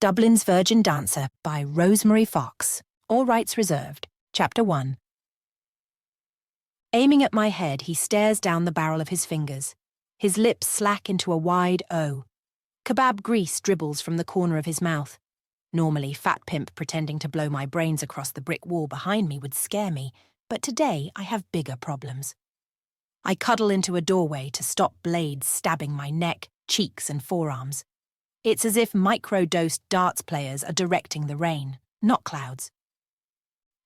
Dublin's Virgin Dancer by Rosemary Fox. All rights reserved. Chapter 1. Aiming at my head, he stares down the barrel of his fingers. His lips slack into a wide O. Kebab grease dribbles from the corner of his mouth. Normally, Fat Pimp pretending to blow my brains across the brick wall behind me would scare me, but today I have bigger problems. I cuddle into a doorway to stop blades stabbing my neck, cheeks and forearms. It's as if micro-dosed darts players are directing the rain, not clouds.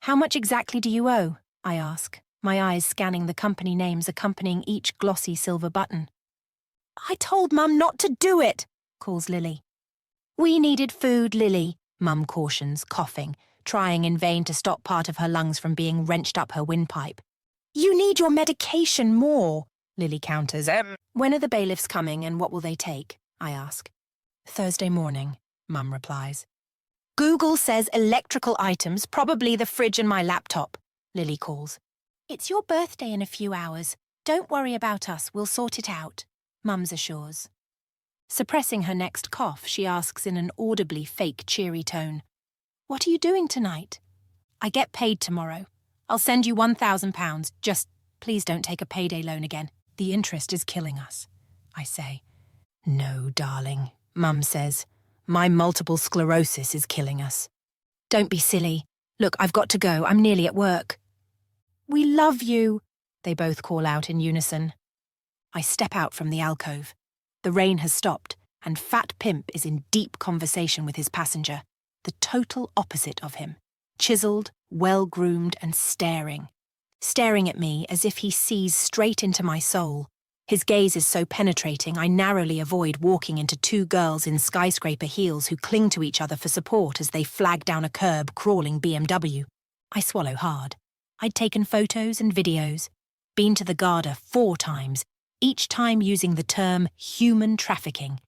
"How much exactly do you owe?" I ask, my eyes scanning the company names accompanying each glossy silver button. "I told Mum not to do it," calls Lily. "We needed food, Lily," Mum cautions, coughing, trying in vain to stop part of her lungs from being wrenched up her windpipe. "You need your medication more," Lily counters. "When are the bailiffs coming and what will they take?" I ask. "Thursday morning," Mum replies. "Google says electrical items, probably the fridge and my laptop," Lily calls. "It's your birthday in a few hours. Don't worry about us, we'll sort it out," Mum's assures. Suppressing her next cough, she asks in an audibly fake cheery tone, "What are you doing tonight?" "I get paid tomorrow. I'll send you £1,000. Just please don't take a payday loan again. The interest is killing us," I say. "No, darling," Mum says. "My multiple sclerosis is killing us." "Don't be silly. Look, I've got to go. I'm nearly at work." "We love you," they both call out in unison. I step out from the alcove. The rain has stopped, and Fat Pimp is in deep conversation with his passenger, the total opposite of him, chiseled, well-groomed and staring at me as if he sees straight into my soul. His gaze is so penetrating I narrowly avoid walking into two girls in skyscraper heels who cling to each other for support as they flag down a curb crawling BMW. I swallow hard. I'd taken photos and videos, been to the Garda 4 times, each time using the term human trafficking,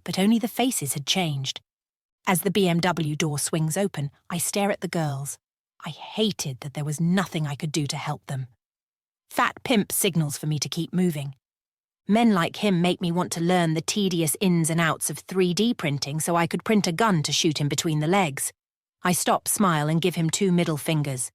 but only the faces had changed. As the BMW door swings open, I stare at the girls. I hated that there was nothing I could do to help them. Fat Pimp signals for me to keep moving. Men like him make me want to learn the tedious ins and outs of 3D printing so I could print a gun to shoot him between the legs. I stop, smile and give him 2 middle fingers.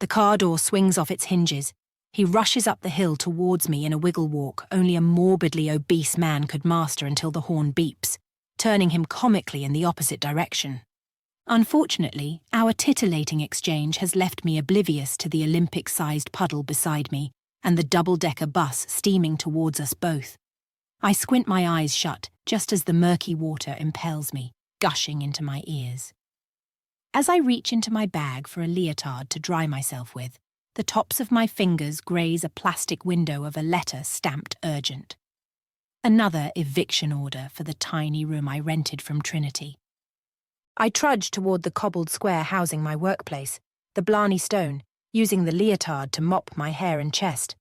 The car door swings off its hinges. He rushes up the hill towards me in a wiggle walk only a morbidly obese man could master until the horn beeps, turning him comically in the opposite direction. Unfortunately, our titillating exchange has left me oblivious to the Olympic-sized puddle beside me and the double-decker bus steaming towards us both. I squint my eyes shut just as the murky water impels me, gushing into my ears. As I reach into my bag for a leotard to dry myself with, the tops of my fingers graze a plastic window of a letter stamped urgent. Another eviction order for the tiny room I rented from Trinity. I trudge toward the cobbled square housing my workplace, the Blarney Stone, using the leotard to mop my hair and chest.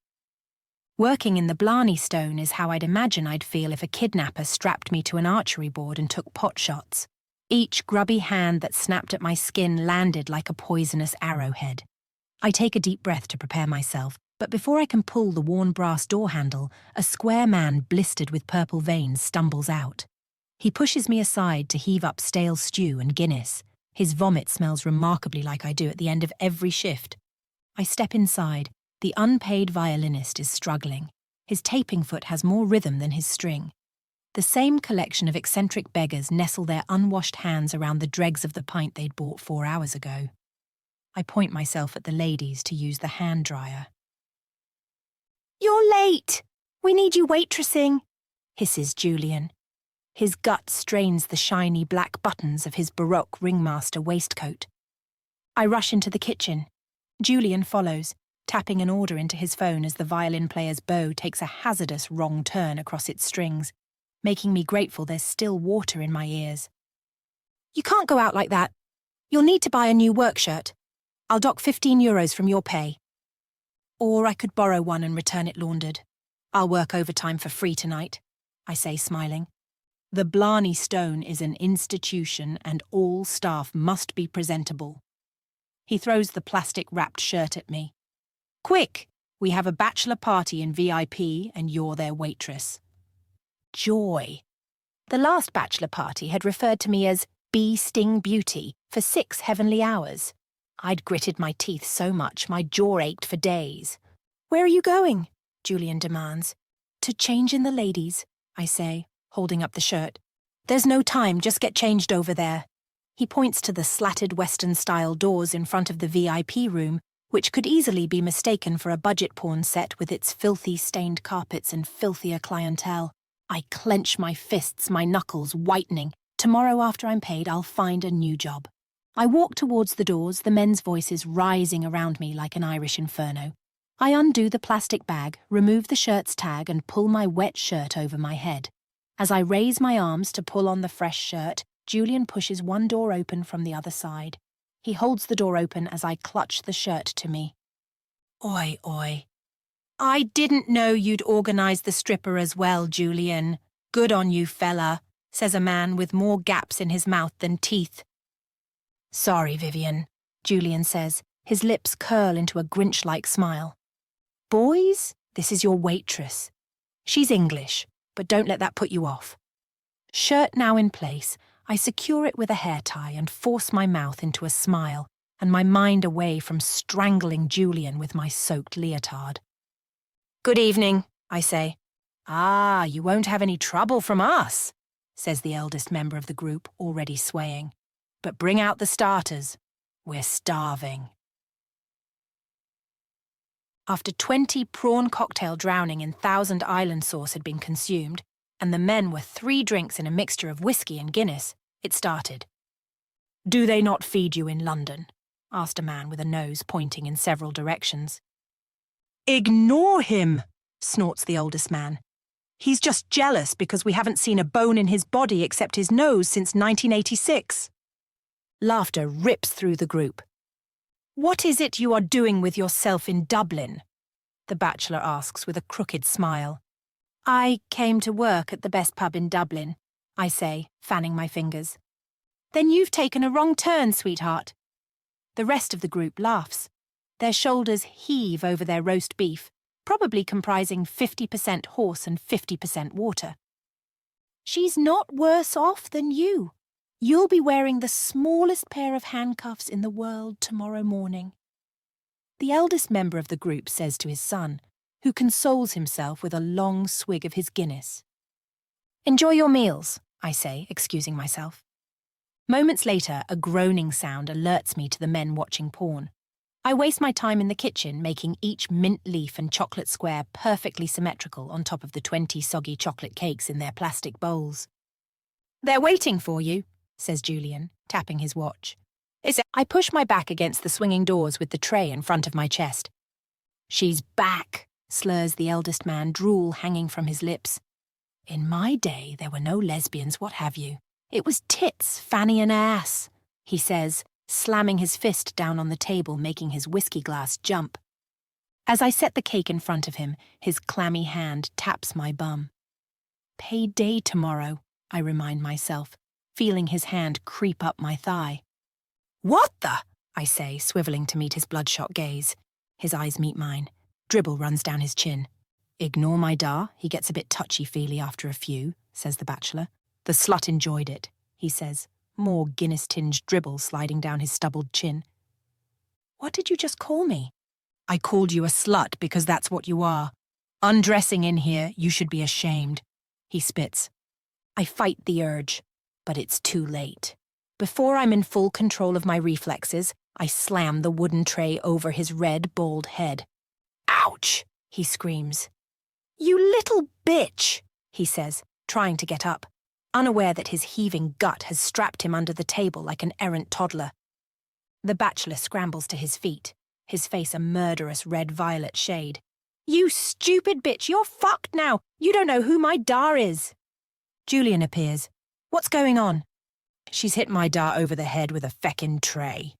Working in the Blarney Stone is how I'd imagine I'd feel if a kidnapper strapped me to an archery board and took pot shots. Each grubby hand that snapped at my skin landed like a poisonous arrowhead. I take a deep breath to prepare myself, but before I can pull the worn brass door handle, a square man blistered with purple veins stumbles out. He pushes me aside to heave up stale stew and Guinness. His vomit smells remarkably like I do at the end of every shift. I step inside. The unpaid violinist is struggling. His taping foot has more rhythm than his string. The same collection of eccentric beggars nestle their unwashed hands around the dregs of the pint they'd bought 4 hours ago. I point myself at the ladies to use the hand dryer. "You're late! We need you waitressing," hisses Julian. His gut strains the shiny black buttons of his Baroque ringmaster waistcoat. I rush into the kitchen. Julian follows, tapping an order into his phone as the violin player's bow takes a hazardous wrong turn across its strings, making me grateful there's still water in my ears. "You can't go out like that. You'll need to buy a new work shirt. I'll dock €15 from your pay. Or I could borrow one and return it laundered. I'll work overtime for free tonight," I say, smiling. The Blarney Stone is an institution and all staff must be presentable. He throws the plastic-wrapped shirt at me. "Quick! We have a bachelor party in VIP and you're their waitress." Joy. The last bachelor party had referred to me as bee-sting beauty for 6 heavenly hours. I'd gritted my teeth so much my jaw ached for days. "Where are you going?" Julian demands. "To change in the ladies," I say, holding up the shirt. "There's no time, just get changed over there." He points to the slatted Western-style doors in front of the VIP room, which could easily be mistaken for a budget porn set with its filthy stained carpets and filthier clientele. I clench my fists, my knuckles whitening. Tomorrow after I'm paid, I'll find a new job. I walk towards the doors, the men's voices rising around me like an Irish inferno. I undo the plastic bag, remove the shirt's tag, and pull my wet shirt over my head. As I raise my arms to pull on the fresh shirt, Julian pushes one door open from the other side. He holds the door open as I clutch the shirt to me. "Oi, oi. I didn't know you'd organise the stripper as well, Julian. Good on you, fella," says a man with more gaps in his mouth than teeth. "Sorry, Vivian," Julian says, his lips curl into a Grinch-like smile. "Boys, this is your waitress. She's English, but don't let that put you off." Shirt now in place, I secure it with a hair tie and force my mouth into a smile and my mind away from strangling Julian with my soaked leotard. "Good evening," I say. "Ah, you won't have any trouble from us," says the eldest member of the group, already swaying. "But bring out the starters. We're starving." After 20 prawn cocktail drowning in Thousand Island sauce had been consumed, and the men were 3 drinks in a mixture of whiskey and Guinness, it started. "Do they not feed you in London?" asked a man with a nose pointing in several directions. "Ignore him," snorts the oldest man. "He's just jealous because we haven't seen a bone in his body except his nose since 1986. Laughter rips through the group. "What is it you are doing with yourself in Dublin?" the bachelor asks with a crooked smile. "I came to work at the best pub in Dublin," I say, fanning my fingers. "Then you've taken a wrong turn, sweetheart." The rest of the group laughs. Their shoulders heave over their roast beef, probably comprising 50% horse and 50% water. "She's not worse off than you. You'll be wearing the smallest pair of handcuffs in the world tomorrow morning." The eldest member of the group says to his son, who consoles himself with a long swig of his Guinness. "Enjoy your meals," I say, excusing myself. Moments later, a groaning sound alerts me to the men watching porn. I waste my time in the kitchen making each mint leaf and chocolate square perfectly symmetrical on top of the 20 soggy chocolate cakes in their plastic bowls. "They're waiting for you," says Julian, tapping his watch. I push my back against the swinging doors with the tray in front of my chest. "She's back," slurs the eldest man, drool hanging from his lips. "In my day, there were no lesbians, what have you. It was tits, fanny and ass," he says, slamming his fist down on the table, making his whiskey glass jump. As I set the cake in front of him, his clammy hand taps my bum. "Payday tomorrow," I remind myself, feeling his hand creep up my thigh. "What the?" I say, swiveling to meet his bloodshot gaze. His eyes meet mine. Dribble runs down his chin. "Ignore my da, he gets a bit touchy-feely after a few," says the bachelor. "The slut enjoyed it," he says, more Guinness-tinged dribble sliding down his stubbled chin. "What did you just call me?" "I called you a slut because that's what you are. Undressing in here, you should be ashamed," he spits. I fight the urge, but it's too late. Before I'm in full control of my reflexes, I slam the wooden tray over his red, bald head. "Ouch!" he screams. "You little bitch," he says, trying to get up, unaware that his heaving gut has strapped him under the table like an errant toddler. The bachelor scrambles to his feet, his face a murderous red-violet shade. "You stupid bitch, you're fucked now. You don't know who my da is." Julian appears. "What's going on?" "She's hit my da over the head with a feckin' tray."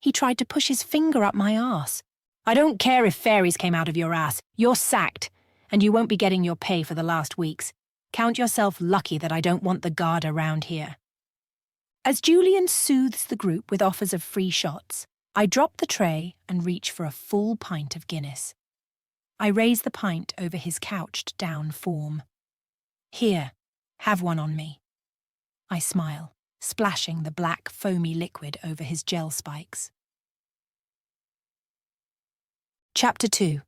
He tried to push his finger up my arse. "I don't care if fairies came out of your ass. You're sacked, and you won't be getting your pay for the last weeks. Count yourself lucky that I don't want the guard around here." As Julian soothes the group with offers of free shots, I drop the tray and reach for a full pint of Guinness. I raise the pint over his couched down form. "Here, have one on me." I smile. splashing the black, foamy liquid over his gel spikes. Chapter 2.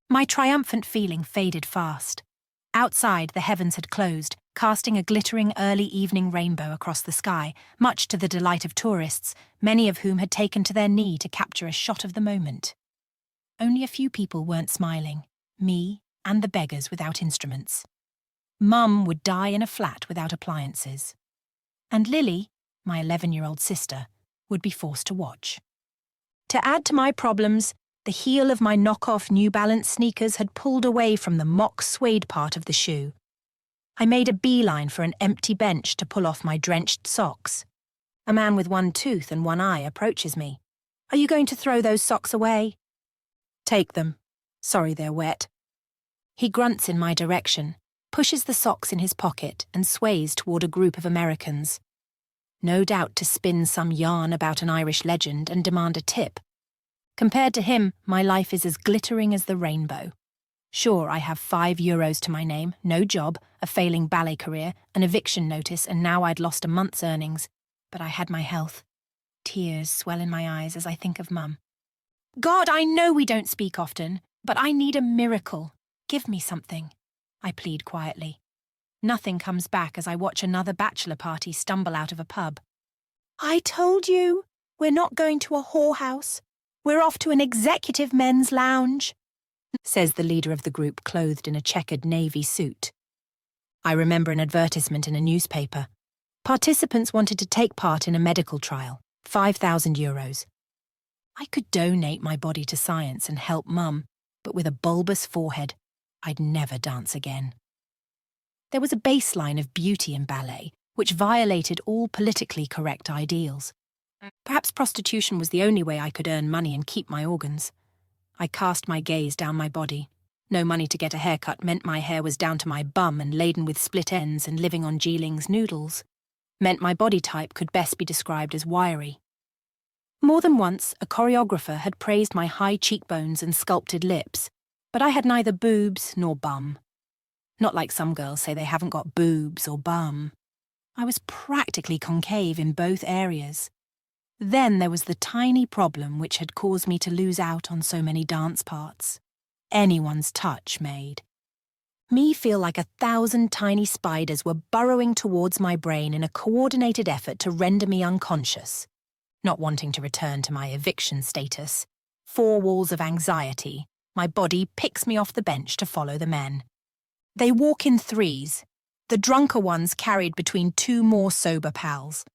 My triumphant feeling faded fast. Outside, the heavens had closed, casting a glittering early evening rainbow across the sky, much to the delight of tourists, many of whom had taken to their knee to capture a shot of the moment. Only a few people weren't smiling, me and the beggars without instruments. Mum would die in a flat without appliances. And Lily, my 11-year-old sister, would be forced to watch. To add to my problems, the heel of my knockoff New Balance sneakers had pulled away from the mock suede part of the shoe. I made a beeline for an empty bench to pull off my drenched socks. A man with one tooth and one eye approaches me. "Are you going to throw those socks away?" "Take them. Sorry they're wet." He grunts in my direction, pushes the socks in his pocket and sways toward a group of Americans. No doubt to spin some yarn about an Irish legend and demand a tip. Compared to him, my life is as glittering as the rainbow. Sure, I have €5 to my name, no job, a failing ballet career, an eviction notice, and now I'd lost a month's earnings. But I had my health. Tears swell in my eyes as I think of Mum. "God, I know we don't speak often, but I need a miracle. Give me something," I plead quietly. Nothing comes back as I watch another bachelor party stumble out of a pub. "I told you, we're not going to a whorehouse. We're off to an executive men's lounge," says the leader of the group, clothed in a checkered navy suit. I remember an advertisement in a newspaper. Participants wanted to take part in a medical trial, €5,000. I could donate my body to science and help Mum, but with a bulbous forehead, I'd never dance again. There was a baseline of beauty in ballet, which violated all politically correct ideals. Perhaps prostitution was the only way I could earn money and keep my organs. I cast my gaze down my body. No money to get a haircut meant my hair was down to my bum and laden with split ends and living on Geeling's noodles. Meant my body type could best be described as wiry. More than once, a choreographer had praised my high cheekbones and sculpted lips, but I had neither boobs nor bum. Not like some girls say they haven't got boobs or bum. I was practically concave in both areas. Then there was the tiny problem which had caused me to lose out on so many dance parts. Anyone's touch made me feel like 1,000 tiny spiders were burrowing towards my brain in a coordinated effort to render me unconscious. Not wanting to return to my eviction status, 4 walls of anxiety, my body picks me off the bench to follow the men. They walk in threes, the drunker ones carried between 2 more sober pals.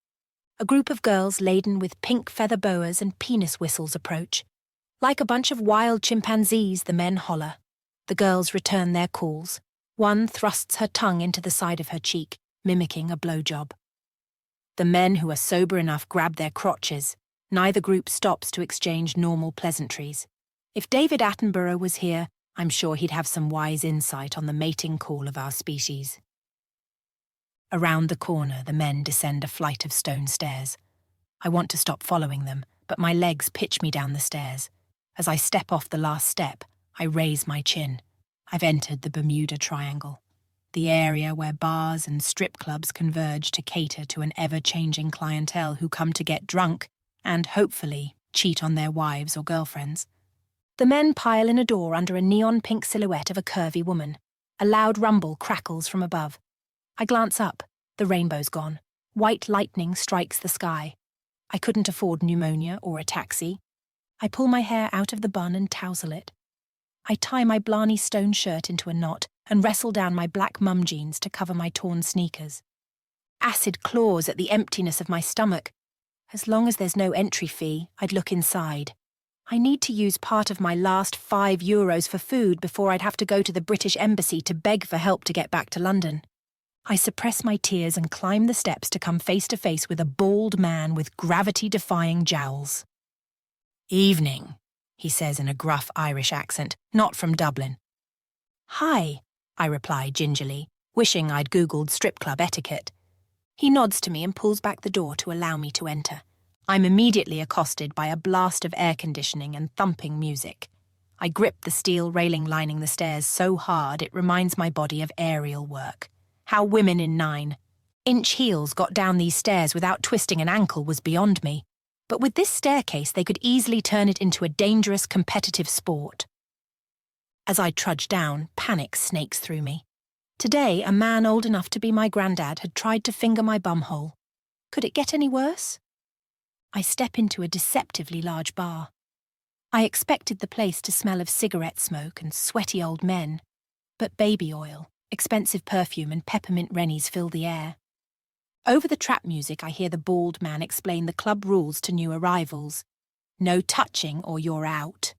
A group of girls laden with pink feather boas and penis whistles approach. Like a bunch of wild chimpanzees, the men holler. The girls return their calls. One thrusts her tongue into the side of her cheek, mimicking a blowjob. The men who are sober enough grab their crotches. Neither group stops to exchange normal pleasantries. If David Attenborough was here, I'm sure he'd have some wise insight on the mating call of our species. Around the corner, the men descend a flight of stone stairs. I want to stop following them, but my legs pitch me down the stairs. As I step off the last step, I raise my chin. I've entered the Bermuda Triangle, the area where bars and strip clubs converge to cater to an ever-changing clientele who come to get drunk and, hopefully, cheat on their wives or girlfriends. The men pile in a door under a neon-pink silhouette of a curvy woman. A loud rumble crackles from above. I glance up. The rainbow's gone. White lightning strikes the sky. I couldn't afford pneumonia or a taxi. I pull my hair out of the bun and tousle it. I tie my Blarney Stone shirt into a knot and wrestle down my black mum jeans to cover my torn sneakers. Acid claws at the emptiness of my stomach. As long as there's no entry fee, I'd look inside. I need to use part of my last €5 for food before I'd have to go to the British Embassy to beg for help to get back to London. I suppress my tears and climb the steps to come face to face with a bald man with gravity-defying jowls. "Evening," he says in a gruff Irish accent, not from Dublin. "Hi," I reply gingerly, wishing I'd Googled strip club etiquette. He nods to me and pulls back the door to allow me to enter. I'm immediately accosted by a blast of air conditioning and thumping music. I grip the steel railing lining the stairs so hard it reminds my body of aerial work. How women in 9, Inch heels got down these stairs without twisting an ankle was beyond me, but with this staircase they could easily turn it into a dangerous competitive sport. As I trudged down, panic snakes through me. Today, a man old enough to be my granddad had tried to finger my bumhole. Could it get any worse? I step into a deceptively large bar. I expected the place to smell of cigarette smoke and sweaty old men, but baby oil, expensive perfume and peppermint rennies fill the air. Over the trap music, I hear the bald man explain the club rules to new arrivals. No touching or you're out.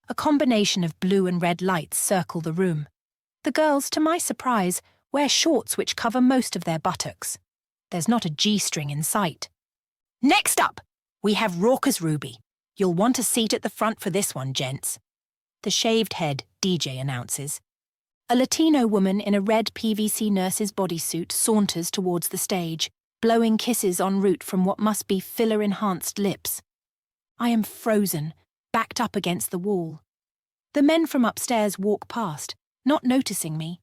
A combination of blue and red lights circle the room. The girls, to my surprise, wear shorts which cover most of their buttocks. There's not a G-string in sight. Next up, we have Raucous Ruby. You'll want a seat at the front for this one, gents. The shaved head DJ announces. A Latino woman in a red PVC nurse's bodysuit saunters towards the stage, blowing kisses en route from what must be filler-enhanced lips. I am frozen, backed up against the wall. The men from upstairs walk past, not noticing me.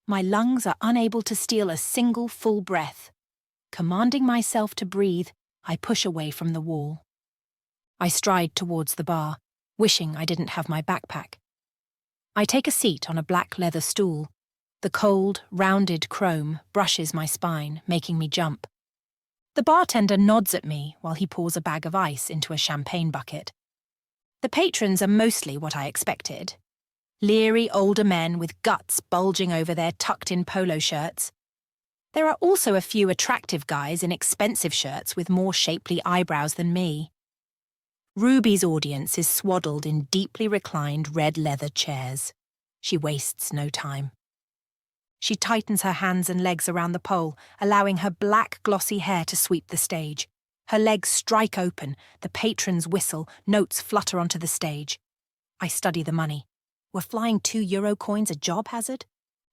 My lungs are unable to steal a single full breath. Commanding myself to breathe, I push away from the wall. I stride towards the bar, wishing I didn't have my backpack. I take a seat on a black leather stool. The cold, rounded chrome brushes my spine, making me jump. The bartender nods at me while he pours a bag of ice into a champagne bucket. The patrons are mostly what I expected. Leery older men with guts bulging over their tucked-in polo shirts. There are also a few attractive guys in expensive shirts with more shapely eyebrows than me. Ruby's audience is swaddled in deeply reclined red leather chairs. She wastes no time. She tightens her hands and legs around the pole, allowing her black glossy hair to sweep the stage. Her legs strike open, the patrons whistle, notes flutter onto the stage. I study the money. Were flying €2 coins a job hazard?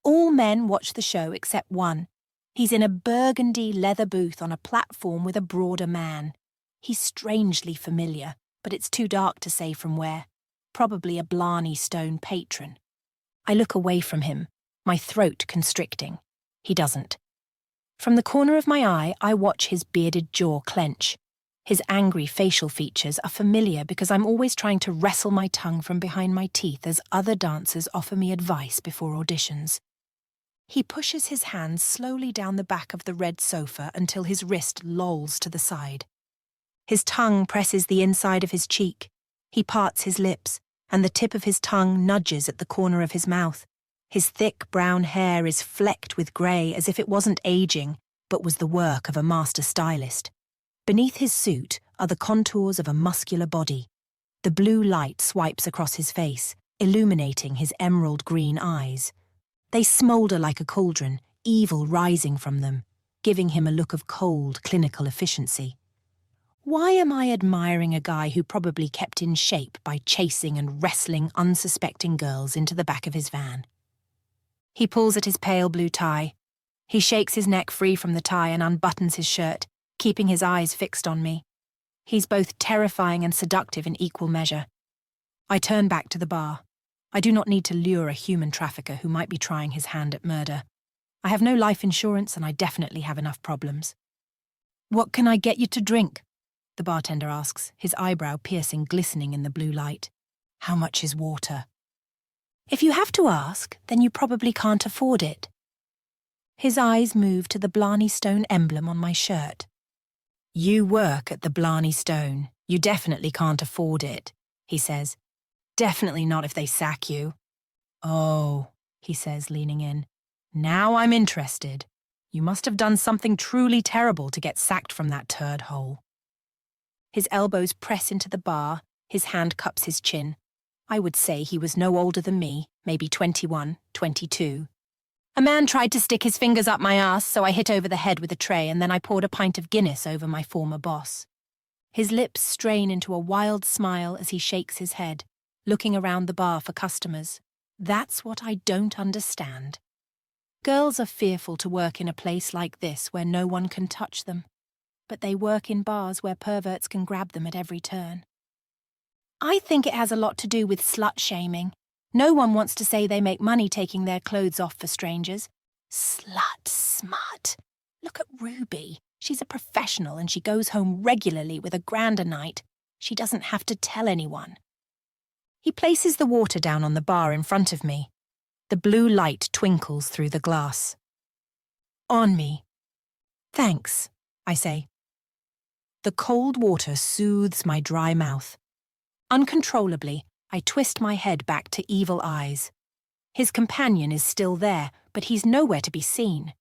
All men watch the show except one. He's in a burgundy leather booth on a platform with a broader man. He's strangely familiar, but it's too dark to say from where. Probably a Blarney Stone patron. I look away from him, my throat constricting. He doesn't. From the corner of my eye, I watch his bearded jaw clench. His angry facial features are familiar because I'm always trying to wrestle my tongue from behind my teeth as other dancers offer me advice before auditions. He pushes his hands slowly down the back of the red sofa until his wrist lolls to the side. His tongue presses the inside of his cheek. He parts his lips, and the tip of his tongue nudges at the corner of his mouth. His thick brown hair is flecked with grey as if it wasn't aging, but was the work of a master stylist. Beneath his suit are the contours of a muscular body. The blue light swipes across his face, illuminating his emerald green eyes. They smoulder like a cauldron, evil rising from them, giving him a look of cold, clinical efficiency. Why am I admiring a guy who probably kept in shape by chasing and wrestling unsuspecting girls into the back of his van? He pulls at his pale blue tie. He shakes his neck free from the tie and unbuttons his shirt, keeping his eyes fixed on me. He's both terrifying and seductive in equal measure. I turn back to the bar. I do not need to lure a human trafficker who might be trying his hand at murder. I have no life insurance and I definitely have enough problems. "What can I get you to drink?" the bartender asks, his eyebrow piercing glistening in the blue light. "How much is water?" "If you have to ask, then you probably can't afford it." His eyes move to the Blarney Stone emblem on my shirt. "You work at the Blarney Stone. You definitely can't afford it," he says. "Definitely not if they sack you." "Oh," he says, leaning in. "Now I'm interested. You must have done something truly terrible to get sacked from that turd hole." His elbows press into the bar, his hand cups his chin. I would say he was no older than me, maybe 21, 22. "A man tried to stick his fingers up my ass, so I hit over the head with a tray and then I poured a pint of Guinness over my former boss." His lips strain into a wild smile as he shakes his head, looking around the bar for customers. That's what I don't understand. Girls are fearful to work in a place like this where no one can touch them, but they work in bars where perverts can grab them at every turn. I think it has a lot to do with slut-shaming. No one wants to say they make money taking their clothes off for strangers. Slut, smut. Look at Ruby. She's a professional and she goes home regularly with £1,000 a night. She doesn't have to tell anyone. He places the water down on the bar in front of me. The blue light twinkles through the glass. On me. Thanks, I say. The cold water soothes my dry mouth. Uncontrollably, I twist my head back to Evil Eyes. His companion is still there, but he's nowhere to be seen.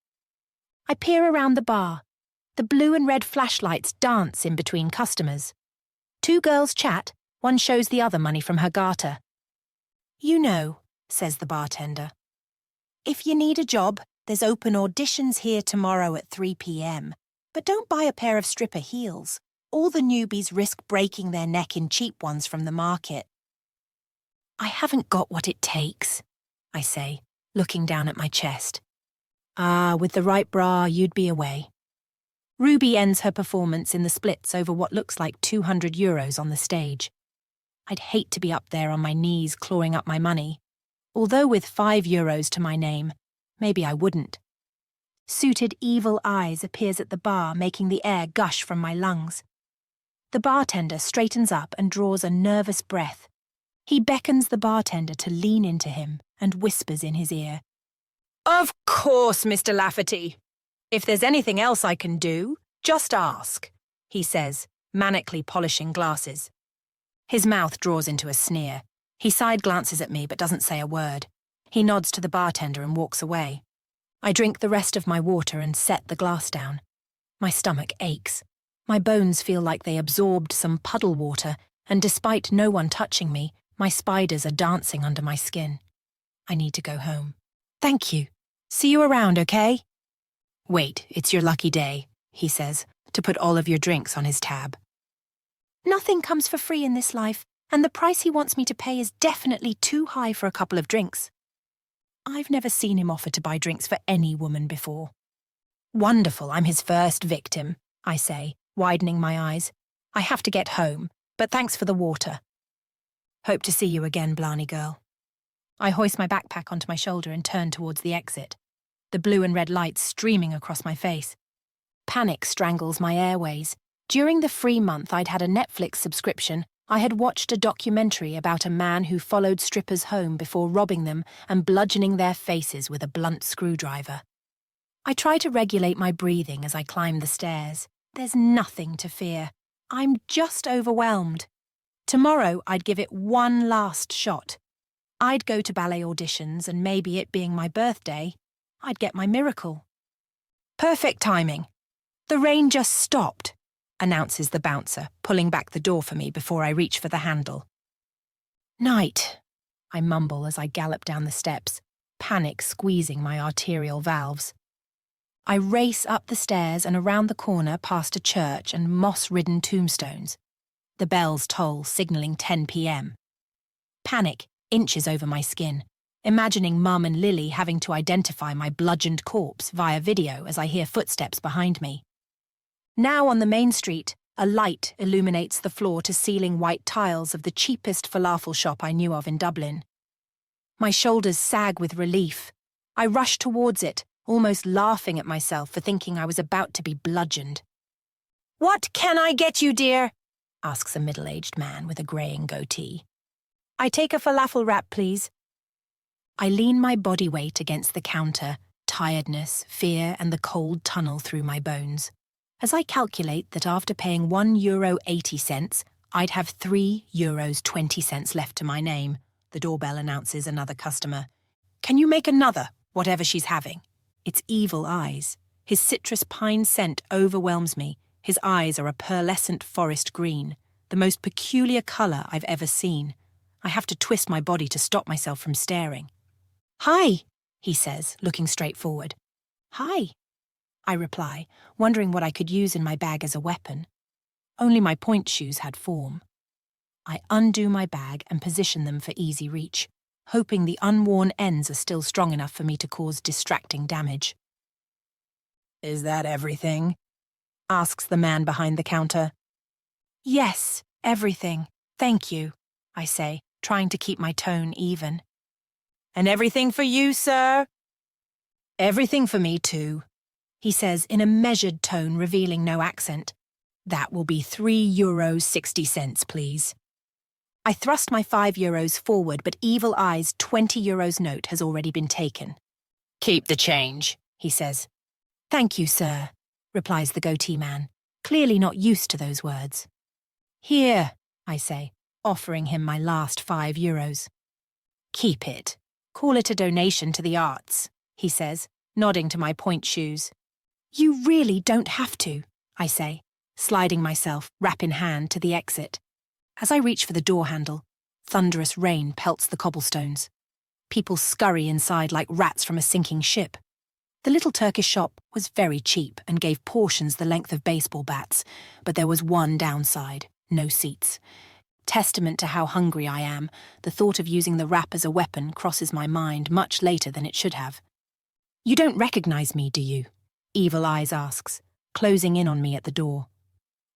I peer around the bar. The blue and red flashlights dance in between customers. 2 girls chat, one shows the other money from her garter. You know, says the bartender. If you need a job, there's open auditions here tomorrow at 3 p.m. But don't buy a pair of stripper heels. All the newbies risk breaking their neck in cheap ones from the market. I haven't got what it takes, I say, looking down at my chest. With the right bra, you'd be away. Ruby ends her performance in the splits over what looks like €200 on the stage. I'd hate to be up there on my knees clawing up my money. Although with €5 to my name, maybe I wouldn't. Suited Evil Eyes appears at the bar, making the air gush from my lungs. The bartender straightens up and draws a nervous breath. He beckons the bartender to lean into him and whispers in his ear. Of course, Mr. Lafferty. If there's anything else I can do, just ask, he says, manically polishing glasses. His mouth draws into a sneer. He side glances at me but doesn't say a word. He nods to the bartender and walks away. I drink the rest of my water and set the glass down. My stomach aches. My bones feel like they absorbed some puddle water, and despite no one touching me, my spiders are dancing under my skin. I need to go home. Thank you. See you around, okay? Wait, it's your lucky day, he says, to put all of your drinks on his tab. Nothing comes for free in this life, and the price he wants me to pay is definitely too high for a couple of drinks. I've never seen him offer to buy drinks for any woman before. Wonderful, I'm his first victim, I say, widening my eyes. I have to get home, but thanks for the water. Hope to see you again, Blarney girl. I hoist my backpack onto my shoulder and turn towards the exit, the blue and red lights streaming across my face. Panic strangles my airways. During the free month I'd had a Netflix subscription, I had watched a documentary about a man who followed strippers home before robbing them and bludgeoning their faces with a blunt screwdriver. I try to regulate my breathing as I climb the stairs. There's nothing to fear. I'm just overwhelmed. Tomorrow I'd give it one last shot. I'd go to ballet auditions and maybe it being my birthday, I'd get my miracle. Perfect timing. The rain just stopped, announces the bouncer, pulling back the door for me before I reach for the handle. Night, I mumble as I gallop down the steps, panic squeezing my arterial valves. I race up the stairs and around the corner past a church and moss-ridden tombstones. The bells toll, signalling 10 p.m. Panic inches over my skin, imagining Mum and Lily having to identify my bludgeoned corpse via video as I hear footsteps behind me. Now on the main street, a light illuminates the floor-to-ceiling white tiles of the cheapest falafel shop I knew of in Dublin. My shoulders sag with relief. I rush towards it, almost laughing at myself for thinking I was about to be bludgeoned. "What can I get you, dear?" asks a middle-aged man with a greying goatee. "I take a falafel wrap, please." I lean my body weight against the counter, tiredness, fear, and the cold tunnel through my bones. As I calculate that after paying €1.80, I'd have €3.20 left to my name, the doorbell announces another customer. "Can you make another, whatever she's having?" It's Evil Eyes. His citrus pine scent overwhelms me. His eyes are a pearlescent forest green, the most peculiar colour I've ever seen. I have to twist my body to stop myself from staring. "Hi," he says, looking straight forward. "Hi," I reply, wondering what I could use in my bag as a weapon. Only my point shoes had form. I undo my bag and position them for easy reach, hoping the unworn ends are still strong enough for me to cause distracting damage. "Is that everything?" asks the man behind the counter. "Yes, everything. Thank you," I say, trying to keep my tone even. "And everything for you, sir?" "Everything for me, too." he says in a measured tone revealing no accent. That will be €3.60, please. I thrust my €5 forward, but Evil Eye's €20 note has already been taken. Keep the change, he says. Thank you, sir, replies the goatee man, clearly not used to those words. Here, I say, offering him my last €5. Keep it. Call it a donation to the arts, he says, nodding to my point shoes. You really don't have to, I say, sliding myself, wrap in hand, to the exit. As I reach for the door handle, thunderous rain pelts the cobblestones. People scurry inside like rats from a sinking ship. The little Turkish shop was very cheap and gave portions the length of baseball bats, but there was one downside: no seats. Testament to how hungry I am, the thought of using the wrap as a weapon crosses my mind much later than it should have. You don't recognize me, do you? Evil Eyes asks, closing in on me at the door.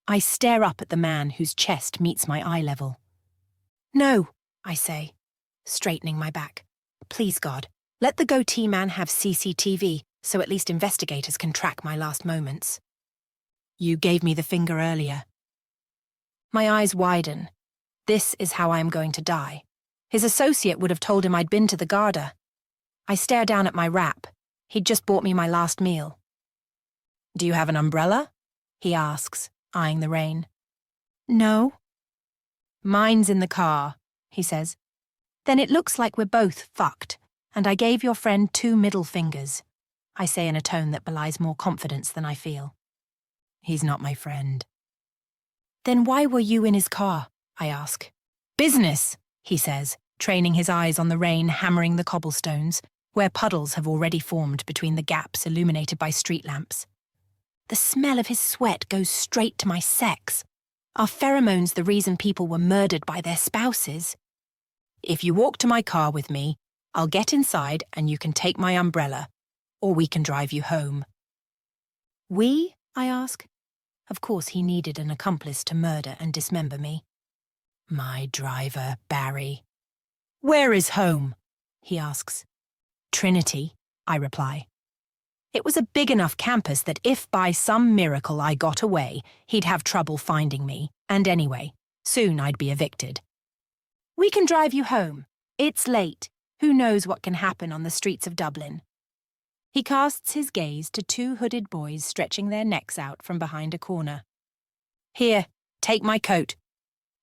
I stare up at the man whose chest meets my eye level. No, I say, straightening my back. Please, God, let the goatee man have CCTV so at least investigators can track my last moments. You gave me the finger earlier. My eyes widen. This is how I am going to die. His associate would have told him I'd been to the Garda. I stare down at my wrap. He'd just bought me my last meal. Do you have an umbrella? He asks, eyeing the rain. No. Mine's in the car, he says. Then it looks like we're both fucked, and I gave your friend 2 middle fingers, I say in a tone that belies more confidence than I feel. He's not my friend. Then why were you in his car? I ask. Business, he says, training his eyes on the rain hammering the cobblestones, where puddles have already formed between the gaps illuminated by street lamps. The smell of his sweat goes straight to my sex. Are pheromones the reason people were murdered by their spouses? If you walk to my car with me, I'll get inside and you can take my umbrella, or we can drive you home. We? I ask. Of course he needed an accomplice to murder and dismember me. My driver, Barry. Where is home? He asks. Trinity, I reply. It was a big enough campus that if by some miracle I got away, he'd have trouble finding me, and anyway, soon I'd be evicted. We can drive you home. It's late. Who knows what can happen on the streets of Dublin? He casts his gaze to 2 hooded boys stretching their necks out from behind a corner. Here, take my coat.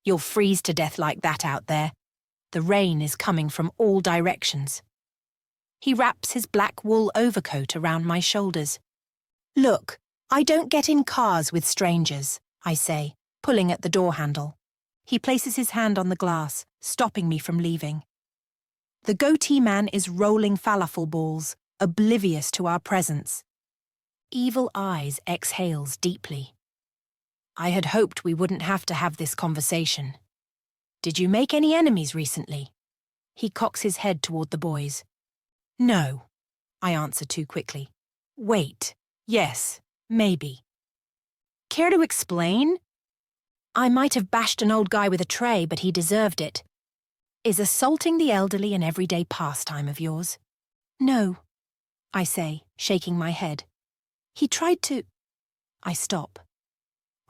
You'll freeze to death like that out there. The rain is coming from all directions. He wraps his black wool overcoat around my shoulders. Look, I don't get in cars with strangers, I say, pulling at the door handle. He places his hand on the glass, stopping me from leaving. The goatee man is rolling falafel balls, oblivious to our presence. Evil Eyes exhales deeply. I had hoped we wouldn't have to have this conversation. Did you make any enemies recently? He cocks his head toward the boys. No, I answer too quickly. Wait, yes, maybe. Care to explain? I might have bashed an old guy with a tray, but he deserved it. Is assaulting the elderly an everyday pastime of yours? No, I say, shaking my head. He tried to... I stop.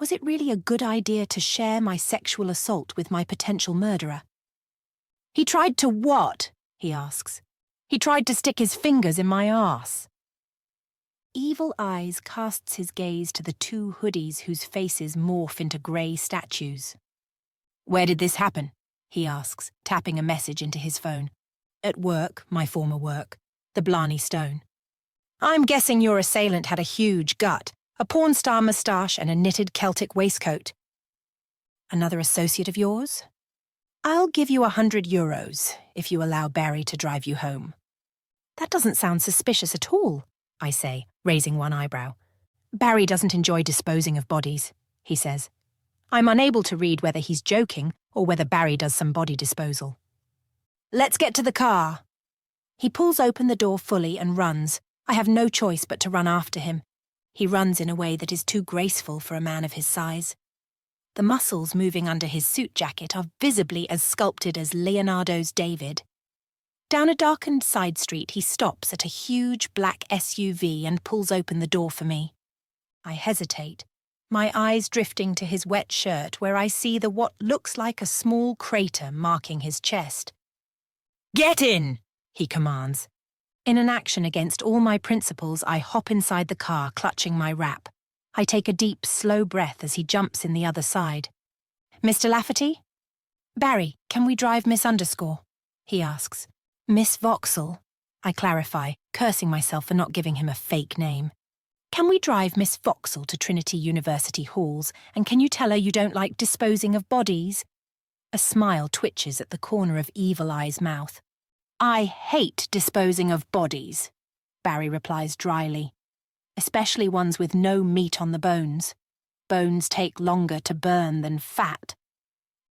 Was it really a good idea to share my sexual assault with my potential murderer? He tried to what? He asks. He tried to stick his fingers in my arse. Evil Eyes casts his gaze to the 2 hoodies whose faces morph into grey statues. Where did this happen? He asks, tapping a message into his phone. At work, my former work, the Blarney Stone. I'm guessing your assailant had a huge gut, a porn star moustache and a knitted Celtic waistcoat. Another associate of yours? I'll give you €100 if you allow Barry to drive you home. That doesn't sound suspicious at all, I say, raising one eyebrow. Barry doesn't enjoy disposing of bodies, he says. I'm unable to read whether he's joking or whether Barry does some body disposal. Let's get to the car. He pulls open the door fully and runs. I have no choice but to run after him. He runs in a way that is too graceful for a man of his size. The muscles moving under his suit jacket are visibly as sculpted as Leonardo's David. Down a darkened side street, he stops at a huge black SUV and pulls open the door for me. I hesitate, my eyes drifting to his wet shirt where I see what looks like a small crater marking his chest. "Get in!" he commands. In an action against all my principles, I hop inside the car, clutching my wrap. I take a deep, slow breath as he jumps in the other side. "Mr. Lafferty?" "Barry, can we drive Miss Underscore?" he asks. "Miss Vauxhall," I clarify, cursing myself for not giving him a fake name. "Can we drive Miss Vauxhall to Trinity University halls, and can you tell her you don't like disposing of bodies?" A smile twitches at the corner of Evil Eye's mouth. "I hate disposing of bodies," Barry replies dryly. "Especially ones with no meat on the bones. Bones take longer to burn than fat."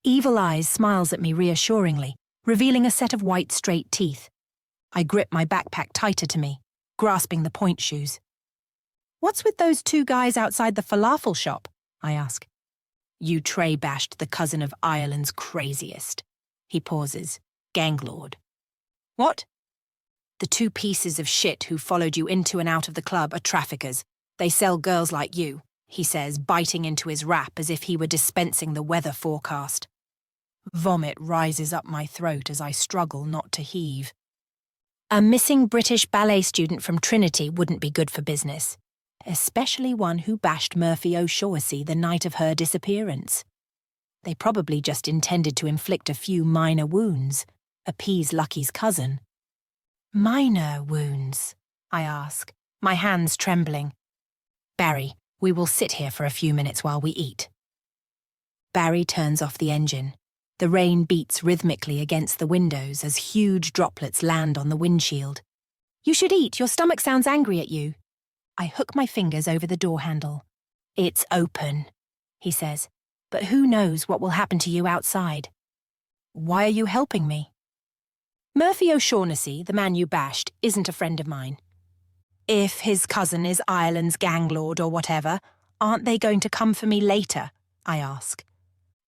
Evil Eyes smiles at me reassuringly, revealing a set of white straight teeth. I grip my backpack tighter to me, grasping the point shoes. "What's with those two guys outside the falafel shop?" I ask. "You tray-bashed the cousin of Ireland's craziest." He pauses. "Ganglord." "What?" "The two pieces of shit who followed you into and out of the club are traffickers. They sell girls like you," he says, biting into his wrap as if he were dispensing the weather forecast. Vomit rises up my throat as I struggle not to heave. A missing British ballet student from Trinity wouldn't be good for business, especially one who bashed Murphy O'Shaughnessy the night of her disappearance. They probably just intended to inflict a few minor wounds, appease Lucky's cousin. "Minor wounds?" I ask, my hands trembling. "Barry, we will sit here for a few minutes while we eat." Barry turns off the engine. The rain beats rhythmically against the windows as huge droplets land on the windshield. "You should eat, your stomach sounds angry at you." I hook my fingers over the door handle. "It's open," he says, "but who knows what will happen to you outside." "Why are you helping me?" "Murphy O'Shaughnessy, the man you bashed, isn't a friend of mine." "If his cousin is Ireland's ganglord or whatever, aren't they going to come for me later?" I ask.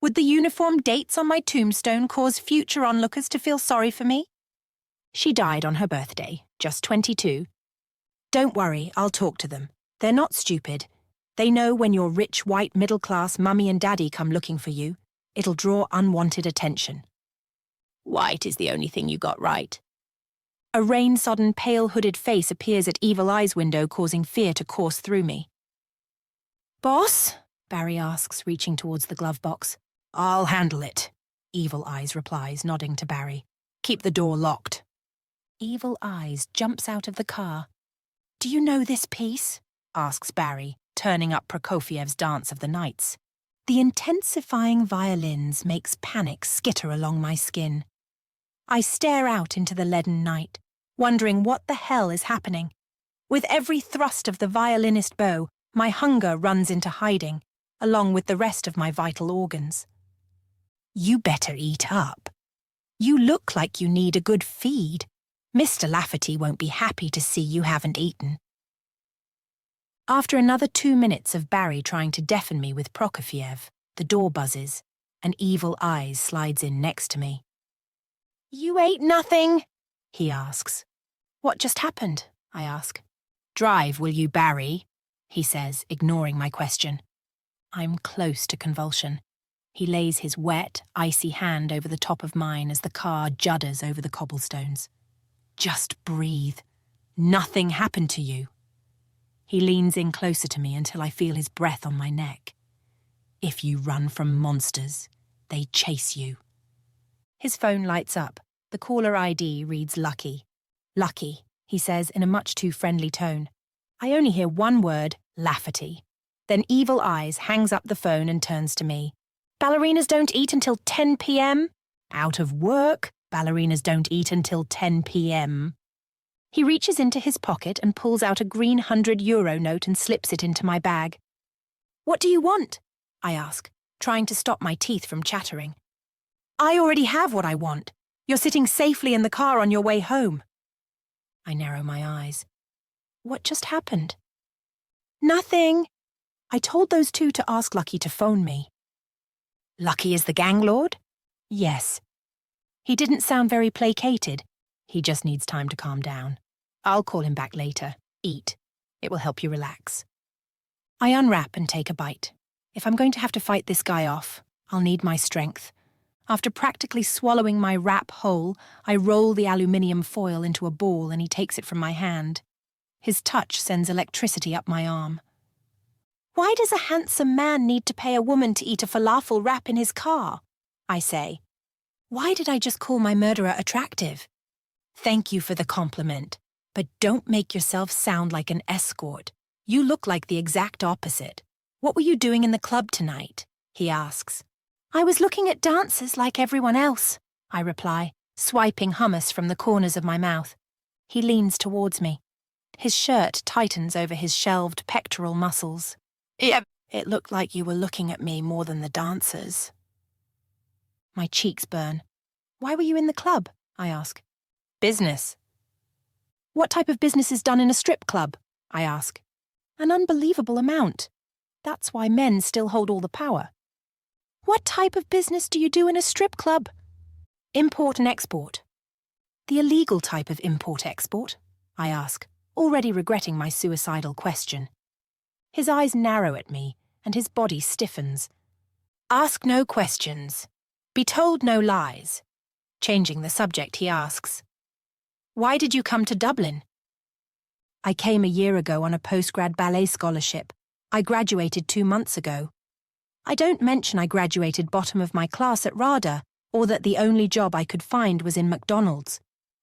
"Would the uniform dates on my tombstone cause future onlookers to feel sorry for me?" "She died on her birthday, just 22. Don't worry, I'll talk to them. They're not stupid. They know when your rich white middle-class mummy and daddy come looking for you, it'll draw unwanted attention." "White is the only thing you got right." A rain-sodden, pale-hooded face appears at Evil Eye's window, causing fear to course through me. "Boss?" Barry asks, reaching towards the glove box. "I'll handle it," Evil Eyes replies, nodding to Barry. "Keep the door locked." Evil Eyes jumps out of the car. "Do you know this piece?" asks Barry, turning up Prokofiev's Dance of the Nights. The intensifying violins makes panic skitter along my skin. I stare out into the leaden night, wondering what the hell is happening. With every thrust of the violinist bow, my hunger runs into hiding, along with the rest of my vital organs. "You better eat up. You look like you need a good feed. Mr. Lafferty won't be happy to see you haven't eaten." After another 2 minutes of Barry trying to deafen me with Prokofiev, the door buzzes, and Evil Eyes slides in next to me. "You ate nothing?" he asks. "What just happened?" I ask. "Drive, will you, Barry?" he says, ignoring my question. I'm close to convulsion. He lays his wet, icy hand over the top of mine as the car judders over the cobblestones. "Just breathe. Nothing happened to you." He leans in closer to me until I feel his breath on my neck. "If you run from monsters, they chase you." His phone lights up. The caller ID reads Lucky. "Lucky," he says in a much too friendly tone. I only hear one word, Lafferty. Then Evil Eyes hangs up the phone and turns to me. "Ballerinas don't eat until 10 p.m? Out of work, ballerinas don't eat until 10 p.m. He reaches into his pocket and pulls out a green €100 note and slips it into my bag. "What do you want?" I ask, trying to stop my teeth from chattering. "I already have what I want. You're sitting safely in the car on your way home." I narrow my eyes. What just happened? "Nothing. I told those two to ask Lucky to phone me." "Lucky is the gang lord?" "Yes." He didn't sound very placated. He just needs time to calm down. I'll call him back later. Eat. It will help you relax. I unwrap and take a bite. If I'm going to have to fight this guy off, I'll need my strength. After practically swallowing my wrap whole, I roll the aluminium foil into a ball and he takes it from my hand. His touch sends electricity up my arm. Why does a handsome man need to pay a woman to eat a falafel wrap in his car? I say. Why did I just call my murderer attractive? Thank you for the compliment, but don't make yourself sound like an escort. You look like the exact opposite. What were you doing in the club tonight? He asks. I was looking at dancers like everyone else, I reply, swiping hummus from the corners of my mouth. He leans towards me. His shirt tightens over his shelved pectoral muscles. Yep. It looked like you were looking at me more than the dancers. My cheeks burn. Why were you in the club? I ask. Business. What type of business is done in a strip club? I ask. An unbelievable amount. That's why men still hold all the power. What type of business do you do in a strip club? Import and export. The illegal type of import-export? I ask, already regretting my suicidal question. His eyes narrow at me, and his body stiffens. Ask no questions. Be told no lies. Changing the subject, he asks. Why did you come to Dublin? I came a year ago on a postgrad ballet scholarship. I graduated 2 months ago. I don't mention I graduated bottom of my class at RADA, or that the only job I could find was in McDonald's.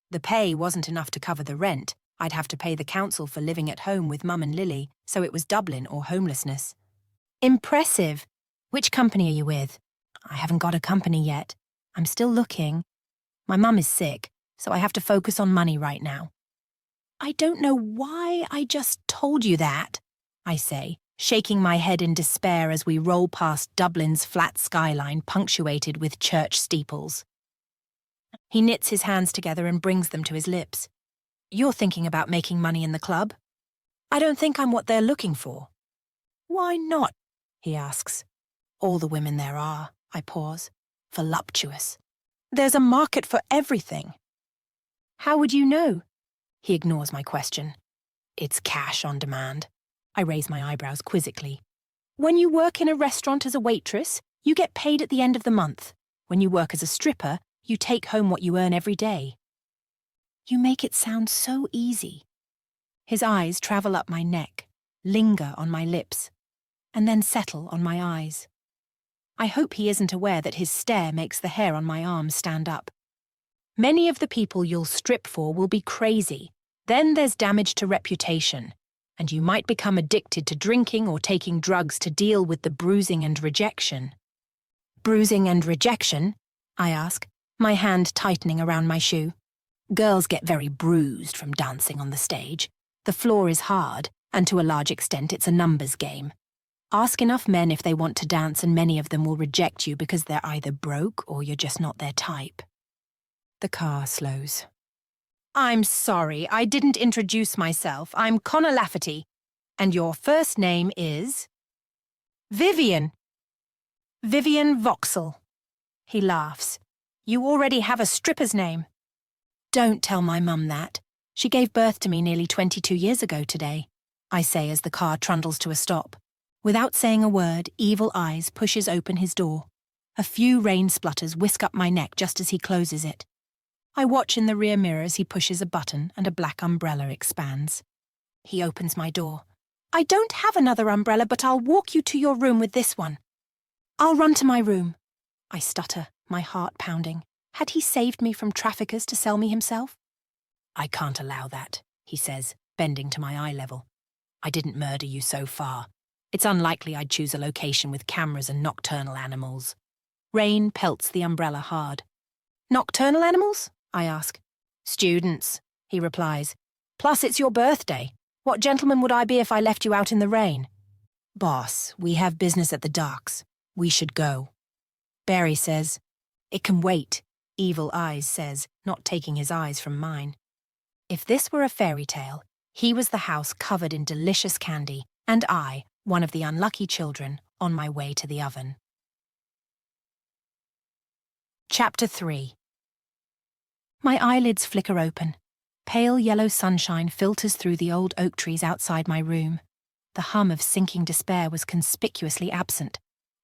The pay wasn't enough to cover the rent. I'd have to pay the council for living at home with Mum and Lily, so it was Dublin or homelessness. Impressive. Which company are you with? I haven't got a company yet. I'm still looking. My mum is sick, so I have to focus on money right now. I don't know why I just told you that, I say, shaking my head in despair as we roll past Dublin's flat skyline punctuated with church steeples. He knits his hands together and brings them to his lips. You're thinking about making money in the club? I don't think I'm what they're looking for. Why not? He asks. All the women there are, I pause. Voluptuous. There's a market for everything. How would you know? He ignores my question. It's cash on demand. I raise my eyebrows quizzically. When you work in a restaurant as a waitress, you get paid at the end of the month. When you work as a stripper, you take home what you earn every day. You make it sound so easy. His eyes travel up my neck, linger on my lips, and then settle on my eyes. I hope he isn't aware that his stare makes the hair on my arm stand up. Many of the people you'll strip for will be crazy. Then there's damage to reputation, and you might become addicted to drinking or taking drugs to deal with the bruising and rejection. Bruising and rejection? I ask, my hand tightening around my shoe. Girls get very bruised from dancing on the stage. The floor is hard, and to a large extent it's a numbers game. Ask enough men if they want to dance and many of them will reject you because they're either broke or you're just not their type. The car slows. I'm sorry, I didn't introduce myself. I'm Connor Lafferty. And your first name is? Vivian. Vivian Vauxhall. He laughs. You already have a stripper's name. Don't tell my mum that. She gave birth to me nearly 22 years ago today, I say as the car trundles to a stop. Without saying a word, Evil Eyes pushes open his door. A few rain splutters whisk up my neck just as he closes it. I watch in the rear mirror as he pushes a button and a black umbrella expands. He opens my door. I don't have another umbrella, but I'll walk you to your room with this one. I'll run to my room. I stutter, my heart pounding. Had he saved me from traffickers to sell me himself? I can't allow that, he says, bending to my eye level. I didn't murder you so far. It's unlikely I'd choose a location with cameras and nocturnal animals. Rain pelts the umbrella hard. Nocturnal animals? I ask. Students, he replies. Plus it's your birthday. What gentleman would I be if I left you out in the rain? Boss, we have business at the docks. We should go. Barry says. It can wait, Evil Eyes says, not taking his eyes from mine. If this were a fairy tale, he was the house covered in delicious candy, and I, one of the unlucky children, on my way to the oven. Chapter 3. My eyelids flicker open. Pale yellow sunshine filters through the old oak trees outside my room. The hum of sinking despair was conspicuously absent.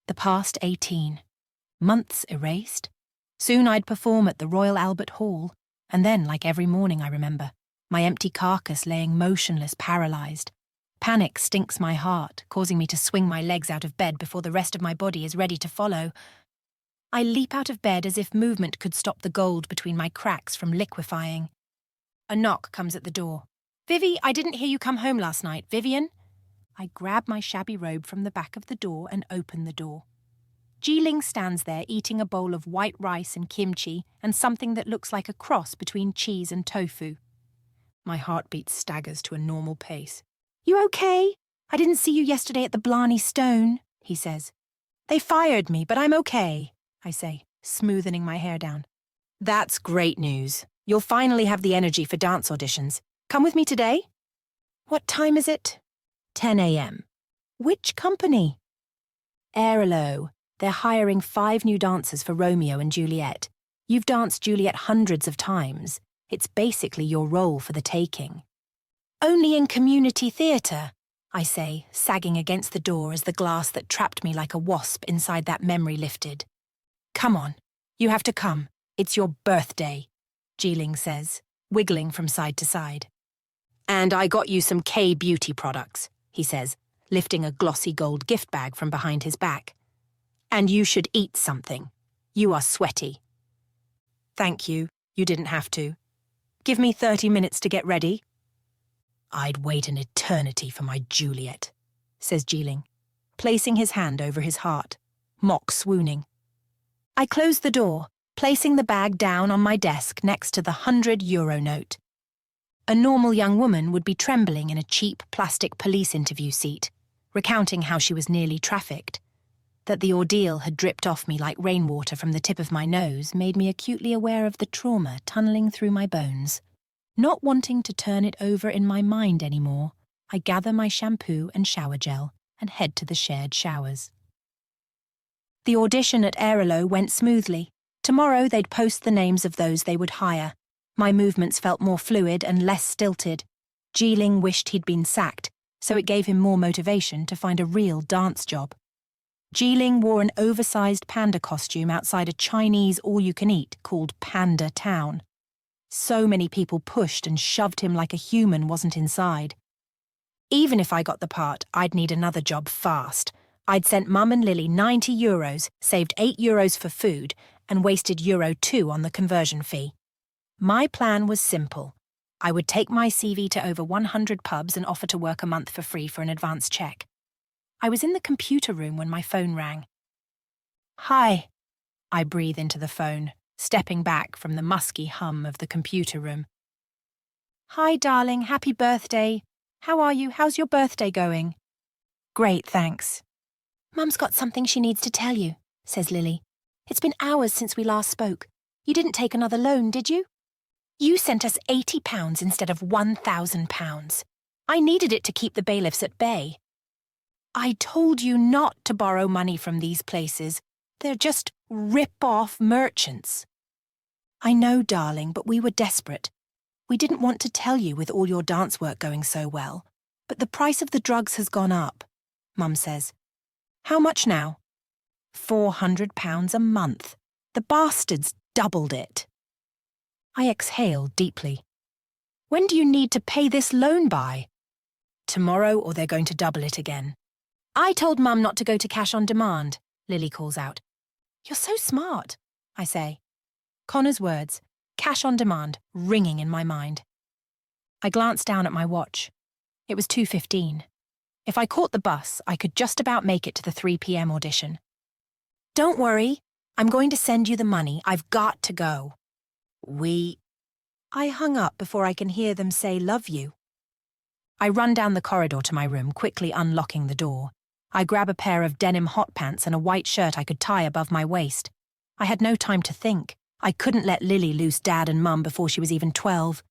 The past 18. Months erased. Soon I'd perform at the Royal Albert Hall, and then, like every morning I remember, my empty carcass laying motionless, paralysed. Panic stinks my heart, causing me to swing my legs out of bed before the rest of my body is ready to follow. I leap out of bed as if movement could stop the gold between my cracks from liquefying. A knock comes at the door. "Vivi, I didn't hear you come home last night. Vivian?" I grab my shabby robe from the back of the door and open the door. Jiling stands there eating a bowl of white rice and kimchi and something that looks like a cross between cheese and tofu. My heartbeat staggers to a normal pace. "You okay? I didn't see you yesterday at the Blarney Stone," he says. "They fired me, but I'm okay," I say, smoothing my hair down. "That's great news. You'll finally have the energy for dance auditions. Come with me today?" "What time is it?" 10 a.m. "Which company?" "Airlo. They're hiring 5 new dancers for Romeo and Juliet. You've danced Juliet hundreds of times. It's basically your role for the taking." "Only in community theatre," I say, sagging against the door as the glass that trapped me like a wasp inside that memory lifted. "Come on. You have to come. It's your birthday," Jiling says, wiggling from side to side. "And I got you some K-beauty products," he says, lifting a glossy gold gift bag from behind his back. "And you should eat something. You are sweaty." "Thank you. You didn't have to. Give me 30 minutes to get ready." "I'd wait an eternity for my Juliet," says Jiling, placing his hand over his heart, mock swooning. I close the door, placing the bag down on my desk next to the €100 note. A normal young woman would be trembling in a cheap plastic police interview seat, recounting how she was nearly trafficked. That the ordeal had dripped off me like rainwater from the tip of my nose made me acutely aware of the trauma tunneling through my bones. Not wanting to turn it over in my mind anymore, I gather my shampoo and shower gel and head to the shared showers. The audition at Airlo went smoothly. Tomorrow they'd post the names of those they would hire. My movements felt more fluid and less stilted. Jiling wished he'd been sacked, so it gave him more motivation to find a real dance job. Jiling wore an oversized panda costume outside a Chinese all-you-can-eat called Panda Town. So many people pushed and shoved him like a human wasn't inside. Even if I got the part, I'd need another job fast. I'd sent Mum and Lily €90, saved €8 for food, and wasted €2 on the conversion fee. My plan was simple. I would take my CV to over 100 pubs and offer to work a month for free for an advance check. I was in the computer room when my phone rang. "Hi," I breathe into the phone, stepping back from the musky hum of the computer room. "Hi, darling, happy birthday. How are you? How's your birthday going?" "Great, thanks." "Mum's got something she needs to tell you," says Lily. "It's been hours since we last spoke. You didn't take another loan, did you? You sent us £80 instead of £1,000. I needed it to keep the bailiffs at bay. I told you not to borrow money from these places. They're just rip-off merchants." "I know, darling, but we were desperate. We didn't want to tell you with all your dance work going so well. But the price of the drugs has gone up," Mum says. "How much now?" £400 a month. The bastards doubled it. I exhale deeply. "When do you need to pay this loan by?" "Tomorrow, or they're going to double it again." "I told Mum not to go to cash on demand," Lily calls out. "You're so smart," I say. Connor's words, cash on demand, ringing in my mind. I glanced down at my watch. It was 2:15. If I caught the bus, I could just about make it to the 3 p.m. audition. "Don't worry. I'm going to send you the money. I've got to go." I hung up before I can hear them say "love you." I run down the corridor to my room, quickly unlocking the door. I grab a pair of denim hot pants and a white shirt I could tie above my waist. I had no time to think. I couldn't let Lily loose Dad and Mum before she was even 12.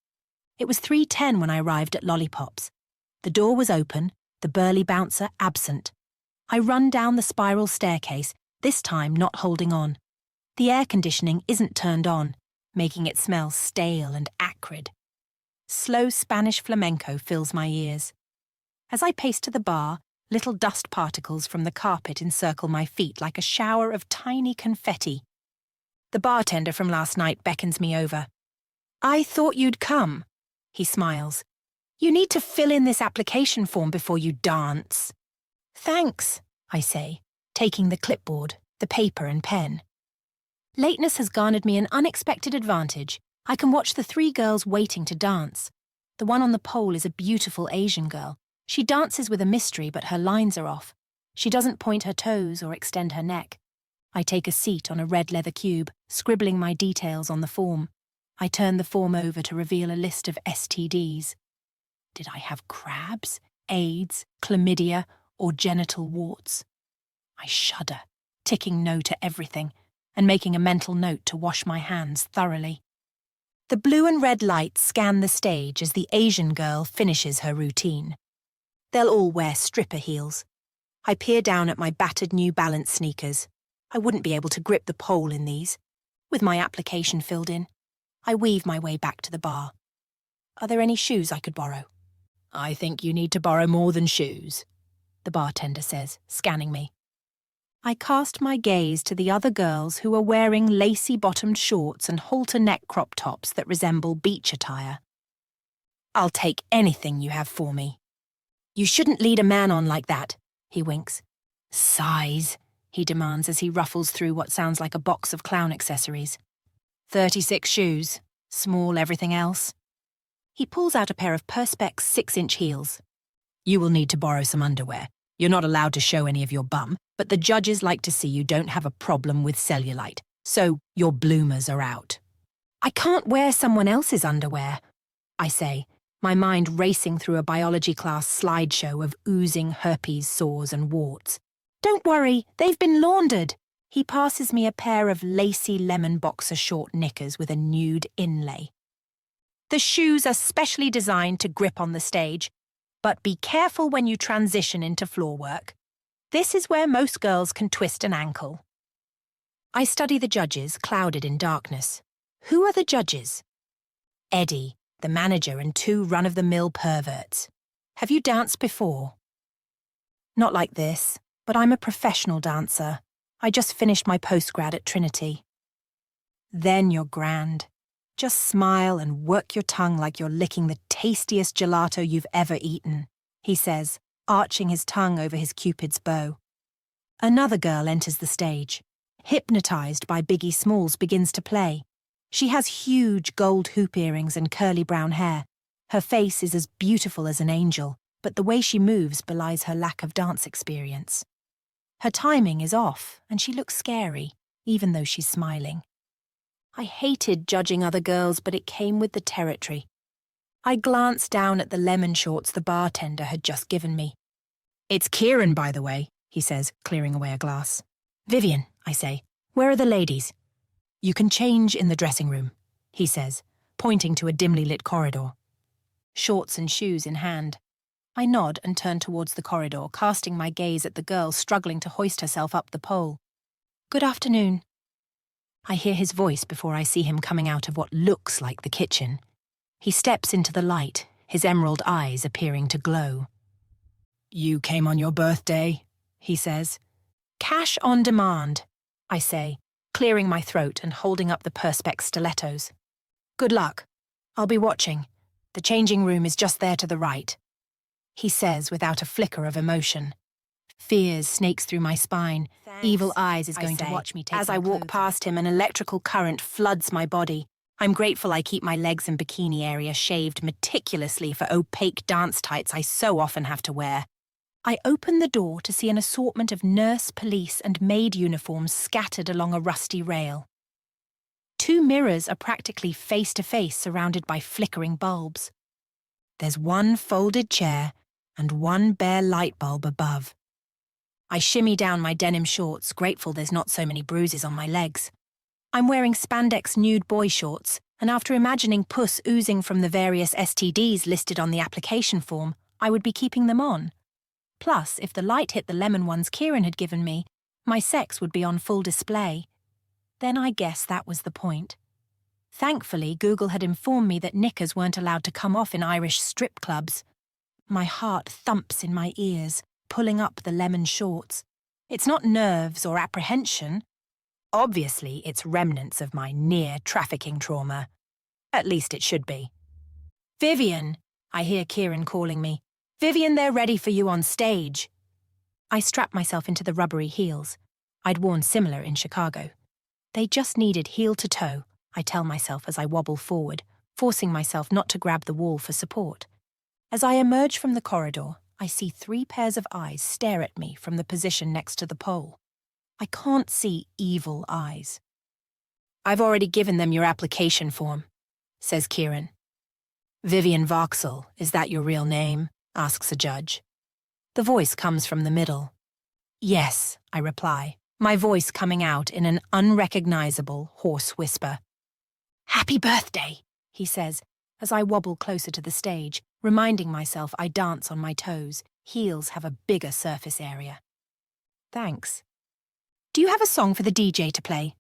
It was 3:10 when I arrived at Lollipops. The door was open, the burly bouncer absent. I run down the spiral staircase, this time not holding on. The air conditioning isn't turned on. making it smell stale and acrid. Slow Spanish flamenco fills my ears. As I pace to the bar, little dust particles from the carpet encircle my feet like a shower of tiny confetti. The bartender from last night beckons me over. "I thought you'd come," he smiles. "You need to fill in this application form before you dance." "Thanks," I say, taking the clipboard, the paper and pen. Lateness has garnered me an unexpected advantage. I can watch the 3 girls waiting to dance. The one on the pole is a beautiful Asian girl. She dances with a mystery, but her lines are off. She doesn't point her toes or extend her neck. I take a seat on a red leather cube, scribbling my details on the form. I turn the form over to reveal a list of STDs. Did I have crabs, AIDS, chlamydia, or genital warts? I shudder, ticking no to everything, and making a mental note to wash my hands thoroughly. The blue and red lights scan the stage as the Asian girl finishes her routine. They'll all wear stripper heels. I peer down at my battered New Balance sneakers. I wouldn't be able to grip the pole in these. With my application filled in, I weave my way back to the bar. "Are there any shoes I could borrow?" "I think you need to borrow more than shoes," the bartender says, scanning me. I cast my gaze to the other girls who are wearing lacy-bottomed shorts and halter-neck crop tops that resemble beach attire. "I'll take anything you have for me." "You shouldn't lead a man on like that," he winks. "Size," he demands as he ruffles through what sounds like a box of clown accessories. 36 shoes, small everything else. He pulls out a pair of Perspex 6-inch heels. "You will need to borrow some underwear. You're not allowed to show any of your bum, but the judges like to see you don't have a problem with cellulite, so your bloomers are out." "I can't wear someone else's underwear," I say, my mind racing through a biology class slideshow of oozing herpes sores and warts. "Don't worry, they've been laundered." He passes me a pair of lacy lemon boxer short knickers with a nude inlay. "The shoes are specially designed to grip on the stage, but be careful when you transition into floor work. This is where most girls can twist an ankle." I study the judges, clouded in darkness. Who are the judges? Eddie, the manager, and 2 run-of-the-mill perverts. "Have you danced before?" "Not like this, but I'm a professional dancer. I just finished my postgrad at Trinity." "Then you're grand. Just smile and work your tongue like you're licking the tastiest gelato you've ever eaten," he says, arching his tongue over his Cupid's bow. Another girl enters the stage. Hypnotized by Biggie Smalls, begins to play. She has huge gold hoop earrings and curly brown hair. Her face is as beautiful as an angel, but the way she moves belies her lack of dance experience. Her timing is off, and she looks scary, even though she's smiling. I hated judging other girls, but it came with the territory. I glanced down at the lemon shorts the bartender had just given me. "It's Kieran, by the way," he says, clearing away a glass. "Vivian," I say, "where are the ladies?" "You can change in the dressing room," he says, pointing to a dimly lit corridor. Shorts and shoes in hand. I nod and turn towards the corridor, casting my gaze at the girl struggling to hoist herself up the pole. "Good afternoon." I hear his voice before I see him coming out of what looks like the kitchen. He steps into the light, his emerald eyes appearing to glow. "You came on your birthday," he says. "Cash on demand," I say, clearing my throat and holding up the Perspex stilettos. "Good luck. I'll be watching. The changing room is just there to the right," he says without a flicker of emotion. Fears snakes through my spine. Thanks, Evil eyes is going to watch me take As I walk past him, an electrical current floods my body. I'm grateful I keep my legs and bikini area shaved meticulously for opaque dance tights I so often have to wear. I open the door to see an assortment of nurse, police, and maid uniforms scattered along a rusty rail. 2 mirrors are practically face-to-face, surrounded by flickering bulbs. There's 1 folded chair and 1 bare light bulb above. I shimmy down my denim shorts, grateful there's not so many bruises on my legs. I'm wearing spandex nude boy shorts, and after imagining pus oozing from the various STDs listed on the application form, I would be keeping them on. Plus, if the light hit the lemon ones Kieran had given me, my sex would be on full display. Then I guess that was the point. Thankfully, Google had informed me that knickers weren't allowed to come off in Irish strip clubs. My heart thumps in my ears, pulling up the lemon shorts. It's not nerves or apprehension. Obviously, it's remnants of my near-trafficking trauma. At least it should be. "Vivian," I hear Kieran calling me. "Vivian, they're ready for you on stage." I strap myself into the rubbery heels. I'd worn similar in Chicago. They just needed heel to toe, I tell myself as I wobble forward, forcing myself not to grab the wall for support. As I emerge from the corridor, I see 3 pairs of eyes stare at me from the position next to the pole. I can't see evil eyes. "I've already given them your application form," says Kieran. "Vivian Vauxhall, is that your real name?" asks a judge. The voice comes from the middle. "Yes," I reply, my voice coming out in an unrecognizable hoarse whisper. "Happy birthday," he says, as I wobble closer to the stage, reminding myself I dance on my toes. Heels have a bigger surface area. "Thanks. Do you have a song for the DJ to play?"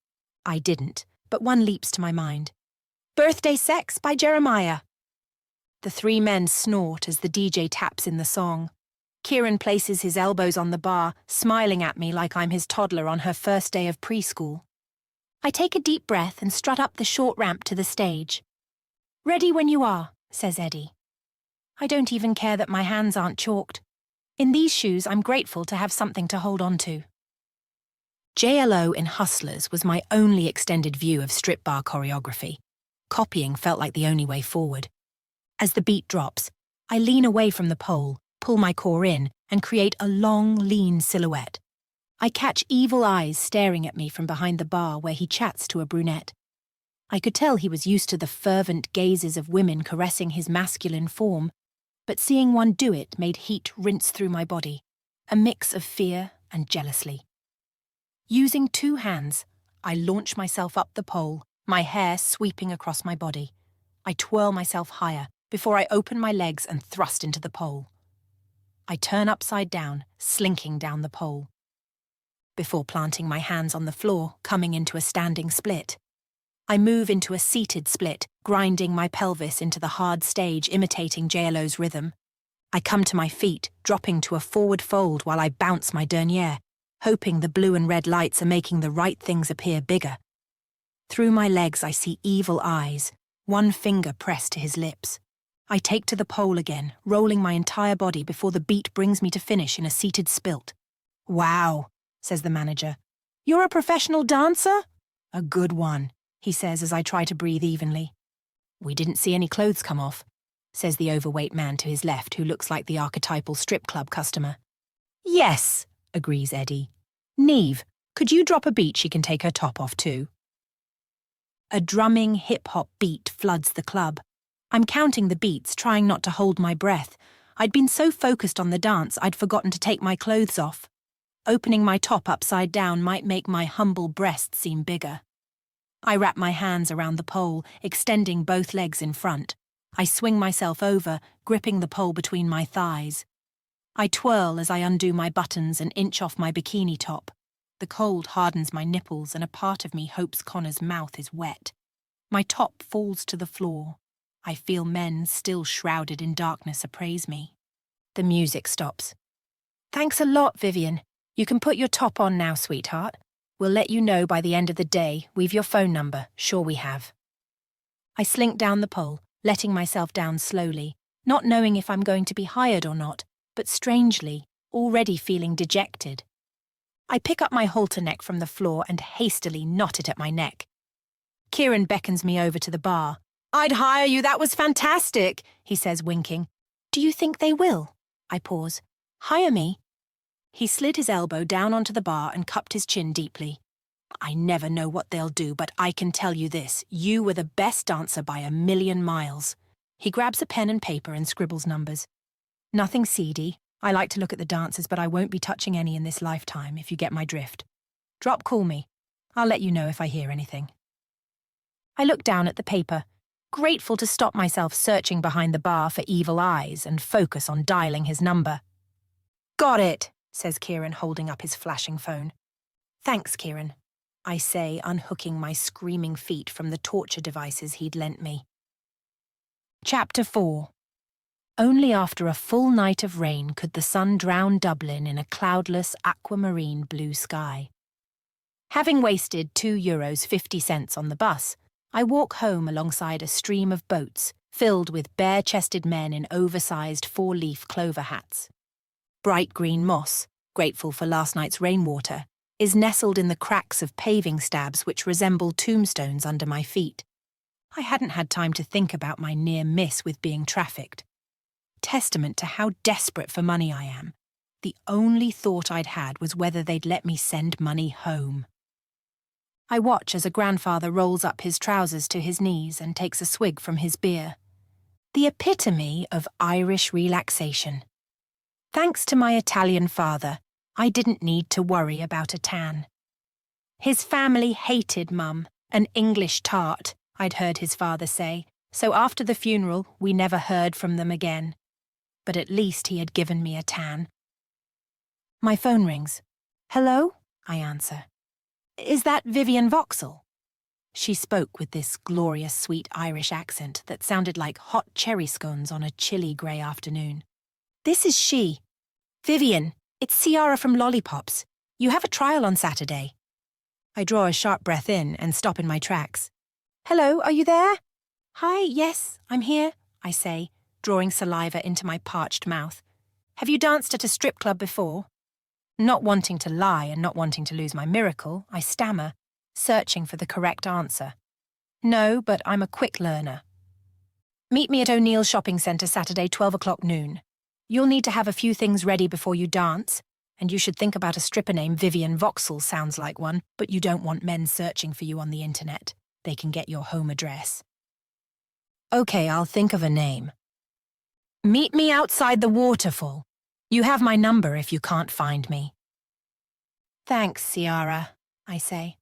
I didn't, but one leaps to my mind. "Birthday Sex" by Jeremiah. The 3 men snort as the DJ taps in the song. Kieran places his elbows on the bar, smiling at me like I'm his toddler on her first day of preschool. I take a deep breath and strut up the short ramp to the stage. "Ready when you are," says Eddie. I don't even care that my hands aren't chalked. In these shoes, I'm grateful to have something to hold on to. JLO in Hustlers was my only extended view of strip bar choreography. Copying felt like the only way forward. As the beat drops, I lean away from the pole, pull my core in, and create a long, lean silhouette. I catch evil eyes staring at me from behind the bar where he chats to a brunette. I could tell he was used to the fervent gazes of women caressing his masculine form, but seeing one do it made heat rinse through my body, a mix of fear and jealousy. Using 2 hands, I launch myself up the pole, my hair sweeping across my body. I twirl myself higher before I open my legs and thrust into the pole. I turn upside down, slinking down the pole. Before planting my hands on the floor, coming into a standing split. I move into a seated split, grinding my pelvis into the hard stage, imitating JLO's rhythm. I come to my feet, dropping to a forward fold while I bounce my derriere, hoping the blue and red lights are making the right things appear bigger. Through my legs I see evil eyes, one finger pressed to his lips. I take to the pole again, rolling my entire body before the beat brings me to finish in a seated spilt. "Wow," says the manager. "You're a professional dancer?" "A good one," he says as I try to breathe evenly. "We didn't see any clothes come off," says the overweight man to his left who looks like the archetypal strip club customer. "Yes," agrees Eddie. "Neve, could you drop a beat she can take her top off too?" A drumming hip-hop beat floods the club. I'm counting the beats, trying not to hold my breath. I'd been so focused on the dance I'd forgotten to take my clothes off. Opening my top upside down might make my humble breast seem bigger. I wrap my hands around the pole, extending both legs in front. I swing myself over, gripping the pole between my thighs. I twirl as I undo my buttons and inch off my bikini top. The cold hardens my nipples and a part of me hopes Connor's mouth is wet. My top falls to the floor. I feel men still shrouded in darkness appraise me. The music stops. "Thanks a lot, Vivian. You can put your top on now, sweetheart. We'll let you know by the end of the day. We've your phone number. Sure we have." I slink down the pole, letting myself down slowly, not knowing if I'm going to be hired or not, but strangely, already feeling dejected. I pick up my halter neck from the floor and hastily knot it at my neck. Kieran beckons me over to the bar. "I'd hire you, that was fantastic," he says, winking. "Do you think they will?" I pause. "Hire me?" He slid his elbow down onto the bar and cupped his chin deeply. "I never know what they'll do, but I can tell you this, you were the best dancer by a million miles." He grabs a pen and paper and scribbles numbers. "Nothing seedy. I like to look at the dancers, but I won't be touching any in this lifetime, if you get my drift. Call me. I'll let you know if I hear anything." I look down at the paper, grateful to stop myself searching behind the bar for evil eyes and focus on dialing his number. "Got it," says Kieran, holding up his flashing phone. "Thanks, Kieran." I say, unhooking my screaming feet from the torture devices he'd lent me. Chapter 4. Only after a full night of rain could the sun drown Dublin in a cloudless aquamarine blue sky. Having wasted €2.50 on the bus, I walk home alongside a stream of boats filled with bare-chested men in oversized four-leaf clover hats. Bright green moss, grateful for last night's rainwater, is nestled in the cracks of paving stabs which resemble tombstones under my feet. I hadn't had time to think about my near miss with being trafficked. Testament to how desperate for money I am. The only thought I'd had was whether they'd let me send money home. I watch as a grandfather rolls up his trousers to his knees and takes a swig from his beer. The epitome of Irish relaxation. Thanks to my Italian father, I didn't need to worry about a tan. His family hated Mum, an English tart, I'd heard his father say, so after the funeral we never heard from them again. But at least he had given me a tan. My phone rings. Hello? I answer. Is that Vivian Vauxhall? She spoke with this glorious sweet Irish accent that sounded like hot cherry scones on a chilly grey afternoon. This is she. Vivian, it's Ciara from Lollipops. You have a trial on Saturday. I draw a sharp breath in and stop in my tracks. Hello, are you there? Hi, yes, I'm here, I say, drawing saliva into my parched mouth. Have you danced at a strip club before? Not wanting to lie and not wanting to lose my miracle, I stammer, searching for the correct answer. No, but I'm a quick learner. Meet me at O'Neill's shopping centre Saturday, 12 o'clock noon. You'll need to have a few things ready before you dance, and you should think about a stripper name. Vivian Vauxhall sounds like one, but you don't want men searching for you on the internet. They can get your home address. Okay, I'll think of a name. Meet me outside the waterfall. You have my number if you can't find me. Thanks, Ciara, I say.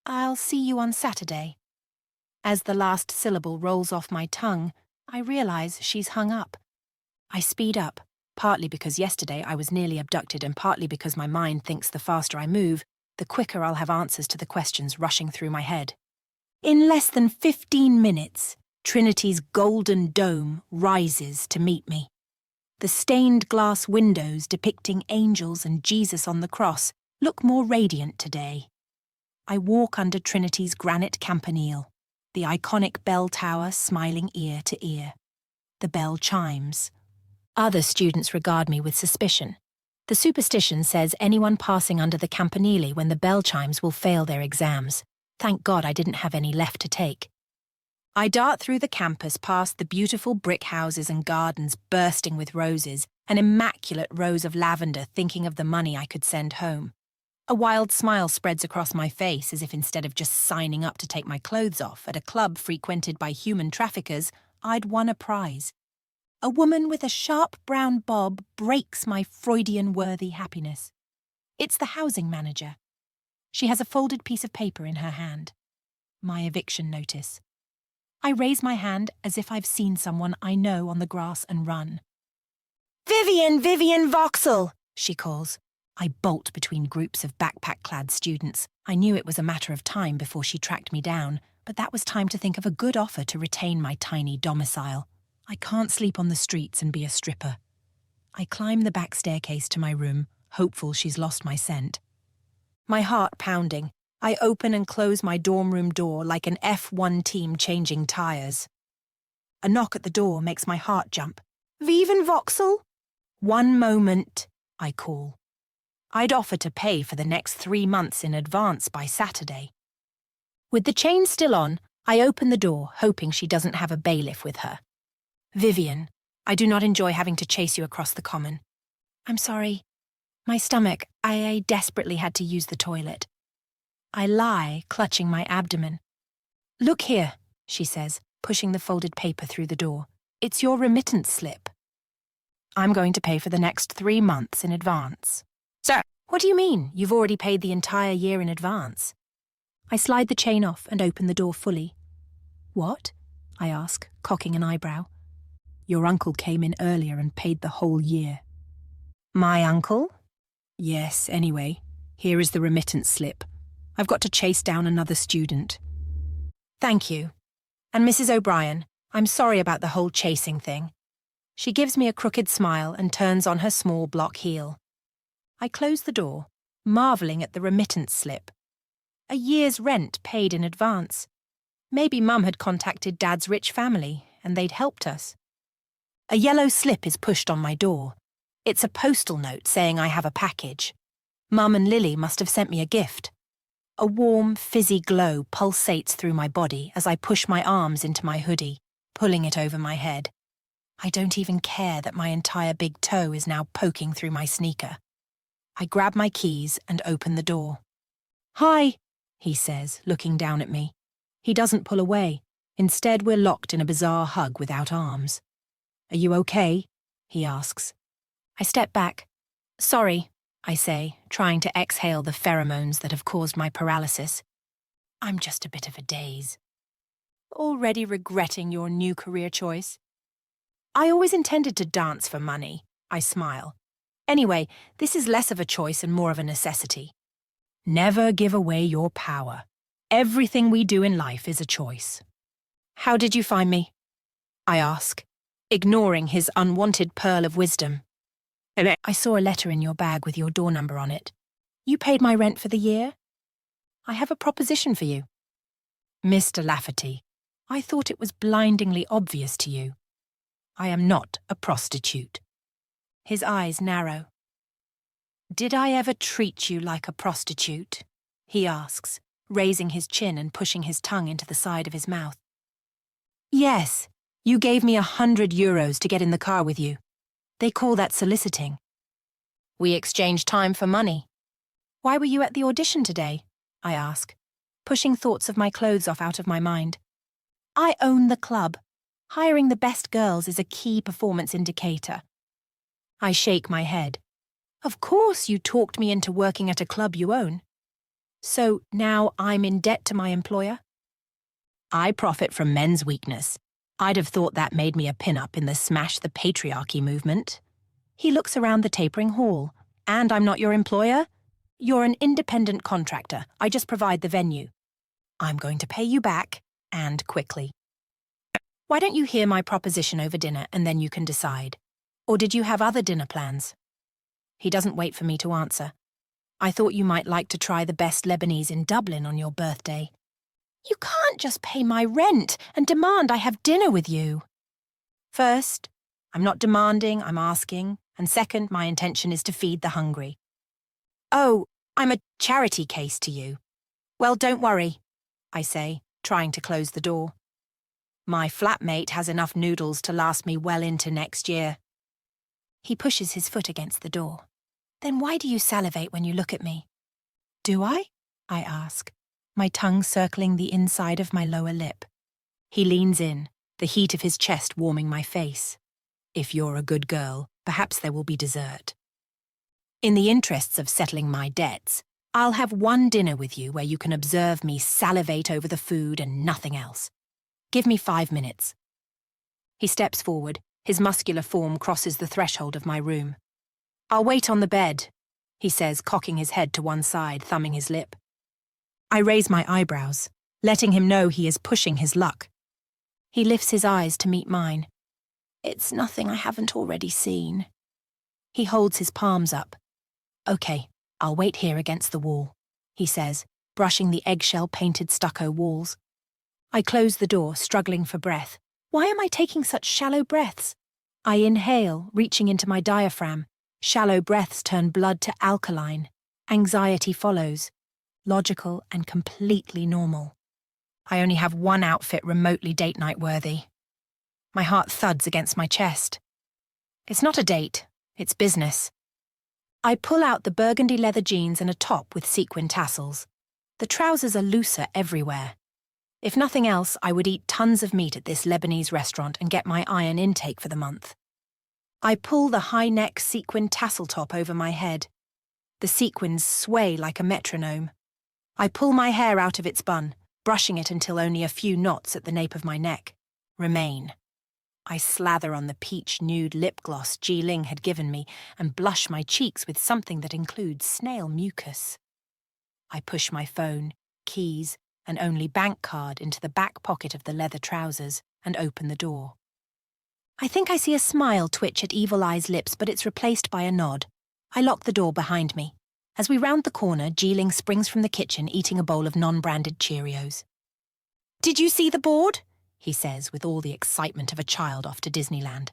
I'll see you on Saturday. As the last syllable rolls off my tongue, I realize she's hung up. I speed up, partly because yesterday I was nearly abducted and partly because my mind thinks the faster I move, the quicker I'll have answers to the questions rushing through my head. In less than 15 minutes, Trinity's golden dome rises to meet me. The stained glass windows depicting angels and Jesus on the cross look more radiant today. I walk under Trinity's granite campanile, the iconic bell tower smiling ear to ear. The bell chimes. Other students regard me with suspicion. The superstition says anyone passing under the campanile when the bell chimes will fail their exams. Thank God I didn't have any left to take. I dart through the campus past the beautiful brick houses and gardens bursting with roses, an immaculate rose of lavender thinking of the money I could send home. A wild smile spreads across my face as if instead of just signing up to take my clothes off at a club frequented by human traffickers, I'd won a prize. A woman with a sharp brown bob breaks my Freudian-worthy happiness. It's the housing manager. She has a folded piece of paper in her hand. My eviction notice. I raise my hand as if I've seen someone I know on the grass and run. Vivian Vauxhall, she calls. I bolt between groups of backpack-clad students. I knew it was a matter of time before she tracked me down, but that was time to think of a good offer to retain my tiny domicile. I can't sleep on the streets and be a stripper. I climb the back staircase to my room, hopeful she's lost my scent. My heart pounding, I open and close my dorm room door like an F1 team changing tyres. A knock at the door makes my heart jump. Vivian Vauxhall? One moment, I call. I'd offer to pay for the next 3 months in advance by Saturday. With the chain still on, I open the door, hoping she doesn't have a bailiff with her. Vivian, I do not enjoy having to chase you across the common. I'm sorry. My stomach, I desperately had to use the toilet. I lie, clutching my abdomen. Look here, she says, pushing the folded paper through the door. It's your remittance slip. I'm going to pay for the next 3 months in advance. Sir, what do you mean? You've already paid the entire year in advance. I slide the chain off and open the door fully. What? I ask, cocking an eyebrow. Your uncle came in earlier and paid the whole year. My uncle? Yes, anyway, here is the remittance slip. I've got to chase down another student. Thank you. And Mrs. O'Brien, I'm sorry about the whole chasing thing. She gives me a crooked smile and turns on her small block heel. I close the door, marvelling at the remittance slip. A year's rent paid in advance. Maybe Mum had contacted Dad's rich family and they'd helped us. A yellow slip is pushed on my door. It's a postal note saying I have a package. Mum and Lily must have sent me a gift. A warm, fizzy glow pulsates through my body as I push my arms into my hoodie, pulling it over my head. I don't even care that my entire big toe is now poking through my sneaker. I grab my keys and open the door. Hi, he says, looking down at me. He doesn't pull away. Instead, we're locked in a bizarre hug without arms. Are you okay? He asks. I step back. Sorry, I say, trying to exhale the pheromones that have caused my paralysis. I'm just a bit of a daze. Already regretting your new career choice? I always intended to dance for money, I smile. Anyway, this is less of a choice and more of a necessity. Never give away your power. Everything we do in life is a choice. How did you find me? I ask, ignoring his unwanted pearl of wisdom. I saw a letter in your bag with your door number on it. You paid my rent for the year? I have a proposition for you. Mr. Lafferty, I thought it was blindingly obvious to you. I am not a prostitute. His eyes narrow. Did I ever treat you like a prostitute? He asks, raising his chin and pushing his tongue into the side of his mouth. Yes, you gave me €100 to get in the car with you. They call that soliciting. We exchanged time for money. Why were you at the audition today? I ask, pushing thoughts of my clothes off out of my mind. I own the club. Hiring the best girls is a key performance indicator. I shake my head. Of course you talked me into working at a club you own. So now I'm in debt to my employer? I profit from men's weakness. I'd have thought that made me a pin-up in the Smash the Patriarchy movement. He looks around the tapering hall. And I'm not your employer? You're an independent contractor. I just provide the venue. I'm going to pay you back, and quickly. Why don't you hear my proposition over dinner and then you can decide? Or did you have other dinner plans? He doesn't wait for me to answer. I thought you might like to try the best Lebanese in Dublin on your birthday. You can't just pay my rent and demand I have dinner with you. First, I'm not demanding, I'm asking. And second, my intention is to feed the hungry. Oh, I'm a charity case to you. Well, don't worry, I say, trying to close the door. My flatmate has enough noodles to last me well into next year. He pushes his foot against the door. Then why do you salivate when you look at me? Do I ask, my tongue circling the inside of my lower lip. He leans in, the heat of his chest warming my face. If you're a good girl, perhaps there will be dessert. In the interests of settling my debts, I'll have one dinner with you where you can observe me salivate over the food and nothing else. Give me 5 minutes. He steps forward, his muscular form crosses the threshold of my room. I'll wait on the bed, he says, cocking his head to one side, thumbing his lip. I raise my eyebrows, letting him know he is pushing his luck. He lifts his eyes to meet mine. It's nothing I haven't already seen. He holds his palms up. Okay, I'll wait here against the wall, he says, brushing the eggshell-painted stucco walls. I close the door, struggling for breath. Why am I taking such shallow breaths? I inhale, reaching into my diaphragm. Shallow breaths turn blood to alkaline. Anxiety follows. Logical and completely normal. I only have one outfit remotely date night worthy. My heart thuds against my chest. It's not a date, it's business. I pull out the burgundy leather jeans and a top with sequin tassels. The trousers are looser everywhere. If nothing else, I would eat tons of meat at this Lebanese restaurant and get my iron intake for the month. I pull the high-neck sequin tassel top over my head. The sequins sway like a metronome. I pull my hair out of its bun, brushing it until only a few knots at the nape of my neck remain. I slather on the peach nude lip gloss Ji Ling had given me and blush my cheeks with something that includes snail mucus. I push my phone, keys, and only bank card into the back pocket of the leather trousers and open the door. I think I see a smile twitch at Evil Eye's lips, but it's replaced by a nod. I lock the door behind me. As we round the corner, Geeling springs from the kitchen eating a bowl of non-branded Cheerios. "Did you see the board?" he says with all the excitement of a child off to Disneyland.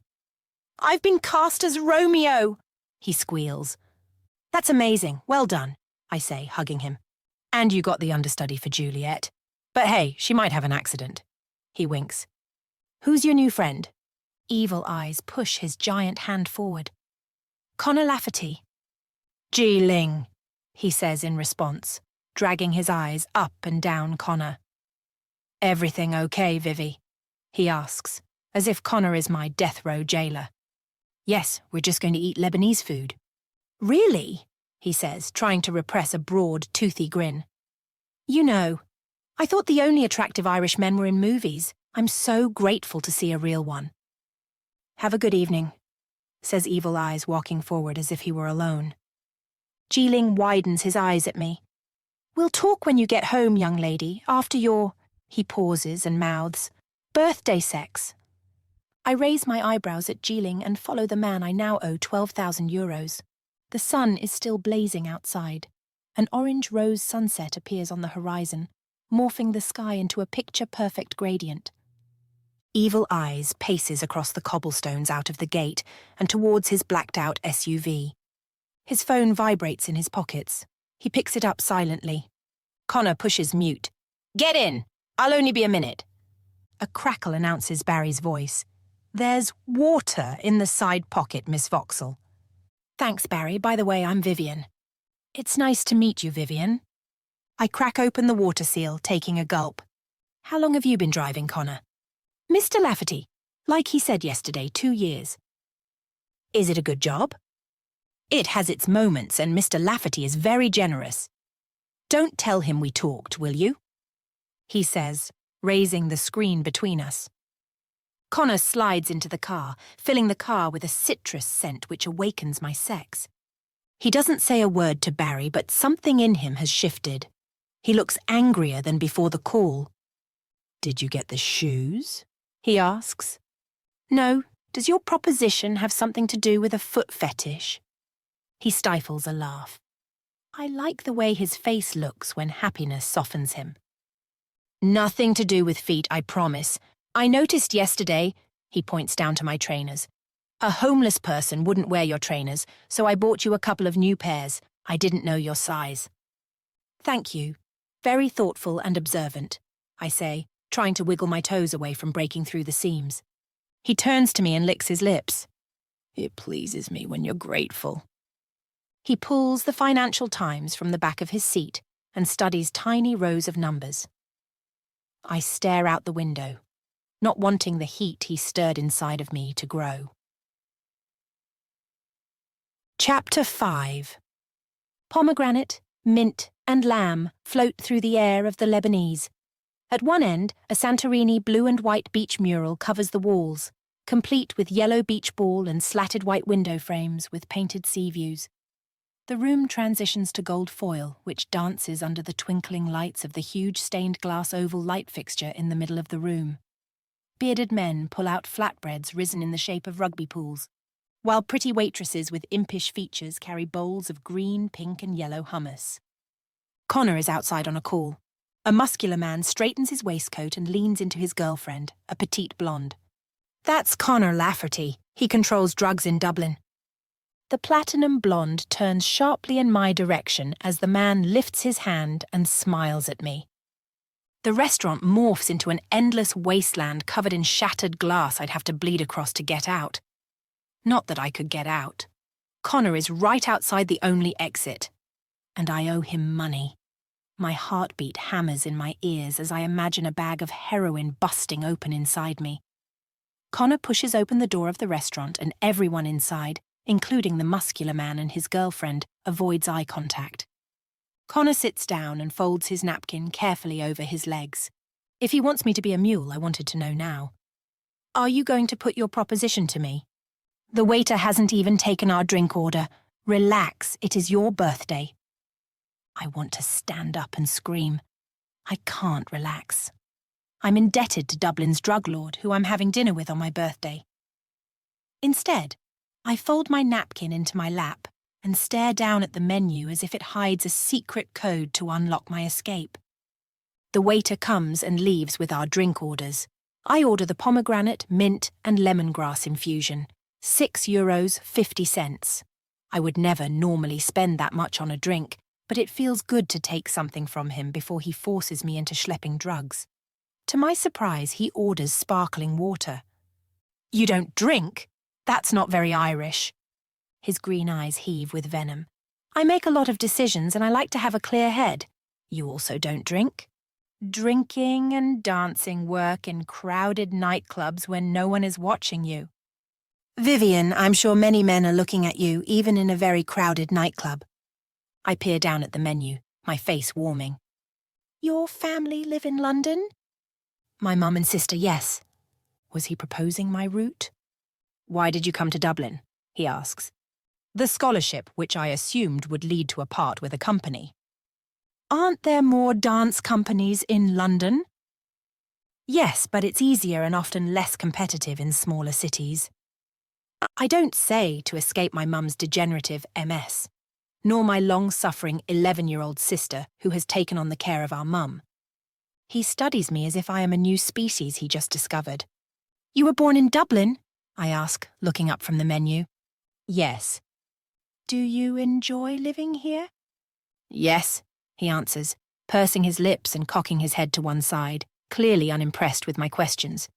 "I've been cast as Romeo," he squeals. "That's amazing. Well done," I say, hugging him. "And you got the understudy for Juliet. But hey, she might have an accident." He winks. "Who's your new friend?" Evil Eyes push his giant hand forward. "Connor Lafferty." "Geeling," he says in response, dragging his eyes up and down Connor. "Everything okay, Vivi?" he asks, as if Connor is my death row jailer. "Yes, we're just going to eat Lebanese food." "Really?" he says, trying to repress a broad, toothy grin. "You know, I thought the only attractive Irish men were in movies. I'm so grateful to see a real one." "Have a good evening," says Evil Eyes, walking forward as if he were alone. Geeling widens his eyes at me. "We'll talk when you get home, young lady, after your," he pauses and mouths, "birthday sex." I raise my eyebrows at Geeling and follow the man I now owe 12,000 euros. The sun is still blazing outside. An orange-rose sunset appears on the horizon, morphing the sky into a picture-perfect gradient. Evil Eyes paces across the cobblestones out of the gate and towards his blacked-out SUV. His phone vibrates in his pockets. He picks it up silently. Connor pushes mute. "Get in! I'll only be a minute." A crackle announces Barry's voice. "There's water in the side pocket, Miss Vauxhall." "Thanks, Barry. By the way, I'm Vivian." "It's nice to meet you, Vivian." I crack open the water seal, taking a gulp. "How long have you been driving, Connor?" "Mr. Lafferty. Like he said yesterday, 2 years." "Is it a good job?" "It has its moments, and Mr. Lafferty is very generous." "Don't tell him we talked, will you?" he says, raising the screen between us. Connor slides into the car, filling the car with a citrus scent which awakens my sex. He doesn't say a word to Barry, but something in him has shifted. He looks angrier than before the call. "Did you get the shoes?" he asks. "No. Does your proposition have something to do with a foot fetish?" He stifles a laugh. I like the way his face looks when happiness softens him. "Nothing to do with feet, I promise. I noticed yesterday," he points down to my trainers. "A homeless person wouldn't wear your trainers, so I bought you a couple of new pairs. I didn't know your size." "Thank you. Very thoughtful and observant," I say, trying to wiggle my toes away from breaking through the seams. He turns to me and licks his lips. "It pleases me when you're grateful." He pulls the Financial Times from the back of his seat and studies tiny rows of numbers. I stare out the window, not wanting the heat he stirred inside of me to grow. Chapter 5. Pomegranate, mint, and lamb float through the air of the Lebanese. At one end, a Santorini blue and white beach mural covers the walls, complete with yellow beach ball and slatted white window frames with painted sea views. The room transitions to gold foil, which dances under the twinkling lights of the huge stained glass oval light fixture in the middle of the room. Bearded men pull out flatbreads risen in the shape of rugby pools, while pretty waitresses with impish features carry bowls of green, pink, and yellow hummus. Connor is outside on a call. A muscular man straightens his waistcoat and leans into his girlfriend, a petite blonde. "That's Connor Lafferty. He controls drugs in Dublin." The platinum blonde turns sharply in my direction as the man lifts his hand and smiles at me. The restaurant morphs into an endless wasteland covered in shattered glass I'd have to bleed across to get out. Not that I could get out. Connor is right outside the only exit. And I owe him money. My heartbeat hammers in my ears as I imagine a bag of heroin busting open inside me. Connor pushes open the door of the restaurant and everyone inside, including the muscular man and his girlfriend, avoids eye contact. Connor sits down and folds his napkin carefully over his legs. If he wants me to be a mule, I wanted to know now. "Are you going to put your proposition to me?" "The waiter hasn't even taken our drink order. Relax, it is your birthday." I want to stand up and scream. I can't relax. I'm indebted to Dublin's drug lord, who I'm having dinner with on my birthday. Instead, I fold my napkin into my lap and stare down at the menu as if it hides a secret code to unlock my escape. The waiter comes and leaves with our drink orders. I order the pomegranate, mint and lemongrass infusion, €6.50. I would never normally spend that much on a drink, but it feels good to take something from him before he forces me into schlepping drugs. To my surprise, he orders sparkling water. "You don't drink? That's not very Irish." His green eyes heave with venom. "I make a lot of decisions and I like to have a clear head. You also don't drink?" "Drinking and dancing work in crowded nightclubs when no one is watching you." "Vivian, I'm sure many men are looking at you, even in a very crowded nightclub." I peer down at the menu, my face warming. "Your family live in London?" "My mum and sister, yes." Was he proposing my route? "Why did you come to Dublin?" he asks. "The scholarship, which I assumed would lead to a part with a company." "Aren't there more dance companies in London?" "Yes, but it's easier and often less competitive in smaller cities." I don't say to escape my mum's degenerative MS, nor my long-suffering 11-year-old sister who has taken on the care of our mum. He studies me as if I am a new species he just discovered. "You were born in Dublin?" I ask, looking up from the menu. "Yes." "Do you enjoy living here?" "Yes," he answers, pursing his lips and cocking his head to one side, clearly unimpressed with my questions.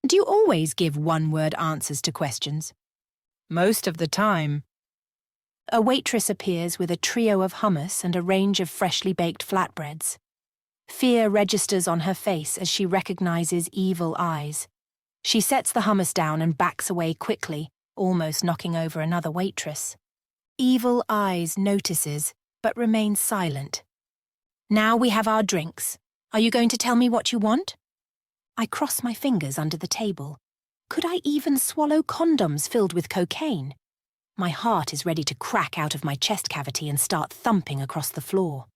"Do you always give one-word answers to questions?" "Most of the time." A waitress appears with a trio of hummus and a range of freshly baked flatbreads. Fear registers on her face as she recognizes evil eyes. She sets the hummus down and backs away quickly, almost knocking over another waitress. Evil eyes notices, but remains silent. "Now we have our drinks. Are you going to tell me what you want?" I cross my fingers under the table. Could I even swallow condoms filled with cocaine? My heart is ready to crack out of my chest cavity and start thumping across the floor.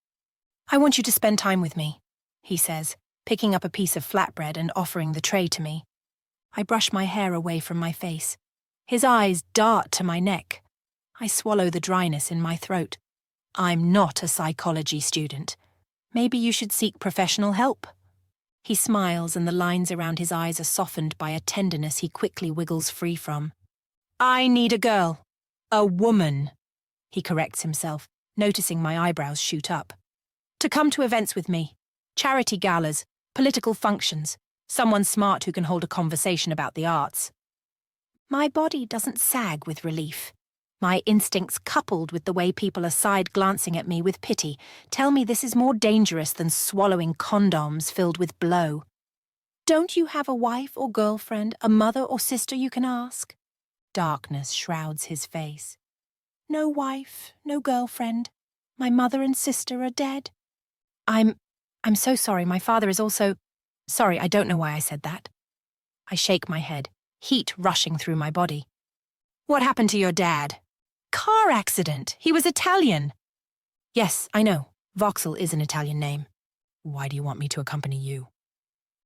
"I want you to spend time with me," he says, picking up a piece of flatbread and offering the tray to me. I brush my hair away from my face. His eyes dart to my neck. I swallow the dryness in my throat. "I'm not a psychology student. Maybe you should seek professional help." He smiles and the lines around his eyes are softened by a tenderness he quickly wiggles free from. "I need a girl. A woman," he corrects himself, noticing my eyebrows shoot up. "To come to events with me. Charity galas, political functions. Someone smart who can hold a conversation about the arts." My body doesn't sag with relief. My instincts, coupled with the way people are side-glancing at me with pity, tell me this is more dangerous than swallowing condoms filled with blow. "Don't you have a wife or girlfriend, a mother or sister you can ask?" Darkness shrouds his face. "No wife, no girlfriend. My mother and sister are dead." I'm so sorry. My father is also... Sorry, I don't know why I said that." I shake my head, heat rushing through my body. "What happened to your dad?" "Car accident. He was Italian." "Yes, I know. Vauxhall is an Italian name." "Why do you want me to accompany you?"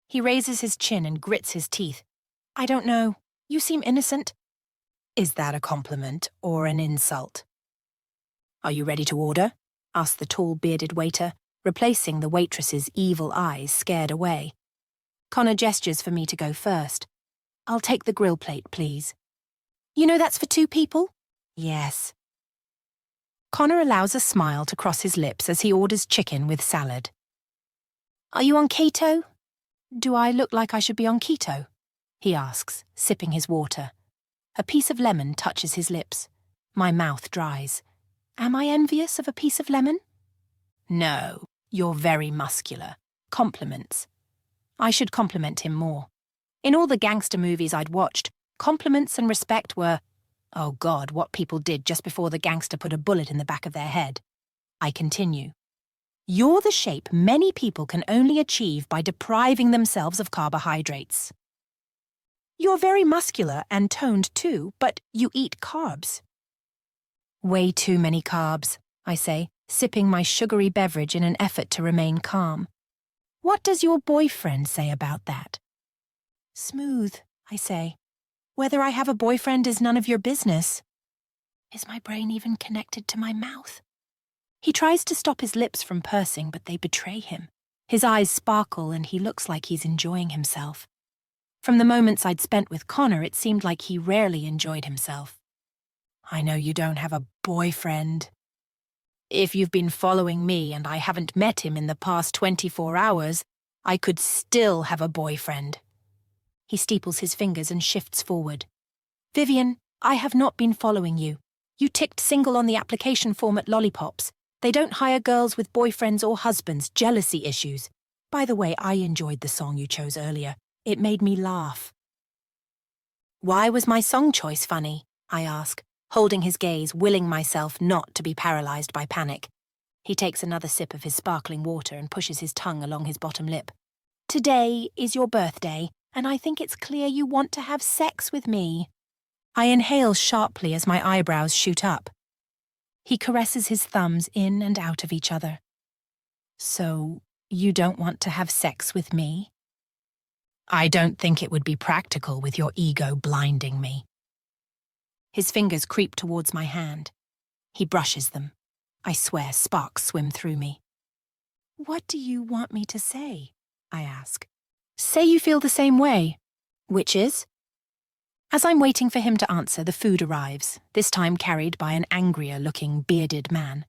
He raises his chin and grits his teeth. "I don't know. You seem innocent." Is that a compliment or an insult? "Are you ready to order?" asks the tall bearded waiter, replacing the waitress's evil eyes scared away. Connor gestures for me to go first. "I'll take the grill plate, please." "You know that's for 2 people?" "Yes." Connor allows a smile to cross his lips as he orders chicken with salad. "Are you on keto?" "Do I look like I should be on keto?" he asks, sipping his water. A piece of lemon touches his lips. My mouth dries. Am I envious of a piece of lemon? "No, you're very muscular. Compliments." I should compliment him more. In all the gangster movies I'd watched, compliments and respect were, oh God, what people did just before the gangster put a bullet in the back of their head. I continue. "You're the shape many people can only achieve by depriving themselves of carbohydrates." "You're very muscular and toned too, but you eat carbs." "Way too many carbs," I say, sipping my sugary beverage in an effort to remain calm. What does your boyfriend say about that? Smooth, I say. Whether I have a boyfriend is none of your business. Is my brain even connected to my mouth? He tries to stop his lips from pursing, but they betray him. His eyes sparkle and he looks like he's enjoying himself. From the moments I'd spent with Connor, it seemed like he rarely enjoyed himself. I know you don't have a boyfriend. If you've been following me and I haven't met him in the past 24 hours, I could still have a boyfriend. He steeples his fingers and shifts forward. Vivian, I have not been following you. You ticked single on the application form at Lollipops. They don't hire girls with boyfriends or husbands, jealousy issues. By the way, I enjoyed the song you chose earlier. It made me laugh. Why was my song choice funny? I ask, holding his gaze, willing myself not to be paralyzed by panic. He takes another sip of his sparkling water and pushes his tongue along his bottom lip. Today is your birthday, and I think it's clear you want to have sex with me. I inhale sharply as my eyebrows shoot up. He caresses his thumbs in and out of each other. So, you don't want to have sex with me? I don't think it would be practical with your ego blinding me. His fingers creep towards my hand. He brushes them. I swear sparks swim through me. What do you want me to say? I ask. Say you feel the same way. Which is? As I'm waiting for him to answer, the food arrives, this time carried by an angrier-looking, bearded man.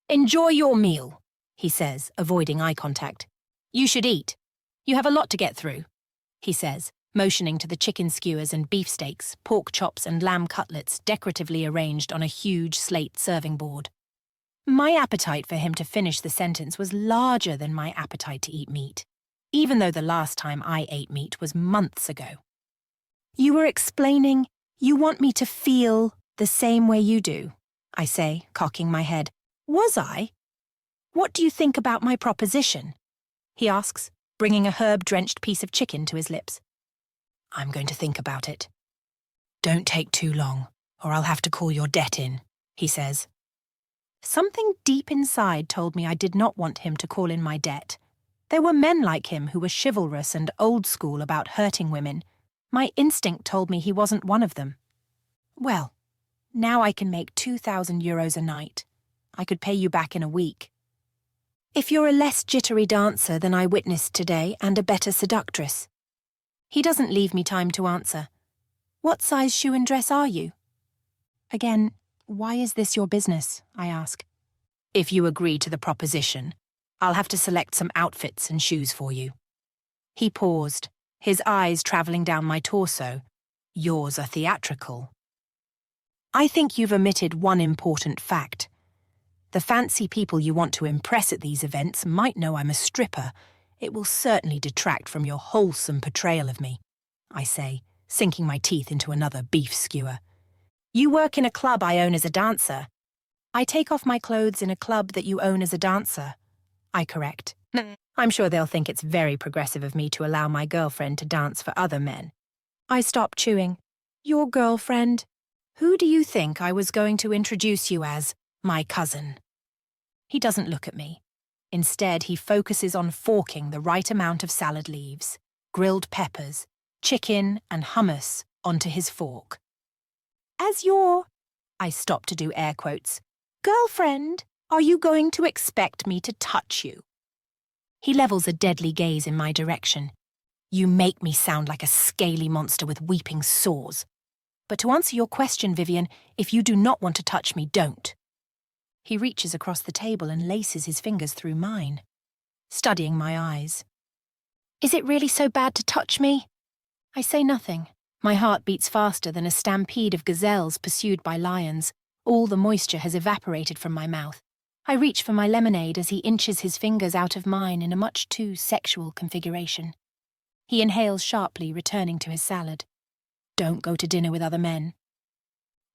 Enjoy your meal, he says, avoiding eye contact. You should eat. You have a lot to get through, he says, motioning to the chicken skewers and beefsteaks, pork chops and lamb cutlets decoratively arranged on a huge slate serving board. My appetite for him to finish the sentence was larger than my appetite to eat meat, even though the last time I ate meat was months ago. You were explaining you want me to feel the same way you do, I say, cocking my head. Was I? What do you think about my proposition? He asks, bringing a herb-drenched piece of chicken to his lips. I'm going to think about it. Don't take too long, or I'll have to call your debt in, he says. Something deep inside told me I did not want him to call in my debt. There were men like him who were chivalrous and old school about hurting women. My instinct told me he wasn't one of them. Well, now I can make 2,000 euros a night. I could pay you back in a week. If you're a less jittery dancer than I witnessed today and a better seductress. He doesn't leave me time to answer. What size shoe and dress are you? Again, why is this your business? I ask. If you agree to the proposition, I'll have to select some outfits and shoes for you. He paused, his eyes travelling down my torso. Yours are theatrical. I think you've omitted one important fact. The fancy people you want to impress at these events might know I'm a stripper. It will certainly detract from your wholesome portrayal of me, I say, sinking my teeth into another beef skewer. You work in a club I own as a dancer. I take off my clothes in a club that you own as a dancer, I correct. I'm sure they'll think it's very progressive of me to allow my girlfriend to dance for other men. I stop chewing. Your girlfriend? Who do you think I was going to introduce you as? My cousin. He doesn't look at me. Instead, he focuses on forking the right amount of salad leaves, grilled peppers, chicken and hummus onto his fork. As your, I stop to do air quotes, girlfriend, are you going to expect me to touch you? He levels a deadly gaze in my direction. You make me sound like a scaly monster with weeping sores. But to answer your question, Vivian, if you do not want to touch me, don't. He reaches across the table and laces his fingers through mine, studying my eyes. Is it really so bad to touch me? I say nothing. My heart beats faster than a stampede of gazelles pursued by lions. All the moisture has evaporated from my mouth. I reach for my lemonade as he inches his fingers out of mine in a much too sexual configuration. He inhales sharply, returning to his salad. Don't go to dinner with other men.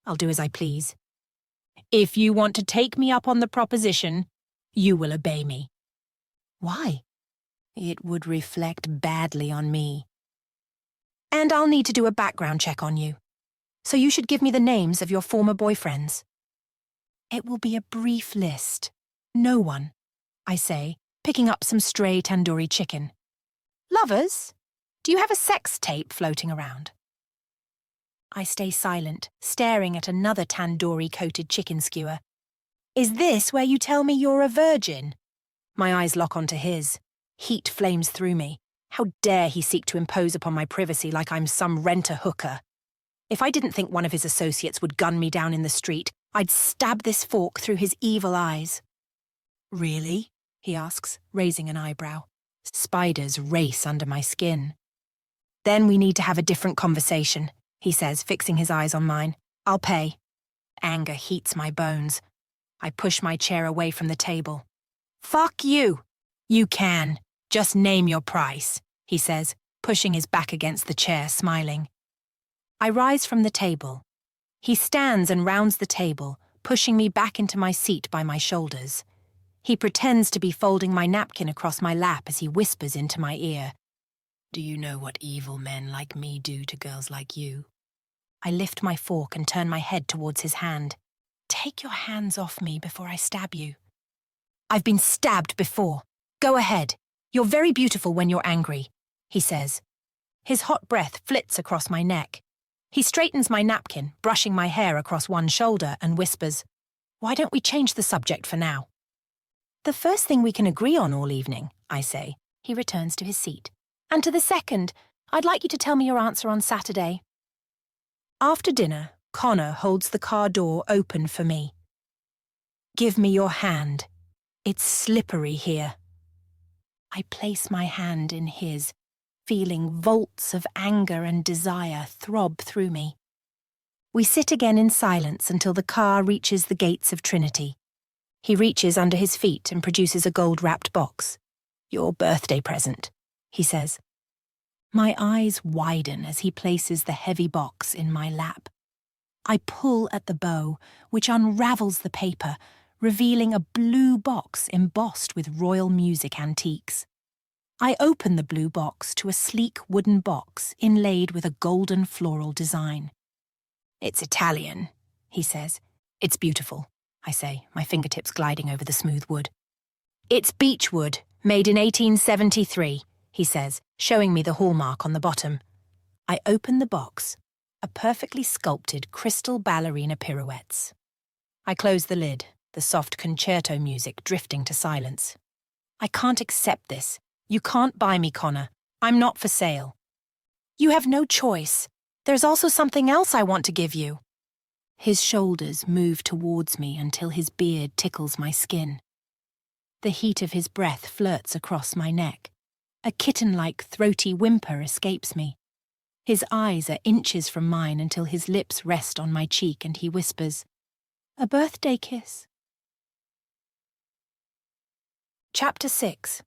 I'll do as I please. If you want to take me up on the proposition, you will obey me. Why? It would reflect badly on me. And I'll need to do a background check on you. So you should give me the names of your former boyfriends. It will be a brief list. No one, I say, picking up some stray tandoori chicken. Lovers? Do you have a sex tape floating around? I stay silent, staring at another tandoori-coated chicken skewer. Is this where you tell me you're a virgin? My eyes lock onto his. Heat flames through me. How dare he seek to impose upon my privacy like I'm some rent-a-hooker? If I didn't think one of his associates would gun me down in the street, I'd stab this fork through his evil eyes. Really? He asks, raising an eyebrow. Spiders race under my skin. Then we need to have a different conversation, he says, fixing his eyes on mine. I'll pay. Anger heats my bones. I push my chair away from the table. Fuck you! You can. Just name your price, he says, pushing his back against the chair, smiling. I rise from the table. He stands and rounds the table, pushing me back into my seat by my shoulders. He pretends to be folding my napkin across my lap as he whispers into my ear. Do you know what evil men like me do to girls like you? I lift my fork and turn my head towards his hand. Take your hands off me before I stab you. I've been stabbed before. Go ahead. You're very beautiful when you're angry, he says. His hot breath flits across my neck. He straightens my napkin, brushing my hair across one shoulder, and whispers, Why don't we change the subject for now? The first thing we can agree on all evening, I say. He returns to his seat. And to the second, I'd like you to tell me your answer on Saturday. After dinner, Connor holds the car door open for me. Give me your hand. It's slippery here. I place my hand in his, feeling volts of anger and desire throb through me. We sit again in silence until the car reaches the gates of Trinity. He reaches under his feet and produces a gold-wrapped box. Your birthday present, he says. My eyes widen as he places the heavy box in my lap. I pull at the bow, which unravels the paper, revealing a blue box embossed with royal music antiques. I open the blue box to a sleek wooden box inlaid with a golden floral design. It's Italian, he says. It's beautiful, I say, my fingertips gliding over the smooth wood. It's beechwood, made in 1873, he says, showing me the hallmark on the bottom. I open the box, a perfectly sculpted crystal ballerina pirouettes. I close the lid, the soft concerto music drifting to silence. I can't accept this. You can't buy me, Connor. I'm not for sale. You have no choice. There's also something else I want to give you. His shoulders move towards me until his beard tickles my skin. The heat of his breath flirts across my neck. A kitten-like throaty whimper escapes me. His eyes are inches from mine until his lips rest on my cheek and he whispers, A birthday kiss. Chapter 6.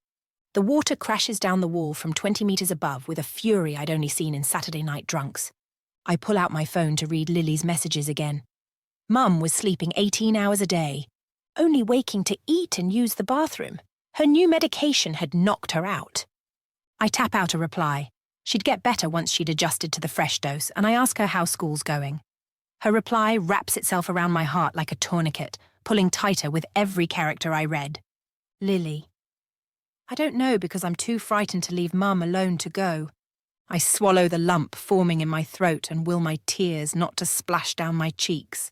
The water crashes down the wall from 20 meters above with a fury I'd only seen in Saturday night drunks. I pull out my phone to read Lily's messages again. Mum was sleeping 18 hours a day, only waking to eat and use the bathroom. Her new medication had knocked her out. I tap out a reply. She'd get better once she'd adjusted to the fresh dose, and I ask her how school's going. Her reply wraps itself around my heart like a tourniquet, pulling tighter with every character I read. Lily. I don't know because I'm too frightened to leave Mum alone to go. I swallow the lump forming in my throat and will my tears not to splash down my cheeks.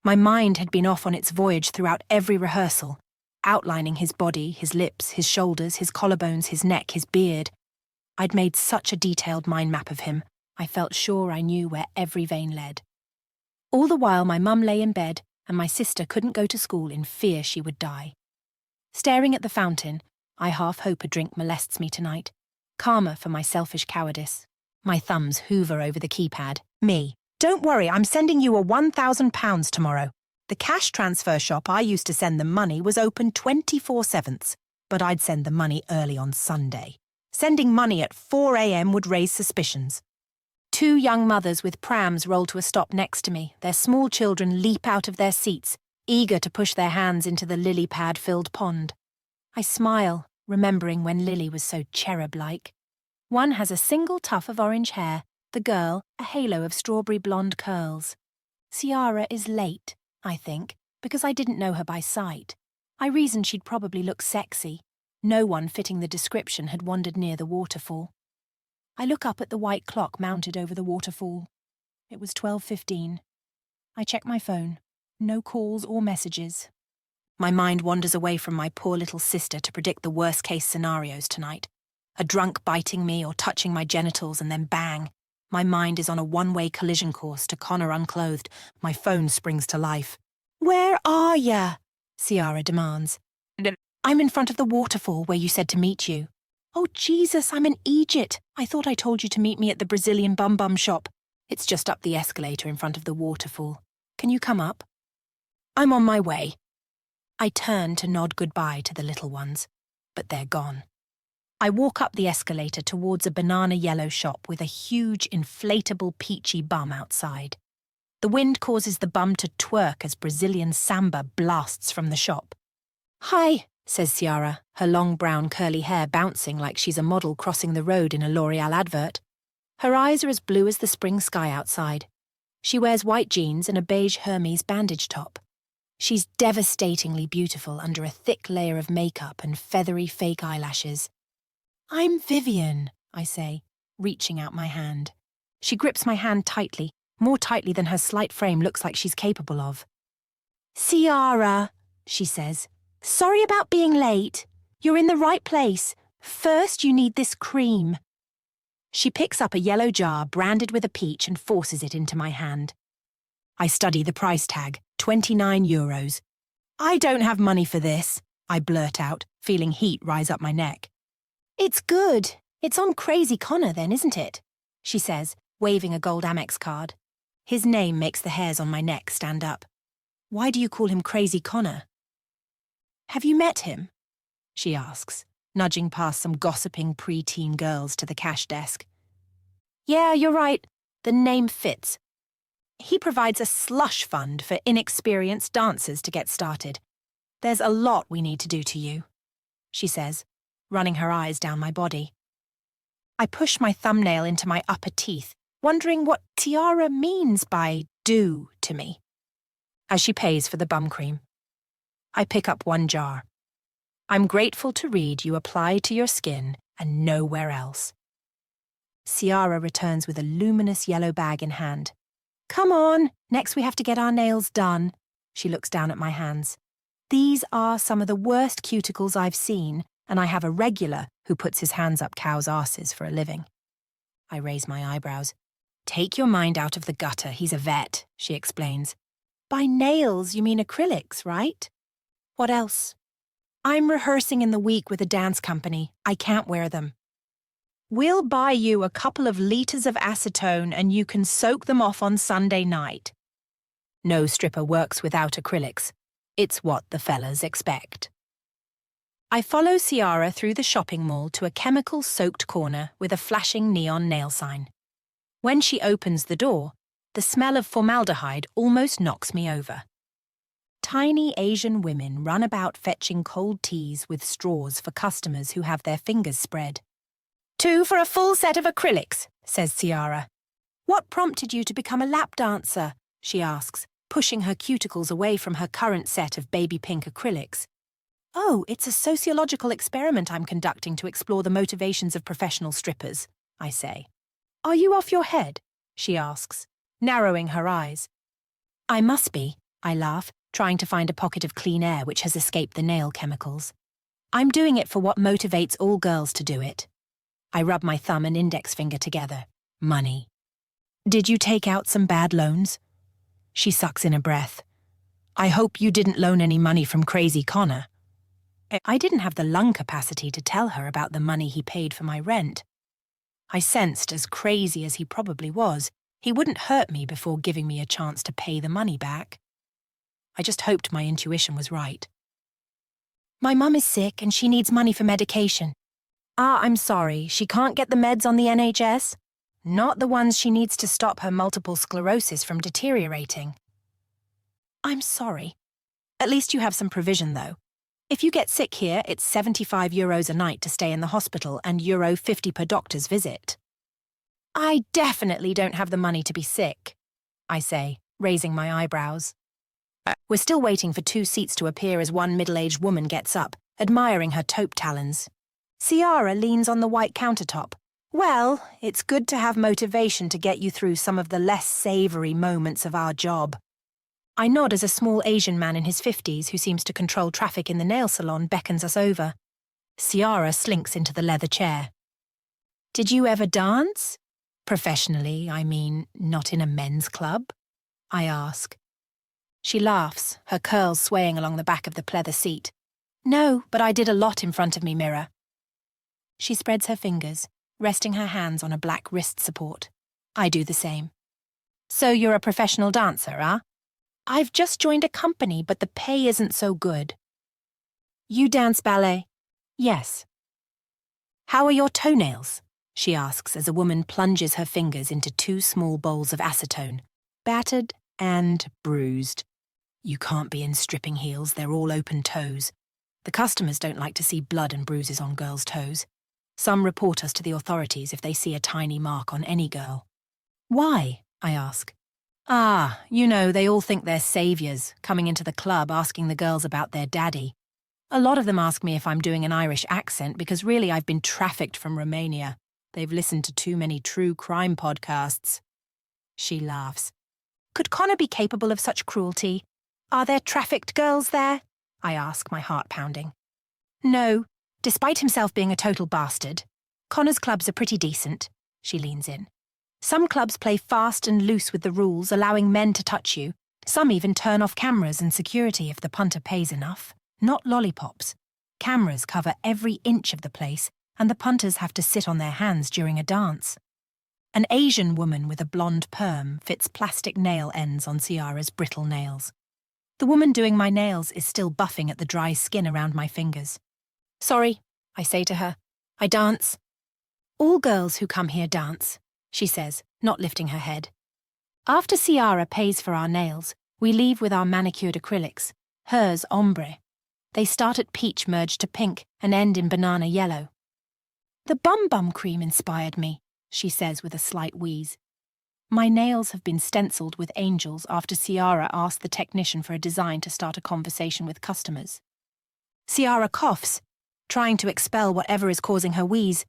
My mind had been off on its voyage throughout every rehearsal, outlining his body, his lips, his shoulders, his collarbones, his neck, his beard. I'd made such a detailed mind map of him, I felt sure I knew where every vein led. All the while my mum lay in bed and my sister couldn't go to school in fear she would die. Staring at the fountain, I half hope a drink molests me tonight. Karma for my selfish cowardice. My thumbs hoover over the keypad. Me. Don't worry, I'm sending you a £1,000 tomorrow. The cash transfer shop I used to send them money was open 24/7, but I'd send the money early on Sunday. Sending money at 4 a.m. would raise suspicions. Two young mothers with prams roll to a stop next to me, their small children leap out of their seats, eager to push their hands into the lily pad-filled pond. I smile, remembering when Lily was so cherub-like. One has a single tuft of orange hair, the girl a halo of strawberry blonde curls. Ciara is late, I think, Because I didn't know her by sight, I reasoned she'd probably look sexy. No one fitting the description had wandered near the waterfall. I look up at the white clock mounted over the waterfall. It was 12:15. I check my phone. No calls or messages. My mind wanders away from my poor little sister to predict the worst-case scenarios tonight. A drunk biting me or touching my genitals, and then bang. My mind is on a one-way collision course to Connor unclothed. My phone springs to life. "Where are ya?" Ciara demands. "I'm in front of the waterfall where you said to meet you." "Oh, Jesus, I'm in Egypt. I thought I told you to meet me at the Brazilian bum-bum shop." "It's just up the escalator in front of the waterfall. Can you come up?" "I'm on my way." I turn to nod goodbye to the little ones, but they're gone. I walk up the escalator towards a banana-yellow shop with a huge inflatable peachy bum outside. The wind causes the bum to twerk as Brazilian samba blasts from the shop. "Hi," says Ciara, her long brown curly hair bouncing like she's a model crossing the road in a L'Oreal advert. Her eyes are as blue as the spring sky outside. She wears white jeans and a beige Hermes bandage top. She's devastatingly beautiful under a thick layer of makeup and feathery fake eyelashes. "I'm Vivian," I say, reaching out my hand. She grips my hand tightly, more tightly than her slight frame looks like she's capable of. "Ciara," she says, "sorry about being late. You're in the right place. First, you need this cream." She picks up a yellow jar branded with a peach and forces it into my hand. I study the price tag, €29. "I don't have money for this," I blurt out, feeling heat rise up my neck. "It's good. It's on Crazy Connor then, isn't it?" she says, waving a gold Amex card. His name makes the hairs on my neck stand up. "Why do you call him Crazy Connor?" "Have you met him?" she asks, nudging past some gossiping pre-teen girls to the cash desk. "Yeah, you're right. The name fits. He provides a slush fund for inexperienced dancers to get started. There's a lot we need to do to you," she says, running her eyes down my body. I push my thumbnail into my upper teeth, wondering what Ciara means by "do" to me. As she pays for the bum cream, I pick up one jar. "I'm grateful to read you apply to your skin and nowhere else." Ciara returns with a luminous yellow bag in hand. "Come on, next we have to get our nails done." She looks down at my hands. "These are some of the worst cuticles I've seen, and I have a regular who puts his hands up cows' arses for a living." I raise my eyebrows. "Take your mind out of the gutter, he's a vet," she explains. "By nails, you mean acrylics, right?" "What else?" "I'm rehearsing in the week with a dance company. I can't wear them." "We'll buy you a couple of liters of acetone and you can soak them off on Sunday night." No stripper works without acrylics. It's what the fellas expect. I follow Ciara through the shopping mall to a chemical-soaked corner with a flashing neon nail sign. When she opens the door, the smell of formaldehyde almost knocks me over. Tiny Asian women run about fetching cold teas with straws for customers who have their fingers spread. "2 for a full set of acrylics," says Ciara. "What prompted you to become a lap dancer?" she asks, pushing her cuticles away from her current set of baby pink acrylics. "Oh, it's a sociological experiment I'm conducting to explore the motivations of professional strippers," I say. "Are you off your head?" she asks, narrowing her eyes. "I must be," I laugh, trying to find a pocket of clean air which has escaped the nail chemicals. "I'm doing it for what motivates all girls to do it." I rub my thumb and index finger together. Money. "Did you take out some bad loans?" She sucks in a breath. "I hope you didn't loan any money from Crazy Connor." I didn't have the lung capacity to tell her about the money he paid for my rent. I sensed, as crazy as he probably was, he wouldn't hurt me before giving me a chance to pay the money back. I just hoped my intuition was right. "My mum is sick and she needs money for medication." "Ah, I'm sorry, she can't get the meds on the NHS? Not the ones she needs to stop her multiple sclerosis from deteriorating." "I'm sorry. At least you have some provision, though. If you get sick here, it's €75 a night to stay in the hospital and €50 per doctor's visit." "I definitely don't have the money to be sick," I say, raising my eyebrows. We're still waiting for 2 seats to appear as one middle-aged woman gets up, admiring her taupe talons. Ciara leans on the white countertop. Well, it's good to have motivation to get you through some of the less savoury moments of our job. I nod as a small Asian man in his 50s who seems to control traffic in the nail salon beckons us over. Ciara slinks into the leather chair. Did you ever dance? Professionally, I mean, not in a men's club? I ask. She laughs, her curls swaying along the back of the pleather seat. No, but I did a lot in front of me mirror. She spreads her fingers, resting her hands on a black wrist support. I do the same. So you're a professional dancer, huh? I've just joined a company, but the pay isn't so good. You dance ballet? Yes. How are your toenails? She asks as a woman plunges her fingers into 2 small bowls of acetone, battered and bruised. You can't be in stripping heels, they're all open toes. The customers don't like to see blood and bruises on girls' toes. Some report us to the authorities if they see a tiny mark on any girl. Why? I ask. You know, they all think they're saviours, coming into the club asking the girls about their daddy. A lot of them ask me if I'm doing an Irish accent because really I've been trafficked from Romania. They've listened to too many true crime podcasts. She laughs. Could Connor be capable of such cruelty? Are there trafficked girls there? I ask, my heart pounding. No, despite himself being a total bastard. Connor's clubs are pretty decent. She leans in. Some clubs play fast and loose with the rules, allowing men to touch you. Some even turn off cameras and security if the punter pays enough. Not lollipops. Cameras cover every inch of the place, and the punters have to sit on their hands during a dance. An Asian woman with a blonde perm fits plastic nail ends on Ciara's brittle nails. The woman doing my nails is still buffing at the dry skin around my fingers. Sorry, I say to her. I dance. All girls who come here dance, she says, not lifting her head. After Ciara pays for our nails, we leave with our manicured acrylics, hers ombre. They start at peach merged to pink and end in banana yellow. The bum-bum cream inspired me, she says with a slight wheeze. My nails have been stenciled with angels after Ciara asked the technician for a design to start a conversation with customers. Ciara coughs, trying to expel whatever is causing her wheeze,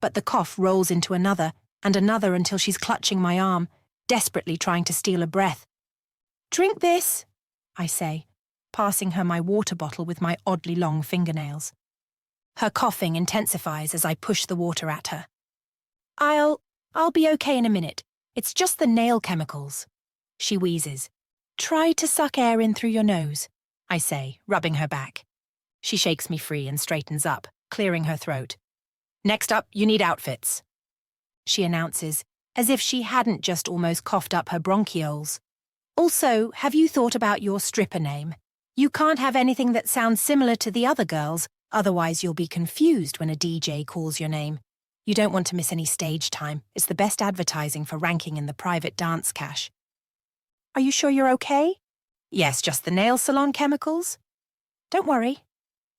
but the cough rolls into another and another until she's clutching my arm, desperately trying to steal a breath. Drink this, I say, passing her my water bottle with my oddly long fingernails. Her coughing intensifies as I push the water at her. I'll be okay in a minute. It's just the nail chemicals. She wheezes. Try to suck air in through your nose, I say, rubbing her back. She shakes me free and straightens up, clearing her throat. Next up, you need outfits, she announces, as if she hadn't just almost coughed up her bronchioles. Also, have you thought about your stripper name? You can't have anything that sounds similar to the other girls, otherwise you'll be confused when a DJ calls your name. You don't want to miss any stage time. It's the best advertising for ranking in the private dance cache. Are you sure you're okay? Yes, just the nail salon chemicals. Don't worry,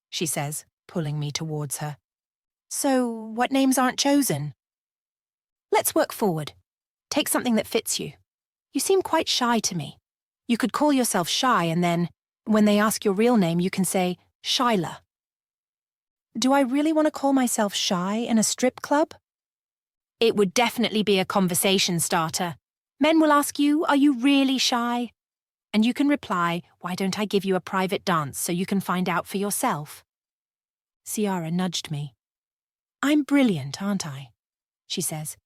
she says, pulling me towards her. So, what names aren't chosen? Let's work forward. Take something that fits you. You seem quite shy to me. You could call yourself Shy and then, when they ask your real name, you can say Shyla. Do I really want to call myself Shy in a strip club? It would definitely be a conversation starter. Men will ask you, are you really shy? And you can reply, why don't I give you a private dance so you can find out for yourself? Ciara nudged me. I'm brilliant, aren't I? She says,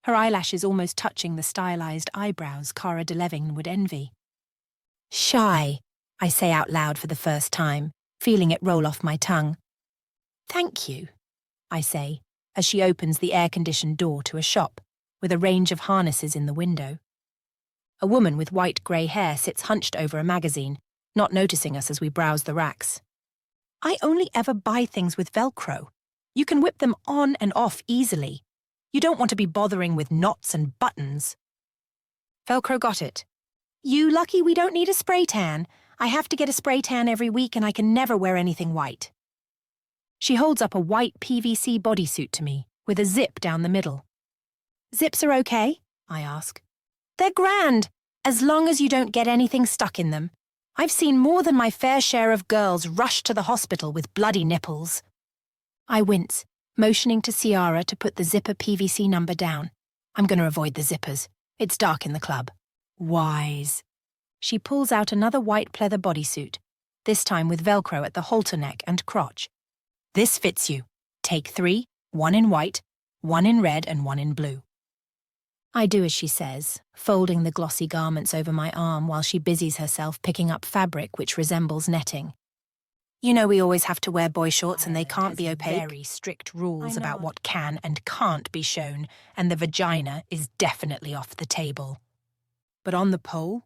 her eyelashes almost touching the stylized eyebrows Cara Delevingne would envy. Shy, I say out loud for the first time, feeling it roll off my tongue. Thank you, I say, as she opens the air-conditioned door to a shop, with a range of harnesses in the window. A woman with white grey hair sits hunched over a magazine, not noticing us as we browse the racks. I only ever buy things with Velcro. You can whip them on and off easily. You don't want to be bothering with knots and buttons. Velcro got it. You lucky we don't need a spray tan. I have to get a spray tan every week and I can never wear anything white. She holds up a white PVC bodysuit to me, with a zip down the middle. Zips are okay? I ask. They're grand, as long as you don't get anything stuck in them. I've seen more than my fair share of girls rush to the hospital with bloody nipples. I wince, motioning to Ciara to put the zipper PVC number down. I'm going to avoid the zippers. It's dark in the club. Wise. She pulls out another white pleather bodysuit, this time with Velcro at the halter neck and crotch. This fits you. Take 3, 1 in white, 1 in red and 1 in blue. I do as she says, folding the glossy garments over my arm while she busies herself picking up fabric which resembles netting. You know we always have to wear boy shorts and they can't be opaque. Very strict rules about what can and can't be shown, and the vagina is definitely off the table. But on the pole?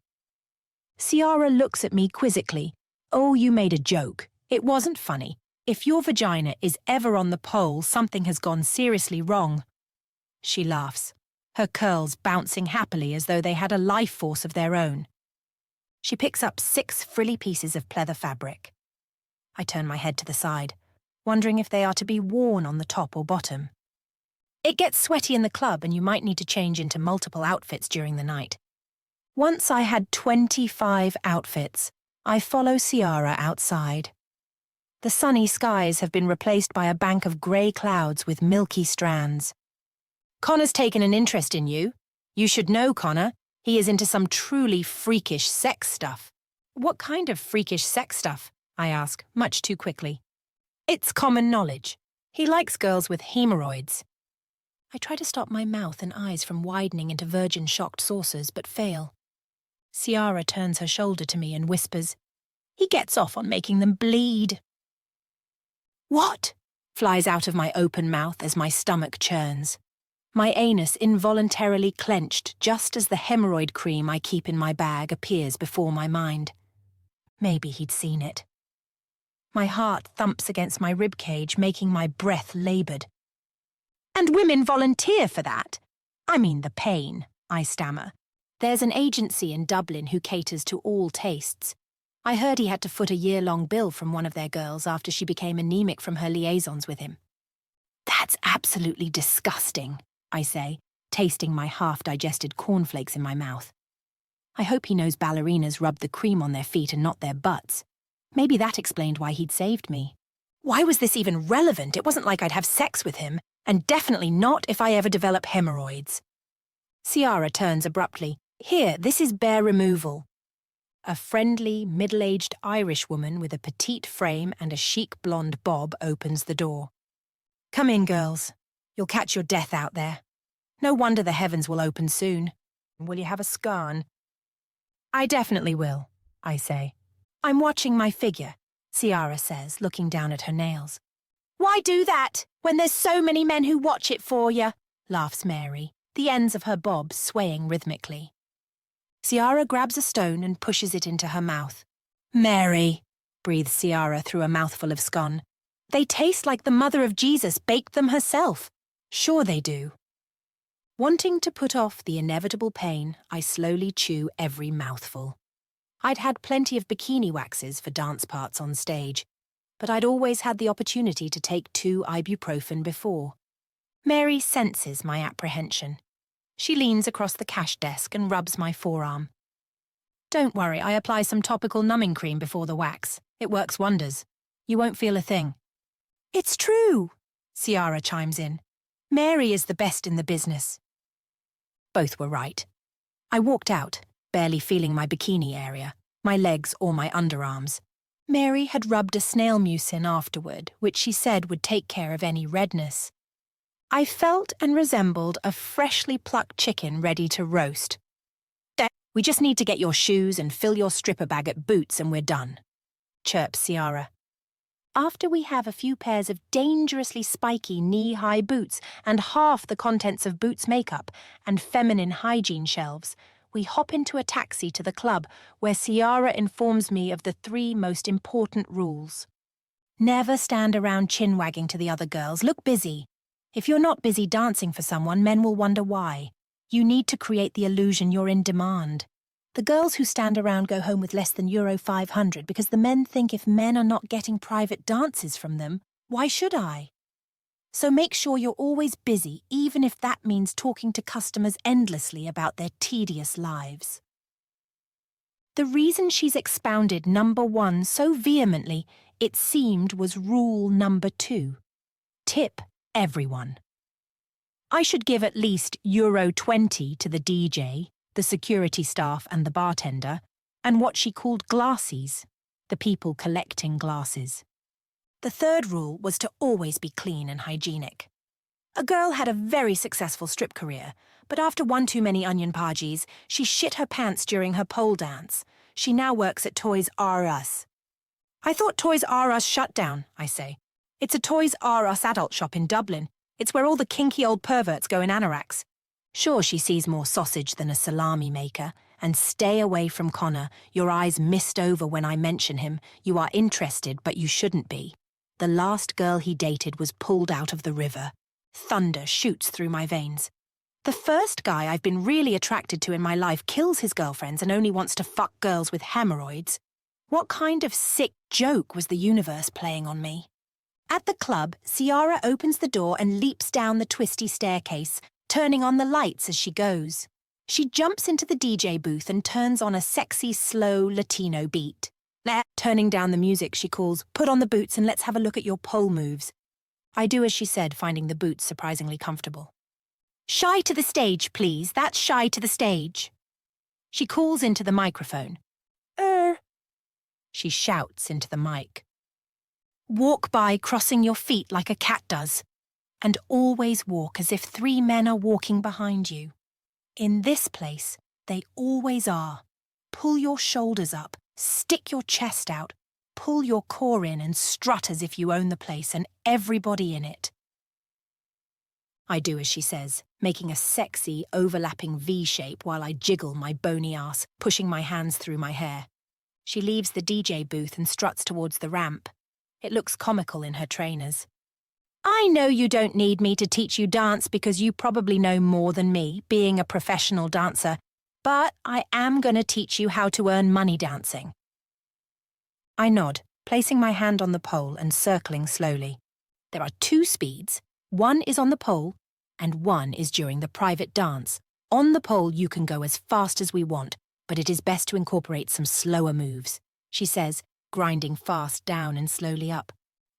Ciara looks at me quizzically. Oh, you made a joke. It wasn't funny. If your vagina is ever on the pole, something has gone seriously wrong. She laughs, her curls bouncing happily as though they had a life force of their own. She picks up 6 frilly pieces of pleather fabric. I turn my head to the side, wondering if they are to be worn on the top or bottom. It gets sweaty in the club and you might need to change into multiple outfits during the night. Once I had 25 outfits, I follow Ciara outside. The sunny skies have been replaced by a bank of grey clouds with milky strands. Connor's taken an interest in you. You should know Connor. He is into some truly freakish sex stuff. What kind of freakish sex stuff? I ask, much too quickly. It's common knowledge. He likes girls with hemorrhoids. I try to stop my mouth and eyes from widening into virgin shocked saucers, but fail. Ciara turns her shoulder to me and whispers, "He gets off on making them bleed." "What?" flies out of my open mouth as my stomach churns. My anus involuntarily clenched just as the hemorrhoid cream I keep in my bag appears before my mind. Maybe he'd seen it. My heart thumps against my ribcage, making my breath laboured. "And women volunteer for that? I mean the pain," I stammer. "There's an agency in Dublin who caters to all tastes. I heard he had to foot a year-long bill from one of their girls after she became anemic from her liaisons with him." "That's absolutely disgusting," I say, tasting my half-digested cornflakes in my mouth. I hope he knows ballerinas rub the cream on their feet and not their butts. Maybe that explained why he'd saved me. Why was this even relevant? It wasn't like I'd have sex with him, and definitely not if I ever develop hemorrhoids. Ciara turns abruptly. "Here, this is bare removal." A friendly, middle-aged Irish woman with a petite frame and a chic blonde bob opens the door. "Come in, girls. You'll catch your death out there. No wonder the heavens will open soon. Will you have a scone?" "I definitely will," I say. "I'm watching my figure," Ciara says, looking down at her nails. "Why do that, when there's so many men who watch it for you?" laughs Mary, the ends of her bob swaying rhythmically. Ciara grabs a stone and pushes it into her mouth. "Mary," breathes Ciara through a mouthful of scone. "They taste like the mother of Jesus baked them herself. Sure they do." Wanting to put off the inevitable pain, I slowly chew every mouthful. I'd had plenty of bikini waxes for dance parts on stage, but I'd always had the opportunity to take 2 ibuprofen before. Mary senses my apprehension. She leans across the cash desk and rubs my forearm. "Don't worry, I apply some topical numbing cream before the wax. It works wonders. You won't feel a thing." "It's true," Ciara chimes in. "Mary is the best in the business." Both were right. I walked out, barely feeling my bikini area, my legs or my underarms. Mary had rubbed a snail mucin afterward, which she said would take care of any redness. I felt and resembled a freshly plucked chicken ready to roast. "We just need to get your shoes and fill your stripper bag at Boots and we're done," chirps Ciara. After we have a few pairs of dangerously spiky knee-high boots and half the contents of Boots makeup and feminine hygiene shelves, we hop into a taxi to the club where Ciara informs me of the 3 most important rules. Never stand around chin-wagging to the other girls. Look busy. If you're not busy dancing for someone, men will wonder why. You need to create the illusion you're in demand. The girls who stand around go home with less than €500 because the men think if men are not getting private dances from them, why should I? So make sure you're always busy, even if that means talking to customers endlessly about their tedious lives. The reason she's expounded number 1 so vehemently, it seemed, was rule number 2. Tip everyone. I should give at least €20 to the DJ, the security staff and the bartender, and what she called glassies, the people collecting glasses. The third rule was to always be clean and hygienic. A girl had a very successful strip career, but after one too many onion bhajis, she shit her pants during her pole dance. She now works at Toys R Us. I thought Toys R Us shut down, I say. It's a Toys R Us adult shop in Dublin. It's where all the kinky old perverts go in anoraks. Sure, she sees more sausage than a salami maker. And stay away from Connor. Your eyes mist over when I mention him. You are interested, but you shouldn't be. The last girl he dated was pulled out of the river. Thunder shoots through my veins. The first guy I've been really attracted to in my life kills his girlfriends and only wants to fuck girls with hemorrhoids. What kind of sick joke was the universe playing on me? At the club, Ciara opens the door and leaps down the twisty staircase, turning on the lights as she goes. She jumps into the DJ booth and turns on a sexy, slow Latino beat. Turning down the music, she calls, "Put on the boots and let's have a look at your pole moves." I do as she said, finding the boots surprisingly comfortable. "Shy to the stage, please. That's shy to the stage." She calls into the microphone. She shouts into the mic. "Walk by crossing your feet like a cat does. And always walk as if 3 men are walking behind you. In this place, they always are. Pull your shoulders up, stick your chest out, pull your core in and strut as if you own the place and everybody in it." I do as she says, making a sexy, overlapping V shape while I jiggle my bony ass, pushing my hands through my hair. She leaves the DJ booth and struts towards the ramp. It looks comical in her trainers. "I know you don't need me to teach you dance because you probably know more than me, being a professional dancer, but I am going to teach you how to earn money dancing." I nod, placing my hand on the pole and circling slowly. There are 2 speeds. One is on the pole, and one is during the private dance. On the pole you can go as fast as we want, but it is best to incorporate some slower moves, she says, grinding fast down and slowly up.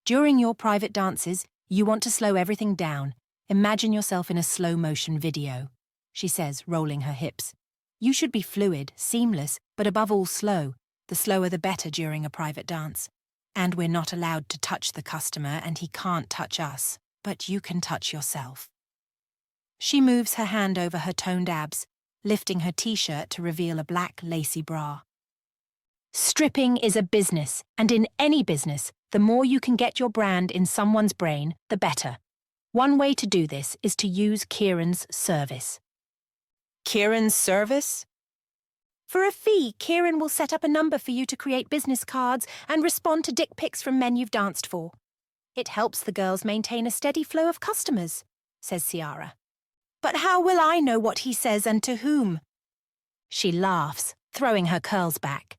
During your private dances, you want to slow everything down. Imagine yourself in a slow-motion video, she says, rolling her hips. You should be fluid, seamless, but above all slow. The slower the better during a private dance. And we're not allowed to touch the customer and he can't touch us, but you can touch yourself. She moves her hand over her toned abs, lifting her t-shirt to reveal a black lacy bra. Stripping is a business, and in any business, the more you can get your brand in someone's brain, the better. One way to do this is to use Kieran's service. Kieran's service? For a fee, Kieran will set up a number for you to create business cards and respond to dick pics from men you've danced for. It helps the girls maintain a steady flow of customers, says Ciara. But how will I know what he says and to whom? She laughs, throwing her curls back.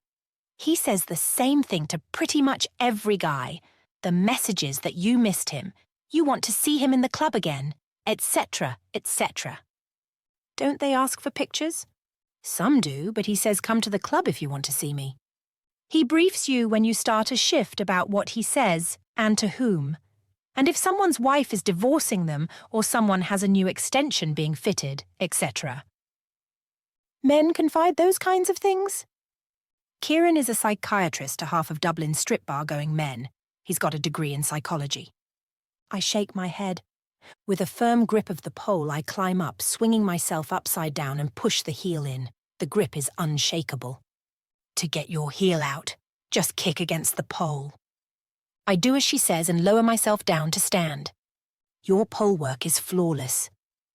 He says the same thing to pretty much every guy. The message is that you missed him, you want to see him in the club again, etc., etc. Don't they ask for pictures? Some do, but he says come to the club if you want to see me. He briefs you when you start a shift about what he says and to whom. And if someone's wife is divorcing them or someone has a new extension being fitted, etc. Men confide those kinds of things? Kieran is a psychiatrist to half of Dublin's strip bar-going men. He's got a degree in psychology. I shake my head. With a firm grip of the pole, I climb up, swinging myself upside down and push the heel in. The grip is unshakable. To get your heel out, just kick against the pole. I do as she says and lower myself down to stand. Your pole work is flawless.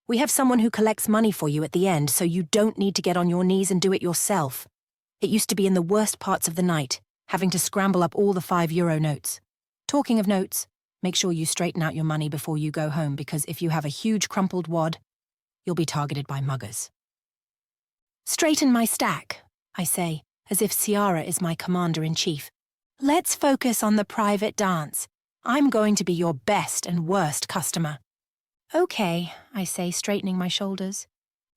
We have someone who collects money for you at the end, so you don't need to get on your knees and do it yourself. It used to be in the worst parts of the night, having to scramble up all the €5 notes. Talking of notes, make sure you straighten out your money before you go home, because if you have a huge crumpled wad, you'll be targeted by muggers. Straighten my stack, I say, as if Ciara is my commander-in-chief. Let's focus on the private dance. I'm going to be your best and worst customer. Okay, I say, straightening my shoulders.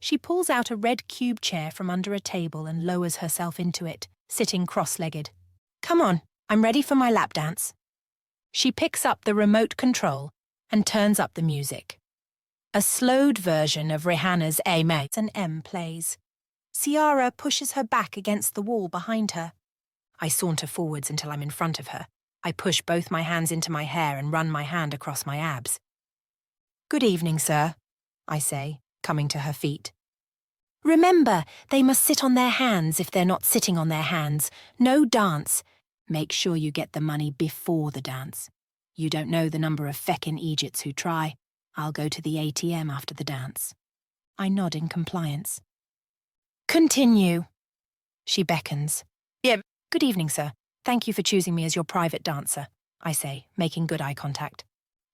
She pulls out a red cube chair from under a table and lowers herself into it, sitting cross-legged. Come on, I'm ready for my lap dance. She picks up the remote control and turns up the music. A slowed version of Rihanna's A-Mate and M plays. Ciara pushes her back against the wall behind her. I saunter forwards until I'm in front of her. I push both my hands into my hair and run my hand across my abs. Good evening, sir, I say, coming to her feet. Remember, they must sit on their hands if they're not sitting on their hands. No dance. Make sure you get the money before the dance. You don't know the number of feckin' Egypts who try. I'll go to the ATM after the dance. I nod in compliance. Continue. She beckons. Yeah. Good evening, sir. Thank you for choosing me as your private dancer, I say, making good eye contact.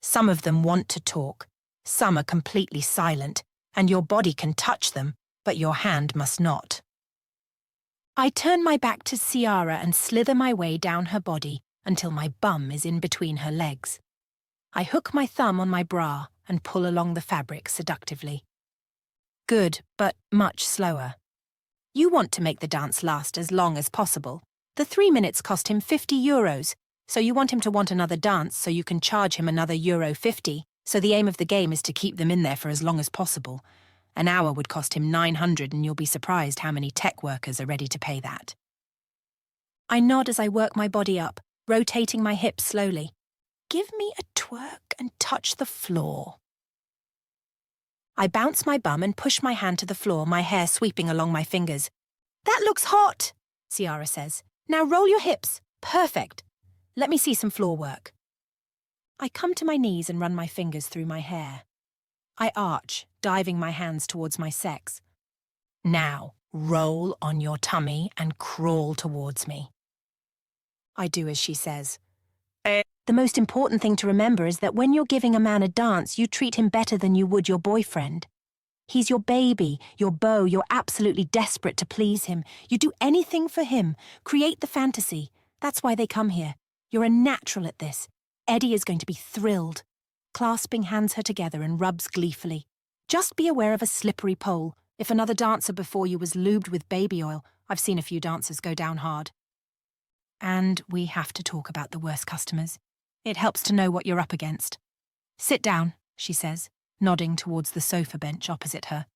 Some of them want to talk. Some are completely silent, and your body can touch them, but your hand must not. I turn my back to Ciara and slither my way down her body until my bum is in between her legs. I hook my thumb on my bra and pull along the fabric seductively. Good, but much slower. You want to make the dance last as long as possible. The 3 minutes cost him €50, so you want him to want another dance so you can charge him another €50, so the aim of the game is to keep them in there for as long as possible. An hour would cost him $900 and you'll be surprised how many tech workers are ready to pay that. I nod as I work my body up, rotating my hips slowly. Give me a twerk and touch the floor. I bounce my bum and push my hand to the floor, my hair sweeping along my fingers. That looks hot, Ciara says. Now roll your hips. Perfect. Let me see some floor work. I come to my knees and run my fingers through my hair. I arch, diving my hands towards my sex. Now, roll on your tummy and crawl towards me. I do as she says. The most important thing to remember is that when you're giving a man a dance, you treat him better than you would your boyfriend. He's your baby, your beau, you're absolutely desperate to please him. You do anything for him, create the fantasy. That's why they come here. You're a natural at this. Eddie is going to be thrilled. Clasping hands her together and rubs gleefully. Just be aware of a slippery pole. If another dancer before you was lubed with baby oil, I've seen a few dancers go down hard. And we have to talk about the worst customers. It helps to know what you're up against. Sit down, she says, nodding towards the sofa bench opposite her.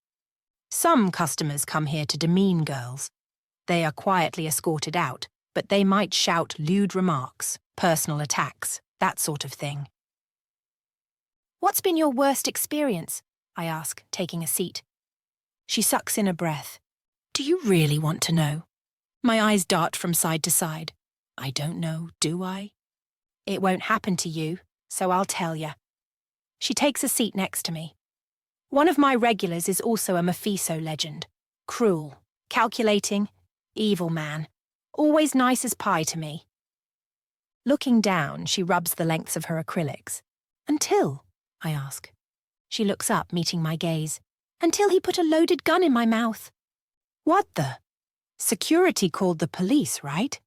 Some customers come here to demean girls. They are quietly escorted out, but they might shout lewd remarks, personal attacks, that sort of thing. What's been your worst experience? I ask, taking a seat. She sucks in a breath. Do you really want to know? My eyes dart from side to side. I don't know, do I? It won't happen to you, so I'll tell ya. She takes a seat next to me. One of my regulars is also a Mafia legend. Cruel, calculating, evil man. Always nice as pie to me. Looking down, she rubs the lengths of her acrylics. Until, I ask. She looks up, meeting my gaze. Until he put a loaded gun in my mouth. What the? Security called the police, right?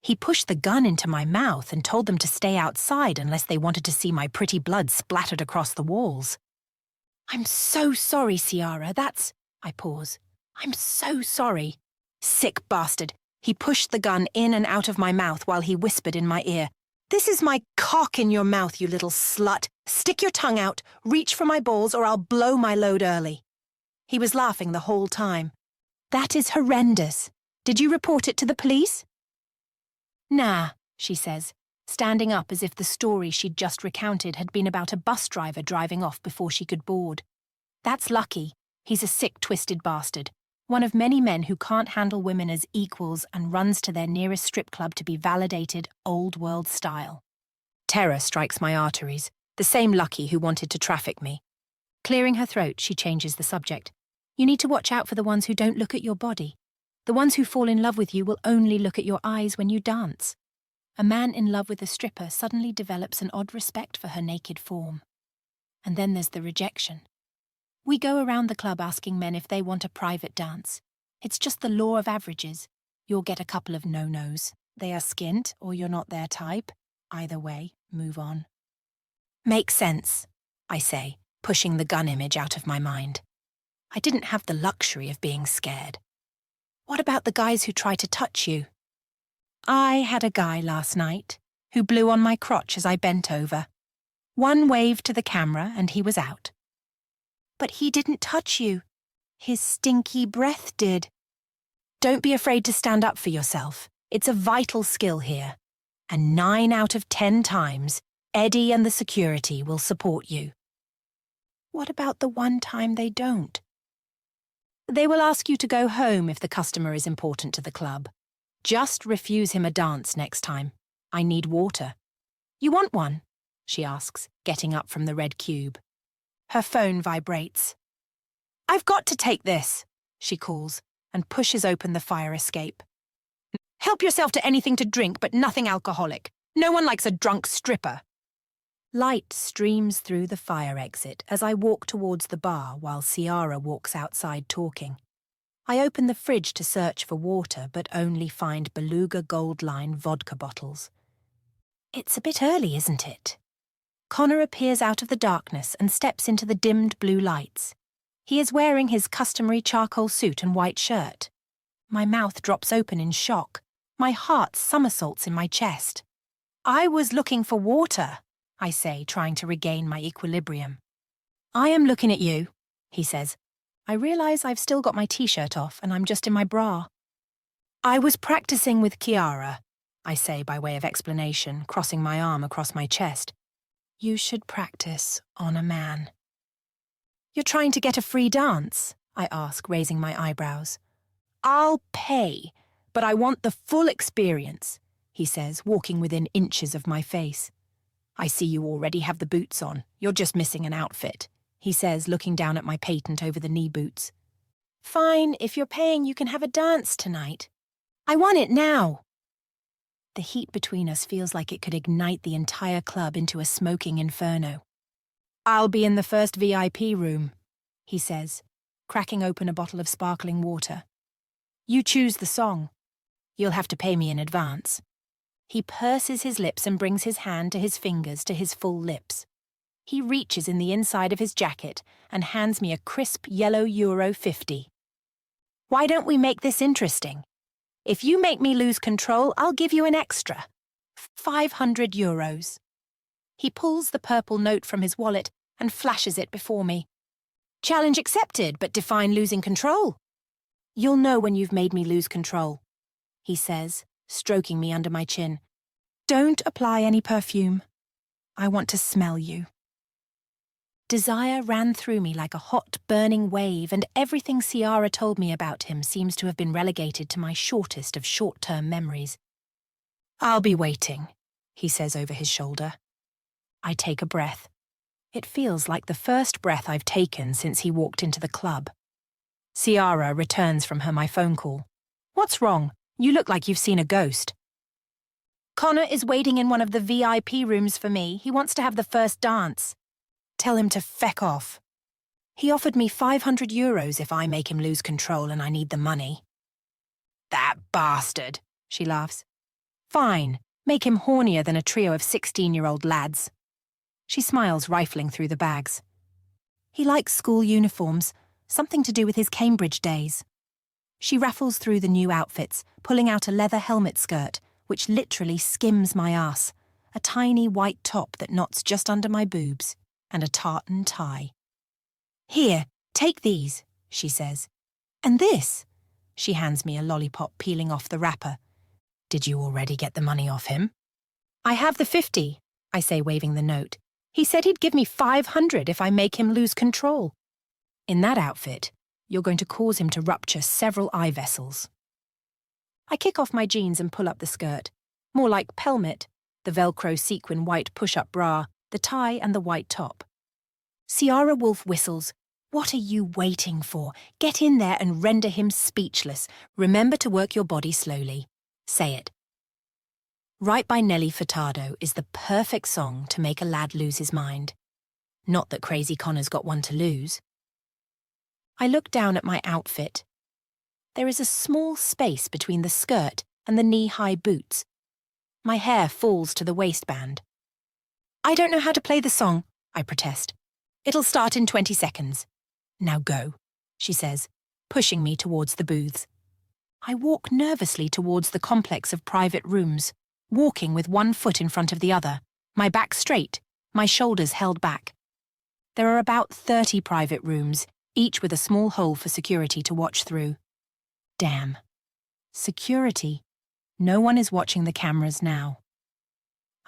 He pushed the gun into my mouth and told them to stay outside unless they wanted to see my pretty blood splattered across the walls. I'm so sorry, Ciara, that's... I pause. I'm so sorry. Sick bastard. He pushed the gun in and out of my mouth while he whispered in my ear. This is my cock in your mouth, you little slut. Stick your tongue out, reach for my balls, or I'll blow my load early. He was laughing the whole time. That is horrendous. Did you report it to the police? Nah, she says, standing up as if the story she'd just recounted had been about a bus driver driving off before she could board. That's lucky. He's a sick, twisted bastard. One of many men who can't handle women as equals and runs to their nearest strip club to be validated old-world style. Terror strikes my arteries, the same Lucky who wanted to traffic me. Clearing her throat, she changes the subject. You need to watch out for the ones who don't look at your body. The ones who fall in love with you will only look at your eyes when you dance. A man in love with a stripper suddenly develops an odd respect for her naked form. And then there's the rejection. We go around the club asking men if they want a private dance. It's just the law of averages. You'll get a couple of no-nos. They are skint or you're not their type. Either way, move on. Makes sense, I say, pushing the gun image out of my mind. I didn't have the luxury of being scared. What about the guys who try to touch you? I had a guy last night who blew on my crotch as I bent over. One wave to the camera and he was out. But he didn't touch you. His stinky breath did. Don't be afraid to stand up for yourself. It's a vital skill here. And 9 out of 10 times, Eddie and the security will support you. What about the one time they don't? They will ask you to go home if the customer is important to the club. Just refuse him a dance next time. I need water. You want one? She asks, getting up from the red cube. Her phone vibrates. I've got to take this, she calls, and pushes open the fire escape. Help yourself to anything to drink, but nothing alcoholic. No one likes a drunk stripper. Light streams through the fire exit as I walk towards the bar while Ciara walks outside talking. I open the fridge to search for water, but only find Beluga Gold Line vodka bottles. It's a bit early, isn't it? Connor appears out of the darkness and steps into the dimmed blue lights. He is wearing his customary charcoal suit and white shirt. My mouth drops open in shock. My heart somersaults in my chest. I was looking for water, I say, trying to regain my equilibrium. I am looking at you, he says. I realise I've still got my t-shirt off and I'm just in my bra. I was practicing with Ciara, I say by way of explanation, crossing my arm across my chest. You should practice on a man. You're trying to get a free dance? I ask, raising my eyebrows. I'll pay, but I want the full experience, he says, walking within inches of my face. I see you already have the boots on. You're just missing an outfit, he says, looking down at my patent over the knee boots. Fine, if you're paying, you can have a dance tonight. I want it now. The heat between us feels like it could ignite the entire club into a smoking inferno. I'll be in the first VIP room, he says, cracking open a bottle of sparkling water. You choose the song. You'll have to pay me in advance. He purses his lips and brings his hand to his fingers to his full lips. He reaches in the inside of his jacket and hands me a crisp yellow Euro 50. Why don't we make this interesting? If you make me lose control, I'll give you an extra. 500 euros. He pulls the purple note from his wallet and flashes it before me. Challenge accepted, but define losing control. You'll know when you've made me lose control, he says, stroking me under my chin. Don't apply any perfume. I want to smell you. Desire ran through me like a hot, burning wave, and everything Ciara told me about him seems to have been relegated to my shortest of short-term memories. I'll be waiting, he says over his shoulder. I take a breath. It feels like the first breath I've taken since he walked into the club. Ciara returns from my phone call. What's wrong? You look like you've seen a ghost. Connor is waiting in one of the VIP rooms for me. He wants to have the first dance. Tell him to feck off. He offered me 500 euros if I make him lose control and I need the money. That bastard, she laughs. Fine, make him hornier than a trio of 16-year-old lads. She smiles, rifling through the bags. He likes school uniforms, something to do with his Cambridge days. She raffles through the new outfits, pulling out a leather helmet skirt, which literally skims my ass, a tiny white top that knots just under my boobs, and a tartan tie. Here, take these, she says. And this? She hands me a lollipop peeling off the wrapper. Did you already get the money off him? I have the 50, I say, waving the note. He said he'd give me 500 if I make him lose control. In that outfit, you're going to cause him to rupture several eye vessels. I kick off my jeans and pull up the skirt. More like pelmet, the Velcro sequin white push-up bra, the tie and the white top. Ciara Wolf whistles. What are you waiting for? Get in there and render him speechless. Remember to work your body slowly. Say it. Right by Nelly Furtado is the perfect song to make a lad lose his mind. Not that Crazy Connor's got one to lose. I look down at my outfit. There is a small space between the skirt and the knee-high boots. My hair falls to the waistband. I don't know how to play the song, I protest. It'll start in 20 seconds. Now go, she says, pushing me towards the booths. I walk nervously towards the complex of private rooms, walking with one foot in front of the other, my back straight, my shoulders held back. There are about 30 private rooms, each with a small hole for security to watch through. Damn. Security. No one is watching the cameras now.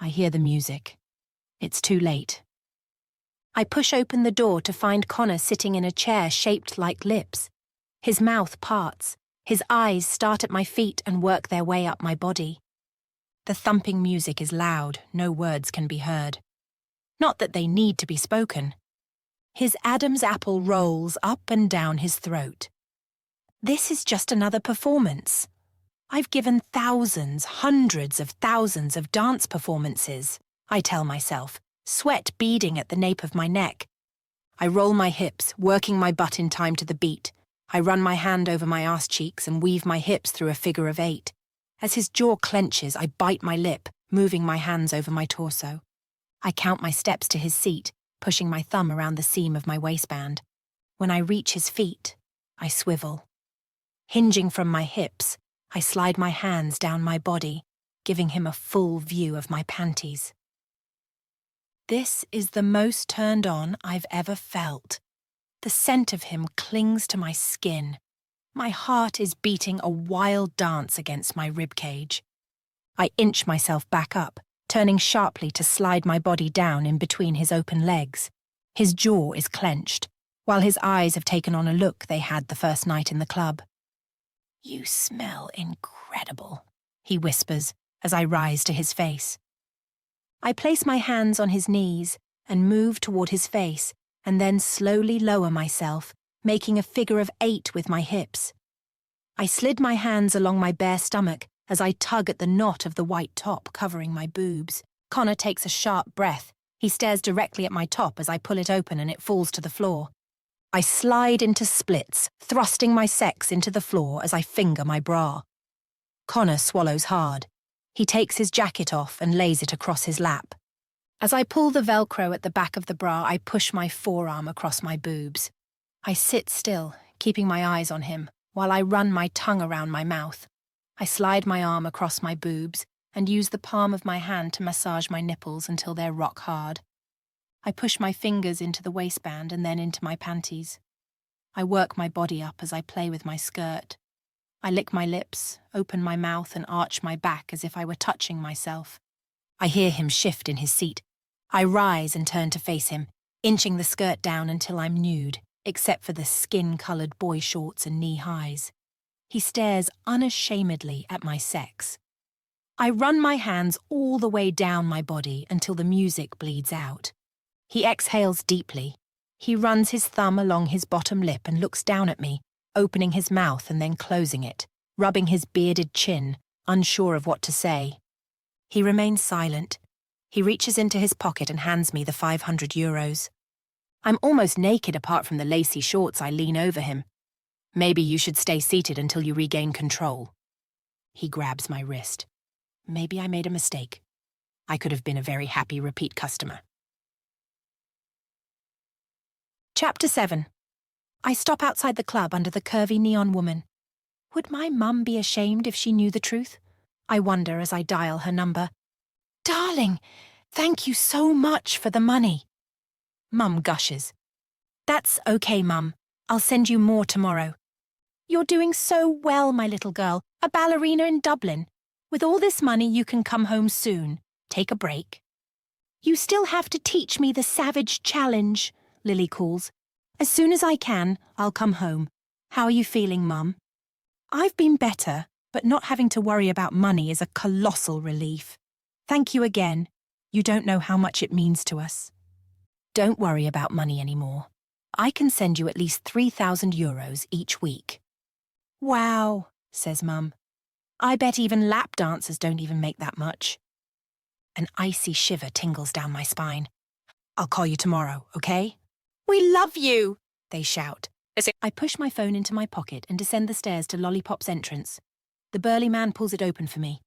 I hear the music. It's too late. I push open the door to find Connor sitting in a chair shaped like lips. His mouth parts. His eyes start at my feet and work their way up my body. The thumping music is loud, no words can be heard. Not that they need to be spoken. His Adam's apple rolls up and down his throat. This is just another performance. I've given thousands, hundreds of thousands of dance performances, I tell myself, sweat beading at the nape of my neck. I roll my hips, working my butt in time to the beat. I run my hand over my arse cheeks and weave my hips through a figure of 8. As his jaw clenches, I bite my lip, moving my hands over my torso. I count my steps to his seat, pushing my thumb around the seam of my waistband. When I reach his feet, I swivel. Hinging from my hips, I slide my hands down my body, giving him a full view of my panties. This is the most turned on I've ever felt. The scent of him clings to my skin. My heart is beating a wild dance against my ribcage. I inch myself back up, turning sharply to slide my body down in between his open legs. His jaw is clenched, while his eyes have taken on a look they had the first night in the club. "You smell incredible," he whispers as I rise to his face. I place my hands on his knees and move toward his face, and then slowly lower myself, making a figure of 8 with my hips. I slid my hands along my bare stomach as I tug at the knot of the white top covering my boobs. Connor takes a sharp breath. He stares directly at my top as I pull it open and it falls to the floor. I slide into splits, thrusting my sex into the floor as I finger my bra. Connor swallows hard. He takes his jacket off and lays it across his lap. As I pull the Velcro at the back of the bra, I push my forearm across my boobs. I sit still, keeping my eyes on him, while I run my tongue around my mouth. I slide my arm across my boobs and use the palm of my hand to massage my nipples until they're rock hard. I push my fingers into the waistband and then into my panties. I work my body up as I play with my skirt. I lick my lips, open my mouth and arch my back as if I were touching myself. I hear him shift in his seat. I rise and turn to face him, inching the skirt down until I'm nude, except for the skin-coloured boy shorts and knee-highs. He stares unashamedly at my sex. I run my hands all the way down my body until the music bleeds out. He exhales deeply. He runs his thumb along his bottom lip and looks down at me, opening his mouth and then closing it, rubbing his bearded chin, unsure of what to say. He remains silent. He reaches into his pocket and hands me the 500 euros. I'm almost naked apart from the lacy shorts. I lean over him. "Maybe you should stay seated until you regain control." He grabs my wrist. Maybe I made a mistake. I could have been a very happy repeat customer. Chapter 7. I stop outside the club under the curvy neon woman. Would my mum be ashamed if she knew the truth? I wonder as I dial her number. "Darling, thank you so much for the money." Mum gushes. "That's okay, Mum. I'll send you more tomorrow." "You're doing so well, my little girl. A ballerina in Dublin. With all this money, you can come home soon. Take a break." "You still have to teach me the savage challenge," Lily calls. "As soon as I can, I'll come home. How are you feeling, Mum?" "I've been better, but not having to worry about money is a colossal relief. Thank you again. You don't know how much it means to us." "Don't worry about money anymore. I can send you at least 3,000 euros each week." "Wow," says Mum. "I bet even lap dancers don't even make that much." An icy shiver tingles down my spine. "I'll call you tomorrow, okay?" "We love you," they shout. I push my phone into my pocket and descend the stairs to Lollipop's entrance. The burly man pulls it open for me.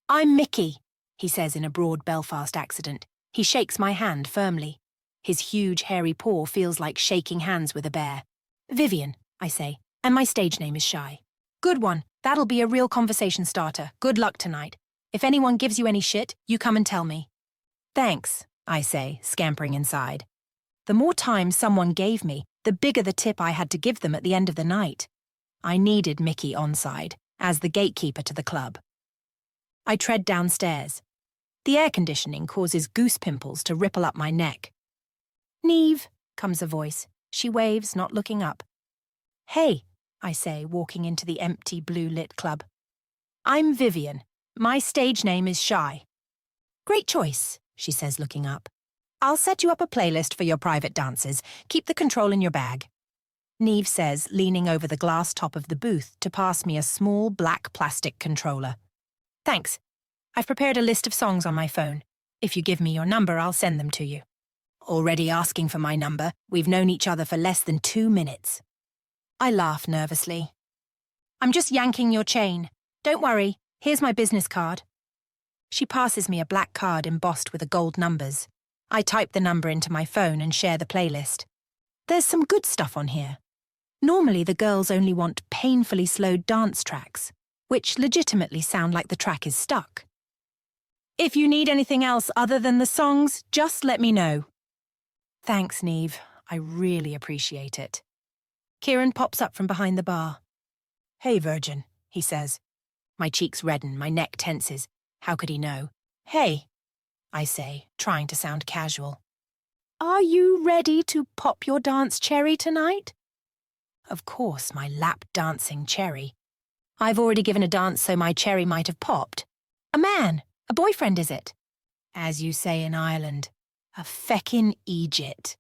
"I'm Mickey," he says in a broad Belfast accent. He shakes my hand firmly. His huge hairy paw feels like shaking hands with a bear. "Vivian," I say, "and my stage name is Shy." "Good one," That'll be a real conversation starter. Good luck tonight. If anyone gives you any shit, you come and tell me. Thanks, I say, scampering inside. The more time someone gave me, the bigger the tip I had to give them at the end of the night. I needed Mickey onside, as the gatekeeper to the club. I tread downstairs. The air conditioning causes goose pimples to ripple up my neck. Neve, comes a voice. She waves, not looking up. Hey, I say, walking into the empty blue-lit club. I'm Vivian. My stage name is Shy. Great choice, she says, looking up. I'll set you up a playlist for your private dances. Keep the control in your bag. Neve says, leaning over the glass top of the booth to pass me a small black plastic controller. Thanks. I've prepared a list of songs on my phone. If you give me your number, I'll send them to you. Already asking for my number. We've known each other for less than 2 minutes. I laugh nervously. I'm just yanking your chain. Don't worry. Here's my business card. She passes me a black card embossed with gold numbers. I type the number into my phone and share the playlist. There's some good stuff on here. Normally the girls only want painfully slowed dance tracks, which legitimately sound like the track is stuck. If you need anything else other than the songs, just let me know. Thanks, Neve. I really appreciate it. Kieran pops up from behind the bar. Hey, Virgin, he says. My cheeks redden, my neck tenses. How could he know? Hey, I say, trying to sound casual. Are you ready to pop your dance cherry tonight? Of course, my lap dancing cherry. I've already given a dance, so my cherry might have popped. A man, a boyfriend, is it? As you say in Ireland, a feckin' Egypt.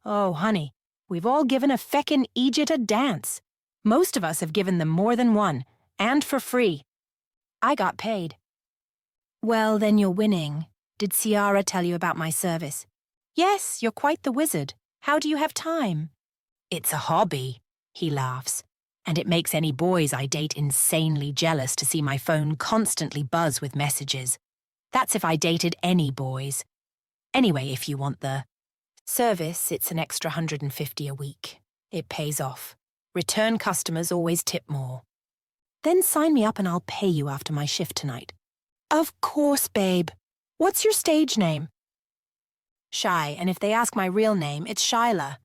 Oh, honey, we've all given a feckin' Egypt a dance. Most of us have given them more than one, and for free. I got paid. Well, then you're winning. Did Ciara tell you about my service? Yes, you're quite the wizard. How do you have time? It's a hobby, he laughs, and it makes any boys I date insanely jealous to see my phone constantly buzz with messages. That's if I dated any boys. Anyway, if you want the service, it's an extra $150 a week. It pays off. Return customers always tip more. Then sign me up and I'll pay you after my shift tonight. Of course, babe. What's your stage name? Shy, and if they ask my real name, it's Shyla.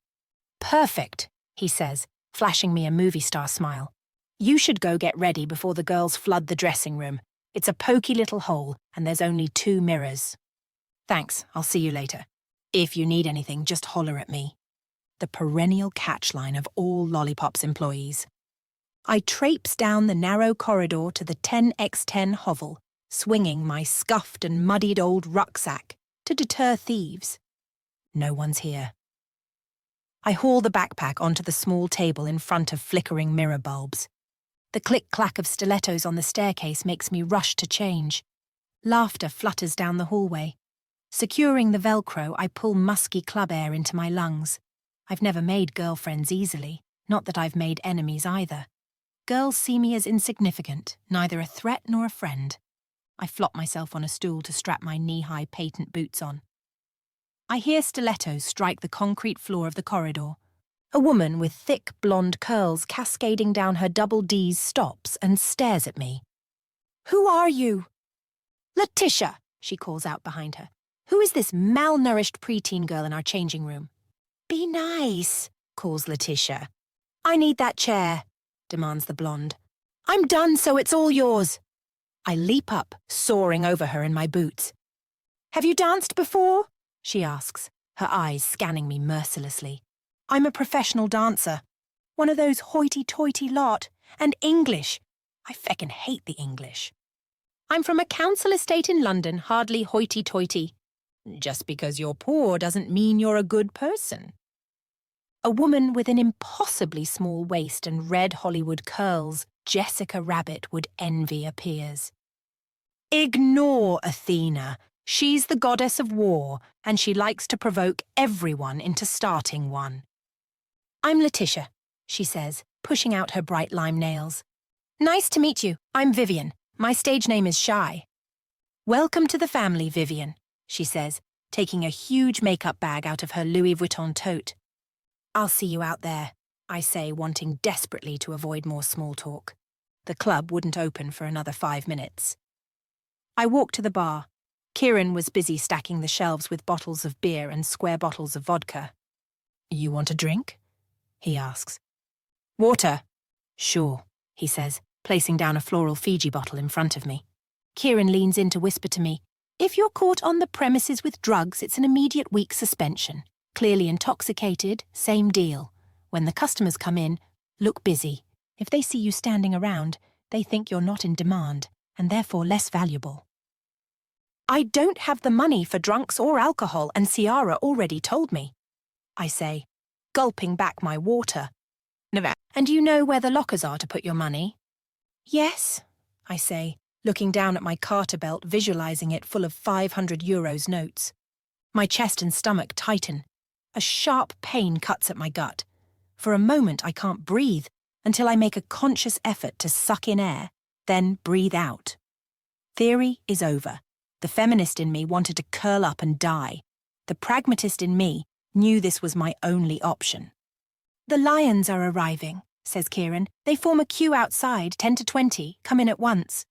Perfect, he says, flashing me a movie star smile. You should go get ready before the girls flood the dressing room. It's a poky little hole, and there's only 2 mirrors. Thanks, I'll see you later. If you need anything, just holler at me. The perennial catchline of all Lollipop's employees. I traipse down the narrow corridor to the 10x10 hovel, swinging my scuffed and muddied old rucksack to deter thieves. No one's here. I haul the backpack onto the small table in front of flickering mirror bulbs. The click-clack of stilettos on the staircase makes me rush to change. Laughter flutters down the hallway. Securing the Velcro, I pull musky club air into my lungs. I've never made girlfriends easily, not that I've made enemies either. Girls see me as insignificant, neither a threat nor a friend. I flop myself on a stool to strap my knee-high patent boots on. I hear stilettos strike the concrete floor of the corridor. A woman with thick blonde curls cascading down her double Ds stops and stares at me. Who are you? Letitia, she calls out behind her. Who is this malnourished preteen girl in our changing room? Be nice, calls Letitia. I need that chair, demands the blonde. I'm done, so it's all yours. I leap up, soaring over her in my boots. Have you danced before? She asks, her eyes scanning me mercilessly. I'm a professional dancer. One of those hoity-toity lot. And English. I feckin' hate the English. I'm from a council estate in London, hardly hoity-toity. Just because you're poor doesn't mean you're a good person. A woman with an impossibly small waist and red Hollywood curls Jessica Rabbit would envy appears. Ignore Athena. She's the goddess of war, and she likes to provoke everyone into starting one. I'm Letitia, she says, pushing out her bright lime nails. Nice to meet you. I'm Vivian. My stage name is Shy. Welcome to the family, Vivian, she says, taking a huge makeup bag out of her Louis Vuitton tote. I'll see you out there, I say, wanting desperately to avoid more small talk. The club wouldn't open for another 5 minutes. I walked to the bar. Kieran was busy stacking the shelves with bottles of beer and square bottles of vodka. "You want a drink?" he asks. "Water." "Sure," he says, placing down a floral Fiji bottle in front of me. Kieran leans in to whisper to me, "If you're caught on the premises with drugs, it's an immediate week suspension. Clearly intoxicated, same deal. When the customers come in, look busy. If they see you standing around, they think you're not in demand, and therefore less valuable." "I don't have the money for drunks or alcohol, and Ciara already told me," I say, gulping back my water. "And you know where the lockers are to put your money?" "Yes," I say, looking down at my Carter belt, visualizing it full of €500 notes. My chest and stomach tighten. A sharp pain cuts at my gut. For a moment I can't breathe until I make a conscious effort to suck in air, then breathe out. Theory is over. The feminist in me wanted to curl up and die. The pragmatist in me knew this was my only option. "The lions are arriving," says Kieran. "They form a queue outside, 10 to 20. Come in at once."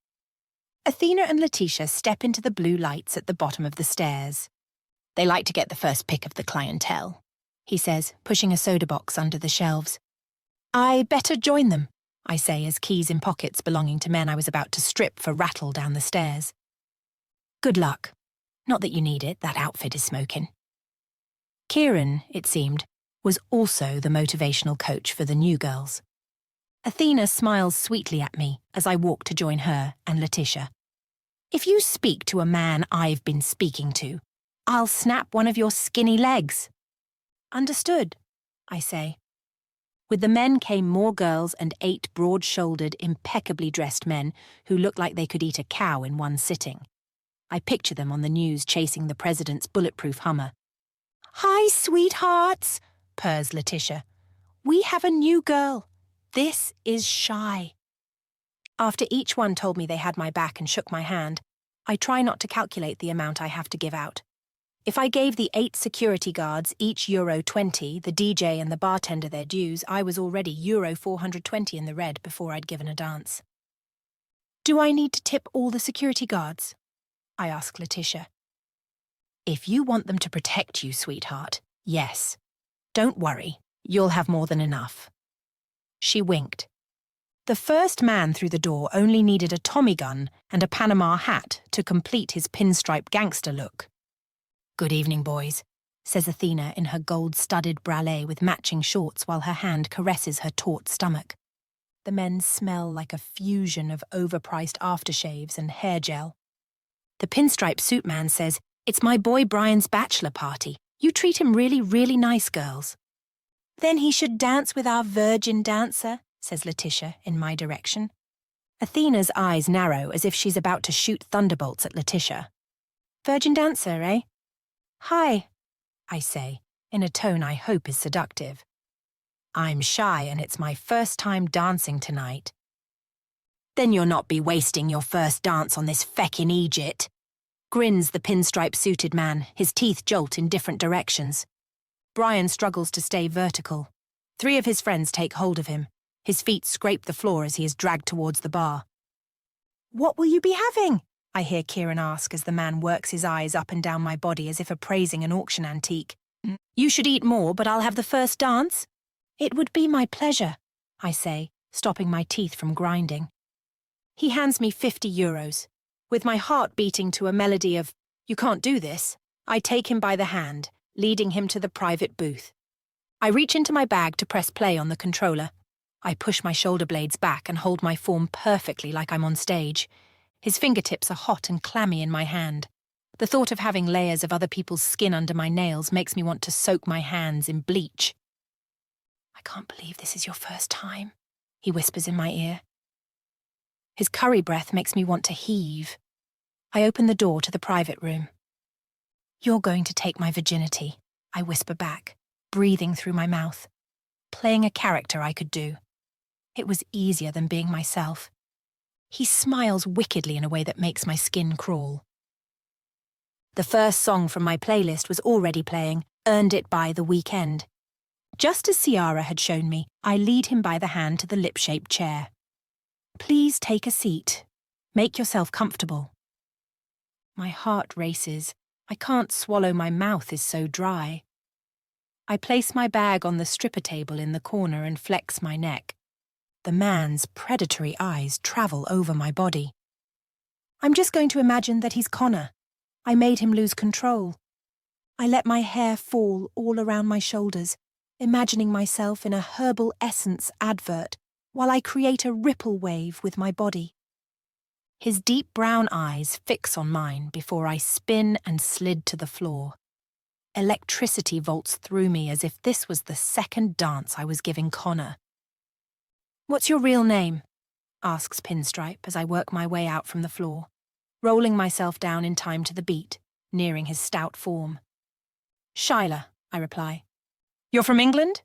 Athena and Letitia step into the blue lights at the bottom of the stairs. "They like to get the first pick of the clientele," he says, pushing a soda box under the shelves. "I better join them," I say as keys in pockets belonging to men I was about to strip for rattle down the stairs. "Good luck. Not that you need it, that outfit is smoking." Kieran, it seemed, was also the motivational coach for the new girls. Athena smiles sweetly at me as I walk to join her and Letitia. "If you speak to a man I've been speaking to, I'll snap one of your skinny legs." "Understood," I say. With the men came more girls and 8 broad-shouldered, impeccably dressed men who looked like they could eat a cow in one sitting. I picture them on the news chasing the president's bulletproof Hummer. "Hi, sweethearts," purrs Letitia. "We have a new girl. This is Shy." After each one told me they had my back and shook my hand, I try not to calculate the amount I have to give out. If I gave the 8 security guards each €20, the DJ and the bartender their dues, I was already €420 in the red before I'd given a dance. "Do I need to tip all the security guards?" I ask Letitia. "If you want them to protect you, sweetheart, yes. Don't worry, you'll have more than enough." She winked. The first man through the door only needed a Tommy gun and a Panama hat to complete his pinstripe gangster look. "Good evening, boys," says Athena in her gold-studded bralette with matching shorts while her hand caresses her taut stomach. The men smell like a fusion of overpriced aftershaves and hair gel. The pinstripe suit man says, "It's my boy Brian's bachelor party. You treat him really, really nice, girls." "Then he should dance with our virgin dancer," says Letitia in my direction. Athena's eyes narrow as if she's about to shoot thunderbolts at Letitia. "Virgin dancer, eh?" "Hi," I say, in a tone I hope is seductive. "I'm Shy and it's my first time dancing tonight." "Then you'll not be wasting your first dance on this feckin' Egypt," grins the pinstripe-suited man, his teeth jolt in different directions. Brian struggles to stay vertical. 3 of his friends take hold of him. His feet scrape the floor as he is dragged towards the bar. "What will you be having?" I hear Kieran ask as the man works his eyes up and down my body as if appraising an auction antique. "You should eat more, but I'll have the first dance." "It would be my pleasure," I say, stopping my teeth from grinding. He hands me €50. With my heart beating to a melody of, "You can't do this," I take him by the hand, leading him to the private booth. I reach into my bag to press play on the controller. I push my shoulder blades back and hold my form perfectly like I'm on stage. His fingertips are hot and clammy in my hand. The thought of having layers of other people's skin under my nails makes me want to soak my hands in bleach. "I can't believe this is your first time," he whispers in my ear. His curry breath makes me want to heave. I open the door to the private room. "You're going to take my virginity," I whisper back, breathing through my mouth. Playing a character I could do. It was easier than being myself. He smiles wickedly in a way that makes my skin crawl. The first song from my playlist was already playing, Earned It by The Weekend. Just as Ciara had shown me, I lead him by the hand to the lip-shaped chair. Please take a seat. Make yourself comfortable. My heart races. I can't swallow, my mouth is so dry. I place my bag on the stripper table in the corner and flex my neck. The man's predatory eyes travel over my body. I'm just going to imagine that he's Connor. I made him lose control. I let my hair fall all around my shoulders, imagining myself in a herbal essence advert while I create a ripple wave with my body. His deep brown eyes fix on mine before I spin and slid to the floor. Electricity vaults through me as if this was the second dance I was giving Connor. "What's your real name?" asks Pinstripe as I work my way out from the floor, rolling myself down in time to the beat, nearing his stout form. "Shyla," I reply. "You're from England?"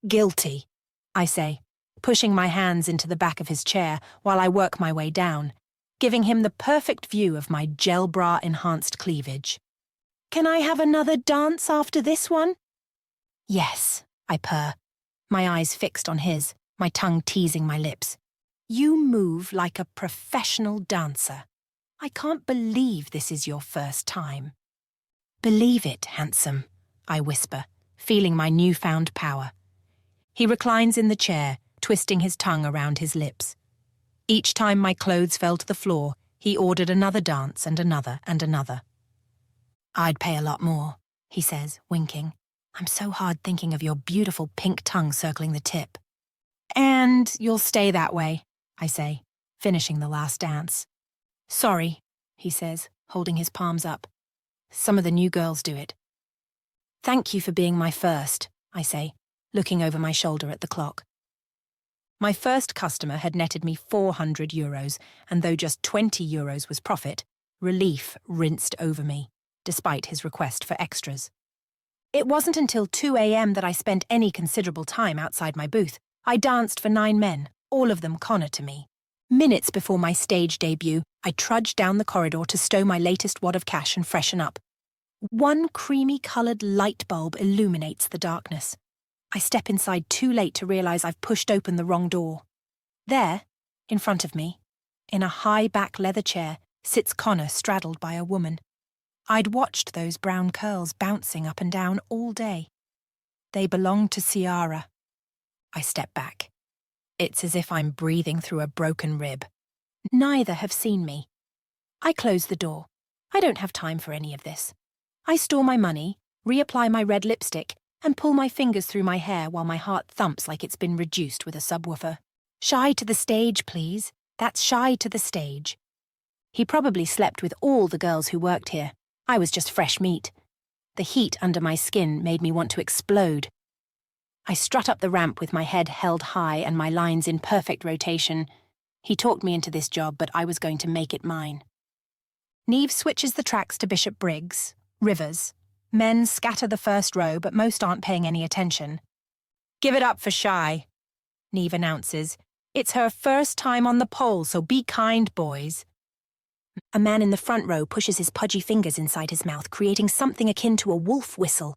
"Guilty," I say, pushing my hands into the back of his chair while I work my way down, giving him the perfect view of my gel bra-enhanced cleavage. "Can I have another dance after this one?" "Yes," I purr, my eyes fixed on his, my tongue teasing my lips. "You move like a professional dancer. I can't believe this is your first time." "Believe it, handsome," I whisper, feeling my newfound power. He reclines in the chair, twisting his tongue around his lips. Each time my clothes fell to the floor, he ordered another dance and another and another. "I'd pay a lot more," he says, winking. "I'm so hard thinking of your beautiful pink tongue circling the tip." "And you'll stay that way," I say, finishing the last dance. "Sorry," he says, holding his palms up. "Some of the new girls do it." "Thank you for being my first," I say, looking over my shoulder at the clock. My first customer had netted me €400, and though just €20 was profit, relief rinsed over me, despite his request for extras. It wasn't until 2 a.m. that I spent any considerable time outside my booth. I danced for 9 men, all of them Connor to me. Minutes before my stage debut, I trudged down the corridor to stow my latest wad of cash and freshen up. One creamy-coloured light bulb illuminates the darkness. I step inside too late to realise I've pushed open the wrong door. There, in front of me, in a high-back leather chair, sits Connor straddled by a woman. I'd watched those brown curls bouncing up and down all day. They belonged to Ciara. I step back. It's as if I'm breathing through a broken rib. Neither have seen me. I close the door. I don't have time for any of this. I store my money, reapply my red lipstick, and pull my fingers through my hair while my heart thumps like it's been reduced with a subwoofer. "Shy to the stage, please. That's Shy to the stage." He probably slept with all the girls who worked here. I was just fresh meat. The heat under my skin made me want to explode. I strut up the ramp with my head held high and my lines in perfect rotation. He talked me into this job, but I was going to make it mine. Neve switches the tracks to Bishop Briggs, Rivers. Men scatter the first row, but most aren't paying any attention. "Give it up for Shy," Neve announces. "It's her first time on the pole, so be kind, boys." A man in the front row pushes his pudgy fingers inside his mouth, creating something akin to a wolf whistle.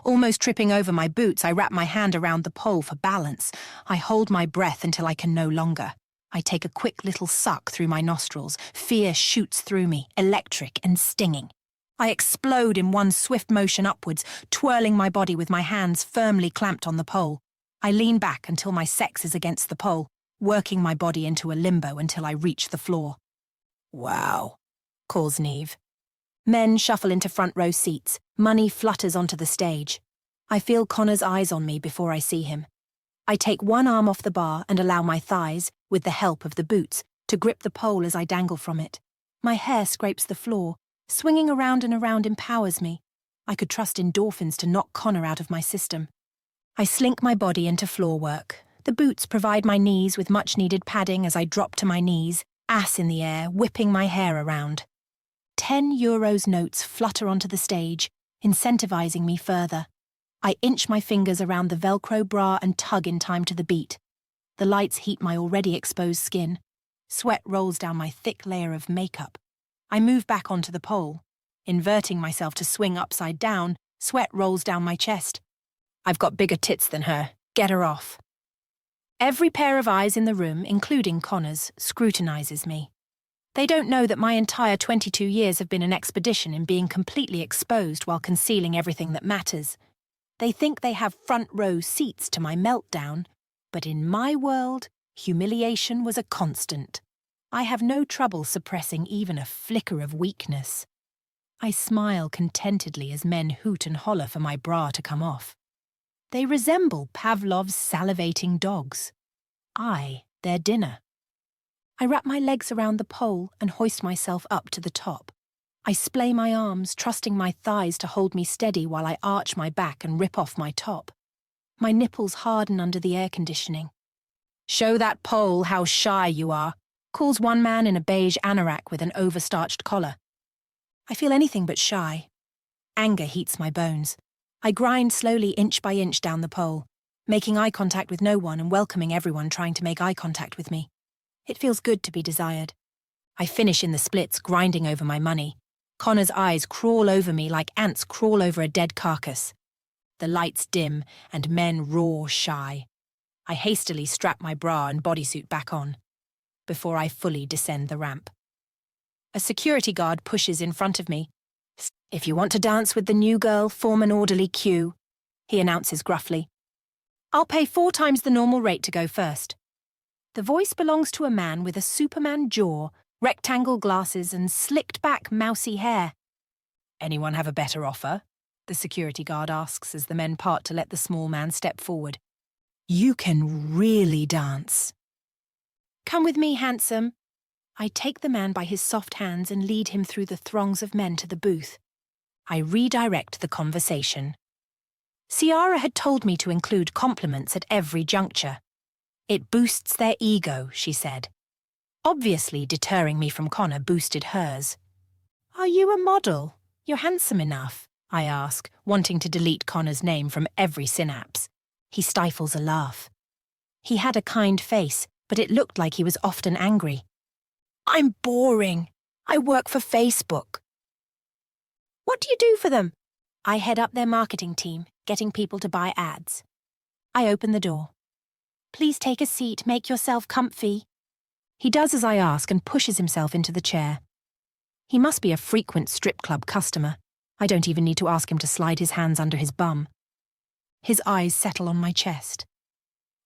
Almost tripping over my boots, I wrap my hand around the pole for balance. I hold my breath until I can no longer. I take a quick little suck through my nostrils. Fear shoots through me, electric and stinging. I explode in one swift motion upwards, twirling my body with my hands firmly clamped on the pole. I lean back until my sex is against the pole, working my body into a limbo until I reach the floor. "Wow," calls Neve. Men shuffle into front row seats. Money flutters onto the stage. I feel Connor's eyes on me before I see him. I take one arm off the bar and allow my thighs, with the help of the boots, to grip the pole as I dangle from it. My hair scrapes the floor. Swinging around and around empowers me. I could trust endorphins to knock Connor out of my system. I slink my body into floor work. The boots provide my knees with much-needed padding as I drop to my knees, ass in the air, whipping my hair around. €10 notes flutter onto the stage, incentivizing me further. I inch my fingers around the Velcro bra and tug in time to the beat. The lights heat my already exposed skin. Sweat rolls down my thick layer of makeup. I move back onto the pole. Inverting myself to swing upside down, sweat rolls down my chest. I've got bigger tits than her. Get her off. Every pair of eyes in the room, including Connor's, scrutinizes me. They don't know that my entire 22 years have been an expedition in being completely exposed while concealing everything that matters. They think they have front row seats to my meltdown, but in my world, humiliation was a constant. I have no trouble suppressing even a flicker of weakness. I smile contentedly as men hoot and holler for my bra to come off. They resemble Pavlov's salivating dogs. I, their dinner. I wrap my legs around the pole and hoist myself up to the top. I splay my arms, trusting my thighs to hold me steady while I arch my back and rip off my top. My nipples harden under the air conditioning. "Show that pole how shy you are," calls one man in a beige anorak with an overstarched collar. I feel anything but shy. Anger heats my bones. I grind slowly inch by inch down the pole, making eye contact with no one and welcoming everyone trying to make eye contact with me. It feels good to be desired. I finish in the splits, grinding over my money. Connor's eyes crawl over me like ants crawl over a dead carcass. The lights dim and men roar shy. I hastily strap my bra and bodysuit back on before I fully descend the ramp. A security guard pushes in front of me. "If you want to dance with the new girl, form an orderly queue," he announces gruffly. "I'll pay 4 times the normal rate to go first." The voice belongs to a man with a Superman jaw, rectangle glasses and slicked-back mousy hair. "Anyone have a better offer?" the security guard asks as the men part to let the small man step forward. "You can really dance." "Come with me, handsome." I take the man by his soft hands and lead him through the throngs of men to the booth. I redirect the conversation. Ciara had told me to include compliments at every juncture. "It boosts their ego," she said. Obviously, deterring me from Connor boosted hers. "Are you a model? You're handsome enough," I ask, wanting to delete Connor's name from every synapse. He stifles a laugh. He had a kind face, but it looked like he was often angry. "I'm boring. I work for Facebook." "What do you do for them?" "I head up their marketing team, getting people to buy ads." I open the door. "Please take a seat, make yourself comfy." He does as I ask and pushes himself into the chair. He must be a frequent strip club customer. I don't even need to ask him to slide his hands under his bum. His eyes settle on my chest.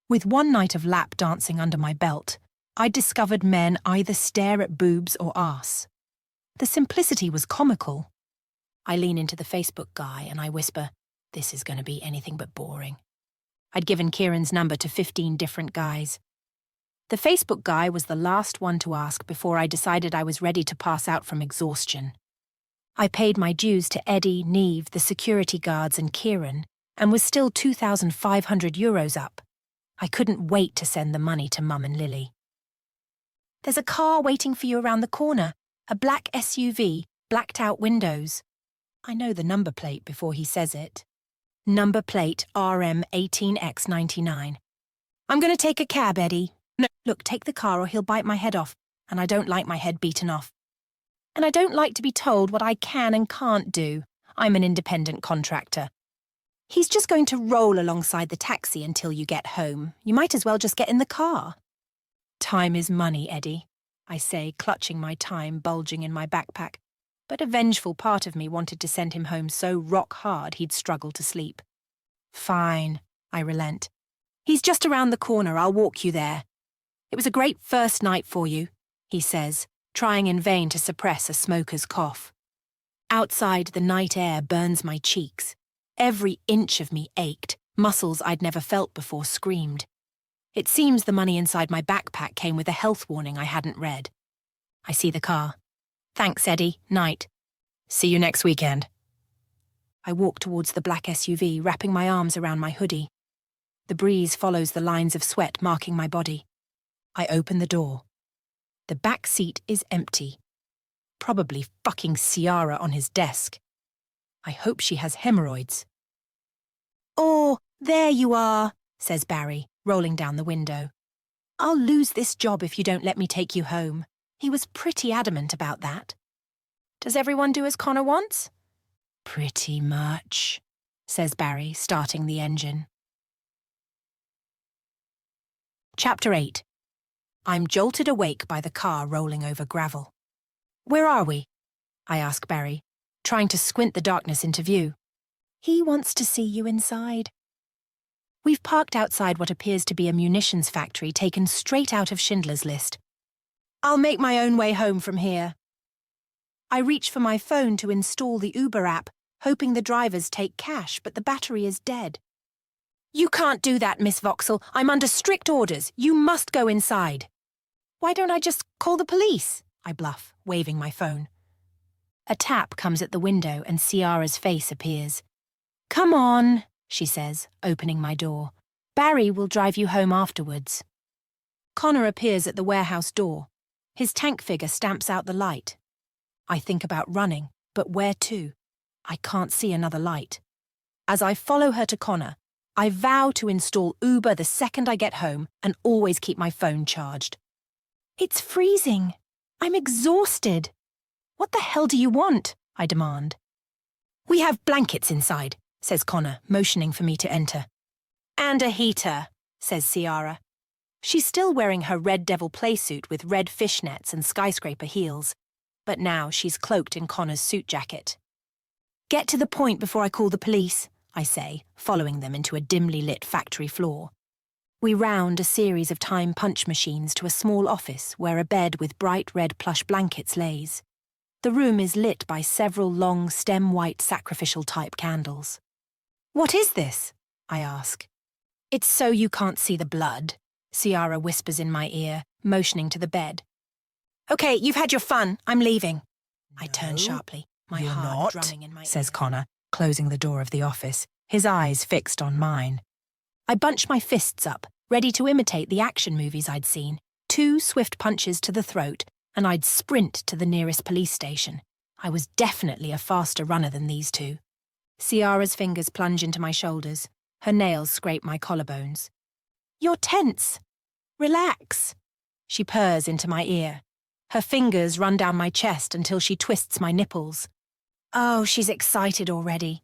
With one night of lap dancing under my belt, I discovered men either stare at boobs or arse. The simplicity was comical. I lean into the Facebook guy and I whisper, "This is going to be anything but boring." I'd given Kieran's number to 15 different guys. The Facebook guy was the last one to ask before I decided I was ready to pass out from exhaustion. I paid my dues to Eddie, Neve, the security guards and Kieran, and was still €2,500 up. I couldn't wait to send the money to Mum and Lily. "There's a car waiting for you around the corner, a black SUV, blacked out windows." I know the number plate before he says it. Number plate RM18X99. "I'm going to take a cab, Eddie." "No, look, take the car or he'll bite my head off, and I don't like my head beaten off. And I don't like to be told what I can and can't do. I'm an independent contractor." "He's just going to roll alongside the taxi until you get home. You might as well just get in the car." "Time is money, Eddie," I say, clutching my time bulging in my backpack. But a vengeful part of me wanted to send him home so rock hard he'd struggle to sleep. "Fine," I relent. "He's just around the corner. I'll walk you there." "It was a great first night for you," he says, trying in vain to suppress a smoker's cough. Outside, the night air burns my cheeks. Every inch of me ached. Muscles I'd never felt before screamed. It seems the money inside my backpack came with a health warning I hadn't read. I see the car. "Thanks, Eddie. Night." "See you next weekend." I walk towards the black SUV, wrapping my arms around my hoodie. The breeze follows the lines of sweat marking my body. I open the door. The back seat is empty. Probably fucking Ciara on his desk. I hope she has hemorrhoids. "Oh, there you are," says Barry, rolling down the window. "I'll lose this job if you don't let me take you home." He was pretty adamant about that. "Does everyone do as Connor wants?" "Pretty much," says Barry, starting the engine. Chapter 8. I'm jolted awake by the car rolling over gravel. Where are we? I ask Barry, trying to squint the darkness into view. He wants to see you inside. We've parked outside what appears to be a munitions factory taken straight out of Schindler's List. I'll make my own way home from here. I reach for my phone to install the Uber app, hoping the drivers take cash, but the battery is dead. You can't do that, Miss Vauxhall. I'm under strict orders. You must go inside. Why don't I just call the police? I bluff, waving my phone. A tap comes at the window and Ciara's face appears. Come on, she says, opening my door. Barry will drive you home afterwards. Connor appears at the warehouse door. His tank figure stamps out the light. I think about running, but where to? I can't see another light. As I follow her to Connor, I vow to install Uber the second I get home and always keep my phone charged. It's freezing. I'm exhausted. What the hell do you want? I demand. We have blankets inside, says Connor, motioning for me to enter. And a heater, says Ciara. She's still wearing her Red Devil playsuit with red fishnets and skyscraper heels, but now she's cloaked in Connor's suit jacket. Get to the point before I call the police, I say, following them into a dimly lit factory floor. We round a series of time punch machines to a small office where a bed with bright red plush blankets lays. The room is lit by several long stem-white sacrificial-type candles. What is this? I ask. It's so you can't see the blood, Ciara whispers in my ear, motioning to the bed. Okay, you've had your fun. I'm leaving. I turn sharply, my heart drumming in my ear, says Connor, closing the door of the office, his eyes fixed on mine. I bunch my fists up, ready to imitate the action movies I'd seen. 2 swift punches to the throat, and I'd sprint to the nearest police station. I was definitely a faster runner than these two. Ciara's fingers plunge into my shoulders. Her nails scrape my collarbones. You're tense. Relax. She purrs into my ear. Her fingers run down my chest until she twists my nipples. Oh, she's excited already.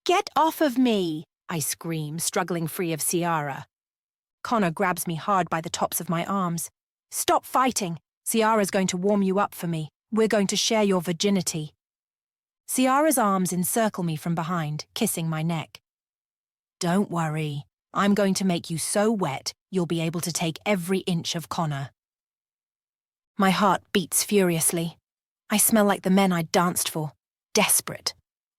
Get off of me, I scream, struggling free of Ciara. Connor grabs me hard by the tops of my arms. Stop fighting. Ciara's going to warm you up for me. We're going to share your virginity. Ciara's arms encircle me from behind, kissing my neck. Don't worry. I'm going to make you so wet, you'll be able to take every inch of Connor. My heart beats furiously. I smell like the men I'd danced for, desperate.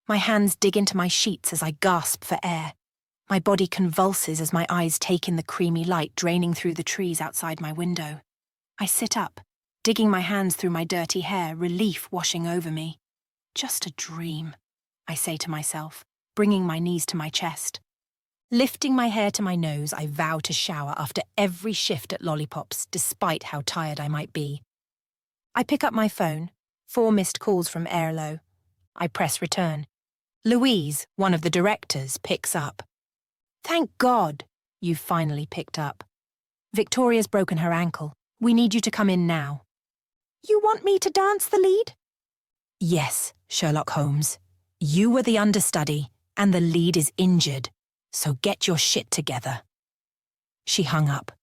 My hands dig into my sheets as I gasp for air. My body convulses as my eyes take in the creamy light draining through the trees outside my window. I sit up, digging my hands through my dirty hair, relief washing over me. Just a dream, I say to myself, bringing my knees to my chest. Lifting my hair to my nose, I vow to shower after every shift at Lollipops, despite how tired I might be. I pick up my phone, 4 missed calls from Airlo. I press return. Louise, one of the directors, picks up. Thank God, you've finally picked up. Victoria's broken her ankle. We need you to come in now. You want me to dance the lead? Yes, Sherlock Holmes. You were the understudy, and the lead is injured. So get your shit together. She hung up.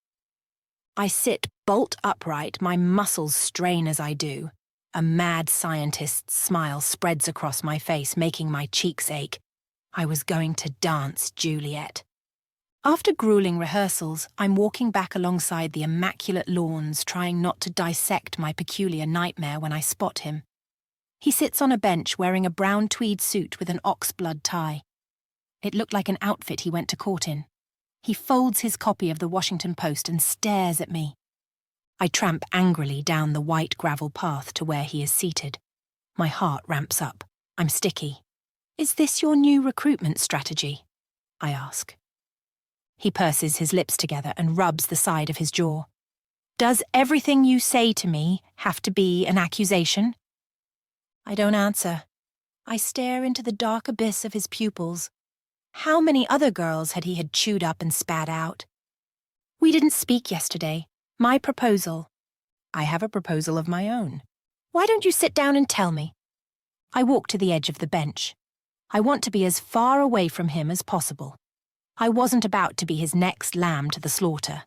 I sit bolt upright, my muscles strain as I do. A mad scientist's smile spreads across my face, making my cheeks ache. I was going to dance Juliet. After grueling rehearsals, I'm walking back alongside the immaculate lawns, trying not to dissect my peculiar nightmare when I spot him. He sits on a bench wearing a brown tweed suit with an oxblood tie. It looked like an outfit he went to court in. He folds his copy of the Washington Post and stares at me. I tramp angrily down the white gravel path to where he is seated. My heart ramps up. I'm sticky. Is this your new recruitment strategy? I ask. He purses his lips together and rubs the side of his jaw. Does everything you say to me have to be an accusation? I don't answer. I stare into the dark abyss of his pupils. How many other girls had he chewed up and spat out? We didn't speak yesterday. My proposal. I have a proposal of my own. Why don't you sit down and tell me? I walk to the edge of the bench. I want to be as far away from him as possible. I wasn't about to be his next lamb to the slaughter.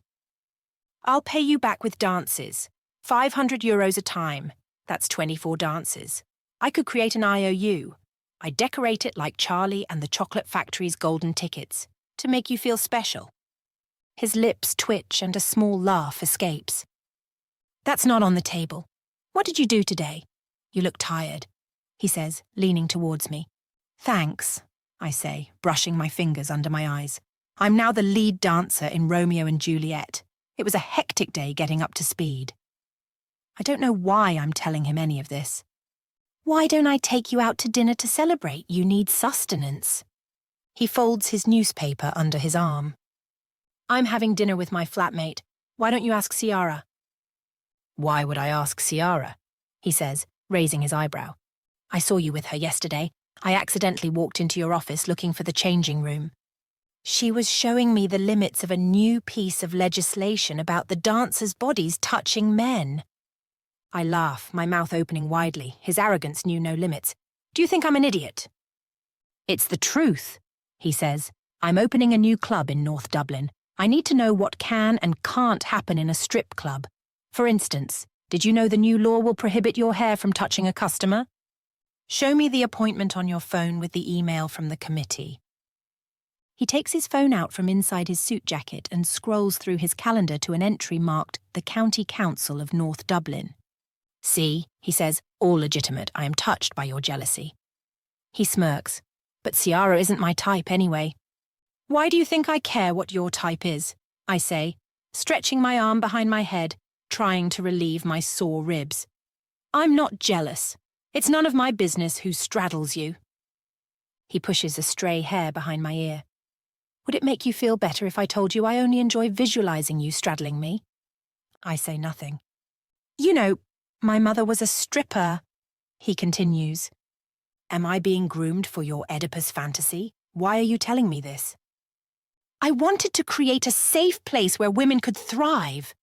I'll pay you back with dances. €500 a time. That's 24 dances. I could create an IOU. I decorate it like Charlie and the Chocolate Factory's golden tickets, to make you feel special. His lips twitch and a small laugh escapes. That's not on the table. What did you do today? You look tired, he says, leaning towards me. Thanks, I say, brushing my fingers under my eyes. I'm now the lead dancer in Romeo and Juliet. It was a hectic day getting up to speed. I don't know why I'm telling him any of this. Why don't I take you out to dinner to celebrate? You need sustenance. He folds his newspaper under his arm. I'm having dinner with my flatmate. Why don't you ask Ciara? Why would I ask Ciara? He says, raising his eyebrow. I saw you with her yesterday. I accidentally walked into your office looking for the changing room. She was showing me the limits of a new piece of legislation about the dancers' bodies touching men. I laugh, my mouth opening widely. His arrogance knew no limits. Do you think I'm an idiot? It's the truth, he says. I'm opening a new club in North Dublin. I need to know what can and can't happen in a strip club. For instance, did you know the new law will prohibit your hair from touching a customer? Show me the appointment on your phone with the email from the committee. He takes his phone out from inside his suit jacket and scrolls through his calendar to an entry marked the County Council of North Dublin. See, he says, all legitimate. I am touched by your jealousy. He smirks. But Ciara isn't my type anyway. Why do you think I care what your type is? I say, stretching my arm behind my head, trying to relieve my sore ribs. I'm not jealous. It's none of my business who straddles you. He pushes a stray hair behind my ear. Would it make you feel better if I told you I only enjoy visualizing you straddling me? I say nothing. You know, my mother was a stripper, he continues. Am I being groomed for your Oedipus fantasy? Why are you telling me this? I wanted to create a safe place where women could thrive.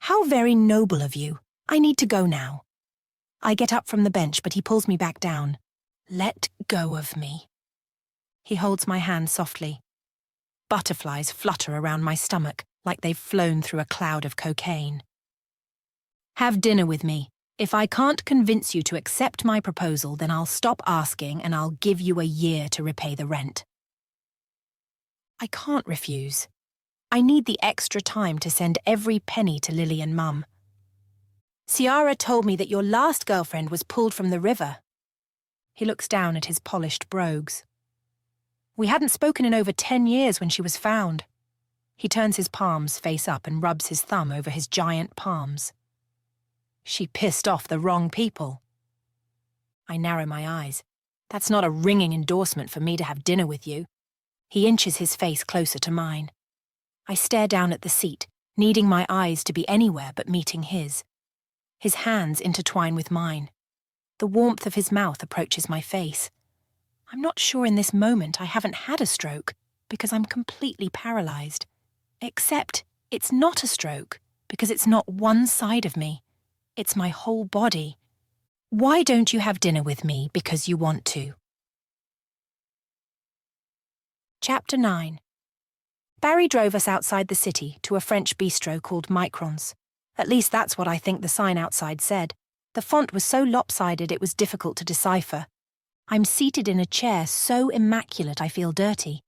How very noble of you. I need to go now. I get up from the bench, but he pulls me back down. Let go of me. He holds my hand softly. Butterflies flutter around my stomach like they've flown through a cloud of cocaine. Have dinner with me. If I can't convince you to accept my proposal, then I'll stop asking and I'll give you a year to repay the rent. I can't refuse. I need the extra time to send every penny to Lily and Mum. Ciara told me that your last girlfriend was pulled from the river. He looks down at his polished brogues. We hadn't spoken in over 10 years when she was found. He turns his palms face up and rubs his thumb over his giant palms. She pissed off the wrong people. I narrow my eyes. That's not a ringing endorsement for me to have dinner with you. He inches his face closer to mine. I stare down at the seat, needing my eyes to be anywhere but meeting his. His hands intertwine with mine. The warmth of his mouth approaches my face. I'm not sure in this moment I haven't had a stroke, because I'm completely paralyzed. Except it's not a stroke, because it's not one side of me. It's my whole body. Why don't you have dinner with me because you want to? Chapter 9. Barry drove us outside the city to a French bistro called Microns. At least that's what I think the sign outside said. The font was so lopsided it was difficult to decipher. I'm seated in a chair so immaculate I feel dirty.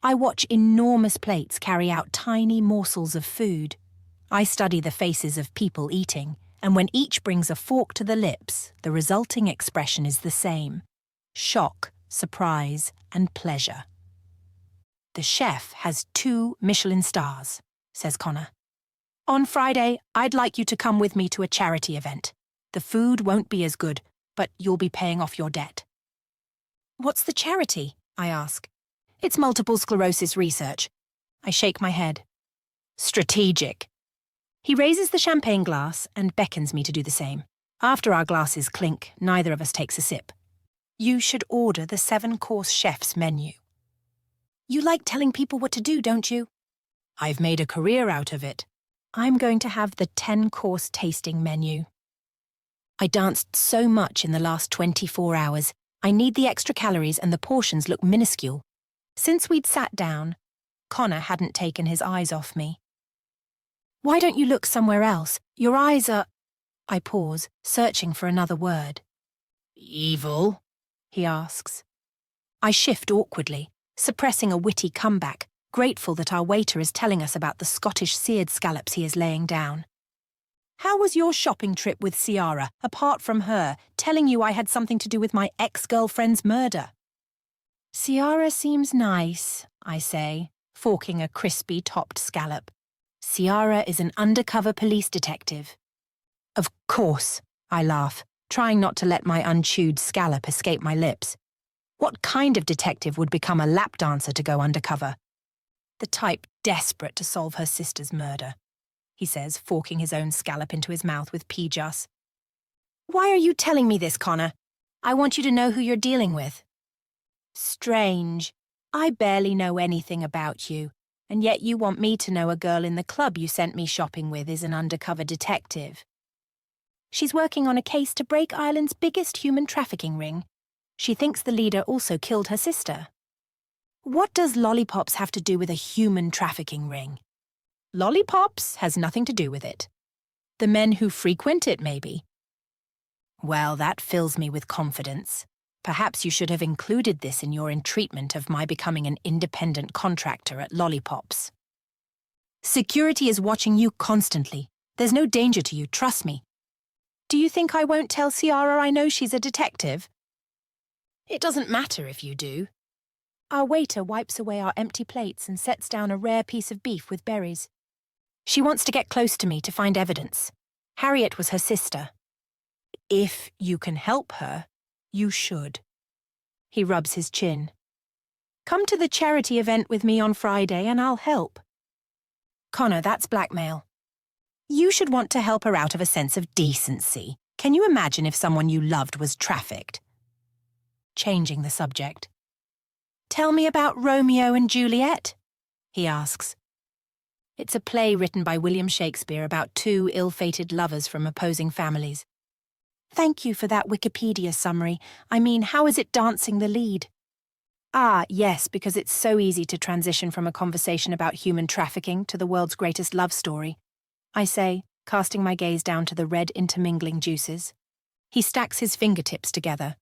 I watch enormous plates carry out tiny morsels of food. I study the faces of people eating, and when each brings a fork to the lips, the resulting expression is the same: shock, surprise, and pleasure. The chef has 2 Michelin stars, says Connor. On Friday, I'd like you to come with me to a charity event. The food won't be as good, but you'll be paying off your debt. What's the charity? I ask. It's multiple sclerosis research. I shake my head. Strategic. He raises the champagne glass and beckons me to do the same. After our glasses clink, neither of us takes a sip. You should order the 7-course chef's menu. You like telling people what to do, don't you? I've made a career out of it. I'm going to have the 10-course tasting menu. I danced so much in the last 24 hours. I need the extra calories and the portions look minuscule. Since we'd sat down, Connor hadn't taken his eyes off me. Why don't you look somewhere else? Your eyes are... I pause, searching for another word. Evil? He asks. I shift awkwardly, suppressing a witty comeback, grateful that our waiter is telling us about the Scottish seared scallops he is laying down. How was your shopping trip with Ciara, apart from her telling you I had something to do with my ex-girlfriend's murder? Ciara seems nice, I say, forking a crispy topped scallop. Ciara is an undercover police detective. Of course, I laugh, trying not to let my unchewed scallop escape my lips. What kind of detective would become a lap dancer to go undercover? The type desperate to solve her sister's murder, he says, forking his own scallop into his mouth with pea-juice. Why are you telling me this, Connor? I want you to know who you're dealing with. Strange. I barely know anything about you, and yet you want me to know a girl in the club you sent me shopping with is an undercover detective. She's working on a case to break Ireland's biggest human trafficking ring. She thinks the leader also killed her sister. What does lollipops have to do with a human trafficking ring? Lollipops has nothing to do with it. The men who frequent it, maybe. Well, that fills me with confidence. Perhaps you should have included this in your entreatment of my becoming an independent contractor at Lollipops. Security is watching you constantly. There's no danger to you, trust me. Do you think I won't tell Ciara I know she's a detective? It doesn't matter if you do. Our waiter wipes away our empty plates and sets down a rare piece of beef with berries. She wants to get close to me to find evidence. Harriet was her sister. If you can help her, you should. He rubs his chin. Come to the charity event with me on Friday and I'll help. Connor, that's blackmail. You should want to help her out of a sense of decency. Can you imagine if someone you loved was trafficked? Changing the subject. Tell me about Romeo and Juliet, he asks. It's a play written by William Shakespeare about two ill-fated lovers from opposing families. Thank you for that Wikipedia summary. I mean, how is it dancing the lead? Ah, yes, because it's so easy to transition from a conversation about human trafficking to the world's greatest love story, I say, casting my gaze down to the red intermingling juices. He stacks his fingertips together.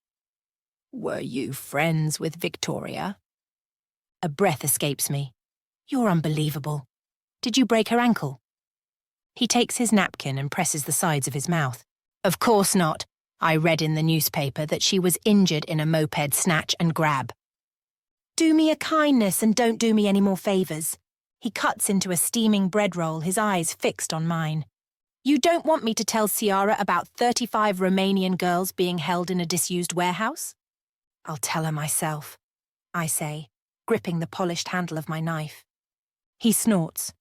Were you friends with Victoria? A breath escapes me. You're unbelievable. Did you break her ankle? He takes his napkin and presses the sides of his mouth. Of course not. I read in the newspaper that she was injured in a moped snatch and grab. Do me a kindness and don't do me any more favours. He cuts into a steaming bread roll, his eyes fixed on mine. You don't want me to tell Ciara about 35 Romanian girls being held in a disused warehouse? I'll tell her myself, I say, gripping the polished handle of my knife. He snorts.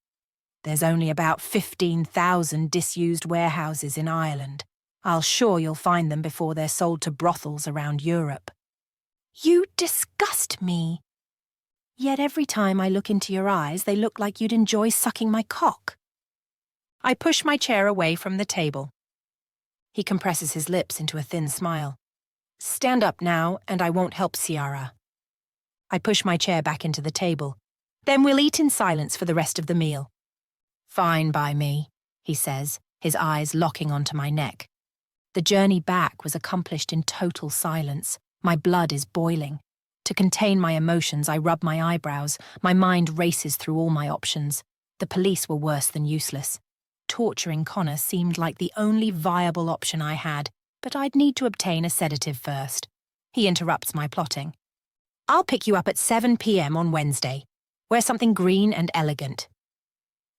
There's only about 15,000 disused warehouses in Ireland. I'll sure you'll find them before they're sold to brothels around Europe. You disgust me. Yet every time I look into your eyes, they look like you'd enjoy sucking my cock. I push my chair away from the table. He compresses his lips into a thin smile. Stand up now, and I won't help Ciara. I push my chair back into the table. Then we'll eat in silence for the rest of the meal. Fine by me, he says, his eyes locking onto my neck. The journey back was accomplished in total silence. My blood is boiling. To contain my emotions, I rub my eyebrows. My mind races through all my options. The police were worse than useless. Torturing Connor seemed like the only viable option I had, but I'd need to obtain a sedative first. He interrupts my plotting. I'll pick you up at 7 p.m. on Wednesday. Wear something green and elegant.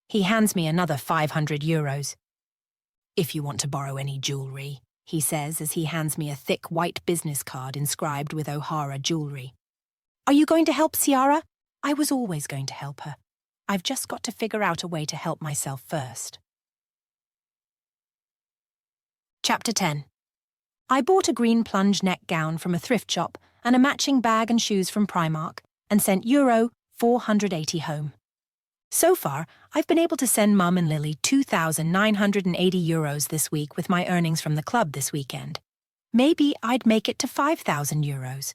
He hands me another €500. If you want to borrow any jewellery, he says as he hands me a thick white business card inscribed with O'Hara jewellery. Are you going to help Ciara? I was always going to help her. I've just got to figure out a way to help myself first. Chapter 10. I bought a green plunge neck gown from a thrift shop and a matching bag and shoes from Primark and sent €480 home. So far, I've been able to send Mum and Lily €2,980 this week with my earnings from the club this weekend. Maybe I'd make it to €5,000.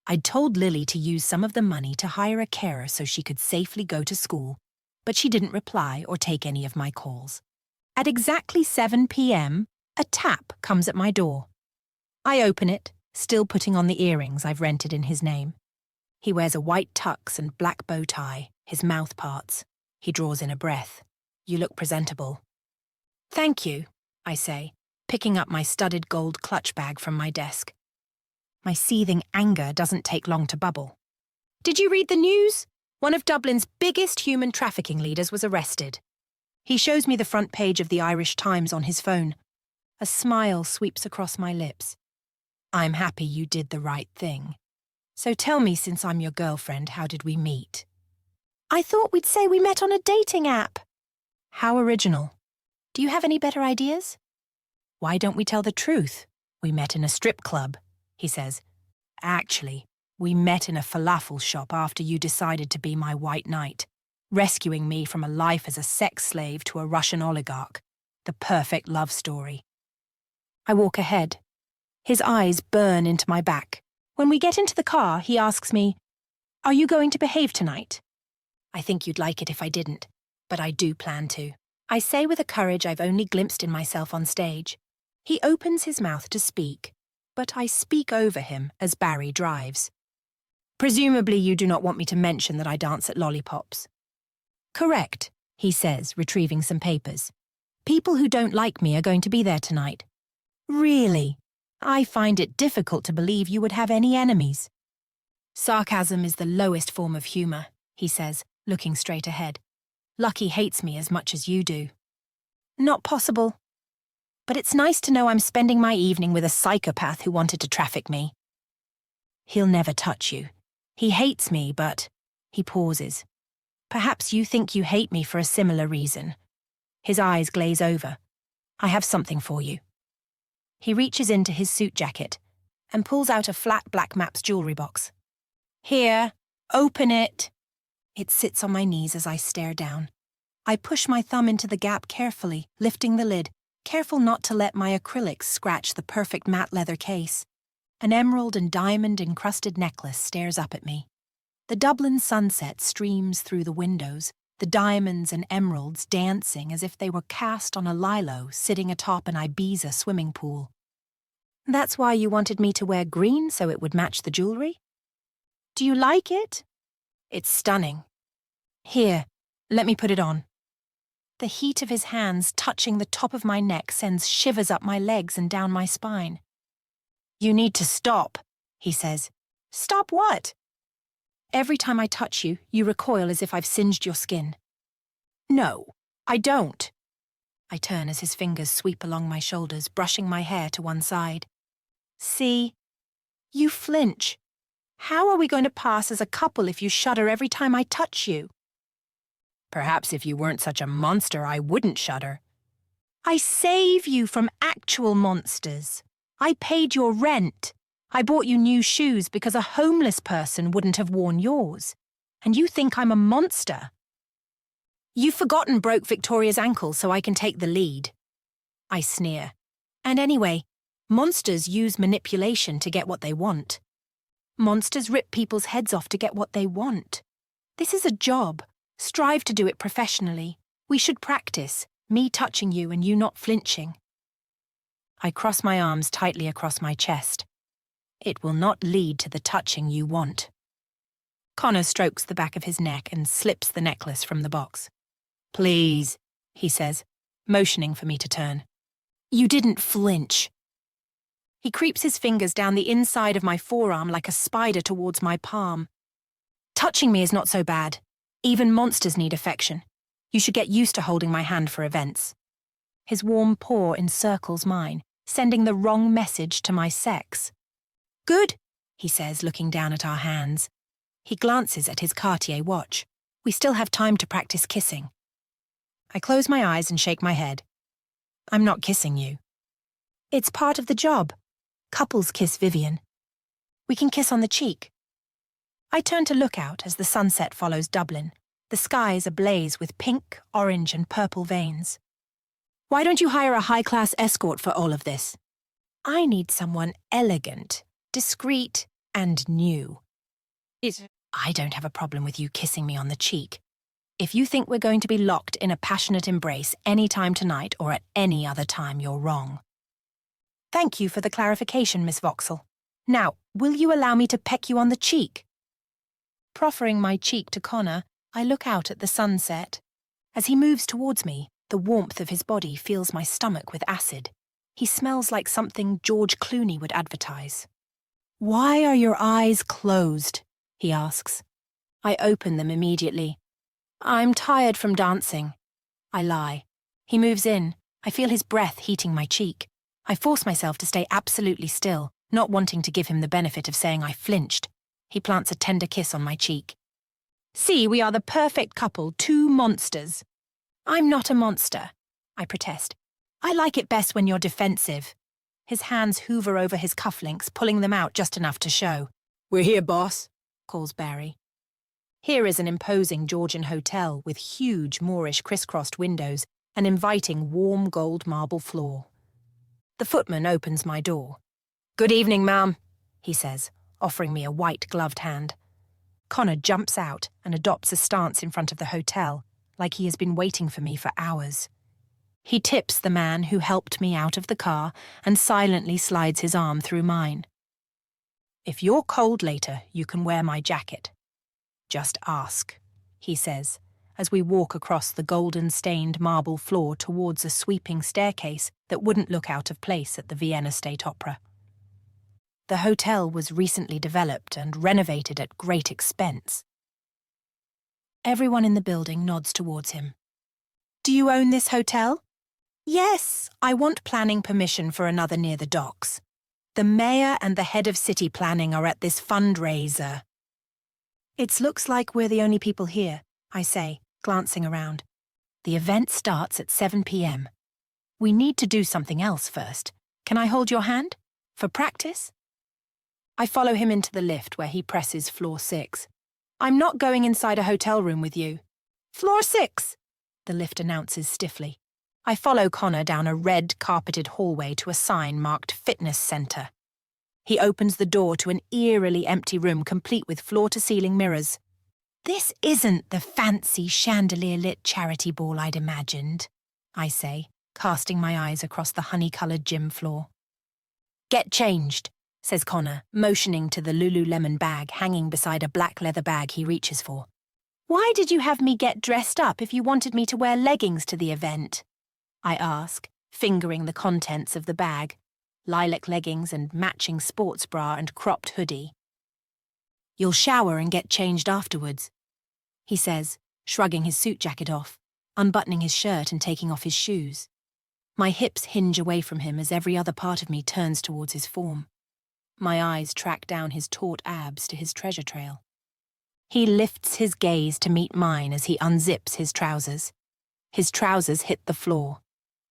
I'd told Lily to use some of the money to hire a carer so she could safely go to school. but she didn't reply or take any of my calls. At exactly 7 p.m., a tap comes at my door. I open it, still putting on the earrings I've rented in his name. He wears a white tux and black bow tie, his mouth parts. He draws in a breath. "You look presentable." "Thank you," I say, picking up my studded gold clutch bag from my desk. My seething anger doesn't take long to bubble. "Did you read the news? One of Dublin's biggest human trafficking leaders was arrested." He shows me the front page of the Irish Times on his phone. A smile sweeps across my lips. "I'm happy you did the right thing. So tell me, since I'm your girlfriend, how did we meet?" "I thought we'd say we met on a dating app." "How original. Do you have any better ideas?" "Why don't we tell the truth? We met in a strip club," he says. "Actually, we met in a falafel shop after you decided to be my white knight, rescuing me from a life as a sex slave to a Russian oligarch. The perfect love story." I walk ahead. His eyes burn into my back. When we get into the car, he asks me, "Are you going to behave tonight?" "I think you'd like it if I didn't, but I do plan to," I say with a courage I've only glimpsed in myself on stage. He opens his mouth to speak, but I speak over him as Barry drives. "Presumably you do not want me to mention that I dance at lollipops." "Correct," he says, retrieving some papers. "People who don't like me are going to be there tonight." "Really? I find it difficult to believe you would have any enemies." "Sarcasm is the lowest form of humour," he says, looking straight ahead. "Lucky hates me as much as you do." "Not possible. But it's nice to know I'm spending my evening with a psychopath who wanted to traffic me." "He'll never touch you. He hates me, but..." He pauses. "Perhaps you think you hate me for a similar reason." His eyes glaze over. "I have something for you." He reaches into his suit jacket and pulls out a flat black Maps jewellery box. "Here, open it." It sits on my knees as I stare down. I push my thumb into the gap carefully, lifting the lid, careful not to let my acrylics scratch the perfect matte leather case. An emerald and diamond-encrusted necklace stares up at me. The Dublin sunset streams through the windows, the diamonds and emeralds dancing as if they were cast on a lilo sitting atop an Ibiza swimming pool. "That's why you wanted me to wear green so it would match the jewellery?" "Do you like it?" "It's stunning." "Here, let me put it on." The heat of his hands touching the top of my neck sends shivers up my legs and down my spine. "You need to stop," he says. "Stop what?" "Every time I touch you, you recoil as if I've singed your skin." "No, I don't." I turn as his fingers sweep along my shoulders, brushing my hair to one side. "See? You flinch. How are we going to pass as a couple if you shudder every time I touch you?" "Perhaps if you weren't such a monster, I wouldn't shudder." "I save you from actual monsters. I paid your rent. I bought you new shoes because a homeless person wouldn't have worn yours. And you think I'm a monster?" "You've forgotten broke Victoria's ankle so I can take the lead." I sneer. "And anyway, monsters use manipulation to get what they want. Monsters rip people's heads off to get what they want. This is a job. Strive to do it professionally. We should practice, me touching you and you not flinching." I cross my arms tightly across my chest. "It will not lead to the touching you want." Connor strokes the back of his neck and slips the necklace from the box. "Please," he says, motioning for me to turn. "You didn't flinch." He creeps his fingers down the inside of my forearm like a spider towards my palm. "Touching me is not so bad. Even monsters need affection. You should get used to holding my hand for events." His warm paw encircles mine, sending the wrong message to my sex. "Good," he says, looking down at our hands. He glances at his Cartier watch. "We still have time to practice kissing." I close my eyes and shake my head. "I'm not kissing you." "It's part of the job. Couples kiss Vivian. We can kiss on the cheek." I turn to look out as the sunset follows Dublin, the skies ablaze with pink, orange and purple veins. "Why don't you hire a high-class escort for all of this?" "I need someone elegant, discreet and new." "I don't have a problem with you kissing me on the cheek. If you think we're going to be locked in a passionate embrace any time tonight or at any other time, you're wrong. Thank you for the clarification, Miss Vauxhall. Now, will you allow me to peck you on the cheek? Proffering my cheek to Connor, I look out at the sunset. As he moves towards me, the warmth of his body fills my stomach with acid. He smells like something George Clooney would advertise. "Why are your eyes closed?" he asks. I open them immediately. "I'm tired from dancing." I lie. He moves in. I feel his breath heating my cheek. I force myself to stay absolutely still, not wanting to give him the benefit of saying I flinched. He plants a tender kiss on my cheek. "See, we are the perfect couple, two monsters." "I'm not a monster," I protest. "I like it best when you're defensive." His hands hoover over his cufflinks, pulling them out just enough to show. "We're here, boss," calls Barry. Here is an imposing Georgian hotel with huge Moorish crisscrossed windows, an inviting warm gold marble floor. The footman opens my door. "Good evening, ma'am," he says, offering me a white-gloved hand. Connor jumps out and adopts a stance in front of the hotel, like he has been waiting for me for hours. He tips the man who helped me out of the car and silently slides his arm through mine. "If you're cold later, you can wear my jacket. Just ask," he says, as we walk across the golden-stained marble floor towards a sweeping staircase that wouldn't look out of place at the Vienna State Opera. The hotel was recently developed and renovated at great expense. Everyone in the building nods towards him. "Do you own this hotel?" "Yes, I want planning permission for another near the docks. The mayor and the head of city planning are at this fundraiser." "It looks like we're the only people here," I say, glancing around. "The event starts at 7 p.m. We need to do something else first. Can I hold your hand? For practice?" I follow him into the lift where he presses floor 6. "I'm not going inside a hotel room with you." "Floor 6, the lift announces stiffly. I follow Connor down a red carpeted hallway to a sign marked Fitness Center. He opens the door to an eerily empty room complete with floor-to-ceiling mirrors. "This isn't the fancy chandelier-lit charity ball I'd imagined," I say, casting my eyes across the honey-coloured gym floor. "Get changed," says Connor, motioning to the Lululemon bag hanging beside a black leather bag he reaches for. "Why did you have me get dressed up if you wanted me to wear leggings to the event?" I ask, fingering the contents of the bag. Lilac leggings and matching sports bra and cropped hoodie. "You'll shower and get changed afterwards," he says, shrugging his suit jacket off, unbuttoning his shirt and taking off his shoes. My hips hinge away from him as every other part of me turns towards his form. My eyes track down his taut abs to his treasure trail. He lifts his gaze to meet mine as he unzips his trousers. His trousers hit the floor.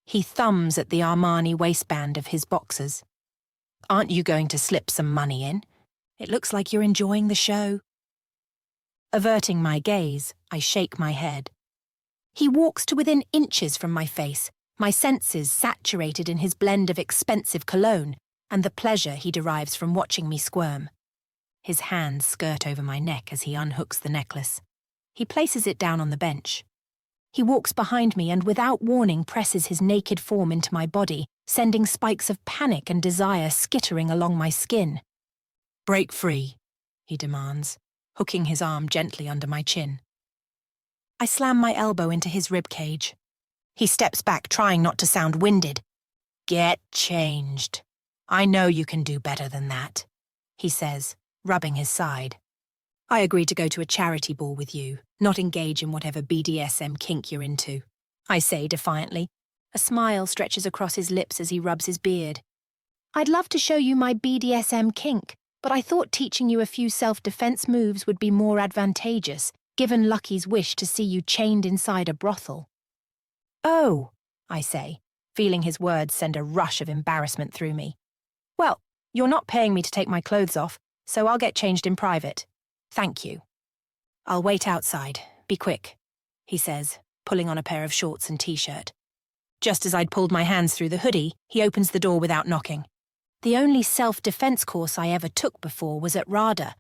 He thumbs at the Armani waistband of his boxers. "Aren't you going to slip some money in? It looks like you're enjoying the show." Averting my gaze, I shake my head. He walks to within inches from my face, my senses saturated in his blend of expensive cologne and the pleasure he derives from watching me squirm. His hands skirt over my neck as he unhooks the necklace. He places it down on the bench. He walks behind me and without warning presses his naked form into my body, sending spikes of panic and desire skittering along my skin. "Break free," he demands, hooking his arm gently under my chin. I slam my elbow into his ribcage. He steps back, trying not to sound winded. "Get changed. I know you can do better than that," he says, rubbing his side. "I agreed to go to a charity ball with you, not engage in whatever BDSM kink you're into," I say defiantly. A smile stretches across his lips as he rubs his beard. "I'd love to show you my BDSM kink, but I thought teaching you a few self-defense moves would be more advantageous, given Lucky's wish to see you chained inside a brothel." "Oh," I say, feeling his words send a rush of embarrassment through me. "Well, you're not paying me to take my clothes off, so I'll get changed in private. Thank you." "I'll wait outside. Be quick," he says, pulling on a pair of shorts and t-shirt. Just as I'd pulled my hands through the hoodie, he opens the door without knocking. The only self-defense course I ever took before was at RADA,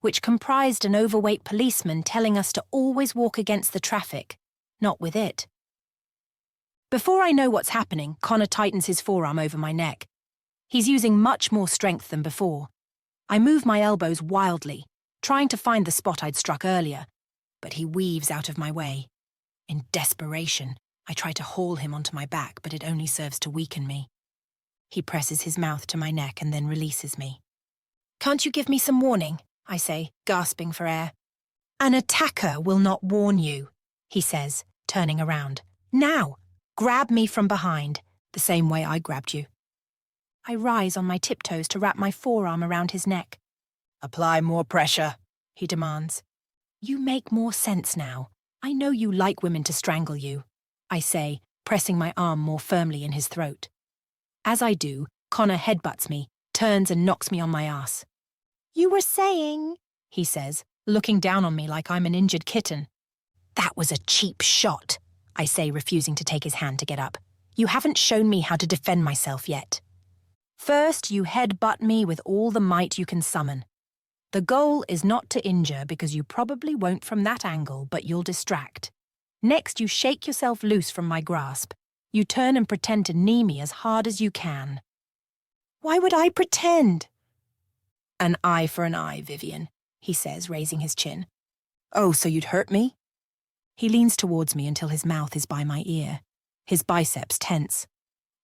which comprised an overweight policeman telling us to always walk against the traffic, not with it. Before I know what's happening, Connor tightens his forearm over my neck. He's using much more strength than before. I move my elbows wildly, trying to find the spot I'd struck earlier, but he weaves out of my way. In desperation, I try to haul him onto my back, but it only serves to weaken me. He presses his mouth to my neck and then releases me. "Can't you give me some warning?" I say, gasping for air. "An attacker will not warn you," he says, turning around. "Now, grab me from behind, the same way I grabbed you." I rise on my tiptoes to wrap my forearm around his neck. "Apply more pressure," he demands. "You make more sense now. I know you like women to strangle you," I say, pressing my arm more firmly in his throat. As I do, Connor headbutts me, turns and knocks me on my ass. "You were saying," he says, looking down on me like I'm an injured kitten. "That was a cheap shot," I say, refusing to take his hand to get up. "You haven't shown me how to defend myself yet. First, you headbutt me with all the might you can summon. The goal is not to injure because you probably won't from that angle, but you'll distract. Next, you shake yourself loose from my grasp. You turn and pretend to knee me as hard as you can." "Why would I pretend?" "An eye for an eye, Vivian," he says, raising his chin. "Oh, so you'd hurt me?" He leans towards me until his mouth is by my ear, his biceps tense.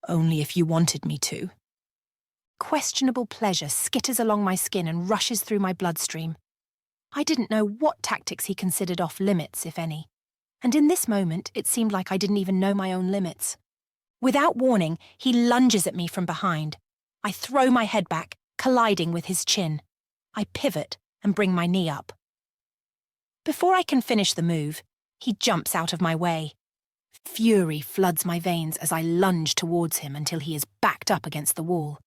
"Only if you wanted me to." Questionable pleasure skitters along my skin and rushes through my bloodstream. I didn't know what tactics he considered off limits, if any. And in this moment, it seemed like I didn't even know my own limits. Without warning, he lunges at me from behind. I throw my head back, colliding with his chin. I pivot and bring my knee up. Before I can finish the move, he jumps out of my way. Fury floods my veins as I lunge towards him until he is backed up against the wall.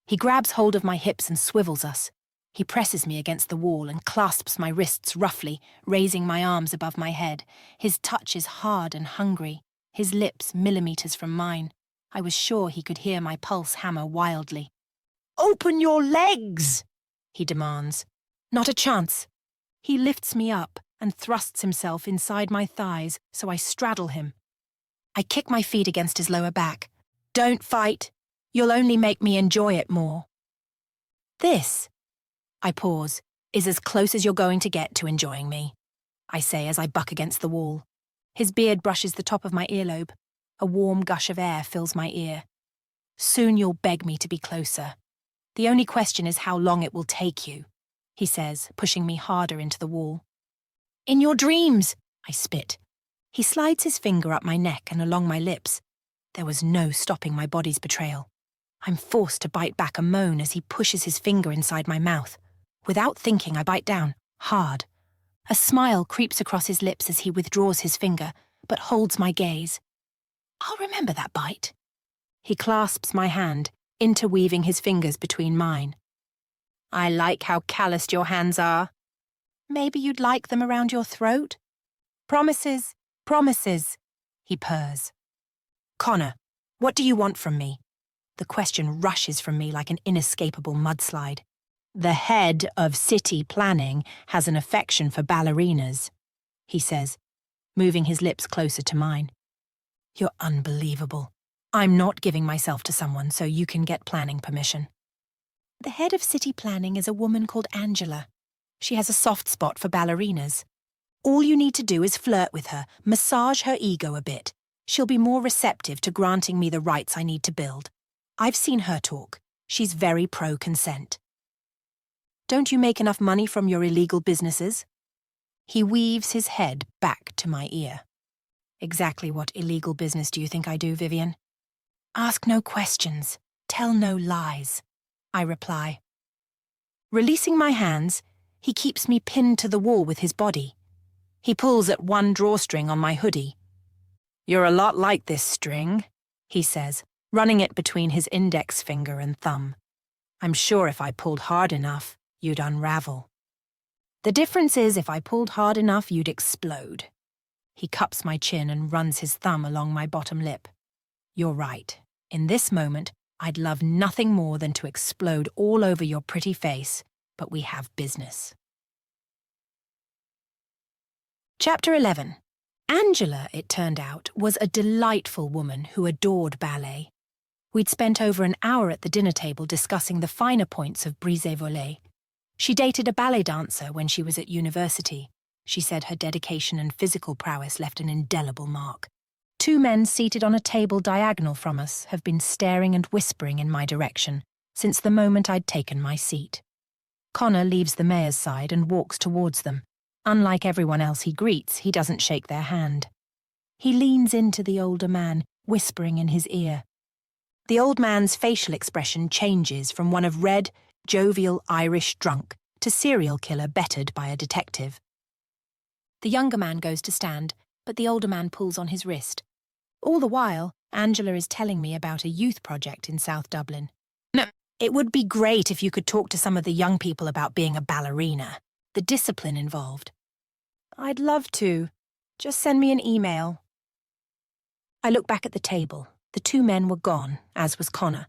He grabs hold of my hips and swivels us. He presses me against the wall and clasps my wrists roughly, raising my arms above my head. His touch is hard and hungry, his lips millimeters from mine. I was sure he could hear my pulse hammer wildly. "Open your legs!" he demands. Not a chance. He lifts me up and thrusts himself inside my thighs, so I straddle him. I kick my feet against his lower back. "Don't fight. You'll only make me enjoy it more." "This," I pause, "is as close as you're going to get to enjoying me," I say as I buck against the wall. His beard brushes the top of my earlobe. A warm gush of air fills my ear. "Soon you'll beg me to be closer. The only question is how long it will take you," he says, pushing me harder into the wall. "In your dreams," I spit. He slides his finger up my neck and along my lips. There was no stopping my body's betrayal. I'm forced to bite back a moan as he pushes his finger inside my mouth. Without thinking, I bite down, hard. A smile creeps across his lips as he withdraws his finger, but holds my gaze. "I'll remember that bite." He clasps my hand, interweaving his fingers between mine. "I like how calloused your hands are." "Maybe you'd like them around your throat?" "Promises, promises," he purrs. "Connor, what do you want from me?" The question rushes from me like an inescapable mudslide. "The head of city planning has an affection for ballerinas," he says, moving his lips closer to mine. "You're unbelievable. I'm not giving myself to someone so you can get planning permission." "The head of city planning is a woman called Angela. She has a soft spot for ballerinas. All you need to do is flirt with her, massage her ego a bit. She'll be more receptive to granting me the rights I need to build. I've seen her talk. She's very pro-consent." "Don't you make enough money from your illegal businesses?" He weaves his head back to my ear. "Exactly what illegal business do you think I do, Vivian?" "Ask no questions. Tell no lies," I reply. Releasing my hands, he keeps me pinned to the wall with his body. He pulls at one drawstring on my hoodie. "You're a lot like this string," he says, running it between his index finger and thumb. "I'm sure if I pulled hard enough, you'd unravel. The difference is if I pulled hard enough, you'd explode." He cups my chin and runs his thumb along my bottom lip. "You're right. In this moment, I'd love nothing more than to explode all over your pretty face, but we have business." Chapter 11. Angela, it turned out, was a delightful woman who adored ballet. We'd spent over an hour at the dinner table discussing the finer points of brise-voler. She dated a ballet dancer when she was at university. She said her dedication and physical prowess left an indelible mark. 2 men seated on a table diagonal from us have been staring and whispering in my direction since the moment I'd taken my seat. Connor leaves the mayor's side and walks towards them. Unlike everyone else he greets, he doesn't shake their hand. He leans into the older man, whispering in his ear. The old man's facial expression changes from one of red, jovial Irish drunk to serial killer bettered by a detective. The younger man goes to stand, but the older man pulls on his wrist. All the while, Angela is telling me about a youth project in South Dublin. No, it would be great if you could talk to some of the young people about being a ballerina. The discipline involved. I'd love to. Just send me an email. I look back at the table. The 2 men were gone, as was Connor.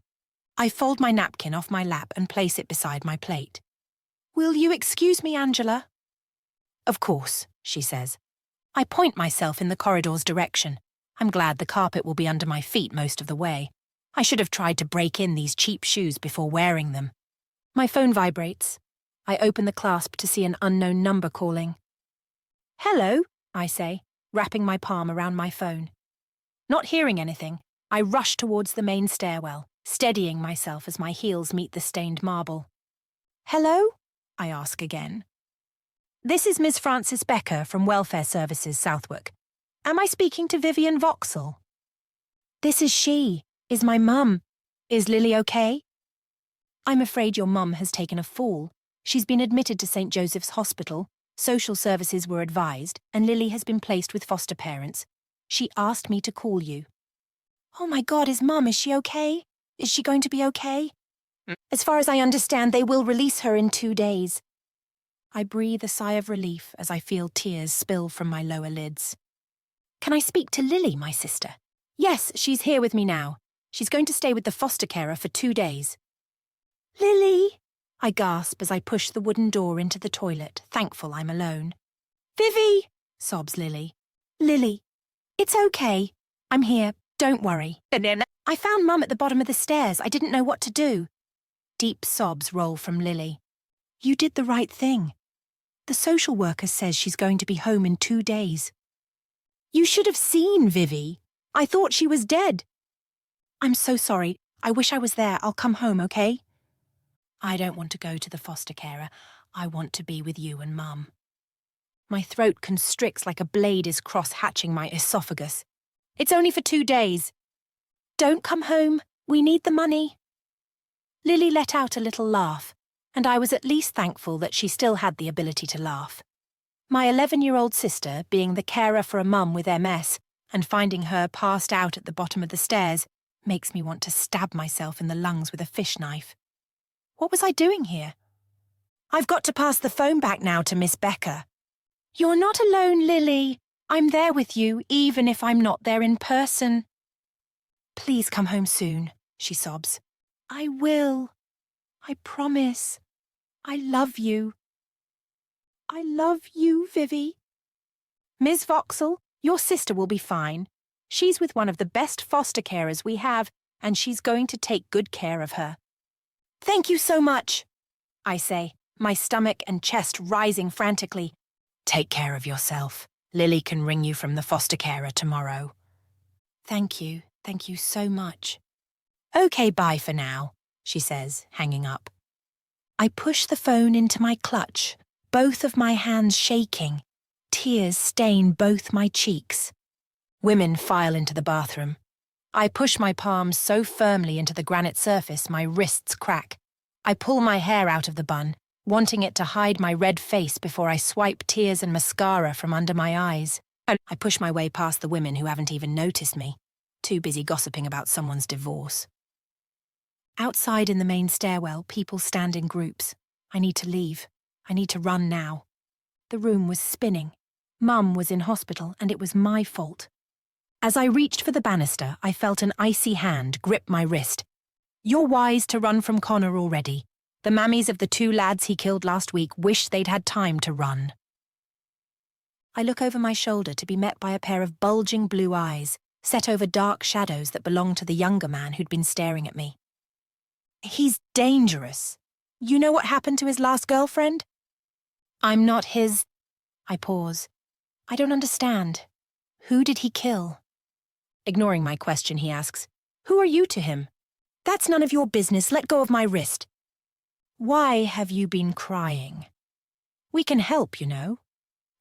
I fold my napkin off my lap and place it beside my plate. Will you excuse me, Angela? Of course, she says. I point myself in the corridor's direction. I'm glad the carpet will be under my feet most of the way. I should have tried to break in these cheap shoes before wearing them. My phone vibrates. I open the clasp to see an unknown number calling. Hello, I say, wrapping my palm around my phone. Not hearing anything, I rush towards the main stairwell, steadying myself as my heels meet the stained marble. Hello? I ask again. This is Miss Frances Becker from Welfare Services, Southwark. Am I speaking to Vivian Vauxhall? This is she. Is my mum. Is Lily okay? I'm afraid your mum has taken a fall. She's been admitted to St. Joseph's Hospital. Social services were advised, and Lily has been placed with foster parents. She asked me to call you. Oh my God, is she okay? Is she going to be okay? As far as I understand, they will release her in 2 days. I breathe a sigh of relief as I feel tears spill from my lower lids. Can I speak to Lily, my sister? Yes, she's here with me now. She's going to stay with the foster carer for 2 days. Lily, I gasp as I push the wooden door into the toilet, thankful I'm alone. Vivi, sobs Lily. Lily, it's okay. I'm here. Don't worry. I found Mum at the bottom of the stairs. I didn't know what to do. Deep sobs roll from Lily. You did the right thing. The social worker says she's going to be home in 2 days. You should have seen Vivi. I thought she was dead. I'm so sorry. I wish I was there. I'll come home, okay? I don't want to go to the foster carer. I want to be with you and Mum. My throat constricts like a blade is cross-hatching my esophagus. It's only for 2 days. Don't come home. We need the money. Lily let out a little laugh, and I was at least thankful that she still had the ability to laugh. My 11-year-old sister, being the carer for a mum with MS, and finding her passed out at the bottom of the stairs, makes me want to stab myself in the lungs with a fish knife. What was I doing here? I've got to pass the phone back now to Miss Becker. You're not alone, Lily. I'm there with you, even if I'm not there in person. Please come home soon, she sobs. I will. I promise. I love you. I love you, Vivi. Ms. Vauxhall, your sister will be fine. She's with one of the best foster carers we have, and she's going to take good care of her. Thank you so much, I say, my stomach and chest rising frantically. Take care of yourself. Lily can ring you from the foster carer tomorrow. Thank you so much. Okay, bye for now, she says, hanging up. I push the phone into my clutch, both of my hands shaking. Tears stain both my cheeks. Women file into the bathroom. I push my palms so firmly into the granite surface my wrists crack. I pull my hair out of the bun, wanting it to hide my red face before I swipe tears and mascara from under my eyes. I push my way past the women who haven't even noticed me, too busy gossiping about someone's divorce. Outside in the main stairwell, people stand in groups. I need to leave. I need to run now. The room was spinning. Mum was in hospital, and it was my fault. As I reached for the banister, I felt an icy hand grip my wrist. You're wise to run from Connor already. The mammies of the 2 lads he killed last week wish they'd had time to run. I look over my shoulder to be met by a pair of bulging blue eyes, set over dark shadows that belonged to the younger man who'd been staring at me. He's dangerous. You know what happened to his last girlfriend? I'm not his... I pause. I don't understand. Who did he kill? Ignoring my question, he asks, Who are you to him? That's none of your business. Let go of my wrist. Why have you been crying? We can help, you know.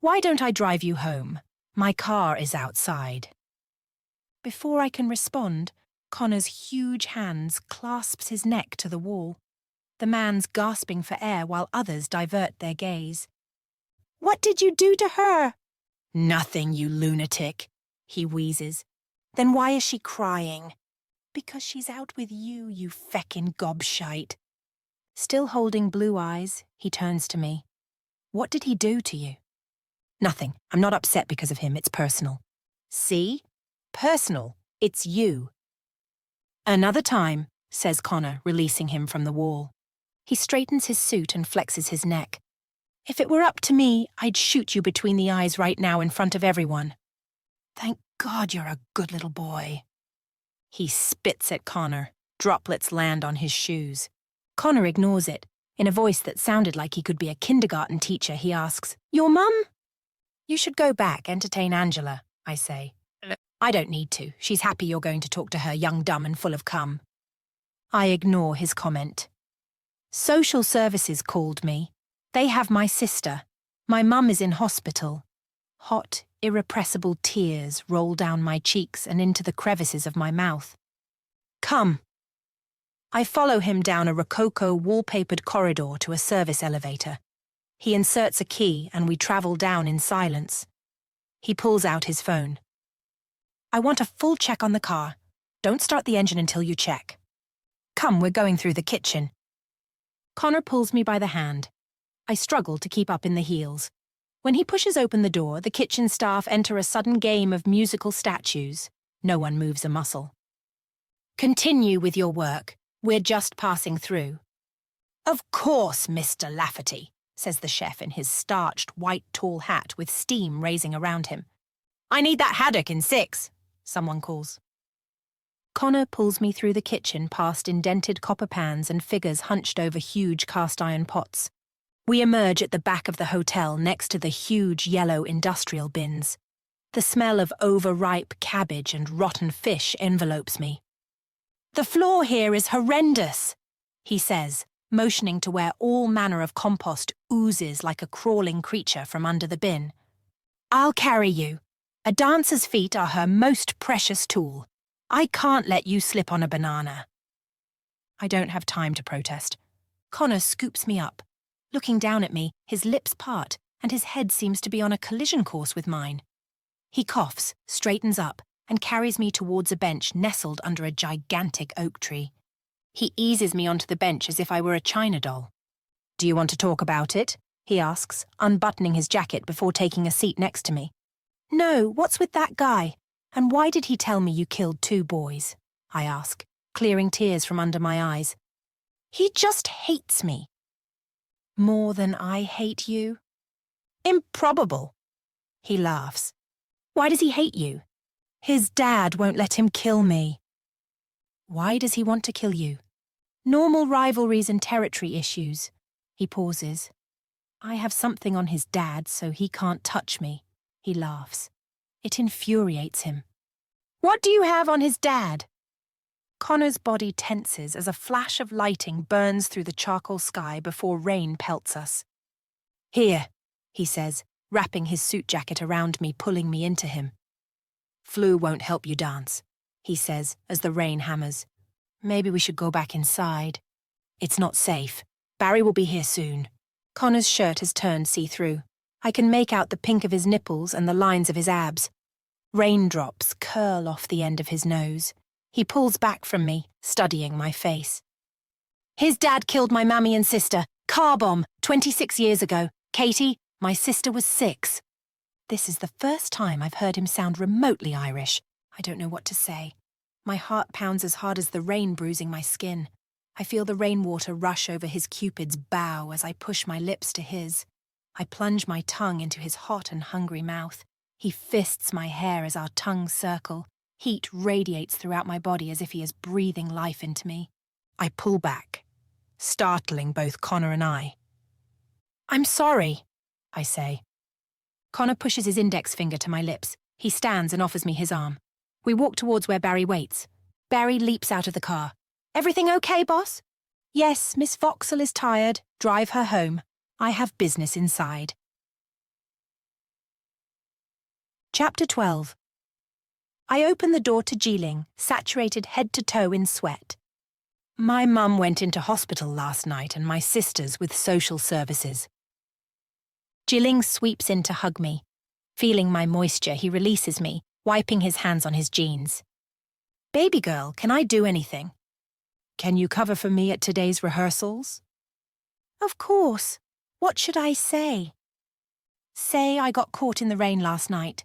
Why don't I drive you home? My car is outside. Before I can respond, Connor's huge hands clasps his neck to the wall. The man's gasping for air while others divert their gaze. What did you do to her? Nothing, you lunatic, he wheezes. Then why is she crying? Because she's out with you, you feckin' gobshite. Still holding blue eyes, he turns to me. What did he do to you? Nothing. I'm not upset because of him. It's personal. See? Personal. It's you. Another time, says Connor, releasing him from the wall. He straightens his suit and flexes his neck. If it were up to me, I'd shoot you between the eyes right now in front of everyone. Thank God you're a good little boy. He spits at Connor. Droplets land on his shoes. Connor ignores it. In a voice that sounded like he could be a kindergarten teacher, he asks, Your mum? You should go back, entertain Angela, I say. I don't need to. She's happy you're going to talk to her, young, dumb, and full of cum. I ignore his comment. Social services called me. They have my sister. My mum is in hospital. Hot, irrepressible tears roll down my cheeks and into the crevices of my mouth. Come. I follow him down a rococo wallpapered corridor to a service elevator. He inserts a key and we travel down in silence. He pulls out his phone. I want a full check on the car. Don't start the engine until you check. Come, we're going through the kitchen. Connor pulls me by the hand. I struggle to keep up in the heels. When he pushes open the door, the kitchen staff enter a sudden game of musical statues. No one moves a muscle. Continue with your work. We're just passing through. Of course, Mr. Lafferty, says the chef in his starched white tall hat with steam raising around him. I need that haddock in 6, someone calls. Connor pulls me through the kitchen past indented copper pans and figures hunched over huge cast-iron pots. We emerge at the back of the hotel next to the huge yellow industrial bins. The smell of overripe cabbage and rotten fish envelopes me. The floor here is horrendous, he says, motioning to where all manner of compost oozes like a crawling creature from under the bin. I'll carry you. A dancer's feet are her most precious tool. I can't let you slip on a banana. I don't have time to protest. Connor scoops me up. Looking down at me, his lips part, and his head seems to be on a collision course with mine. He coughs, straightens up, and carries me towards a bench nestled under a gigantic oak tree. He eases me onto the bench as if I were a china doll. Do you want to talk about it? He asks, unbuttoning his jacket before taking a seat next to me. No, what's with that guy? And why did he tell me you killed 2 boys? I ask, clearing tears from under my eyes. He just hates me. More than I hate you? Improbable. He laughs. Why does he hate you? His dad won't let him kill me. Why does he want to kill you? Normal rivalries and territory issues. He pauses. I have something on his dad, so he can't touch me. He laughs. It infuriates him. What do you have on his dad? Connor's body tenses as a flash of lighting burns through the charcoal sky before rain pelts us. Here, he says, wrapping his suit jacket around me, pulling me into him. Flu won't help you dance, he says as the rain hammers. Maybe we should go back inside. It's not safe. Barry will be here soon. Connor's shirt has turned see-through. I can make out the pink of his nipples and the lines of his abs. Raindrops curl off the end of his nose. He pulls back from me, studying my face. His dad killed my mammy and sister. Car bomb, 26 years ago. Katie, my sister was 6. This is the first time I've heard him sound remotely Irish. I don't know what to say. My heart pounds as hard as the rain bruising my skin. I feel the rainwater rush over his Cupid's bow as I push my lips to his. I plunge my tongue into his hot and hungry mouth. He fists my hair as our tongues circle. Heat radiates throughout my body as if he is breathing life into me. I pull back, startling both Connor and I. "I'm sorry," I say. Connor pushes his index finger to my lips. He stands and offers me his arm. We walk towards where Barry waits. Barry leaps out of the car. "Everything okay, boss?" "Yes, Miss Vauxhall is tired. Drive her home. I have business inside." Chapter 12. I open the door to Jiling, saturated head to toe in sweat. My mum went into hospital last night and my sister's with social services. Jiling sweeps in to hug me. Feeling my moisture, he releases me, wiping his hands on his jeans. "Baby girl, can I do anything?" "Can you cover for me at today's rehearsals?" "Of course. What should I say?" "Say I got caught in the rain last night.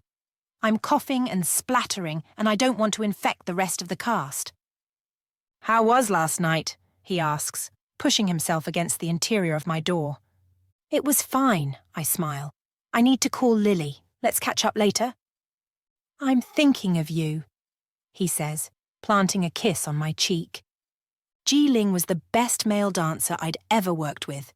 I'm coughing and splattering, and I don't want to infect the rest of the cast." "How was last night?" he asks, pushing himself against the interior of my door. "It was fine," I smile. "I need to call Lily. Let's catch up later." "I'm thinking of you," he says, planting a kiss on my cheek. Jiling was the best male dancer I'd ever worked with.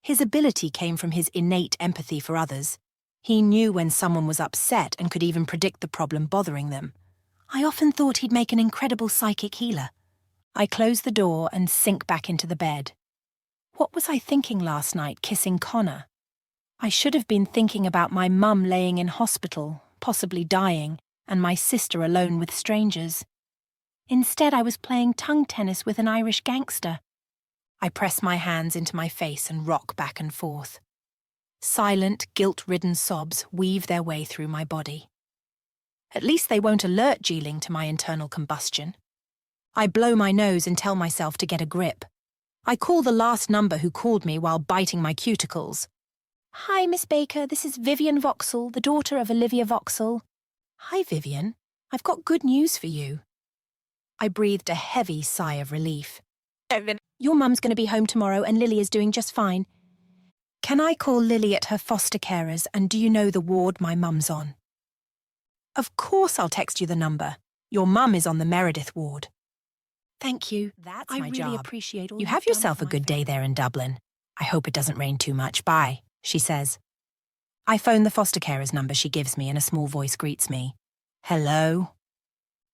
His ability came from his innate empathy for others. He knew when someone was upset and could even predict the problem bothering them. I often thought he'd make an incredible psychic healer. I close the door and sink back into the bed. What was I thinking last night, kissing Connor? I should have been thinking about my mum laying in hospital, possibly dying, and my sister alone with strangers. Instead, I was playing tongue tennis with an Irish gangster. I press my hands into my face and rock back and forth. Silent, guilt-ridden sobs weave their way through my body. At least they won't alert Jiling to my internal combustion. I blow my nose and tell myself to get a grip. I call the last number who called me while biting my cuticles. "Hi, Miss Baker, this is Vivian Vauxhall, the daughter of Olivia Vauxhall." "Hi, Vivian. I've got good news for you." I breathed a heavy sigh of relief. "Your mum's going to be home tomorrow and Lily is doing just fine. Can I call Lily at her foster carers, and do you know the ward my mum's on?" "Of course I'll text you the number. Your mum is on the Meredith ward." "Thank you. That's I my really job. appreciate all You you've have done yourself for a my good day family." there in Dublin. "I hope it doesn't rain too much. Bye," she says. I phone the foster carer's number she gives me and a small voice greets me. "Hello?"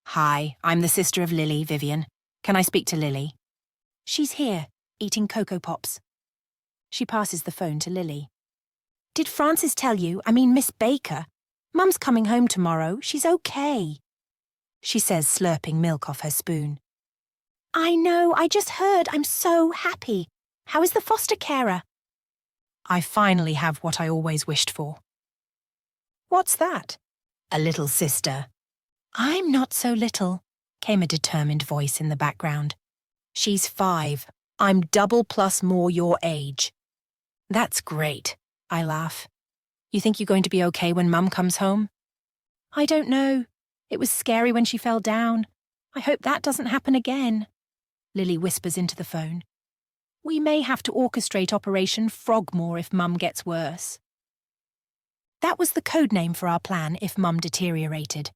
"Hi, I'm the sister of Lily, Vivian. Can I speak to Lily?" "She's here, eating Cocoa Pops." She passes the phone to Lily. "Did Francis tell you, Miss Baker? Mum's coming home tomorrow. She's okay," she says, slurping milk off her spoon. "I know, I just heard. I'm so happy. How is the foster carer?" I finally have what I always wished for. "What's that?" "A little sister." "I'm not so little," came a determined voice in the background. "She's 5. I'm double plus more your age." "That's great," I laugh. "You think you're going to be okay when Mum comes home?" "I don't know. It was scary when she fell down. I hope that doesn't happen again," Lily whispers into the phone. "We may have to orchestrate Operation Frogmore if Mum gets worse." That was the code name for our plan if Mum deteriorated.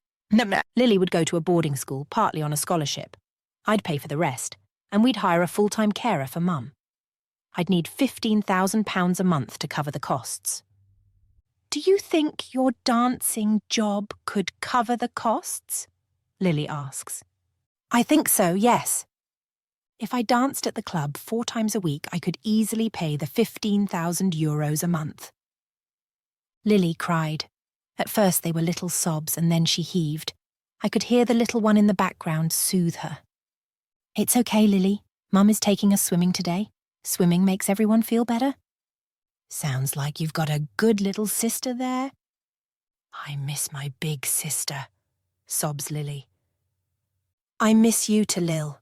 Lily would go to a boarding school, partly on a scholarship. I'd pay for the rest, and we'd hire a full-time carer for Mum. I'd need £15,000 a month to cover the costs. "Do you think your dancing job could cover the costs?" Lily asks. "I think so, yes. If I danced at the club 4 times a week, I could easily pay the €15,000 a month." Lily cried. At first they were little sobs, and then she heaved. I could hear the little one in the background soothe her. "It's okay, Lily. Mum is taking us swimming today. Swimming makes everyone feel better." "Sounds like you've got a good little sister there." "I miss my big sister," sobs Lily. "I miss you to Lil.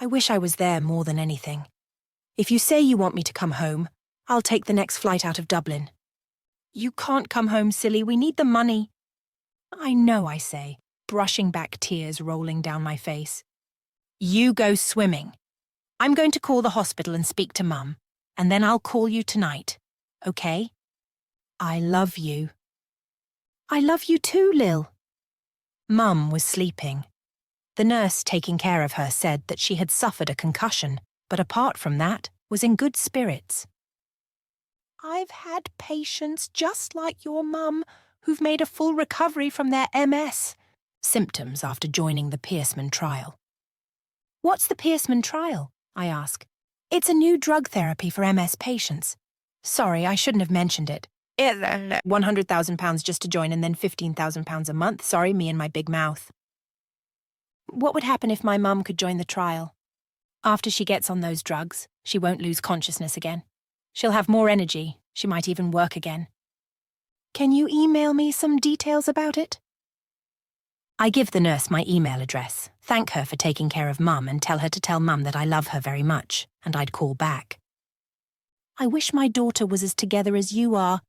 I wish I was there more than anything. If you say you want me to come home, I'll take the next flight out of Dublin." "You can't come home, silly. We need the money." "I know," I say, brushing back tears rolling down my face. "You go swimming. I'm going to call the hospital and speak to Mum, and then I'll call you tonight. Okay?" I love you. I love you too, Lil. Mum was sleeping. The nurse taking care of her said that she had suffered a concussion, but apart from that, was in good spirits. I've had patients just like your mum who've made a full recovery from their MS symptoms after joining the Pierceman trial. What's the Pierceman trial? I ask. It's a new drug therapy for MS patients. Sorry, I shouldn't have mentioned it. It's £100,000 just to join and then £15,000 a month. Sorry, me and my big mouth. What would happen if my mum could join the trial? After she gets on those drugs, she won't lose consciousness again. She'll have more energy. She might even work again. Can you email me some details about it? I give the nurse my email address, thank her for taking care of Mum and tell her to tell Mum that I love her very much, and I'd call back. I wish my daughter was as together as you are.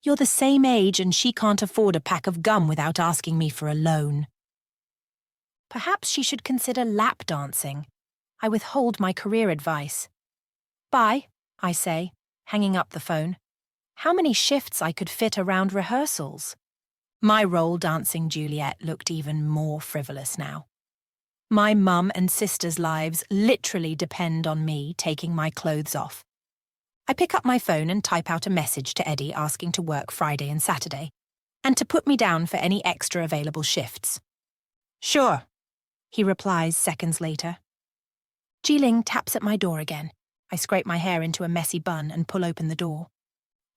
You're the same age and she can't afford a pack of gum without asking me for a loan. Perhaps she should consider lap dancing. I withhold my career advice. Bye, I say, hanging up the phone. How many shifts I could fit around rehearsals? My role dancing Juliet looked even more frivolous now. My mum and sister's lives literally depend on me taking my clothes off. I pick up my phone and type out a message to Eddie asking to work Friday and Saturday, and to put me down for any extra available shifts. Sure, he replies seconds later. Jiling taps at my door again. I scrape my hair into a messy bun and pull open the door.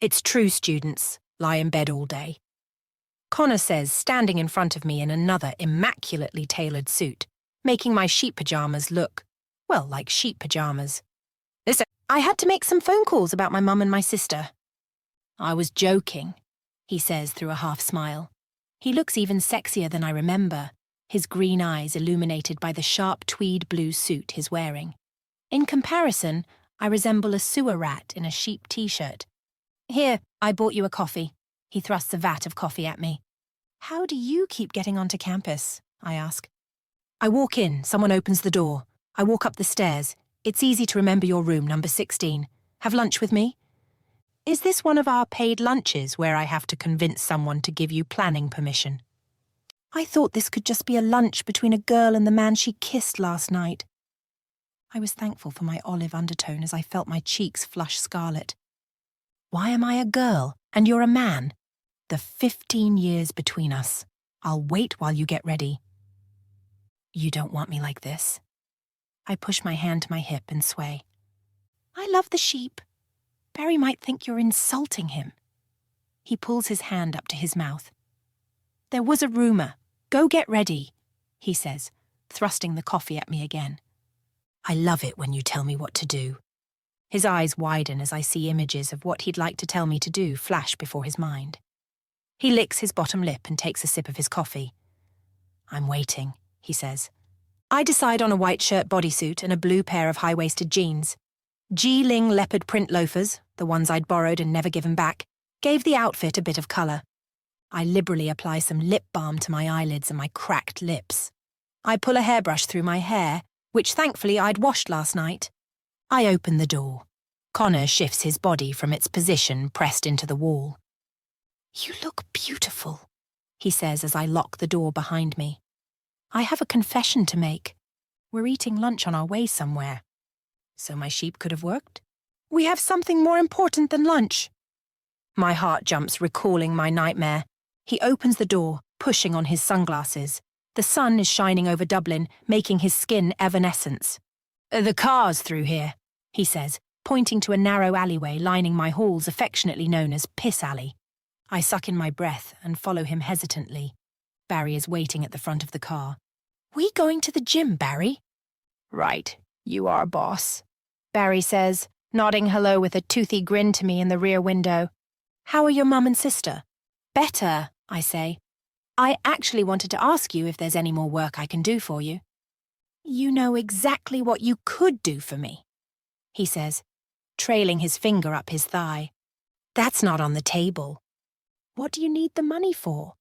It's true, students lie in bed all day. Connor says, standing in front of me in another immaculately tailored suit, making my sheep pajamas look, well, like sheep pajamas. Listen, I had to make some phone calls about my mum and my sister. I was joking, he says through a half smile. He looks even sexier than I remember, his green eyes illuminated by the sharp tweed blue suit he's wearing. In comparison, I resemble a sewer rat in a sheep t-shirt. Here, I bought you a coffee. He thrusts a vat of coffee at me. How do you keep getting onto campus? I ask. I walk in, someone opens the door. I walk up the stairs. It's easy to remember your room, number 16. Have lunch with me? Is this one of our paid lunches where I have to convince someone to give you planning permission? I thought this could just be a lunch between a girl and the man she kissed last night. I was thankful for my olive undertone as I felt my cheeks flush scarlet. Why am I a girl and you're a man? The 15 years between us. I'll wait while you get ready. You don't want me like this. I push my hand to my hip and sway. I love the sheep. Barry might think you're insulting him. He pulls his hand up to his mouth. There was a rumor. Go get ready, he says, thrusting the coffee at me again. I love it when you tell me what to do. His eyes widen as I see images of what he'd like to tell me to do flash before his mind. He licks his bottom lip and takes a sip of his coffee. I'm waiting, he says. I decide on a white shirt bodysuit and a blue pair of high-waisted jeans. Jiling leopard print loafers, the ones I'd borrowed and never given back, gave the outfit a bit of colour. I liberally apply some lip balm to my eyelids and my cracked lips. I pull a hairbrush through my hair, which thankfully I'd washed last night. I open the door. Connor shifts his body from its position pressed into the wall. You look beautiful, he says as I lock the door behind me. I have a confession to make. We're eating lunch on our way somewhere. So my sheep could have worked? We have something more important than lunch. My heart jumps, recalling my nightmare. He opens the door, pushing on his sunglasses. The sun is shining over Dublin, making his skin evanescence. The car's through here, he says, pointing to a narrow alleyway lining my halls affectionately known as Piss Alley. I suck in my breath and follow him hesitantly. Barry is waiting at the front of the car. We going to the gym, Barry? Right, you are boss, Barry says, nodding hello with a toothy grin to me in the rear window. How are your mum and sister? Better, I say. I actually wanted to ask you if there's any more work I can do for you. You know exactly what you could do for me, he says, trailing his finger up his thigh. That's not on the table. What do you need the money for?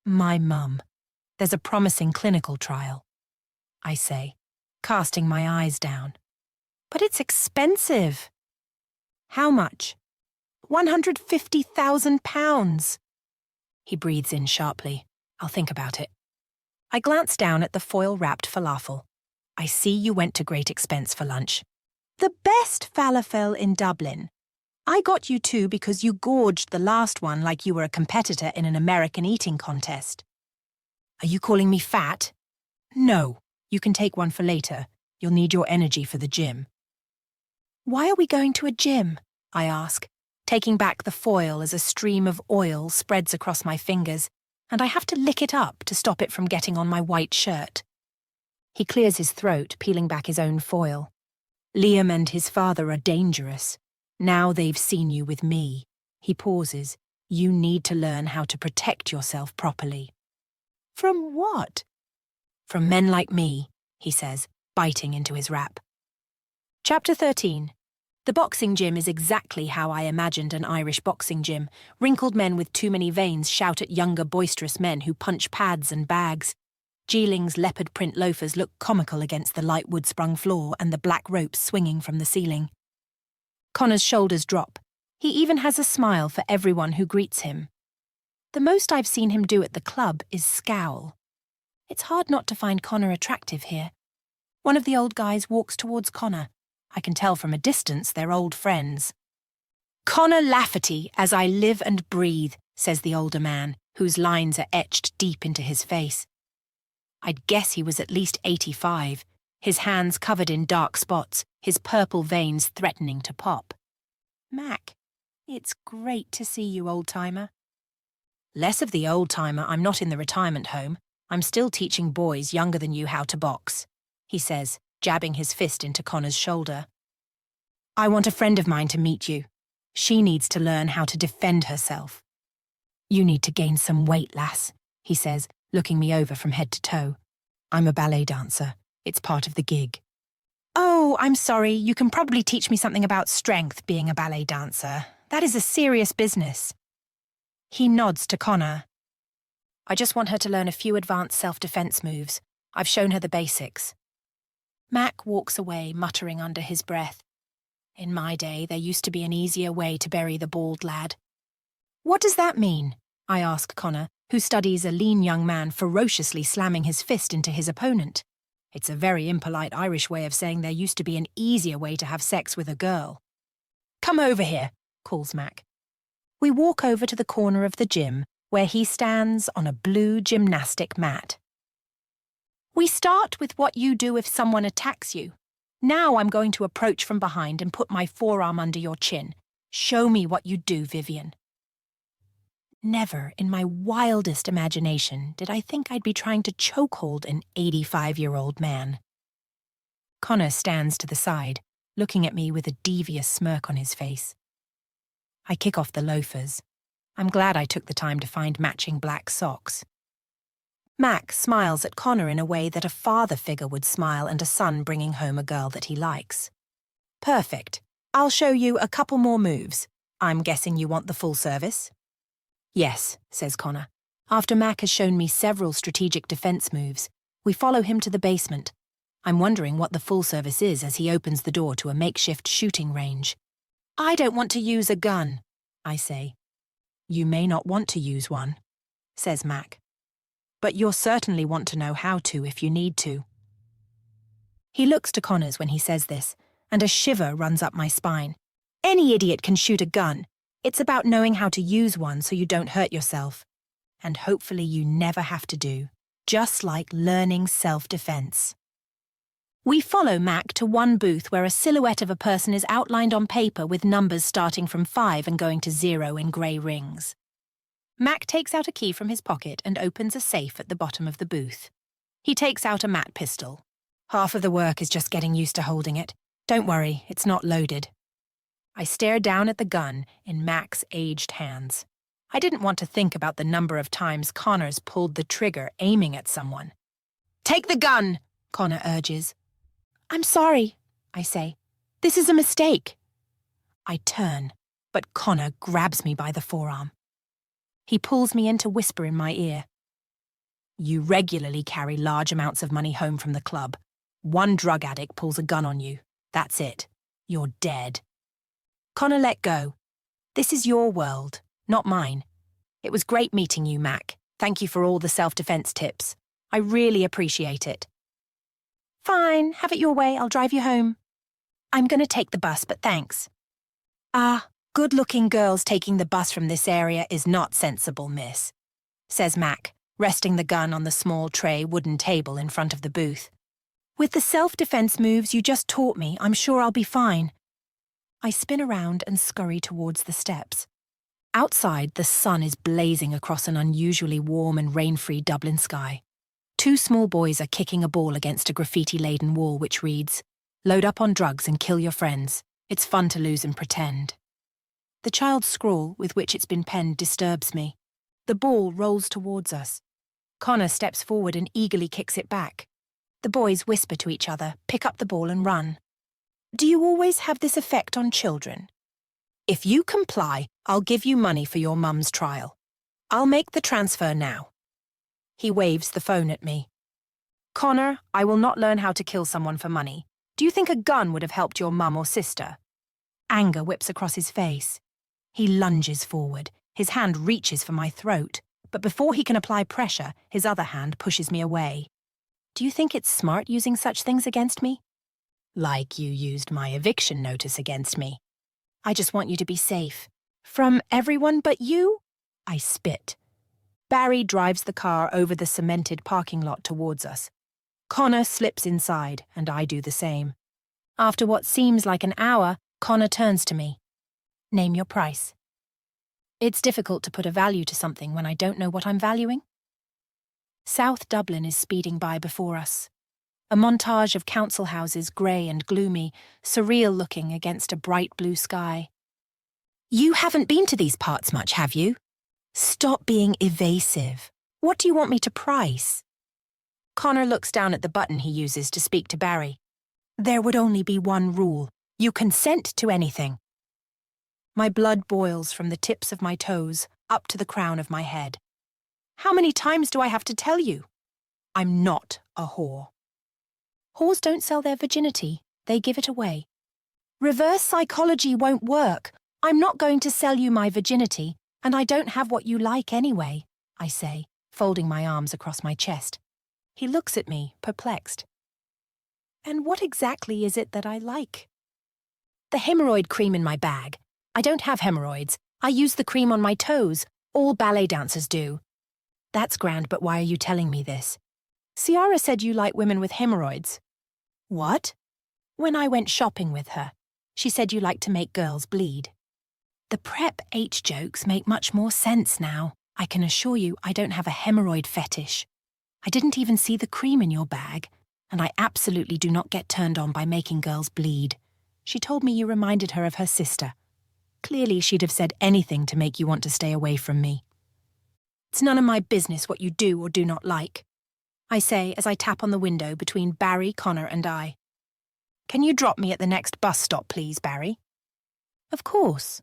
My mum. There's a promising clinical trial, I say, casting my eyes down. But it's expensive. How much? £150,000. He breathes in sharply. I'll think about it. I glance down at the foil-wrapped falafel. I see you went to great expense for lunch. The best falafel in Dublin. I got you two because you gorged the last one like you were a competitor in an American eating contest. Are you calling me fat? No. You can take one for later. You'll need your energy for the gym. Why are we going to a gym? I ask, taking back the foil as a stream of oil spreads across my fingers, and I have to lick it up to stop it from getting on my white shirt. He clears his throat, peeling back his own foil. Liam and his father are dangerous. Now they've seen you with me. He pauses. You need to learn how to protect yourself properly. From what? From men like me, he says, biting into his wrap. Chapter 13. The boxing gym is exactly how I imagined an Irish boxing gym. Wrinkled men with too many veins shout at younger, boisterous men who punch pads and bags. Geeling's leopard print loafers look comical against the light wood-sprung floor and the black ropes swinging from the ceiling. Connor's shoulders drop. He even has a smile for everyone who greets him. The most I've seen him do at the club is scowl. It's hard not to find Connor attractive here. One of the old guys walks towards Connor. I can tell from a distance they're old friends. Connor Lafferty, as I live and breathe, says the older man, whose lines are etched deep into his face. I'd guess he was at least 85, his hands covered in dark spots, his purple veins threatening to pop. Mac, it's great to see you, old-timer. Less of the old-timer, I'm not in the retirement home. I'm still teaching boys younger than you how to box, he says, jabbing his fist into Connor's shoulder. I want a friend of mine to meet you. She needs to learn how to defend herself. You need to gain some weight, lass, he says, looking me over from head to toe. I'm a ballet dancer. It's part of the gig. Oh, I'm sorry. You can probably teach me something about strength being a ballet dancer. That is a serious business. He nods to Connor. I just want her to learn a few advanced self-defense moves. I've shown her the basics. Mac walks away, muttering under his breath. In my day, there used to be an easier way to bury the bald lad. What does that mean? I ask Connor, who studies a lean young man ferociously slamming his fist into his opponent. It's a very impolite Irish way of saying there used to be an easier way to have sex with a girl. Come over here, calls Mac. We walk over to the corner of the gym, where he stands on a blue gymnastic mat. We start with what you do if someone attacks you. Now I'm going to approach from behind and put my forearm under your chin. Show me what you do, Vivian. Never in my wildest imagination did I think I'd be trying to chokehold an 85-year-old man. Connor stands to the side, looking at me with a devious smirk on his face. I kick off the loafers. I'm glad I took the time to find matching black socks. Mac smiles at Connor in a way that a father figure would smile at a son bringing home a girl that he likes. Perfect. I'll show you a couple more moves. I'm guessing you want the full service? Yes, says Connor. After Mac has shown me several strategic defense moves, we follow him to the basement. I'm wondering what the full service is as he opens the door to a makeshift shooting range. I don't want to use a gun, I say. You may not want to use one, says Mac. But you'll certainly want to know how to if you need to. He looks to Connors when he says this, and a shiver runs up my spine. Any idiot can shoot a gun. It's about knowing how to use one so you don't hurt yourself. And hopefully you never have to do. Just like learning self-defense. We follow Mac to one booth where a silhouette of a person is outlined on paper with numbers starting from 5 and going to 0 in grey rings. Mac takes out a key from his pocket and opens a safe at the bottom of the booth. He takes out a mat pistol. Half of the work is just getting used to holding it. Don't worry, it's not loaded. I stare down at the gun in Mac's aged hands. I didn't want to think about the number of times Connor's pulled the trigger aiming at someone. Take the gun, Connor urges. I'm sorry, I say. This is a mistake. I turn, but Connor grabs me by the forearm. He pulls me in to whisper in my ear. You regularly carry large amounts of money home from the club. One drug addict pulls a gun on you. That's it. You're dead. Connor let go. This is your world, not mine. It was great meeting you, Mac. Thank you for all the self-defense tips. I really appreciate it. Fine, have it your way. I'll drive you home. I'm going to take the bus, but thanks. Good-looking girls taking the bus from this area is not sensible, miss, says Mac, resting the gun on the small tray wooden table in front of the booth. With the self-defense moves you just taught me, I'm sure I'll be fine. I spin around and scurry towards the steps. Outside, the sun is blazing across an unusually warm and rain-free Dublin sky. Two small boys are kicking a ball against a graffiti-laden wall which reads, "Load up on drugs and kill your friends. It's fun to lose and pretend." The child's scrawl with which it's been penned disturbs me. The ball rolls towards us. Connor steps forward and eagerly kicks it back. The boys whisper to each other, pick up the ball and run. Do you always have this effect on children? If you comply, I'll give you money for your mum's trial. I'll make the transfer now. He waves the phone at me. Connor, I will not learn how to kill someone for money. Do you think a gun would have helped your mum or sister? Anger whips across his face. He lunges forward. His hand reaches for my throat, but before he can apply pressure, his other hand pushes me away. Do you think it's smart using such things against me? Like you used my eviction notice against me. I just want you to be safe. From everyone but you? I spit. Barry drives the car over the cemented parking lot towards us. Connor slips inside, and I do the same. After what seems like an hour, Connor turns to me. Name your price. It's difficult to put a value to something when I don't know what I'm valuing. South Dublin is speeding by before us. A montage of council houses, grey and gloomy, surreal-looking against a bright blue sky. You haven't been to these parts much, have you? Stop being evasive. What do you want me to price? Connor looks down at the button he uses to speak to Barry. There would only be one rule. You consent to anything. My blood boils from the tips of my toes up to the crown of my head. How many times do I have to tell you? I'm not a whore. Whores don't sell their virginity. They give it away. Reverse psychology won't work. I'm not going to sell you my virginity, and I don't have what you like anyway, I say, folding my arms across my chest. He looks at me, perplexed. And what exactly is it that I like? The hemorrhoid cream in my bag. I don't have hemorrhoids. I use the cream on my toes. All ballet dancers do. That's grand, but why are you telling me this? Ciara said you like women with hemorrhoids. What? When I went shopping with her, she said you like to make girls bleed. The Prep H jokes make much more sense now. I can assure you I don't have a hemorrhoid fetish. I didn't even see the cream in your bag, and I absolutely do not get turned on by making girls bleed. She told me you reminded her of her sister. Clearly she'd have said anything to make you want to stay away from me. It's none of my business what you do or do not like, I say as I tap on the window between Barry, Connor and I. Can you drop me at the next bus stop, please, Barry? Of course.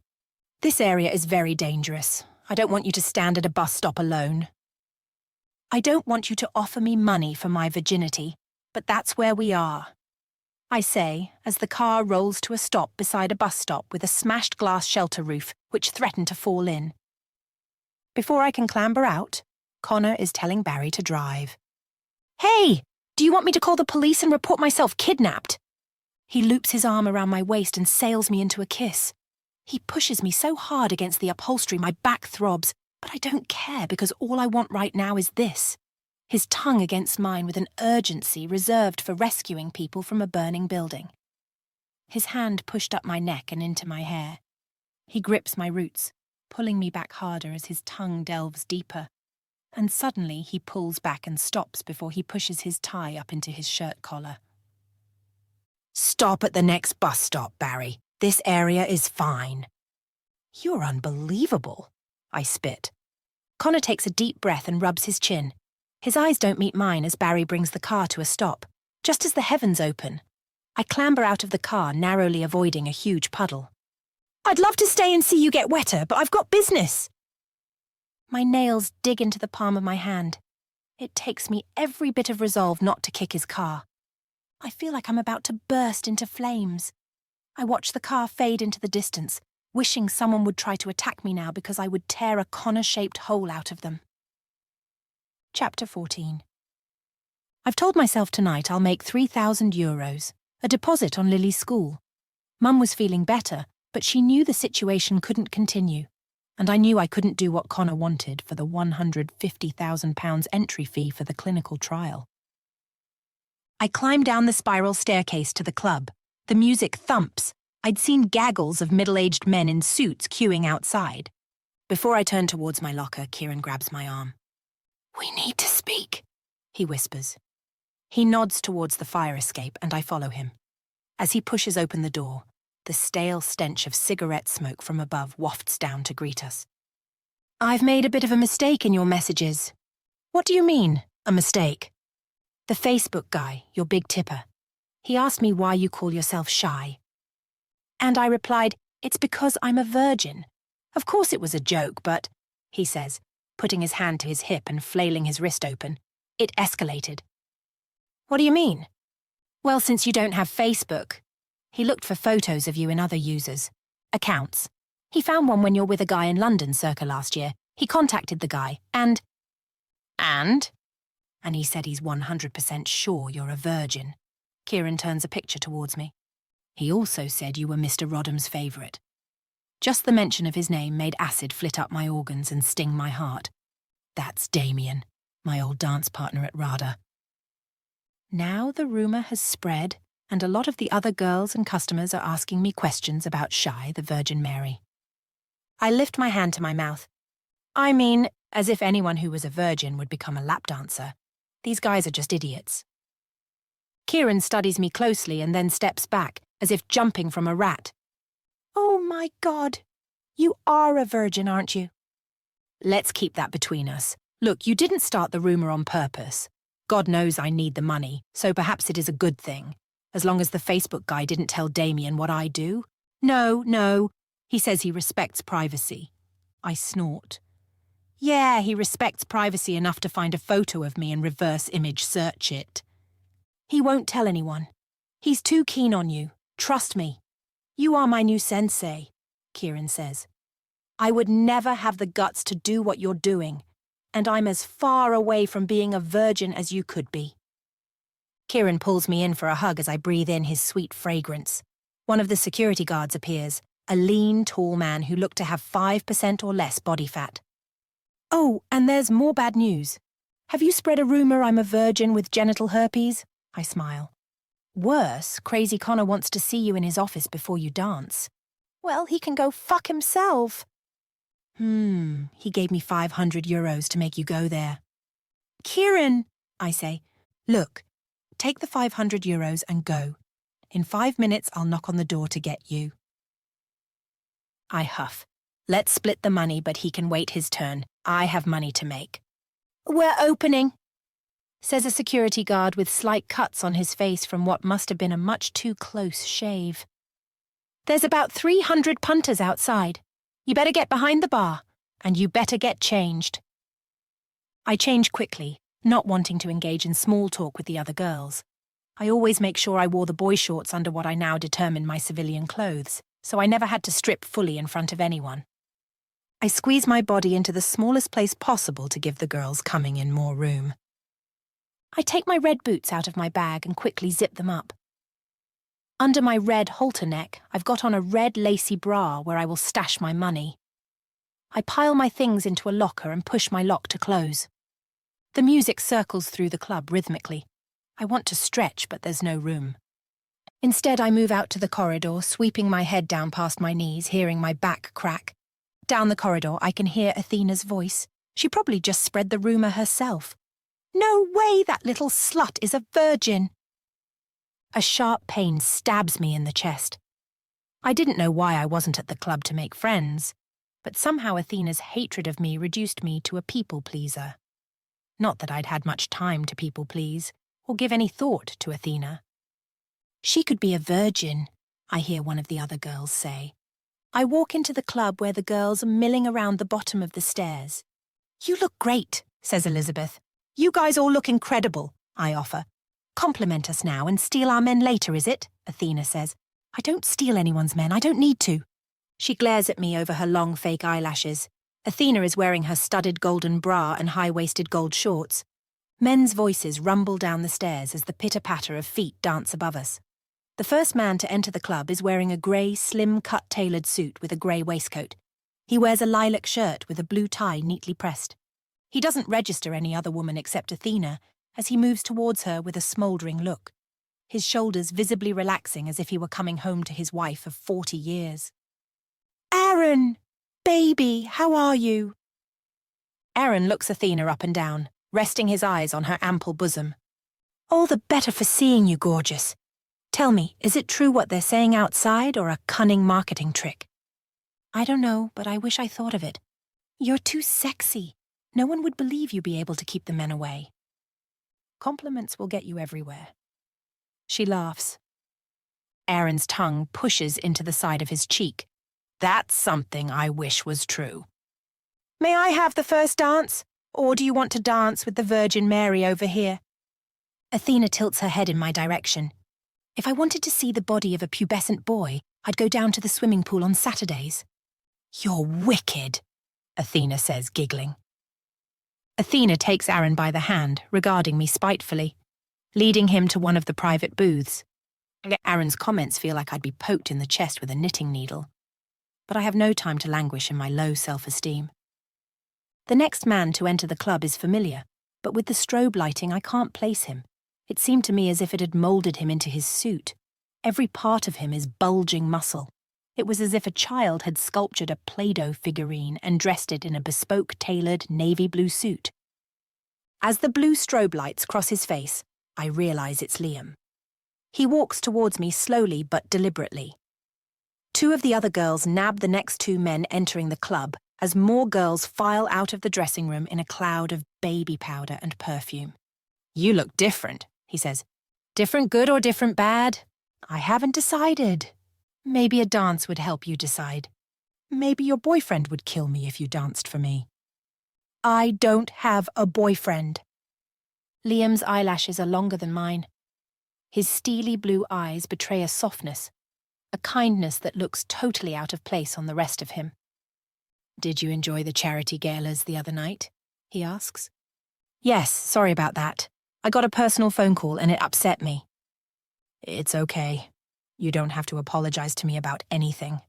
This area is very dangerous. I don't want you to stand at a bus stop alone. I don't want you to offer me money for my virginity, but that's where we are, I say as the car rolls to a stop beside a bus stop with a smashed glass shelter roof which threatened to fall in. Before I can clamber out, Connor is telling Barry to drive. Hey, do you want me to call the police and report myself kidnapped? He loops his arm around my waist and sails me into a kiss. He pushes me so hard against the upholstery my back throbs, but I don't care because all I want right now is this. His tongue against mine with an urgency reserved for rescuing people from a burning building. His hand pushed up my neck and into my hair. He grips my roots, pulling me back harder as his tongue delves deeper. And suddenly he pulls back and stops before he pushes his tie up into his shirt collar. Stop at the next bus stop, Barry. This area is fine. You're unbelievable, I spit. Connor takes a deep breath and rubs his chin. His eyes don't meet mine as Barry brings the car to a stop, just as the heavens open. I clamber out of the car, narrowly avoiding a huge puddle. I'd love to stay and see you get wetter, but I've got business. My nails dig into the palm of my hand. It takes me every bit of resolve not to kick his car. I feel like I'm about to burst into flames. I watch the car fade into the distance, wishing someone would try to attack me now because I would tear a Connor-shaped hole out of them. Chapter 14. I've told myself tonight I'll make €3,000, a deposit on Lily's school. Mum was feeling better, but she knew the situation couldn't continue, and I knew I couldn't do what Connor wanted for the £150,000 entry fee for the clinical trial. I climbed down the spiral staircase to the club. The music thumps. I'd seen gaggles of middle-aged men in suits queuing outside. Before I turn towards my locker, Kieran grabs my arm. "We need to speak," he whispers. He nods towards the fire escape, and I follow him. As he pushes open the door, the stale stench of cigarette smoke from above wafts down to greet us. "I've made a bit of a mistake in your messages." "What do you mean, a mistake?" "The Facebook guy, your big tipper. He asked me why you call yourself shy. And I replied, it's because I'm a virgin. Of course it was a joke, but," he says, putting his hand to his hip and flailing his wrist open, "it escalated." "What do you mean?" "Well, since you don't have Facebook." He looked for photos of you in other users' accounts. He found one when you're with a guy in London circa last year. He contacted the guy, and he said he's 100% sure you're a virgin. Kieran turns a picture towards me. He also said you were Mr. Rodham's favourite. Just the mention of his name made acid flit up my organs and sting my heart. That's Damien, my old dance partner at RADA. Now the rumour has spread, and a lot of the other girls and customers are asking me questions about Shy, the Virgin Mary. I lift my hand to my mouth. I mean, as if anyone who was a virgin would become a lap dancer. These guys are just idiots. Kieran studies me closely and then steps back, as if jumping from a rat. "Oh my God, you are a virgin, aren't you?" "Let's keep that between us. Look, you didn't start the rumour on purpose. God knows I need the money, so perhaps it is a good thing, as long as the Facebook guy didn't tell Damien what I do." No, he says he respects privacy." I snort. "Yeah, he respects privacy enough to find a photo of me and reverse image search it." "He won't tell anyone. He's too keen on you. Trust me. You are my new sensei," Kieran says. "I would never have the guts to do what you're doing, and I'm as far away from being a virgin as you could be." Kieran pulls me in for a hug as I breathe in his sweet fragrance. One of the security guards appears, a lean, tall man who looked to have 5% or less body fat. "Oh, and there's more bad news. Have you spread a rumour I'm a virgin with genital herpes?" I smile. "Worse, Crazy Connor wants to see you in his office before you dance." "Well, he can go fuck himself." He gave me €500 to make you go there." "Kieran," I say, "look, take the €500 and go. In 5 minutes I'll knock on the door to get you." I huff. "Let's split the money, but he can wait his turn. I have money to make." "We're opening," says a security guard with slight cuts on his face from what must have been a much too close shave. "There's about 300 punters outside. You better get behind the bar, and you better get changed." I change quickly, not wanting to engage in small talk with the other girls. I always make sure I wore the boy shorts under what I now determine my civilian clothes, so I never had to strip fully in front of anyone. I squeeze my body into the smallest place possible to give the girls coming in more room. I take my red boots out of my bag and quickly zip them up. Under my red halter neck, I've got on a red lacy bra where I will stash my money. I pile my things into a locker and push my lock to close. The music circles through the club rhythmically. I want to stretch, but there's no room. Instead, I move out to the corridor, sweeping my head down past my knees, hearing my back crack. Down the corridor, I can hear Athena's voice. She probably just spread the rumour herself. "No way that little slut is a virgin!" A sharp pain stabs me in the chest. I didn't know why I wasn't at the club to make friends, but somehow Athena's hatred of me reduced me to a people-pleaser. Not that I'd had much time to people-please, or give any thought to Athena. "She could be a virgin," I hear one of the other girls say. I walk into the club where the girls are milling around the bottom of the stairs. "You look great," says Elizabeth. "You guys all look incredible," I offer. "Compliment us now and steal our men later, is it?" Athena says. "I don't steal anyone's men, I don't need to." She glares at me over her long fake eyelashes. Athena is wearing her studded golden bra and high-waisted gold shorts. Men's voices rumble down the stairs as the pitter-patter of feet dance above us. The first man to enter the club is wearing a grey, slim-cut tailored suit with a grey waistcoat. He wears a lilac shirt with a blue tie neatly pressed. He doesn't register any other woman except Athena as he moves towards her with a smouldering look, his shoulders visibly relaxing as if he were coming home to his wife of 40 years. "Aaron! Baby, how are you?" Aaron looks Athena up and down, resting his eyes on her ample bosom. "All the better for seeing you, gorgeous. Tell me, is it true what they're saying outside or a cunning marketing trick?" "I don't know, but I wish I thought of it. You're too sexy. No one would believe you'd be able to keep the men away." "Compliments will get you everywhere." She laughs. Aaron's tongue pushes into the side of his cheek. "That's something I wish was true." "May I have the first dance? Or do you want to dance with the Virgin Mary over here?" Athena tilts her head in my direction. "If I wanted to see the body of a pubescent boy, I'd go down to the swimming pool on Saturdays." "You're wicked," Athena says, giggling. Athena takes Aaron by the hand, regarding me spitefully, leading him to one of the private booths. Aaron's comments feel like I'd be poked in the chest with a knitting needle. But I have no time to languish in my low self-esteem. The next man to enter the club is familiar, but with the strobe lighting I can't place him. It seemed to me as if it had moulded him into his suit. Every part of him is bulging muscle. It was as if a child had sculptured a Play-Doh figurine and dressed it in a bespoke tailored navy blue suit. As the blue strobe lights cross his face, I realize it's Liam. He walks towards me slowly but deliberately. Two of the other girls nab the next two men entering the club as more girls file out of the dressing room in a cloud of baby powder and perfume. "You look different," he says. "Different good or different bad? I haven't decided. Maybe a dance would help you decide. Maybe your boyfriend would kill me if you danced for me." "I don't have a boyfriend." Liam's eyelashes are longer than mine. His steely blue eyes betray a softness, a kindness that looks totally out of place on the rest of him. "Did you enjoy the charity galas the other night?" he asks. "Yes, sorry about that. I got a personal phone call and it upset me." "It's okay. You don't have to apologize to me about anything."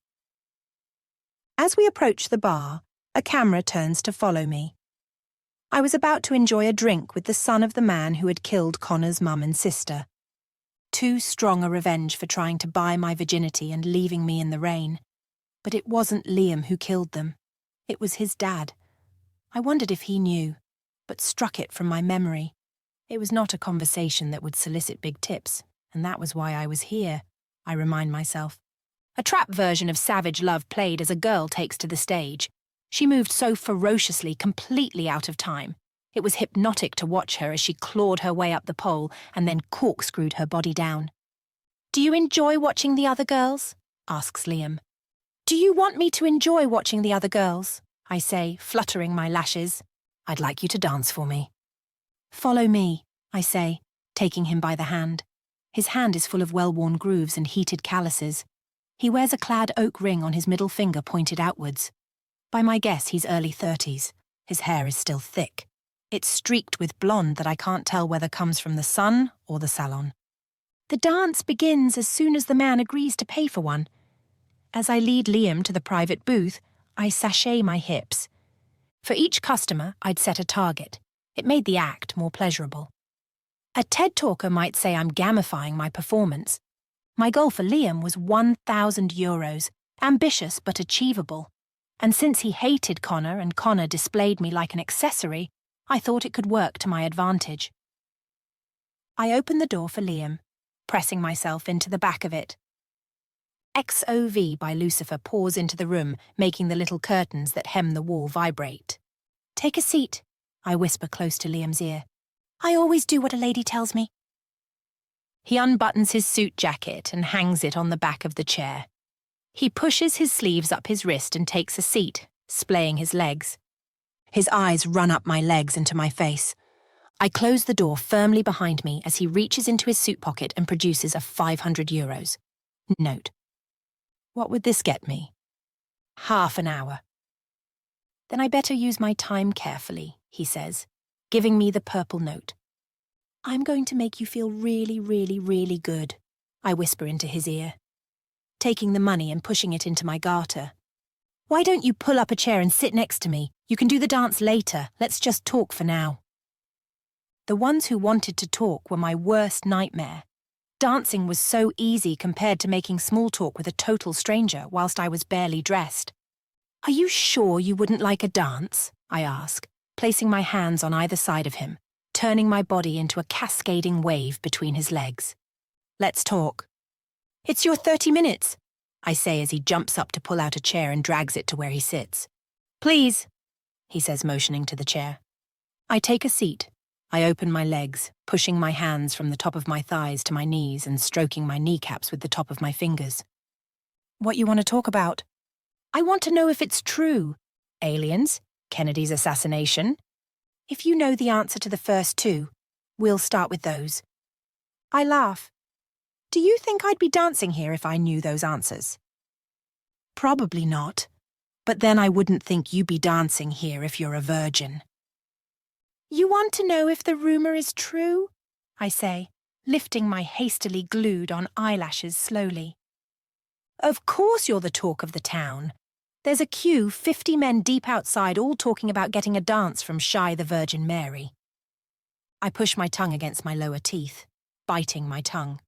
As we approach the bar, a camera turns to follow me. I was about to enjoy a drink with the son of the man who had killed Connor's mum and sister. Too strong a revenge for trying to buy my virginity and leaving me in the rain. But it wasn't Liam who killed them. It was his dad. I wondered if he knew, but struck it from my memory. It was not a conversation that would solicit big tips, and that was why I was here, I remind myself. A trap version of Savage Love played as a girl takes to the stage. She moved so ferociously, completely out of time. It was hypnotic to watch her as she clawed her way up the pole and then corkscrewed her body down. "Do you enjoy watching the other girls?" asks Liam. "Do you want me to enjoy watching the other girls?" I say, fluttering my lashes. "I'd like you to dance for me." "Follow me," I say, taking him by the hand. His hand is full of well-worn grooves and heated calluses. He wears a clad oak ring on his middle finger pointed outwards. By my guess, he's early 30s. His hair is still thick. It's streaked with blonde that I can't tell whether comes from the sun or the salon. The dance begins as soon as the man agrees to pay for one. As I lead Liam to the private booth, I sashay my hips. For each customer, I'd set a target. It made the act more pleasurable. A TED talker might say I'm gamifying my performance. My goal for Liam was €1,000, ambitious but achievable. And since he hated Connor and Connor displayed me like an accessory, I thought it could work to my advantage. I open the door for Liam, pressing myself into the back of it. XOV by Lucifer pours into the room, making the little curtains that hem the wall vibrate. "Take a seat," I whisper close to Liam's ear. "I always do what a lady tells me." He unbuttons his suit jacket and hangs it on the back of the chair. He pushes his sleeves up his wrist and takes a seat, splaying his legs. His eyes run up my legs into my face. I close the door firmly behind me as he reaches into his suit pocket and produces a €500. Note: what would this get me? Half an hour. Then I better use my time carefully, he says, giving me the purple note. I'm going to make you feel really, really, really good, I whisper into his ear, taking the money and pushing it into my garter. Why don't you pull up a chair and sit next to me? You can do the dance later. Let's just talk for now. The ones who wanted to talk were my worst nightmare. Dancing was so easy compared to making small talk with a total stranger whilst I was barely dressed. Are you sure you wouldn't like a dance? I ask, placing my hands on either side of him, turning my body into a cascading wave between his legs. Let's talk. It's your 30 minutes, I say as he jumps up to pull out a chair and drags it to where he sits. Please, he says, motioning to the chair. I take a seat. I open my legs, pushing my hands from the top of my thighs to my knees and stroking my kneecaps with the top of my fingers. What you want to talk about? I want to know if it's true. Aliens? Kennedy's assassination? If you know the answer to the first two, we'll start with those. I laugh. Do you think I'd be dancing here if I knew those answers? Probably not. But then I wouldn't think you'd be dancing here if you're a virgin. You want to know if the rumor is true? I say, lifting my hastily glued on eyelashes slowly. Of course you're the talk of the town. There's a queue 50 men deep outside all talking about getting a dance from Shy the Virgin Mary. I push my tongue against my lower teeth, biting my tongue.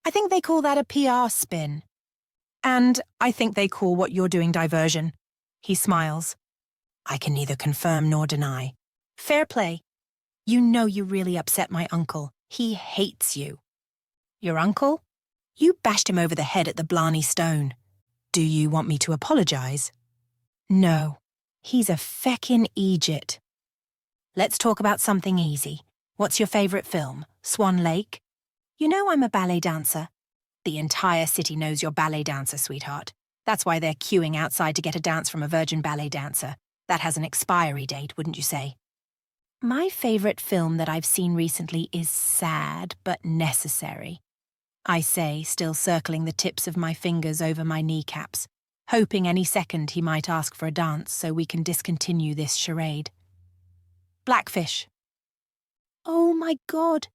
I think they call that a PR spin. And I think they call what you're doing diversion. He smiles. I can neither confirm nor deny. Fair play. You know you really upset my uncle. He hates you. Your uncle? You bashed him over the head at the Blarney Stone. Do you want me to apologize? No. He's a feckin' Egypt. Let's talk about something easy. What's your favorite film? Swan Lake? You know I'm a ballet dancer. The entire city knows you're ballet dancer, sweetheart. That's why they're queuing outside to get a dance from a virgin ballet dancer. That has an expiry date, wouldn't you say? My favorite film that I've seen recently is sad but necessary. I say, still circling the tips of my fingers over my kneecaps, hoping any second he might ask for a dance so we can discontinue this charade. Blackfish. Oh my God,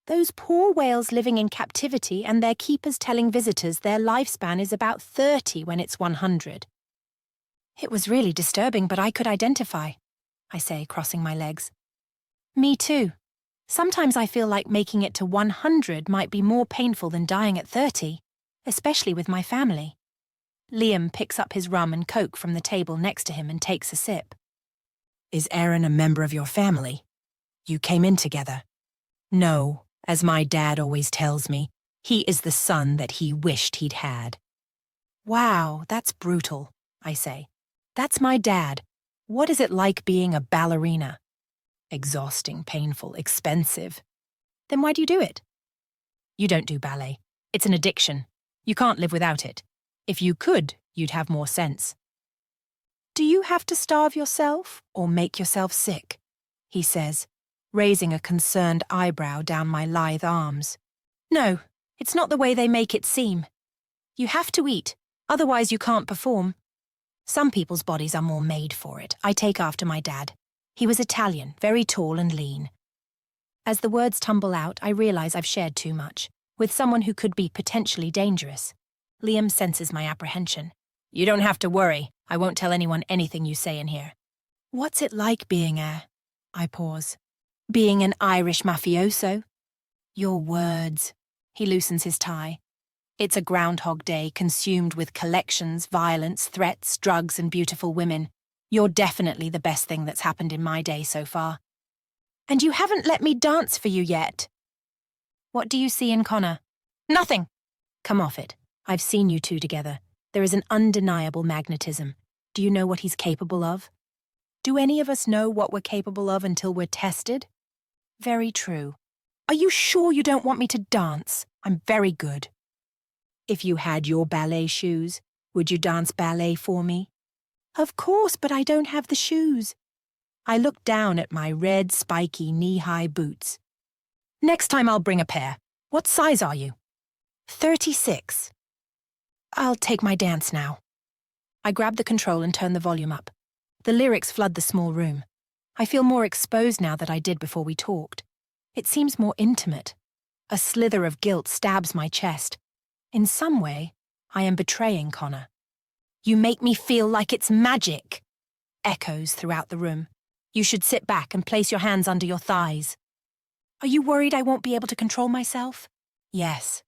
those poor whales living in captivity and their keepers telling visitors their lifespan is about 30 when it's 100. It was really disturbing, but I could identify, I say, crossing my legs. Me too. Sometimes I feel like making it to 100 might be more painful than dying at 30, especially with my family. Liam picks up his rum and coke from the table next to him and takes a sip. Is Aaron a member of your family? You came in together. No, as my dad always tells me, he is the son that he wished he'd had. Wow, that's brutal, I say. That's my dad. What is it like being a ballerina? Exhausting, painful, expensive. Then why do you do it? You don't do ballet. It's an addiction. You can't live without it. If you could, you'd have more sense. Do you have to starve yourself or make yourself sick? He says, raising a concerned eyebrow down my lithe arms. No, it's not the way they make it seem. You have to eat, otherwise you can't perform. Some people's bodies are more made for it. I take after my dad. He was Italian, very tall and lean. As the words tumble out, I realize I've shared too much, with someone who could be potentially dangerous. Liam senses my apprehension. You don't have to worry. I won't tell anyone anything you say in here. What's it like being I pause. Being an Irish mafioso? Your words. He loosens his tie. It's a Groundhog Day consumed with collections, violence, threats, drugs, and beautiful women. You're definitely the best thing that's happened in my day so far. And you haven't let me dance for you yet. What do you see in Connor? Nothing. Come off it. I've seen you two together. There is an undeniable magnetism. Do you know what he's capable of? Do any of us know what we're capable of until we're tested? Very true. Are you sure you don't want me to dance? I'm very good. If you had your ballet shoes, would you dance ballet for me? Of course, but I don't have the shoes. I look down at my red, spiky, knee-high boots. Next time I'll bring a pair. What size are you? 36. I'll take my dance now. I grab the control and turn the volume up. The lyrics flood the small room. I feel more exposed now than I did before we talked. It seems more intimate. A slither of guilt stabs my chest. In some way, I am betraying Connor. "You make me feel like it's magic," echoes throughout the room. "You should sit back and place your hands under your thighs." "Are you worried I won't be able to control myself?" "Yes,"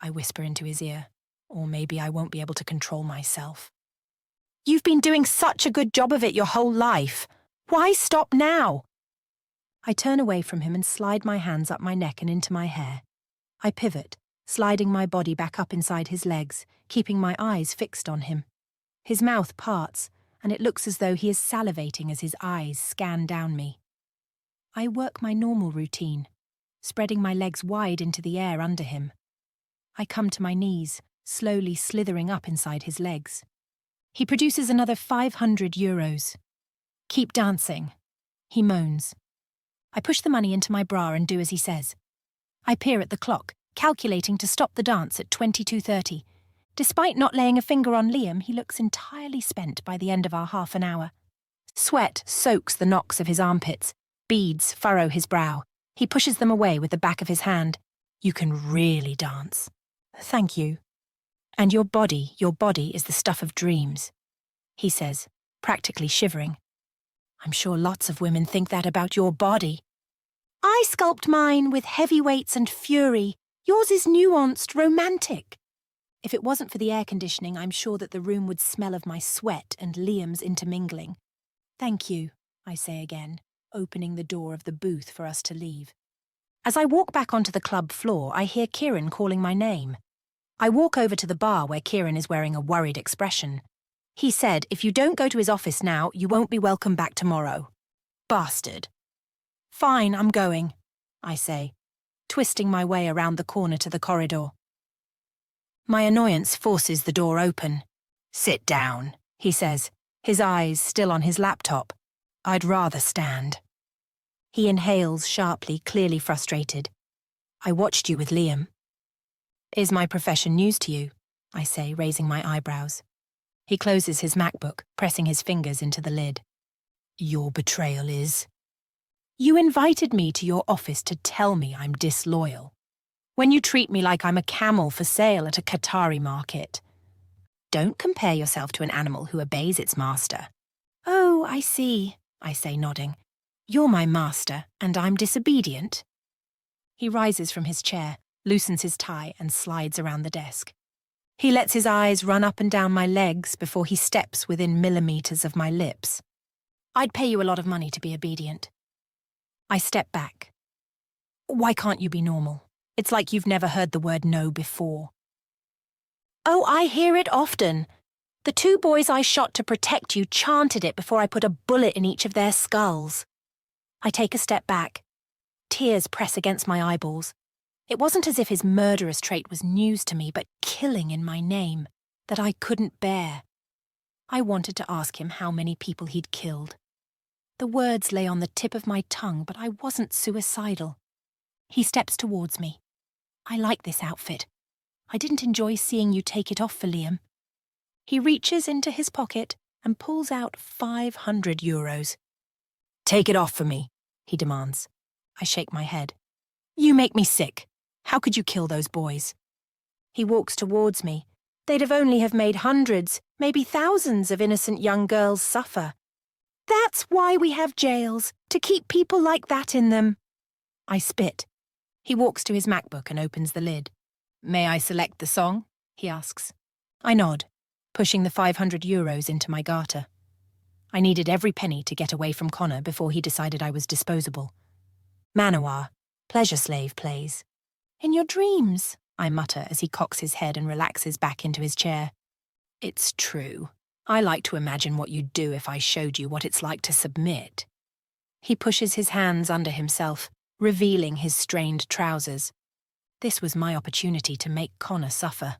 I whisper into his ear. "Or maybe I won't be able to control myself." "You've been doing such a good job of it your whole life. Why stop now?" I turn away from him and slide my hands up my neck and into my hair. I pivot, sliding my body back up inside his legs, keeping my eyes fixed on him. His mouth parts, and it looks as though he is salivating as his eyes scan down me. I work my normal routine, spreading my legs wide into the air under him. I come to my knees, slowly slithering up inside his legs. He produces another 500 euros. "Keep dancing," he moans. I push the money into my bra and do as he says. I peer at the clock, calculating to stop the dance at 22:30. Despite not laying a finger on Liam, he looks entirely spent by the end of our half an hour. Sweat soaks the knocks of his armpits. Beads furrow his brow. He pushes them away with the back of his hand. "You can really dance." "Thank you." "And your body is the stuff of dreams," he says, practically shivering. "I'm sure lots of women think that about your body." "I sculpt mine with heavy weights and fury. Yours is nuanced, romantic." If it wasn't for the air conditioning, I'm sure that the room would smell of my sweat and Liam's intermingling. "Thank you," I say again, opening the door of the booth for us to leave. As I walk back onto the club floor, I hear Kieran calling my name. I walk over to the bar where Kieran is wearing a worried expression. He said, "If you don't go to his office now, you won't be welcome back tomorrow." Bastard. "Fine, I'm going," I say, twisting my way around the corner to the corridor. My annoyance forces the door open. "Sit down," he says, his eyes still on his laptop. "I'd rather stand." He inhales sharply, clearly frustrated. "I watched you with Liam." "Is my profession news to you?" I say, raising my eyebrows. He closes his MacBook, pressing his fingers into the lid. "Your betrayal is..." "You invited me to your office to tell me I'm disloyal. When you treat me like I'm a camel for sale at a Qatari market." "Don't compare yourself to an animal who obeys its master." "Oh, I see," I say, nodding. "You're my master, and I'm disobedient." He rises from his chair, loosens his tie, and slides around the desk. He lets his eyes run up and down my legs before he steps within millimeters of my lips. "I'd pay you a lot of money to be obedient." I step back. "Why can't you be normal? It's like you've never heard the word no before." "Oh, I hear it often. The 2 boys I shot to protect you chanted it before I put a bullet in each of their skulls." I take a step back. Tears press against my eyeballs. It wasn't as if his murderous trait was news to me, but killing in my name, that I couldn't bear. I wanted to ask him how many people he'd killed. The words lay on the tip of my tongue, but I wasn't suicidal. He steps towards me. "I like this outfit. I didn't enjoy seeing you take it off for Liam." He reaches into his pocket and pulls out 500 euros. "Take it off for me," he demands. I shake my head. "You make me sick. How could you kill those boys?" He walks towards me. "They'd have only have made hundreds, maybe thousands of innocent young girls suffer. That's why we have jails, to keep people like that in them." I spit. He walks to his MacBook and opens the lid. "May I select the song?" he asks. I nod, pushing the 500 euros into my garter. I needed every penny to get away from Connor before he decided I was disposable. Manowar, Pleasure Slave, plays. "In your dreams," I mutter as he cocks his head and relaxes back into his chair. "It's true. I like to imagine what you'd do if I showed you what it's like to submit." He pushes his hands under himself, revealing his strained trousers. This was my opportunity to make Connor suffer.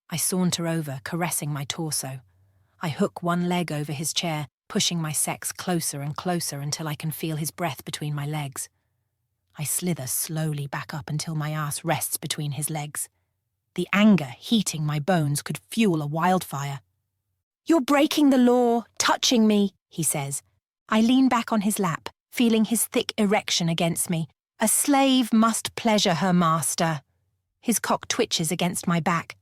I saunter over, caressing my torso. I hook one leg over his chair, pushing my sex closer and closer until I can feel his breath between my legs. I slither slowly back up until my ass rests between his legs. The anger heating my bones could fuel a wildfire. You're breaking the law, touching me, he says. I lean back on his lap, feeling his thick erection against me. A slave must pleasure her master. His cock twitches against my back.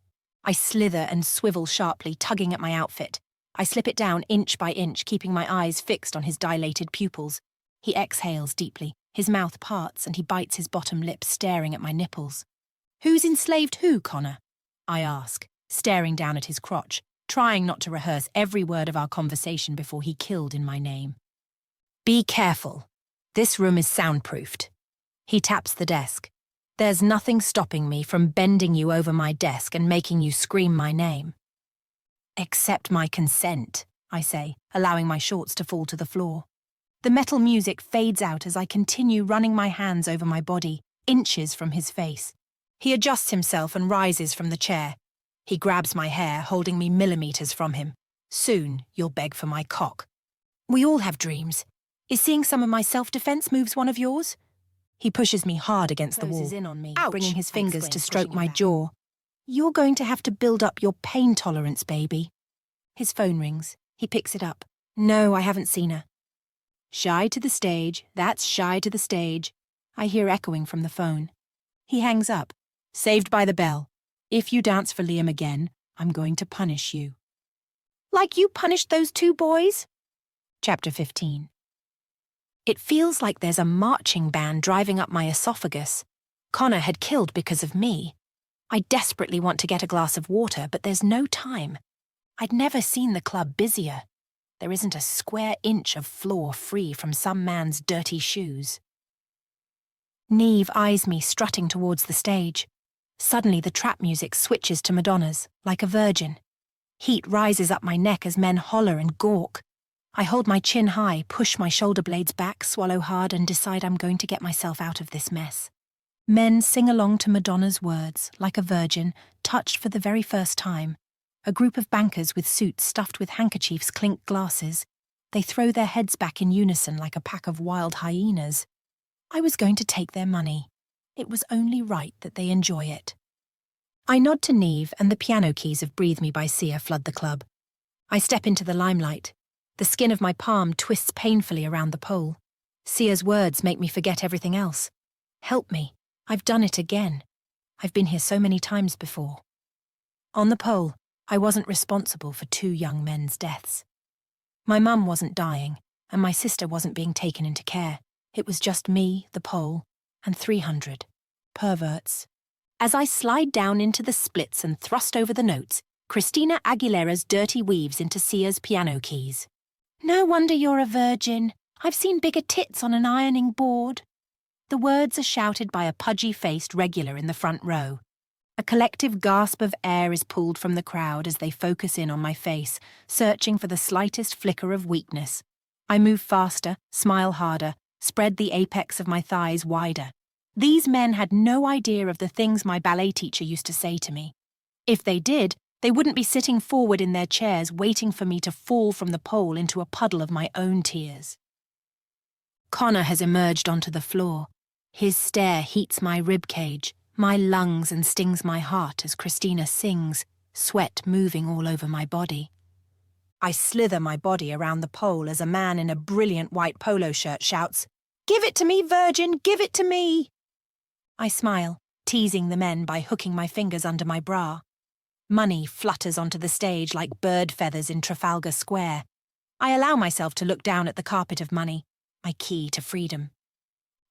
I slither and swivel sharply, tugging at my outfit. I slip it down inch by inch, keeping my eyes fixed on his dilated pupils. He exhales deeply, his mouth parts, and he bites his bottom lip, staring at my nipples. Who's enslaved who, Connor? I ask, staring down at his crotch, trying not to rehearse every word of our conversation before he killed in my name. Be careful. This room is soundproofed. He taps the desk. There's nothing stopping me from bending you over my desk and making you scream my name. Accept my consent, I say, allowing my shorts to fall to the floor. The metal music fades out as I continue running my hands over my body, inches from his face. He adjusts himself and rises from the chair. He grabs my hair, holding me millimeters from him. Soon, you'll beg for my cock. We all have dreams. Is seeing some of my self-defense moves one of yours? He pushes me hard against the wall, Closes in on me. Ouch, bringing his fingers to stroke my jaw. You're going to have to build up your pain tolerance, baby. His phone rings. He picks it up. No, I haven't seen her. Shy to the stage. That's shy to the stage. I hear echoing from the phone. He hangs up. Saved by the bell. If you dance for Liam again, I'm going to punish you. Like you punished those two boys? Chapter 15. It feels like there's a marching band driving up my esophagus. Connor had killed because of me. I desperately want to get a glass of water, but there's no time. I'd never seen the club busier. There isn't a square inch of floor free from some man's dirty shoes. Neve eyes me strutting towards the stage. Suddenly the trap music switches to Madonna's, like a virgin. Heat rises up my neck as men holler and gawk. I hold my chin high, push my shoulder blades back, swallow hard, and decide I'm going to get myself out of this mess. Men sing along to Madonna's words, like a virgin, touched for the very first time. A group of bankers with suits stuffed with handkerchiefs clink glasses. They throw their heads back in unison like a pack of wild hyenas. I was going to take their money. It was only right that they enjoy it. I nod to Neve, and the piano keys of Breathe Me by Sia flood the club. I step into the limelight. The skin of my palm twists painfully around the pole. Sia's words make me forget everything else. Help me. I've done it again. I've been here so many times before. On the pole, I wasn't responsible for 2 young men's deaths. My mum wasn't dying, and my sister wasn't being taken into care. It was just me, the pole, and 300 perverts. As I slide down into the splits and thrust over the notes, Christina Aguilera's dirty weaves into Sia's piano keys. No wonder you're a virgin. I've seen bigger tits on an ironing board. The words are shouted by a pudgy-faced regular in the front row. A collective gasp of air is pulled from the crowd as they focus in on my face, searching for the slightest flicker of weakness. I move faster, smile harder, spread the apex of my thighs wider. These men had no idea of the things my ballet teacher used to say to me. If they did, they wouldn't be sitting forward in their chairs waiting for me to fall from the pole into a puddle of my own tears. Connor has emerged onto the floor. His stare heats my ribcage, my lungs, and stings my heart as Christina sings, sweat moving all over my body. I slither my body around the pole as a man in a brilliant white polo shirt shouts, "Give it to me, virgin, give it to me!" I smile, teasing the men by hooking my fingers under my bra. Money flutters onto the stage like bird feathers in Trafalgar Square. I allow myself to look down at the carpet of money, my key to freedom.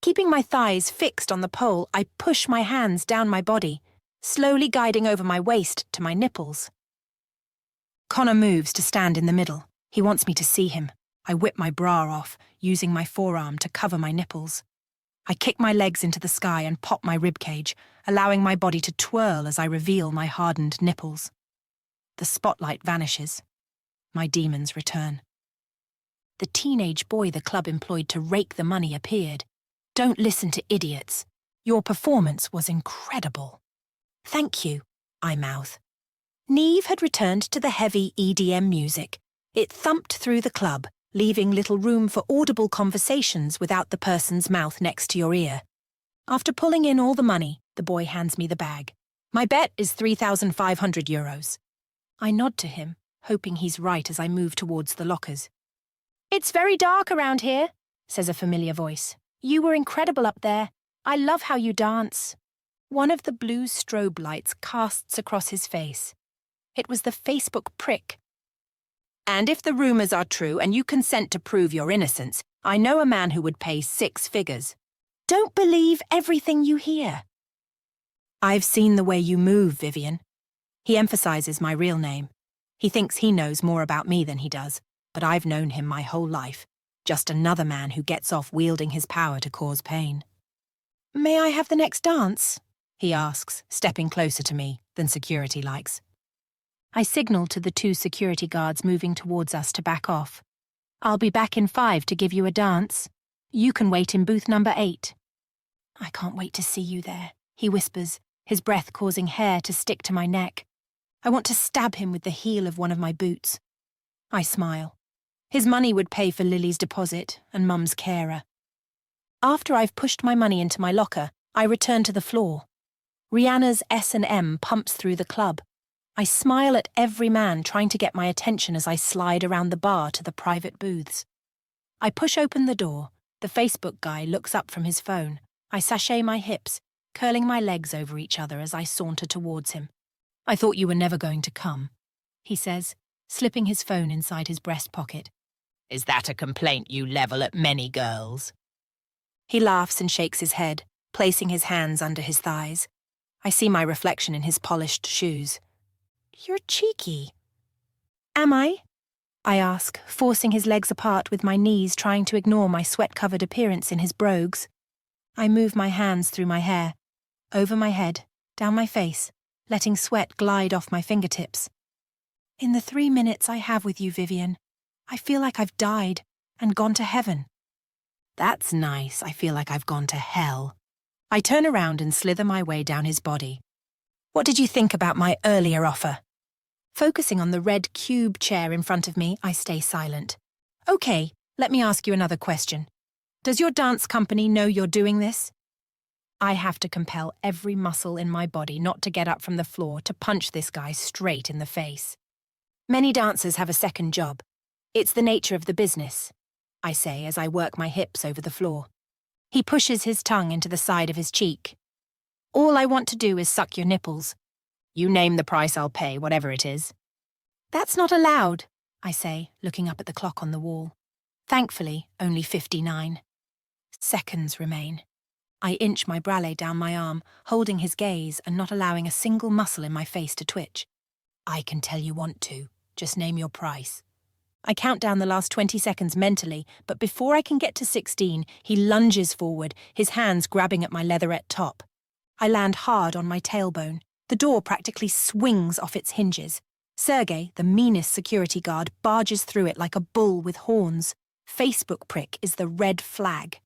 Keeping my thighs fixed on the pole, I push my hands down my body, slowly guiding over my waist to my nipples. Connor moves to stand in the middle. He wants me to see him. I whip my bra off, using my forearm to cover my nipples. I kick my legs into the sky and pop my ribcage, allowing my body to twirl as I reveal my hardened nipples. The spotlight vanishes. My demons return. The teenage boy the club employed to rake the money appeared. Don't listen to idiots. Your performance was incredible. Thank you, I mouth. Neve had returned to the heavy EDM music. It thumped through the club, leaving little room for audible conversations without the person's mouth next to your ear. After pulling in all the money, the boy hands me the bag. My bet is €3,500. I nod to him, hoping he's right as I move towards the lockers. "It's very dark around here," says a familiar voice. "You were incredible up there. I love how you dance." One of the blue strobe lights casts across his face. It was the Facebook prick. "And if the rumors are true and you consent to prove your innocence, I know a man who would pay 6 figures. Don't believe everything you hear." "I've seen the way you move, Vivian." He emphasizes my real name. He thinks he knows more about me than he does, but I've known him my whole life. Just another man who gets off wielding his power to cause pain. "May I have the next dance?" he asks, stepping closer to me than security likes. I signal to the 2 security guards moving towards us to back off. "I'll be back in 5 to give you a dance. You can wait in booth number 8. "I can't wait to see you there," he whispers, his breath causing hair to stick to my neck. I want to stab him with the heel of one of my boots. I smile. His money would pay for Lily's deposit and Mum's carer. After I've pushed my money into my locker, I return to the floor. Rihanna's S&M pumps through the club. I smile at every man trying to get my attention as I slide around the bar to the private booths. I push open the door. The Facebook guy looks up from his phone. I sashay my hips, curling my legs over each other as I saunter towards him. "I thought you were never going to come," he says, slipping his phone inside his breast pocket. "Is that a complaint you level at many girls?" He laughs and shakes his head, placing his hands under his thighs. I see my reflection in his polished shoes. "You're cheeky." "Am I?" I ask, forcing his legs apart with my knees, trying to ignore my sweat-covered appearance in his brogues. I move my hands through my hair, over my head, down my face, letting sweat glide off my fingertips. "In the 3 minutes I have with you, Vivian, I feel like I've died and gone to heaven." "That's nice. I feel like I've gone to hell." I turn around and slither my way down his body. "What did you think about my earlier offer?" Focusing on the red cube chair in front of me, I stay silent. "Okay, let me ask you another question. Does your dance company know you're doing this?" I have to compel every muscle in my body not to get up from the floor to punch this guy straight in the face. "Many dancers have a second job. It's the nature of the business," I say as I work my hips over the floor. He pushes his tongue into the side of his cheek. "All I want to do is suck your nipples. You name the price, I'll pay, whatever it is." "That's not allowed," I say, looking up at the clock on the wall. Thankfully, only 59. Seconds remain. I inch my bralette down my arm, holding his gaze and not allowing a single muscle in my face to twitch. "I can tell you want to. Just name your price." I count down the last 20 seconds mentally, but before I can get to 16, he lunges forward, his hands grabbing at my leatherette top. I land hard on my tailbone. The door practically swings off its hinges. Sergey, the meanest security guard, barges through it like a bull with horns. Facebook prick is the red flag.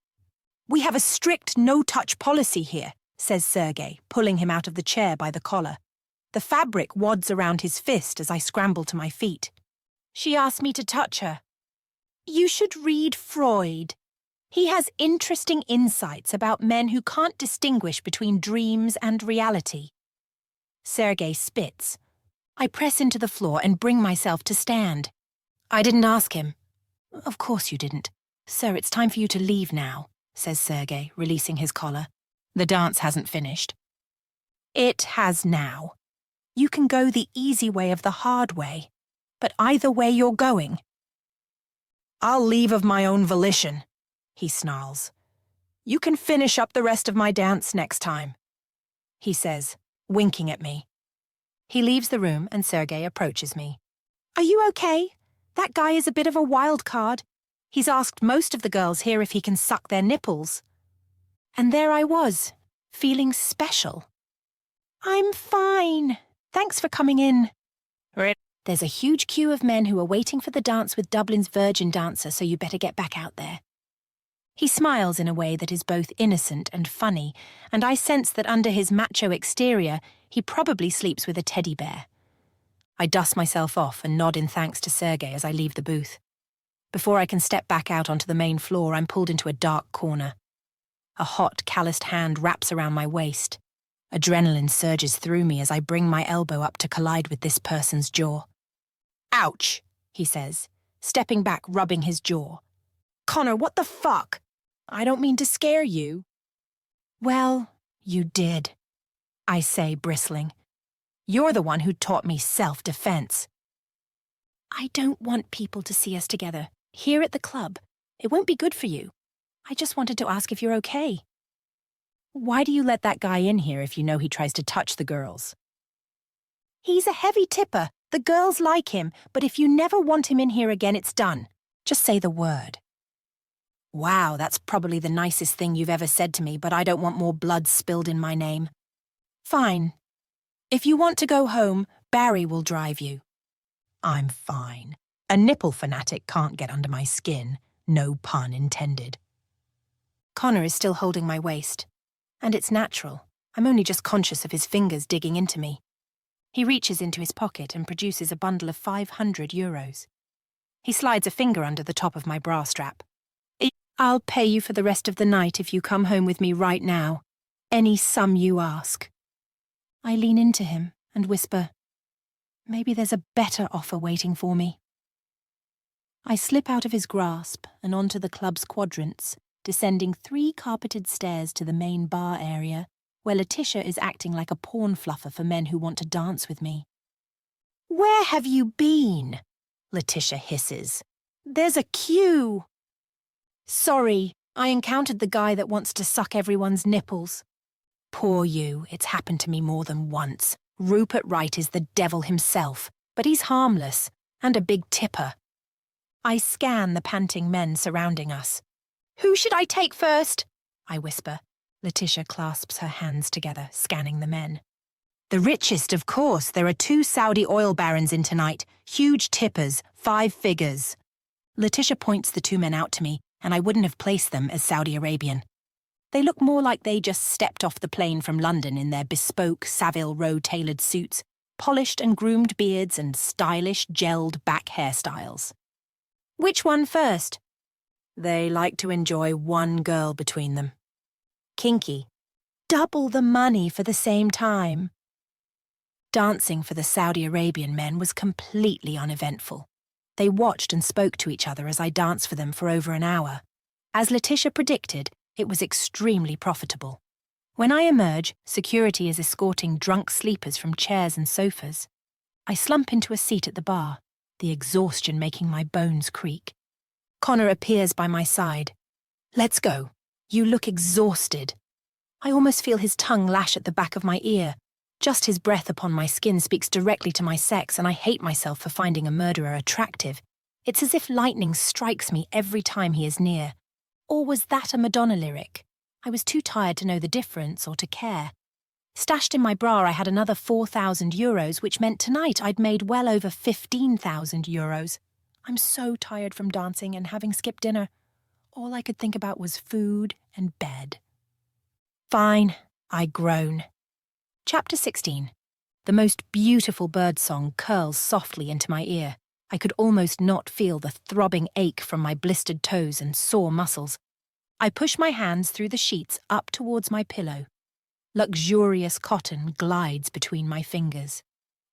"We have a strict no-touch policy here," says Sergey, pulling him out of the chair by the collar. The fabric wads around his fist as I scramble to my feet. "She asked me to touch her." "You should read Freud. He has interesting insights about men who can't distinguish between dreams and reality." Sergey spits. I press into the floor and bring myself to stand. "I didn't ask him." "Of course you didn't. Sir, it's time for you to leave now," says Sergey, releasing his collar. "The dance hasn't finished." "It has now. You can go the easy way of the hard way, but either way you're going." "I'll leave of my own volition," he snarls. "You can finish up the rest of my dance next time," he says, winking at me. He leaves the room and Sergey approaches me. "Are you okay? That guy is a bit of a wild card. He's asked most of the girls here if he can suck their nipples." And there I was, feeling special. "I'm fine. Thanks for coming in." "There's a huge queue of men who are waiting for the dance with Dublin's virgin dancer, so you better get back out there." He smiles in a way that is both innocent and funny, and I sense that under his macho exterior, he probably sleeps with a teddy bear. I dust myself off and nod in thanks to Sergey as I leave the booth. Before I can step back out onto the main floor, I'm pulled into a dark corner. A hot, calloused hand wraps around my waist. Adrenaline surges through me as I bring my elbow up to collide with this person's jaw. Ouch, he says, stepping back, rubbing his jaw. Connor, what the fuck? I don't mean to scare you. Well, you did, I say, bristling. You're the one who taught me self-defense. I don't want people to see us together, here at the club. It won't be good for you. I just wanted to ask if you're okay. Why do you let that guy in here if you know he tries to touch the girls? He's a heavy tipper. The girls like him, but if you never want him in here again, it's done. Just say the word. Wow, that's probably the nicest thing you've ever said to me, but I don't want more blood spilled in my name. Fine. If you want to go home, Barry will drive you. I'm fine. A nipple fanatic can't get under my skin. No pun intended. Connor is still holding my waist. And it's natural. I'm only just conscious of his fingers digging into me. He reaches into his pocket and produces a bundle of 500 euros. He slides a finger under the top of my bra strap. I'll pay you for the rest of the night if you come home with me right now. Any sum you ask. I lean into him and whisper, maybe there's a better offer waiting for me. I slip out of his grasp and onto the club's quadrants, descending 3 carpeted stairs to the main bar area, where Letitia is acting like a porn fluffer for men who want to dance with me. Where have you been? Letitia hisses. There's a queue. Sorry, I encountered the guy that wants to suck everyone's nipples. Poor you, it's happened to me more than once. Rupert Wright is the devil himself, but he's harmless, and a big tipper. I scan the panting men surrounding us. Who should I take first? I whisper. Letitia clasps her hands together, scanning the men. The richest, of course. There are 2 Saudi oil barons in tonight. Huge tippers, 5 figures. Letitia points the 2 men out to me, and I wouldn't have placed them as Saudi Arabian. They look more like they just stepped off the plane from London in their bespoke Savile Row-tailored suits, polished and groomed beards and stylish gelled back hairstyles. Which one first? They like to enjoy one girl between them. Kinky. Double the money for the same time. Dancing for the Saudi Arabian men was completely uneventful. They watched and spoke to each other as I danced for them for over an hour. As Letitia predicted, it was extremely profitable. When I emerge, security is escorting drunk sleepers from chairs and sofas. I slump into a seat at the bar, the exhaustion making my bones creak. Connor appears by my side. Let's go. You look exhausted. I almost feel his tongue lash at the back of my ear. Just his breath upon my skin speaks directly to my sex, and I hate myself for finding a murderer attractive. It's as if lightning strikes me every time he is near. Or was that a Madonna lyric? I was too tired to know the difference or to care. Stashed in my bra, I had another 4,000 euros, which meant tonight I'd made well over 15,000 euros. I'm so tired from dancing and having skipped dinner. All I could think about was food and bed. Fine, I groan. Chapter 16. The most beautiful birdsong curls softly into my ear. I could almost not feel the throbbing ache from my blistered toes and sore muscles. I push my hands through the sheets up towards my pillow. Luxurious cotton glides between my fingers.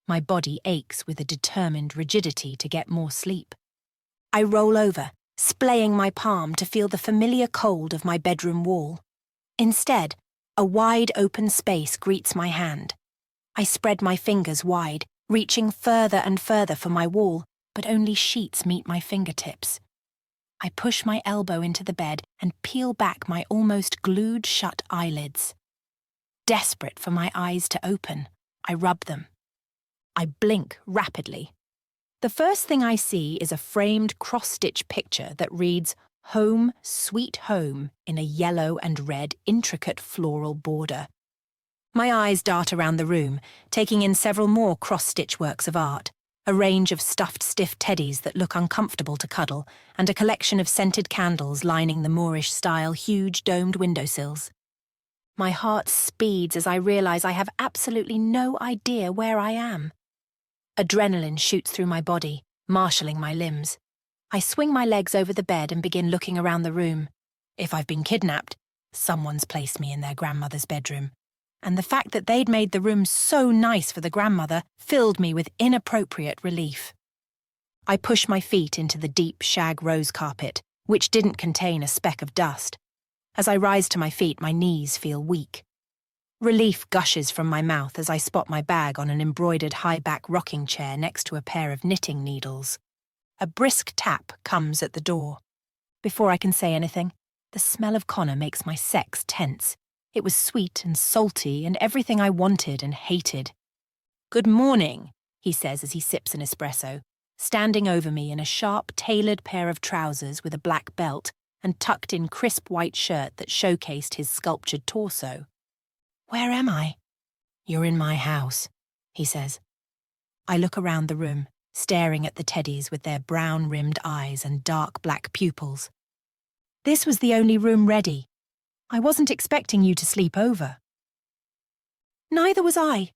My body aches with a determined rigidity to get more sleep. I roll over, splaying my palm to feel the familiar cold of my bedroom wall. Instead, a wide open space greets my hand. I spread my fingers wide, reaching further and further for my wall, but only sheets meet my fingertips. I push my elbow into the bed and peel back my almost glued shut eyelids. Desperate for my eyes to open, I rub them. I blink rapidly. The first thing I see is a framed cross-stitch picture that reads, "Home, Sweet Home," in a yellow and red intricate floral border. My eyes dart around the room, taking in several more cross-stitch works of art, a range of stuffed stiff teddies that look uncomfortable to cuddle, and a collection of scented candles lining the Moorish-style huge domed windowsills. My heart speeds as I realize I have absolutely no idea where I am. Adrenaline shoots through my body, marshalling my limbs. I swing my legs over the bed and begin looking around the room. If I've been kidnapped, someone's placed me in their grandmother's bedroom. And the fact that they'd made the room so nice for the grandmother filled me with inappropriate relief. I push my feet into the deep shag rose carpet, which didn't contain a speck of dust. As I rise to my feet, my knees feel weak. Relief gushes from my mouth as I spot my bag on an embroidered high-back rocking chair next to a pair of knitting needles. A brisk tap comes at the door. Before I can say anything, the smell of Connor makes my sex tense. It was sweet and salty and everything I wanted and hated. "Good morning," he says as he sips an espresso, standing over me in a sharp, tailored pair of trousers with a black belt and tucked-in crisp white shirt that showcased his sculptured torso. "Where am I?" "You're in my house," he says. I look around the room, staring at the teddies with their brown-rimmed eyes and dark black pupils. "This was the only room ready. I wasn't expecting you to sleep over." "Neither was I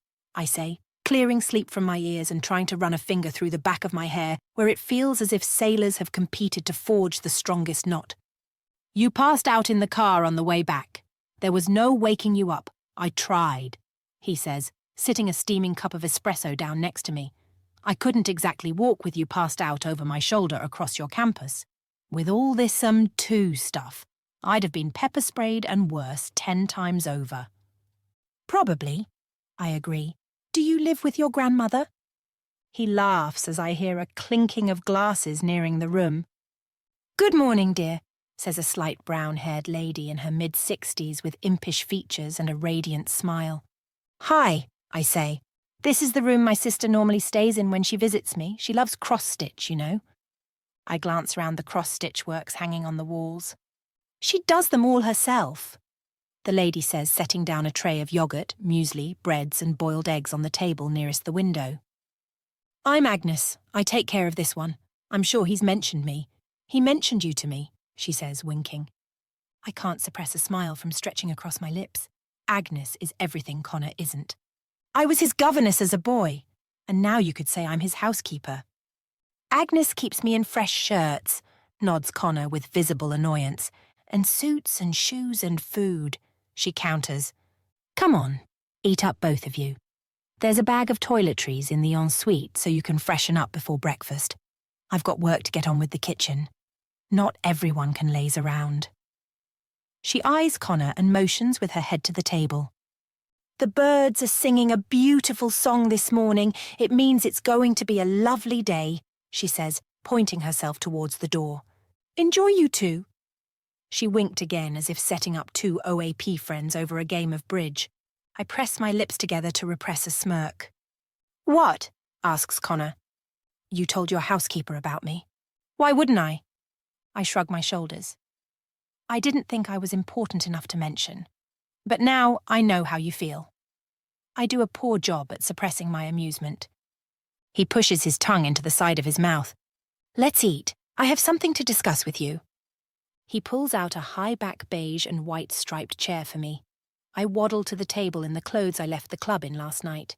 say, clearing sleep from my ears and trying to run a finger through the back of my hair where it feels as if sailors have competed to forge the strongest knot. "You passed out in the car on the way back. There was no waking you up. I tried," he says, sitting a steaming cup of espresso down next to me. "I couldn't exactly walk with you passed out over my shoulder across your campus. With all this too stuff, I'd have been pepper sprayed and worse 10 times over." "Probably," I agree. "Do you live with your grandmother?" He laughs as I hear a clinking of glasses nearing the room. "Good morning, dear," says a slight brown-haired lady in her mid-60s with impish features and a radiant smile. "Hi," I say. "This is the room my sister normally stays in when she visits me. She loves cross-stitch, you know." I glance around the cross-stitch works hanging on the walls. "She does them all herself," the lady says, setting down a tray of yogurt, muesli, breads and boiled eggs on the table nearest the window. "I'm Agnes. I take care of this one. I'm sure he's mentioned me. He mentioned you to me," she says, winking. I can't suppress a smile from stretching across my lips. Agnes is everything Connor isn't. "I was his governess as a boy, and now you could say I'm his housekeeper." "Agnes keeps me in fresh shirts," nods Connor with visible annoyance, "and suits and shoes and food," she counters. "Come on, eat up both of you. There's a bag of toiletries in the ensuite so you can freshen up before breakfast. I've got work to get on with the kitchen. Not everyone can laze around." She eyes Connor and motions with her head to the table. "The birds are singing a beautiful song this morning. It means it's going to be a lovely day," she says, pointing herself towards the door. "Enjoy, you two." She winked again as if setting up 2 OAP friends over a game of bridge. I press my lips together to repress a smirk. "What?" asks Connor. "You told your housekeeper about me." "Why wouldn't I?" I shrug my shoulders. "I didn't think I was important enough to mention. But now I know how you feel." I do a poor job at suppressing my amusement. He pushes his tongue into the side of his mouth. "Let's eat. I have something to discuss with you." He pulls out a high-back beige and white striped chair for me. I waddle to the table in the clothes I left the club in last night.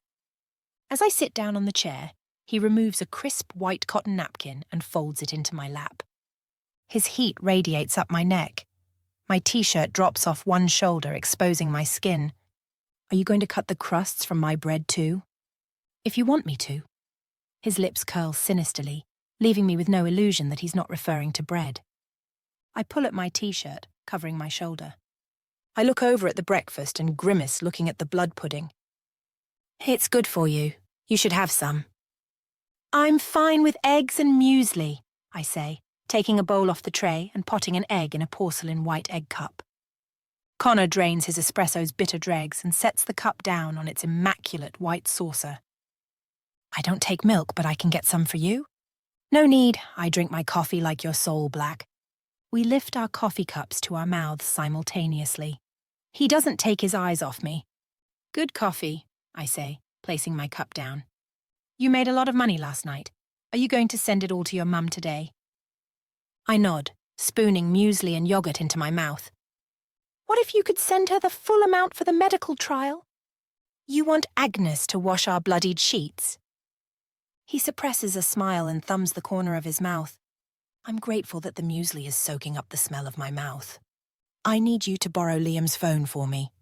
As I sit down on the chair, he removes a crisp white cotton napkin and folds it into my lap. His heat radiates up my neck. My t-shirt drops off one shoulder, exposing my skin. "Are you going to cut the crusts from my bread too?" "If you want me to." His lips curl sinisterly, leaving me with no illusion that he's not referring to bread. I pull at my t-shirt, covering my shoulder. I look over at the breakfast and grimace looking at the blood pudding. "It's good for you. You should have some." "I'm fine with eggs and muesli," I say, taking a bowl off the tray and potting an egg in a porcelain white egg cup. Connor drains his espresso's bitter dregs and sets the cup down on its immaculate white saucer. "I don't take milk, but I can get some for you." "No need. I drink my coffee like your soul black." We lift our coffee cups to our mouths simultaneously. He doesn't take his eyes off me. "Good coffee," I say, placing my cup down. "You made a lot of money last night. Are you going to send it all to your mum today?" I nod, spooning muesli and yogurt into my mouth. "What if you could send her the full amount for the medical trial?" "You want Agnes to wash our bloodied sheets?" He suppresses a smile and thumbs the corner of his mouth. I'm grateful that the muesli is soaking up the smell of my mouth. "I need you to borrow Liam's phone for me."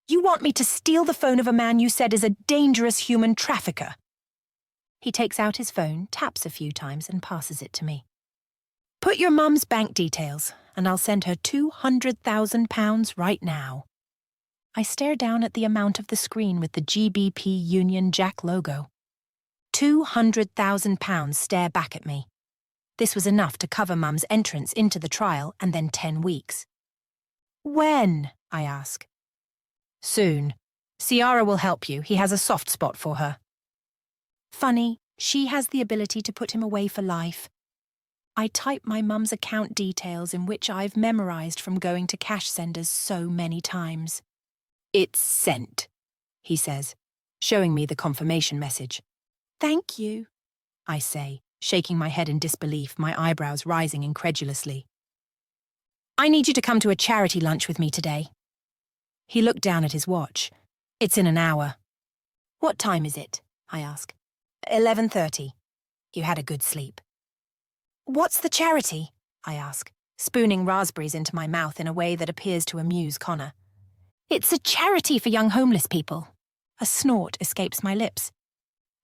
"You want me to steal the phone of a man you said is a dangerous human trafficker?" He takes out his phone, taps a few times, and passes it to me. Put your mum's bank details, and I'll send her £200,000 right now. I stare down at the amount of the screen with the GBP Union Jack logo. £200,000 stare back at me. This was enough to cover Mum's entrance into the trial and then 10 weeks. When? I ask. Soon. Ciara will help you. He has a soft spot for her. Funny, she has the ability to put him away for life. I type my mum's account details in which I've memorized from going to cash senders so many times. It's sent, he says, showing me the confirmation message. Thank you, I say, shaking my head in disbelief, my eyebrows rising incredulously. I need you to come to a charity lunch with me today. He looked down at his watch. It's in an hour. What time is it? I ask. 11:30. You had a good sleep. What's the charity? I ask, spooning raspberries into my mouth in a way that appears to amuse Connor. It's a charity for young homeless people. A snort escapes my lips.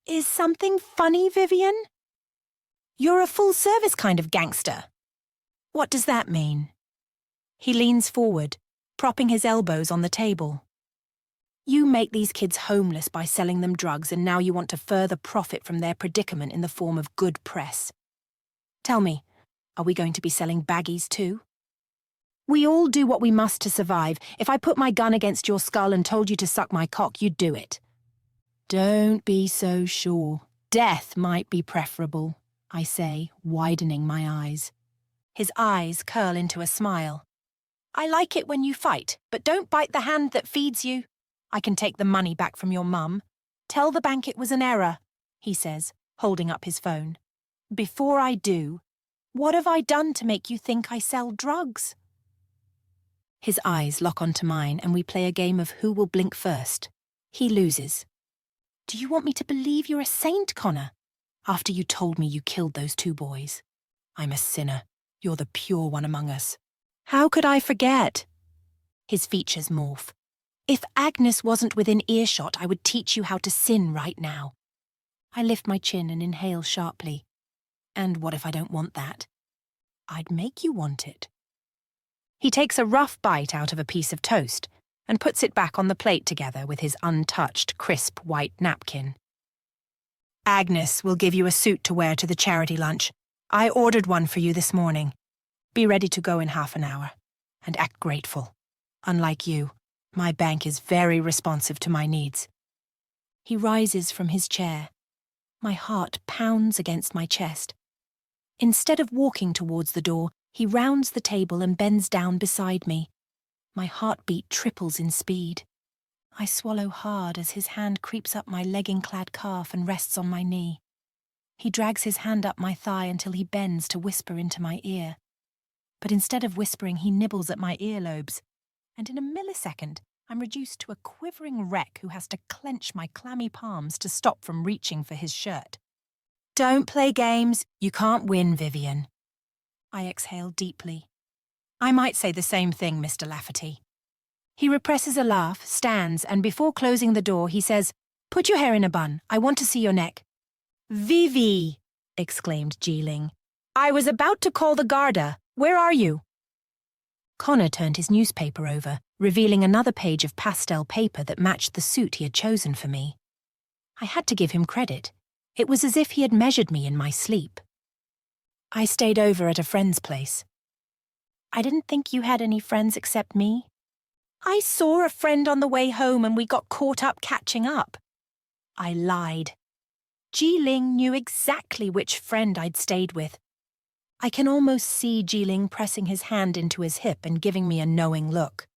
Is something funny, Vivian? You're a full-service kind of gangster. What does that mean? He leans forward, propping his elbows on the table. You make these kids homeless by selling them drugs, and now you want to further profit from their predicament in the form of good press. Tell me, are we going to be selling baggies too? We all do what we must to survive. If I put my gun against your skull and told you to suck my cock, you'd do it. Don't be so sure. Death might be preferable, I say, widening my eyes. His eyes curl into a smile. I like it when you fight, but don't bite the hand that feeds you. I can take the money back from your mum. Tell the bank it was an error, he says, holding up his phone. Before I do, what have I done to make you think I sell drugs? His eyes lock onto mine and we play a game of who will blink first. He loses. Do you want me to believe you're a saint, Connor? After you told me you killed those 2 boys. I'm a sinner. You're the pure one among us. How could I forget? His features morph. If Agnes wasn't within earshot, I would teach you how to sin right now. I lift my chin and inhale sharply. And what if I don't want that? I'd make you want it. He takes a rough bite out of a piece of toast and puts it back on the plate together with his untouched, crisp white napkin. Agnes will give you a suit to wear to the charity lunch. I ordered one for you this morning. Be ready to go in half an hour. And act grateful. Unlike you, my bank is very responsive to my needs. He rises from his chair. My heart pounds against my chest. Instead of walking towards the door, he rounds the table and bends down beside me. My heartbeat triples in speed. I swallow hard as his hand creeps up my legging-clad calf and rests on my knee. He drags his hand up my thigh until he bends to whisper into my ear. But instead of whispering, he nibbles at my earlobes. And in a millisecond, I'm reduced to a quivering wreck who has to clench my clammy palms to stop from reaching for his shirt. Don't play games. You can't win, Vivian. I exhale deeply. I might say the same thing, Mr. Lafferty. He represses a laugh, stands, and before closing the door, he says, Put your hair in a bun. I want to see your neck. Vivi, exclaimed Ji-Ling. I was about to call the Garda. Where are you? Connor turned his newspaper over, revealing another page of pastel paper that matched the suit he had chosen for me. I had to give him credit. It was as if he had measured me in my sleep. I stayed over at a friend's place. I didn't think you had any friends except me. I saw a friend on the way home and we got caught up catching up. I lied. Ji-Ling knew exactly which friend I'd stayed with. I can almost see Ji-Ling pressing his hand into his hip and giving me a knowing look.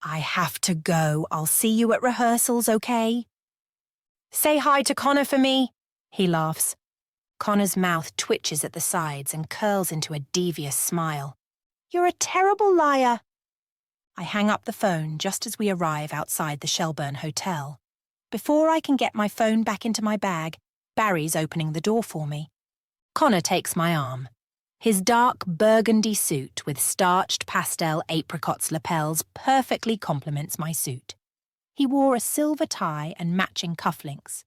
I have to go. I'll see you at rehearsals, okay? Say hi to Connor for me. He laughs. Connor's mouth twitches at the sides and curls into a devious smile. You're a terrible liar. I hang up the phone just as we arrive outside the Shelburne Hotel. Before I can get my phone back into my bag, Barry's opening the door for me. Connor takes my arm. His dark burgundy suit with starched pastel apricot's lapels perfectly complements my suit. He wore a silver tie and matching cufflinks.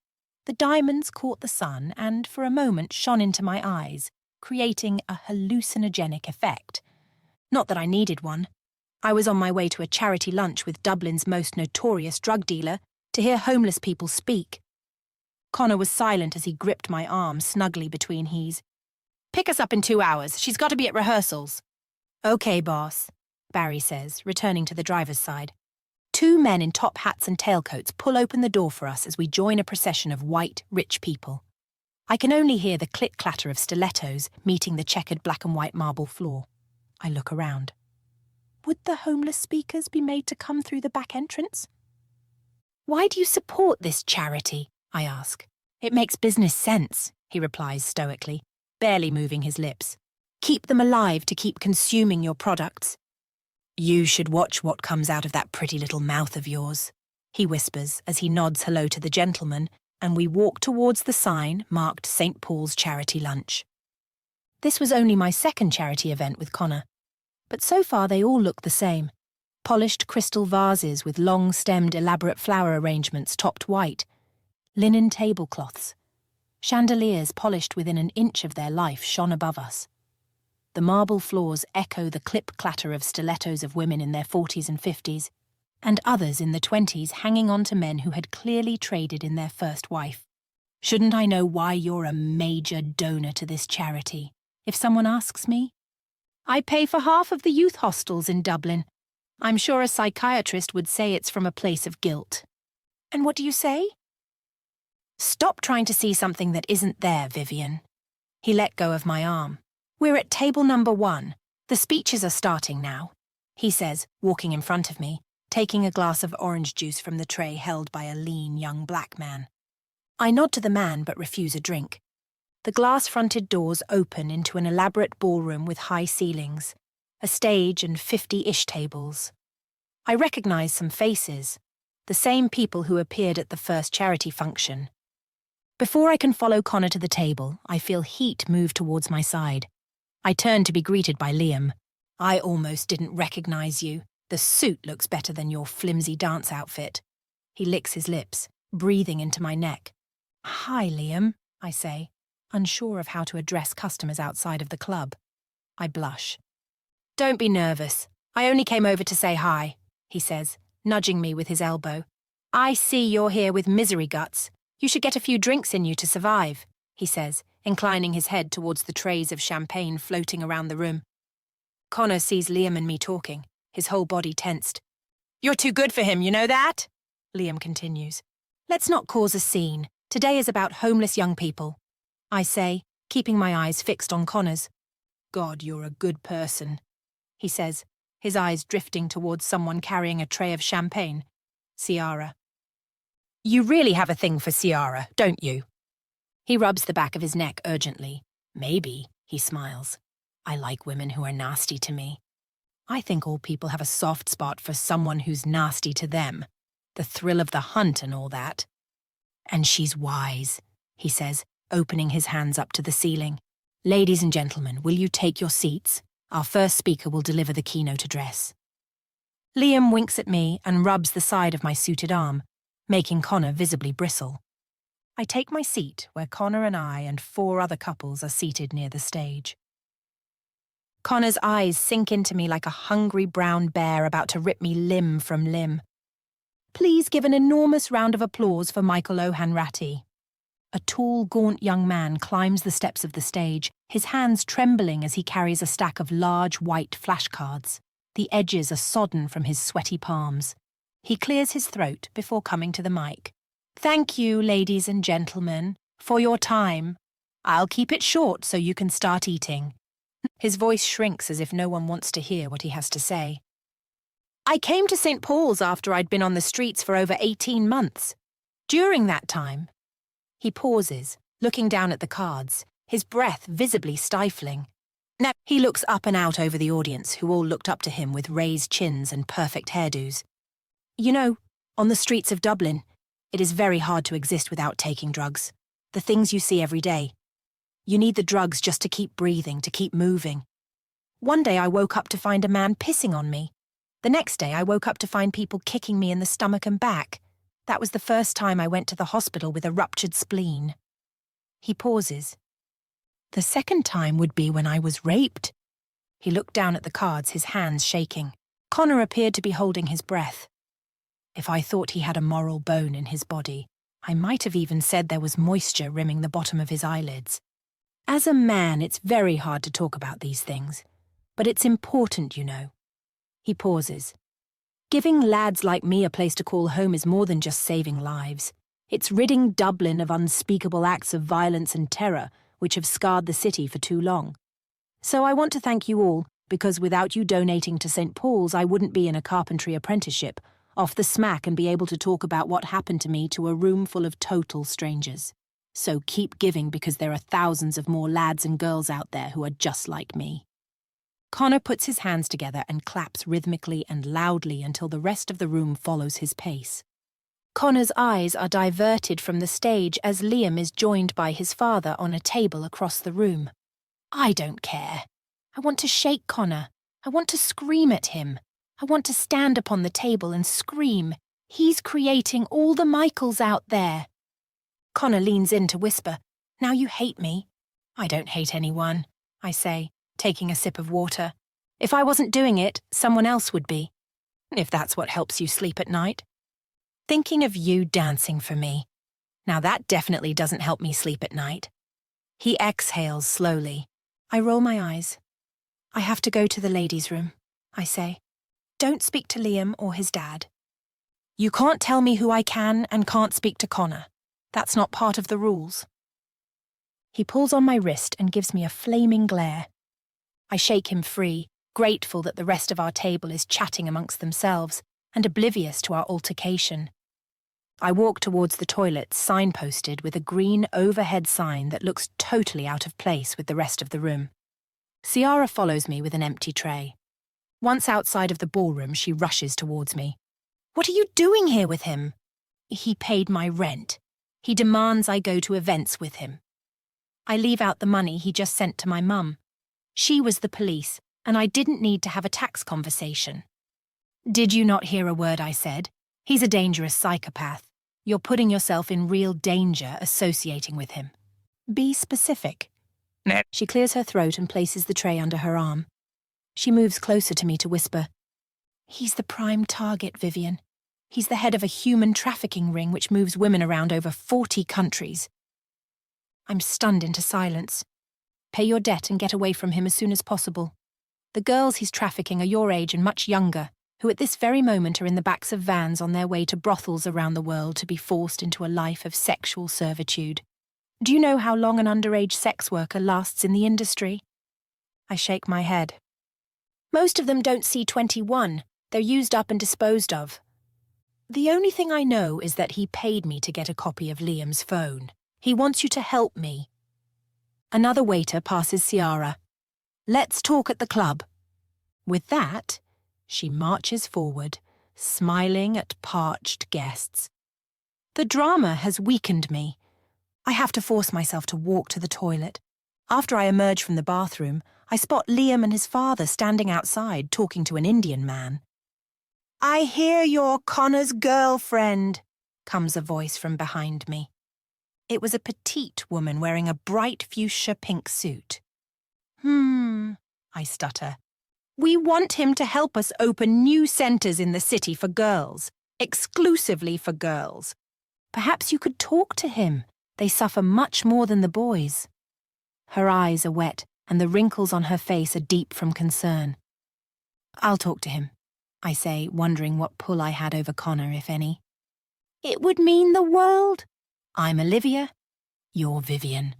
The diamonds caught the sun and, for a moment, shone into my eyes, creating a hallucinogenic effect. Not that I needed one. I was on my way to a charity lunch with Dublin's most notorious drug dealer to hear homeless people speak. Connor was silent as he gripped my arm snugly between his. "Pick us up in 2 hours. She's got to be at rehearsals." "Okay, boss," Barry says, returning to the driver's side. 2 men in top hats and tailcoats pull open the door for us as we join a procession of white, rich people. I can only hear the click-clatter of stilettos meeting the checkered black and white marble floor. I look around. Would the homeless speakers be made to come through the back entrance? "Why do you support this charity?" I ask. "It makes business sense," he replies stoically, barely moving his lips. "Keep them alive to keep consuming your products." "You should watch what comes out of that pretty little mouth of yours," he whispers as he nods hello to the gentleman, and we walk towards the sign marked St. Paul's Charity Lunch. This was only my second charity event with Connor, but so far they all look the same. Polished crystal vases with long-stemmed elaborate flower arrangements topped white, linen tablecloths, chandeliers polished within an inch of their life shone above us. The marble floors echo the clip-clatter of stilettos of women in their 40s and 50s, and others in the 20s hanging on to men who had clearly traded in their first wife. "Shouldn't I know why you're a major donor to this charity, if someone asks me?" "I pay for half of the youth hostels in Dublin. I'm sure a psychiatrist would say it's from a place of guilt." "And what do you say?" "Stop trying to see something that isn't there, Vivian." He let go of my arm. "We're at table number 1. The speeches are starting now," he says, walking in front of me, taking a glass of orange juice from the tray held by a lean young black man. I nod to the man but refuse a drink. The glass-fronted doors open into an elaborate ballroom with high ceilings, a stage and 50-ish tables. I recognize some faces, the same people who appeared at the first charity function. Before I can follow Connor to the table, I feel heat move towards my side. I turn to be greeted by Liam. "I almost didn't recognize you. The suit looks better than your flimsy dance outfit." He licks his lips, breathing into my neck. "Hi, Liam," I say, unsure of how to address customers outside of the club. I blush. "Don't be nervous. I only came over to say hi," he says, nudging me with his elbow. "I see you're here with misery guts. You should get a few drinks in you to survive," he says, inclining his head towards the trays of champagne floating around the room. Connor sees Liam and me talking, his whole body tensed. "You're too good for him, you know that?" Liam continues. "Let's not cause a scene. Today is about homeless young people," I say, keeping my eyes fixed on Connor's. "God, you're a good person," he says, his eyes drifting towards someone carrying a tray of champagne. "Ciara." "You really have a thing for Ciara, don't you?" He rubs the back of his neck urgently. "Maybe," he smiles. "I like women who are nasty to me. I think all people have a soft spot for someone who's nasty to them. The thrill of the hunt and all that." "And she's wise," he says, opening his hands up to the ceiling. "Ladies and gentlemen, will you take your seats? Our first speaker will deliver the keynote address." Liam winks at me and rubs the side of my suited arm, making Connor visibly bristle. I take my seat where Connor and I and 4 other couples are seated near the stage. Connor's eyes sink into me like a hungry brown bear about to rip me limb from limb. Please give an enormous round of applause for Michael O'Hanratty. A tall, gaunt young man climbs the steps of the stage, his hands trembling as he carries a stack of large white flashcards. The edges are sodden from his sweaty palms. He clears his throat before coming to the mic. "Thank you, ladies and gentlemen, for your time. I'll keep it short so you can start eating." His voice shrinks as if no one wants to hear what he has to say. "I came to St. Paul's after I'd been on the streets for over 18 months. During that time..." He pauses, looking down at the cards, his breath visibly stifling. Now he looks up and out over the audience, who all looked up to him with raised chins and perfect hairdos. "You know, on the streets of Dublin, it is very hard to exist without taking drugs. The things you see every day. You need the drugs just to keep breathing, to keep moving. One day I woke up to find a man pissing on me. The next day I woke up to find people kicking me in the stomach and back. That was the first time I went to the hospital with a ruptured spleen. He pauses. The second time would be when I was raped. He looked down at the cards, his hands shaking. Connor appeared to be holding his breath. If I thought he had a moral bone in his body, I might have even said there was moisture rimming the bottom of his eyelids. As a man, it's very hard to talk about these things. But it's important, you know. He pauses. Giving lads like me a place to call home is more than just saving lives. It's ridding Dublin of unspeakable acts of violence and terror which have scarred the city for too long. So I want to thank you all, because without you donating to St. Paul's, I wouldn't be in a carpentry apprenticeship, off the smack and be able to talk about what happened to me to a room full of total strangers. So keep giving, because there are thousands of more lads and girls out there who are just like me. Connor puts his hands together and claps rhythmically and loudly until the rest of the room follows his pace. Connor's eyes are diverted from the stage as Liam is joined by his father on a table across the room. I don't care. I want to shake Connor. I want to scream at him. I want to stand upon the table and scream. He's creating all the Michaels out there. Connor leans in to whisper, "Now you hate me." "I don't hate anyone," I say, taking a sip of water. "If I wasn't doing it, someone else would be. If that's what helps you sleep at night. Thinking of you dancing for me. Now that definitely doesn't help me sleep at night." He exhales slowly. I roll my eyes. "I have to go to the ladies' room," I say. "Don't speak to Liam or his dad." "You can't tell me who I can and can't speak to Connor. That's not part of the rules." He pulls on my wrist and gives me a flaming glare. I shake him free, grateful that the rest of our table is chatting amongst themselves and oblivious to our altercation. I walk towards the toilets, signposted with a green overhead sign that looks totally out of place with the rest of the room. Ciara follows me with an empty tray. Once outside of the ballroom, she rushes towards me. "What are you doing here with him?" "He paid my rent. He demands I go to events with him." I leave out the money he just sent to my mum. She was the police, and I didn't need to have a tax conversation. "Did you not hear a word I said? He's a dangerous psychopath. You're putting yourself in real danger associating with him. Be specific." She clears her throat and places the tray under her arm. She moves closer to me to whisper, "He's the prime target, Vivian. He's the head of a human trafficking ring which moves women around over 40 countries. I'm stunned into silence. Pay your debt and get away from him as soon as possible. The girls he's trafficking are your age and much younger, who at this very moment are in the backs of vans on their way to brothels around the world to be forced into a life of sexual servitude. Do you know how long an underage sex worker lasts in the industry?" I shake my head. "Most of them don't see 21. They're used up and disposed of. The only thing I know is that he paid me to get a copy of Liam's phone. He wants you to help me." Another waiter passes Ciara. "Let's talk at the club." With that, she marches forward, smiling at parched guests. The drama has weakened me. I have to force myself to walk to the toilet. After I emerge from the bathroom, I spot Liam and his father standing outside talking to an Indian man. "I hear you're Connor's girlfriend," comes a voice from behind me. It was a petite woman wearing a bright fuchsia pink suit. I stutter. "We want him to help us open new centres in the city for girls, exclusively for girls. Perhaps you could talk to him. They suffer much more than the boys." Her eyes are wet, and the wrinkles on her face are deep from concern. "I'll talk to him," I say, wondering what pull I had over Connor, if any. "It would mean the world." "I'm Olivia. You're Vivian."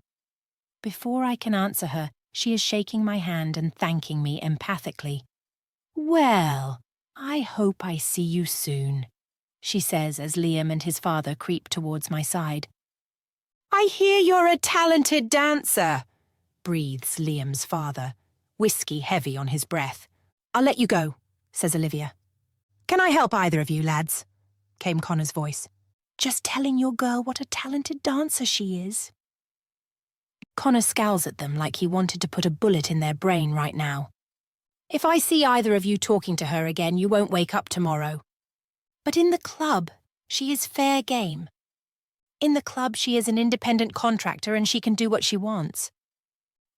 Before I can answer her, she is shaking my hand and thanking me empathically. "Well, I hope I see you soon," she says as Liam and his father creep towards my side. "I hear you're a talented dancer," breathes Liam's father, whiskey heavy on his breath. "I'll let you go," says Olivia. "Can I help either of you, lads?" came Connor's voice. "Just telling your girl what a talented dancer she is." Connor scowls at them like he wanted to put a bullet in their brain right now. "If I see either of you talking to her again, you won't wake up tomorrow." "But in the club," She is fair game. In the club, she is an independent contractor and she can do what she wants.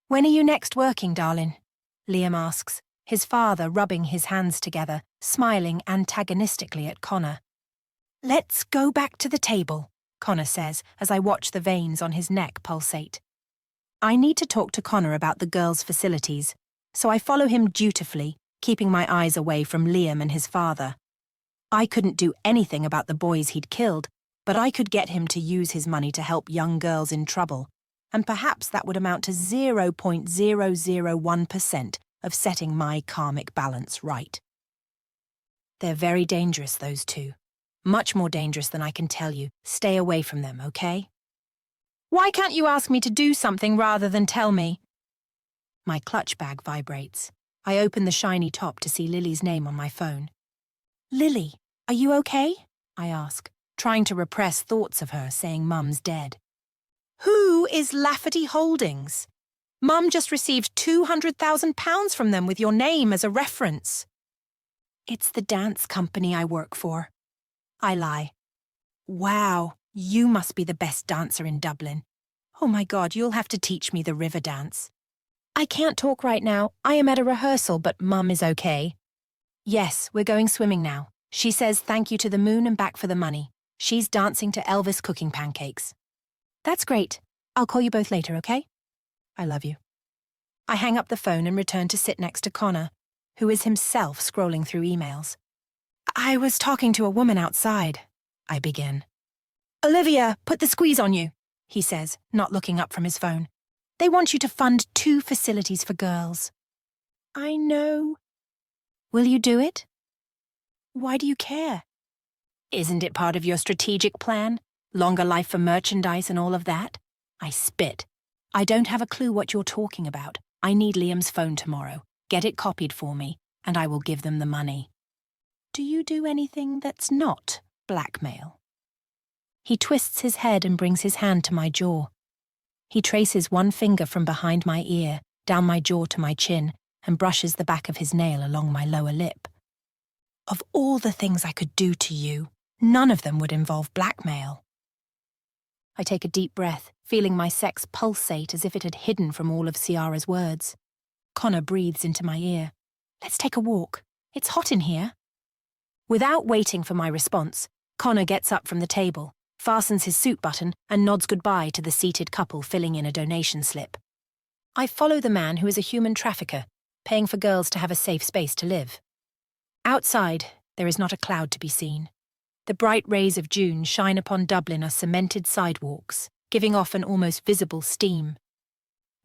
When are you next working, darling? Liam asks, his father rubbing his hands together, smiling antagonistically at Connor. Let's go back to the table, Connor says as I watch the veins on his neck pulsate. I need to talk to Connor about the girls' facilities, so I follow him dutifully, keeping my eyes away from Liam and his father. I couldn't do anything about the boys he'd killed, but I could get him to use his money to help young girls in trouble, and perhaps that would amount to 0.001% of setting my karmic balance right. They're very dangerous, those two. Much more dangerous than I can tell you. Stay away from them, okay? Why can't you ask me to do something rather than tell me? My clutch bag vibrates. I open the shiny top to see Lily's name on my phone. Lily, are you okay? I ask, trying to repress thoughts of her saying Mum's dead. Who is Lafferty Holdings? Mum just received £200,000 from them with your name as a reference. It's the dance company I work for. I lie. Wow, you must be the best dancer in Dublin. Oh my God, you'll have to teach me the river dance. I can't talk right now. I am at a rehearsal, but Mum is okay. Yes, we're going swimming now. She says thank you to the moon and back for the money. She's dancing to Elvis cooking pancakes. That's great. I'll call you both later, okay? I love you. I hang up the phone and return to sit next to Connor, who is himself scrolling through emails. I was talking to a woman outside, I begin. Olivia, put the squeeze on you, he says, not looking up from his phone. They want you to fund 2 facilities for girls. I know. Will you do it? Why do you care? Isn't it part of your strategic plan? Longer life for merchandise and all of that? I spit. I don't have a clue what you're talking about. I need Liam's phone tomorrow. Get it copied for me, and I will give them the money. Do you do anything that's not blackmail? He twists his head and brings his hand to my jaw. He traces one finger from behind my ear, down my jaw to my chin, and brushes the back of his nail along my lower lip. Of all the things I could do to you, none of them would involve blackmail. I take a deep breath, feeling my sex pulsate as if it had hidden from all of Ciara's words. Connor breathes into my ear. Let's take a walk. It's hot in here. Without waiting for my response, Connor gets up from the table, fastens his suit button, and nods goodbye to the seated couple filling in a donation slip. I follow the man who is a human trafficker, paying for girls to have a safe space to live. Outside, there is not a cloud to be seen. The bright rays of June shine upon Dublin as cemented sidewalks, giving off an almost visible steam.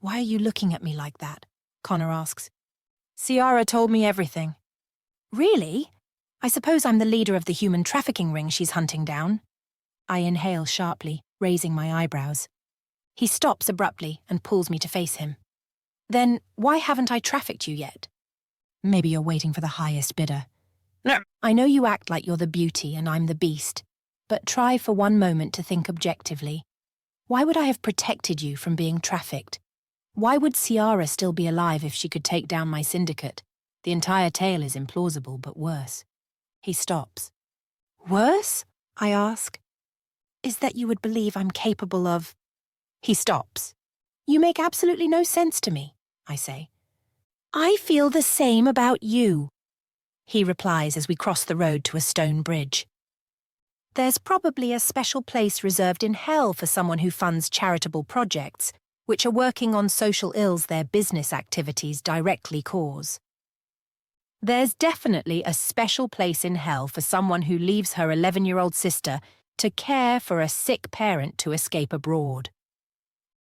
Why are you looking at me like that? Connor asks. Ciara told me everything. Really? I suppose I'm the leader of the human trafficking ring she's hunting down. I inhale sharply, raising my eyebrows. He stops abruptly and pulls me to face him. Then why haven't I trafficked you yet? Maybe you're waiting for the highest bidder. No. I know you act like you're the beauty and I'm the beast, but try for one moment to think objectively. Why would I have protected you from being trafficked? Why would Ciara still be alive if she could take down my syndicate? The entire tale is implausible, but worse. He stops. Worse? I ask. Is that you would believe I'm capable of... He stops. You make absolutely no sense to me, I say. I feel the same about you, he replies as we cross the road to a stone bridge. There's probably a special place reserved in hell for someone who funds charitable projects, which are working on social ills their business activities directly cause. There's definitely a special place in hell for someone who leaves her 11-year-old sister to care for a sick parent to escape abroad.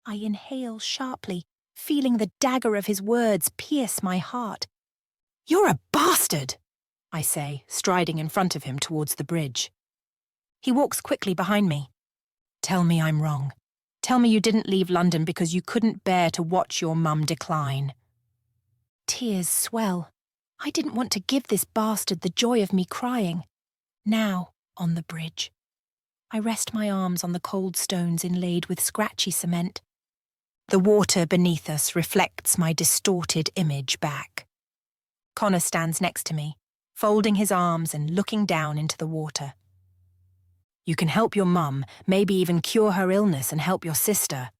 I inhale sharply, feeling the dagger of his words pierce my heart. You're a bastard, I say, striding in front of him towards the bridge. He walks quickly behind me. Tell me I'm wrong. Tell me you didn't leave London because you couldn't bear to watch your mum decline. Tears swell. I didn't want to give this bastard the joy of me crying. Now, on the bridge. I rest my arms on the cold stones inlaid with scratchy cement. The water beneath us reflects my distorted image back. Connor stands next to me, folding his arms and looking down into the water. You can help your mum, maybe even cure her illness and help your sister.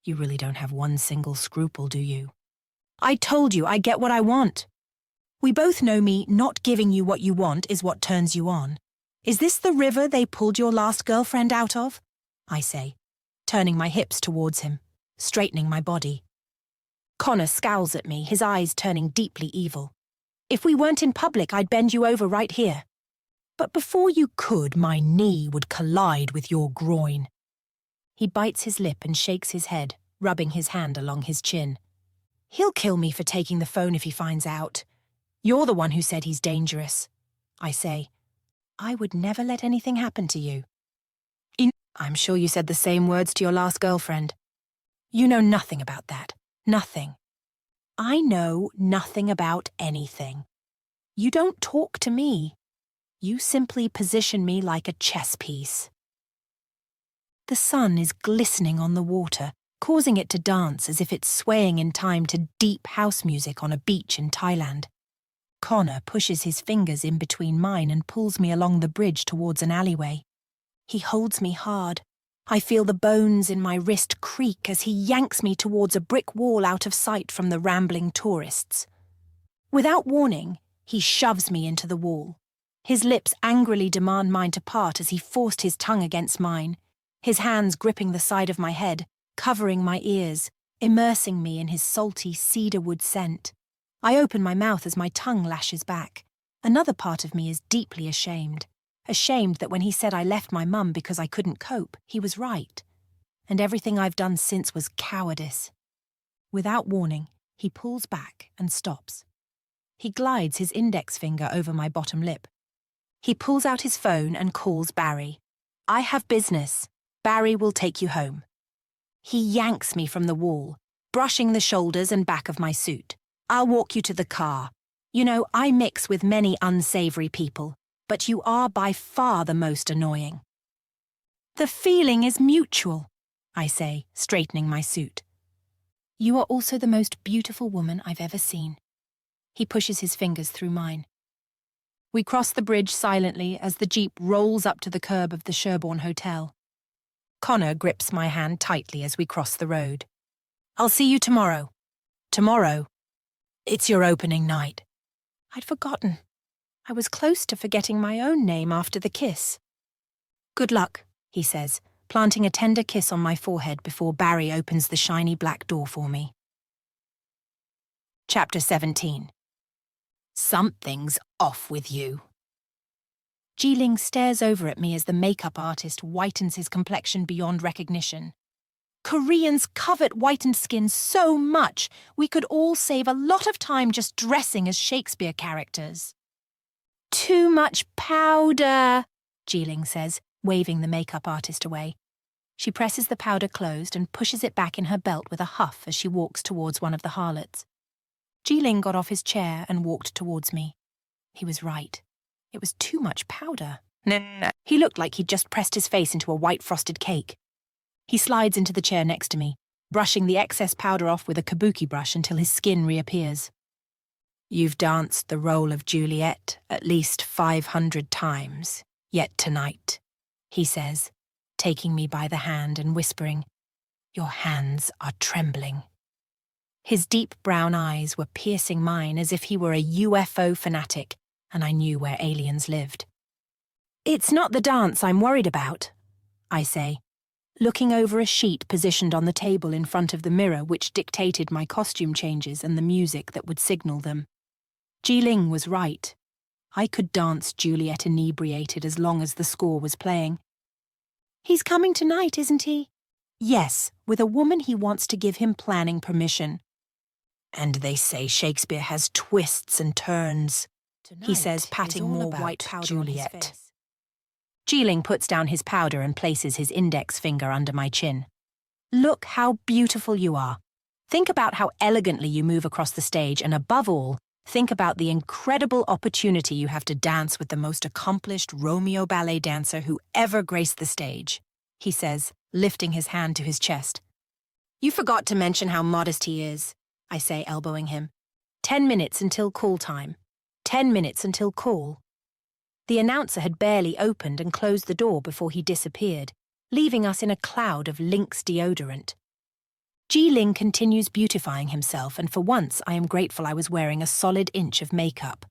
You really don't have one single scruple, do you? I told you I get what I want. We both know me not giving you what you want is what turns you on. Is this the river they pulled your last girlfriend out of? I say, turning my hips towards him, straightening my body. Connor scowls at me, his eyes turning deeply evil. If we weren't in public, I'd bend you over right here. But before you could, my knee would collide with your groin. He bites his lip and shakes his head, rubbing his hand along his chin. He'll kill me for taking the phone if he finds out. You're the one who said he's dangerous. I say, I would never let anything happen to you. I'm sure you said the same words to your last girlfriend. You know nothing about that. Nothing. I know nothing about anything. You don't talk to me. You simply position me like a chess piece. The sun is glistening on the water, causing it to dance as if it's swaying in time to deep house music on a beach in Thailand. Connor pushes his fingers in between mine and pulls me along the bridge towards an alleyway. He holds me hard. I feel the bones in my wrist creak as he yanks me towards a brick wall out of sight from the rambling tourists. Without warning, he shoves me into the wall. His lips angrily demand mine to part as he forced his tongue against mine, his hands gripping the side of my head, covering my ears, immersing me in his salty cedarwood scent. I open my mouth as my tongue lashes back. Another part of me is deeply ashamed. Ashamed that when he said I left my mum because I couldn't cope, he was right. And everything I've done since was cowardice. Without warning, he pulls back and stops. He glides his index finger over my bottom lip. He pulls out his phone and calls Barry. I have business. Barry will take you home. He yanks me from the wall, brushing the shoulders and back of my suit. I'll walk you to the car. You know, I mix with many unsavory people, but you are by far the most annoying. The feeling is mutual, I say, straightening my suit. You are also the most beautiful woman I've ever seen. He pushes his fingers through mine. We cross the bridge silently as the jeep rolls up to the curb of the Sherborne Hotel. Connor grips my hand tightly as we cross the road. I'll see you tomorrow. Tomorrow? It's your opening night. I'd forgotten. I was close to forgetting my own name after the kiss. Good luck, he says, planting a tender kiss on my forehead before Barry opens the shiny black door for me. Chapter 17. Something's off with you. Jiling stares over at me as the makeup artist whitens his complexion beyond recognition. Koreans covet whitened skin so much, we could all save a lot of time just dressing as Shakespeare characters. Too much powder, Jiling says, waving the makeup artist away. She presses the powder closed and pushes it back in her belt with a huff as she walks towards one of the harlots. Jiling got off his chair and walked towards me. He was right. It was too much powder. He looked like he'd just pressed his face into a white frosted cake. He slides into the chair next to me, brushing the excess powder off with a kabuki brush until his skin reappears. You've danced the role of Juliet at least 500 times, yet tonight, he says, taking me by the hand and whispering, your hands are trembling. His deep brown eyes were piercing mine as if he were a UFO fanatic, and I knew where aliens lived. It's not the dance I'm worried about, I say, looking over a sheet positioned on the table in front of the mirror which dictated my costume changes and the music that would signal them. Jiling was right. I could dance Juliet inebriated as long as the score was playing. He's coming tonight, isn't he? Yes, with a woman he wants to give him planning permission. And they say Shakespeare has twists and turns, he says, patting more white Juliet. Jiling puts down his powder and places his index finger under my chin. Look how beautiful you are. Think about how elegantly you move across the stage, and above all, think about the incredible opportunity you have to dance with the most accomplished Romeo ballet dancer who ever graced the stage, he says, lifting his hand to his chest. You forgot to mention how modest he is, I say, elbowing him. 10 minutes until call time. 10 minutes until call. The announcer had barely opened and closed the door before he disappeared, leaving us in a cloud of Lynx deodorant. Ji-Ling continues beautifying himself, and for once I am grateful I was wearing a solid inch of makeup.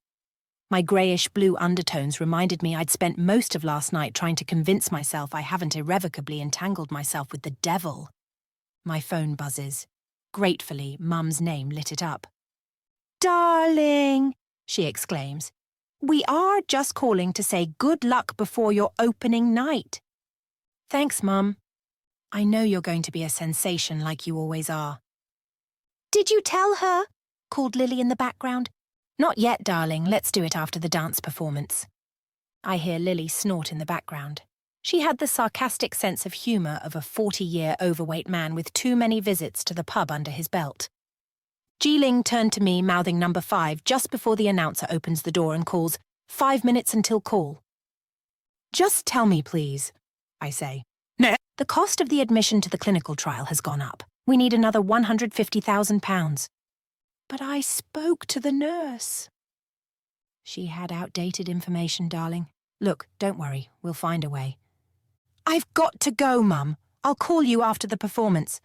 My greyish-blue undertones reminded me I'd spent most of last night trying to convince myself I haven't irrevocably entangled myself with the devil. My phone buzzes. Gratefully, Mum's name lit it up. "Darling," she exclaims. "We are just calling to say good luck before your opening night." "Thanks, Mum. I know you're going to be a sensation like you always are." "Did you tell her?" called Lily in the background. "Not yet, darling. Let's do it after the dance performance." I hear Lily snort in the background. She had the sarcastic sense of humour of a 40-year overweight man with too many visits to the pub under his belt. Ji-Ling turned to me, mouthing number 5, just before the announcer opens the door and calls, 5 minutes until call. "Just tell me, please," I say. "No." "The cost of the admission to the clinical trial has gone up. We need another £150,000. "But I spoke to the nurse." "She had outdated information, darling. Look, don't worry, we'll find a way." "I've got to go, Mum. I'll call you after the performance,"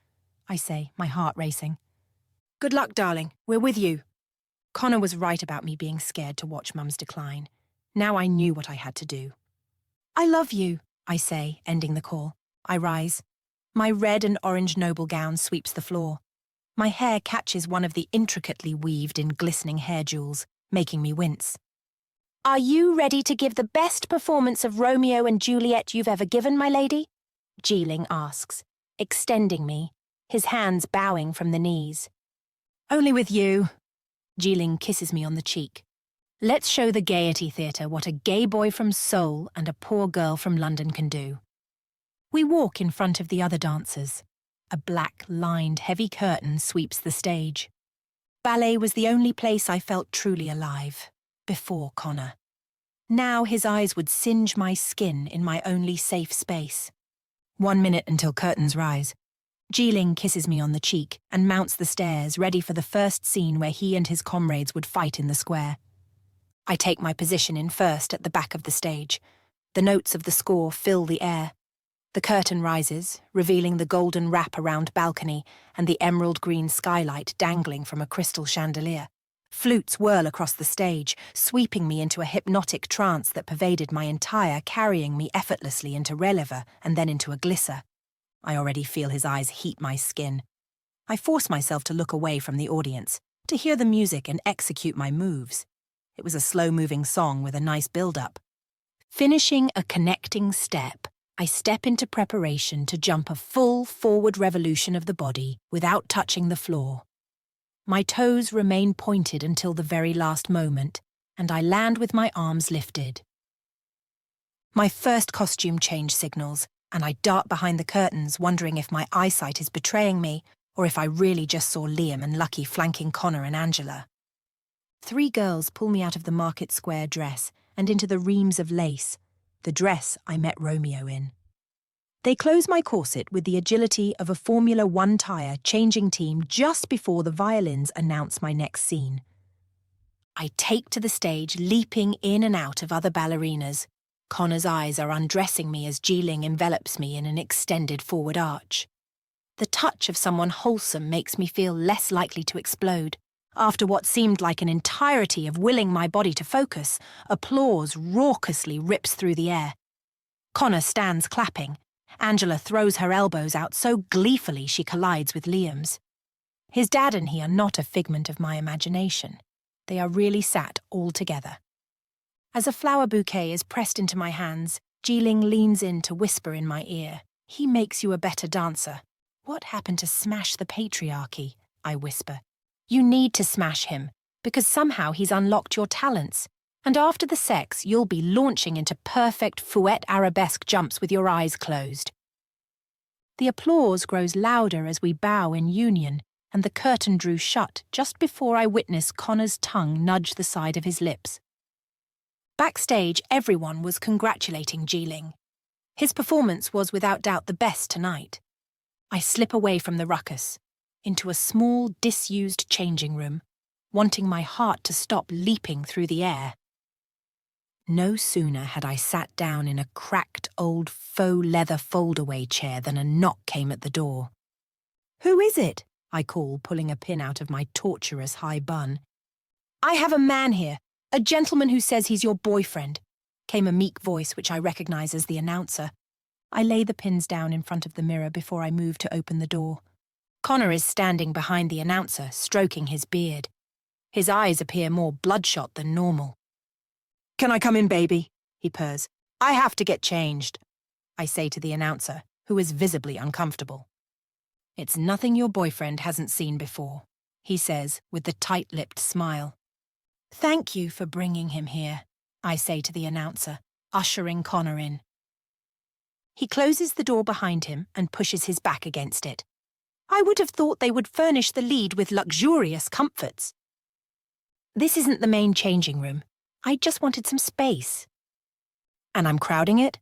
I say, my heart racing. "Good luck, darling. We're with you." Connor was right about me being scared to watch Mum's decline. Now I knew what I had to do. "I love you," I say, ending the call. I rise. My red and orange noble gown sweeps the floor. My hair catches one of the intricately weaved in glistening hair jewels, making me wince. "Are you ready to give the best performance of Romeo and Juliet you've ever given, my lady?" Ji-Ling asks, extending me, his hands bowing from the knees. "Only with you." Ji-Ling kisses me on the cheek. "Let's show the Gaiety Theatre what a gay boy from Seoul and a poor girl from London can do." We walk in front of the other dancers. A black, lined, heavy curtain sweeps the stage. Ballet was the only place I felt truly alive, before Connor. Now his eyes would singe my skin in my only safe space. 1 minute until curtains rise. Ji-Ling kisses me on the cheek and mounts the stairs, ready for the first scene where he and his comrades would fight in the square. I take my position in first at the back of the stage. The notes of the score fill the air. The curtain rises, revealing the golden wrap-around balcony and the emerald-green skylight dangling from a crystal chandelier. Flutes whirl across the stage, sweeping me into a hypnotic trance that pervaded my entire, carrying me effortlessly into Releva and then into a glisser. I already feel his eyes heat my skin. I force myself to look away from the audience, to hear the music and execute my moves. It was a slow-moving song with a nice build-up. Finishing a connecting step, I step into preparation to jump a full forward revolution of the body without touching the floor. My toes remain pointed until the very last moment, and I land with my arms lifted. My first costume change signals, and I dart behind the curtains, wondering if my eyesight is betraying me, or if I really just saw Liam and Lucky flanking Connor and Angela. 3 girls pull me out of the Market Square dress and into the reams of lace, the dress I met Romeo in. They close my corset with the agility of a Formula One tyre changing team just before the violins announce my next scene. I take to the stage, leaping in and out of other ballerinas. Connor's eyes are undressing me as Ji-Ling envelops me in an extended forward arch. The touch of someone wholesome makes me feel less likely to explode. After what seemed like an entirety of willing my body to focus, applause raucously rips through the air. Connor stands clapping. Angela throws her elbows out so gleefully she collides with Liam's. His dad and he are not a figment of my imagination. They are really sat all together. As a flower bouquet is pressed into my hands, Ji-Ling leans in to whisper in my ear. "He makes you a better dancer." "What happened to smash the patriarchy?" I whisper. "You need to smash him, because somehow he's unlocked your talents. And after the sex, you'll be launching into perfect fouette arabesque jumps with your eyes closed." The applause grows louder as we bow in union, and the curtain drew shut just before I witnessed Connor's tongue nudge the side of his lips. Backstage, everyone was congratulating Ji-Ling. His performance was without doubt the best tonight. I slip away from the ruckus, into a small, disused changing room, wanting my heart to stop leaping through the air. No sooner had I sat down in a cracked old faux leather fold-away chair than a knock came at the door. "Who is it?" I call, pulling a pin out of my tortuous high bun. "I have a man here, a gentleman who says he's your boyfriend," came a meek voice which I recognize as the announcer. I lay the pins down in front of the mirror before I move to open the door. Connor is standing behind the announcer, stroking his beard. His eyes appear more bloodshot than normal. "Can I come in, baby?" he purrs. "I have to get changed," I say to the announcer, who is visibly uncomfortable. "It's nothing your boyfriend hasn't seen before," he says with the tight-lipped smile. "Thank you for bringing him here," I say to the announcer, ushering Connor in. He closes the door behind him and pushes his back against it. I would have thought they would furnish the lead with luxurious comforts. "This isn't the main changing room. I just wanted some space." "And I'm crowding it?"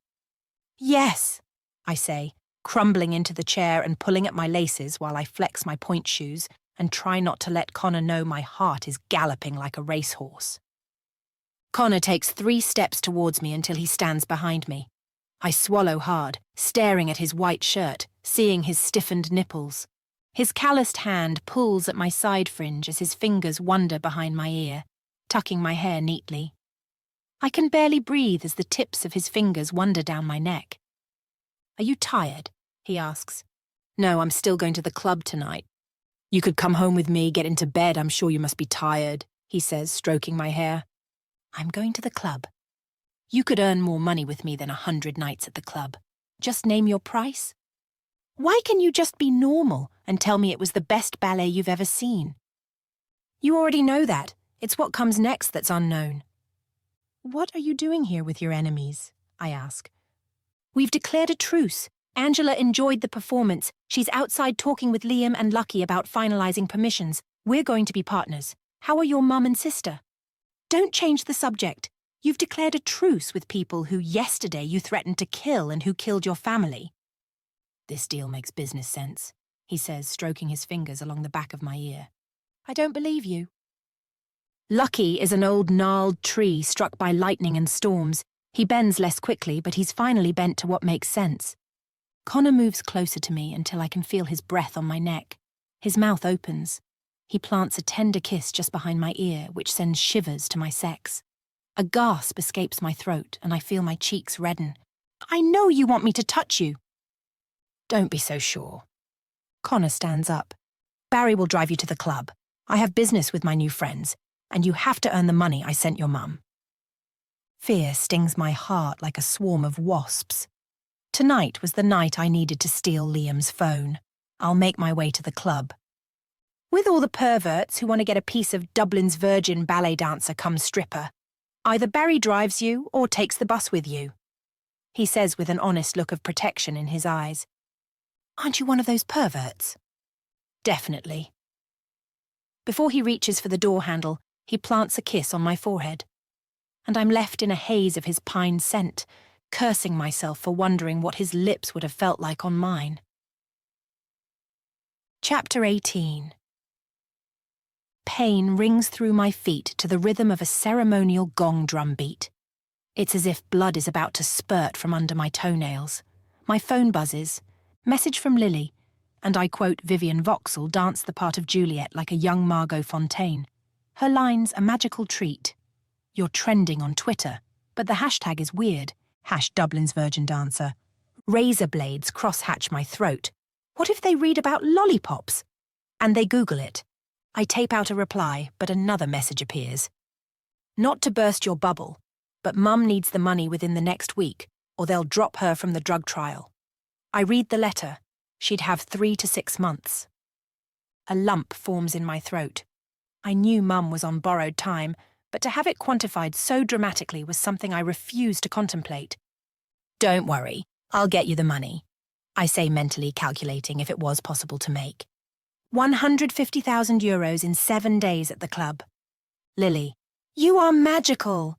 "Yes," I say, crumbling into the chair and pulling at my laces while I flex my point shoes and try not to let Connor know my heart is galloping like a racehorse. Connor takes 3 steps towards me until he stands behind me. I swallow hard, staring at his white shirt, seeing his stiffened nipples. His calloused hand pulls at my side fringe as his fingers wander behind my ear, tucking my hair neatly. I can barely breathe as the tips of his fingers wander down my neck. "Are you tired?" he asks. "No, I'm still going to the club tonight." "You could come home with me, get into bed. I'm sure you must be tired," he says, stroking my hair. "I'm going to the club. You could earn more money with me than 100 nights at the club. Just name your price." "Why can you just be normal and tell me it was the best ballet you've ever seen?" "You already know that. It's what comes next that's unknown." "What are you doing here with your enemies?" I ask. "We've declared a truce. Angela enjoyed the performance. She's outside talking with Liam and Lucky about finalizing permissions. We're going to be partners. How are your mum and sister?" "Don't change the subject. You've declared a truce with people who yesterday you threatened to kill and who killed your family." "This deal makes business sense," he says, stroking his fingers along the back of my ear. "I don't believe you." Lucky is an old gnarled tree struck by lightning and storms. He bends less quickly, but he's finally bent to what makes sense. Connor moves closer to me until I can feel his breath on my neck. His mouth opens. He plants a tender kiss just behind my ear, which sends shivers to my sex. A gasp escapes my throat, and I feel my cheeks redden. "I know you want me to touch you." "Don't be so sure." Connor stands up. "Barry will drive you to the club. I have business with my new friends, and you have to earn the money I sent your mum." Fear stings my heart like a swarm of wasps. Tonight was the night I needed to steal Liam's phone. I'll make my way to the club. With all the perverts who want to get a piece of Dublin's virgin ballet dancer come stripper, either Barry drives you or takes the bus with you, he says with an honest look of protection in his eyes. "Aren't you one of those perverts?" "Definitely." Before he reaches for the door handle, he plants a kiss on my forehead. And I'm left in a haze of his pine scent, cursing myself for wondering what his lips would have felt like on mine. Chapter 18. Pain rings through my feet to the rhythm of a ceremonial gong drum beat. It's as if blood is about to spurt from under my toenails. My phone buzzes. Message from Lily, and I quote Vivian Vauxhall dance the part of Juliet like a young Margot Fontaine. Her line's a magical treat. "You're trending on Twitter, but the hashtag is weird. #Dublin's Virgin Dancer. Razor blades cross-hatch my throat. What if they read about lollipops?" And they Google it. I tape out a reply, but another message appears. "Not to burst your bubble, but Mum needs the money within the next week, or they'll drop her from the drug trial." I read the letter. She'd have 3 to 6 months. A lump forms in my throat. I knew Mum was on borrowed time, but to have it quantified so dramatically was something I refused to contemplate. "Don't worry, I'll get you the money," I say, mentally calculating if it was possible to make. 150,000 euros in 7 days at the club. Lily: "You are magical."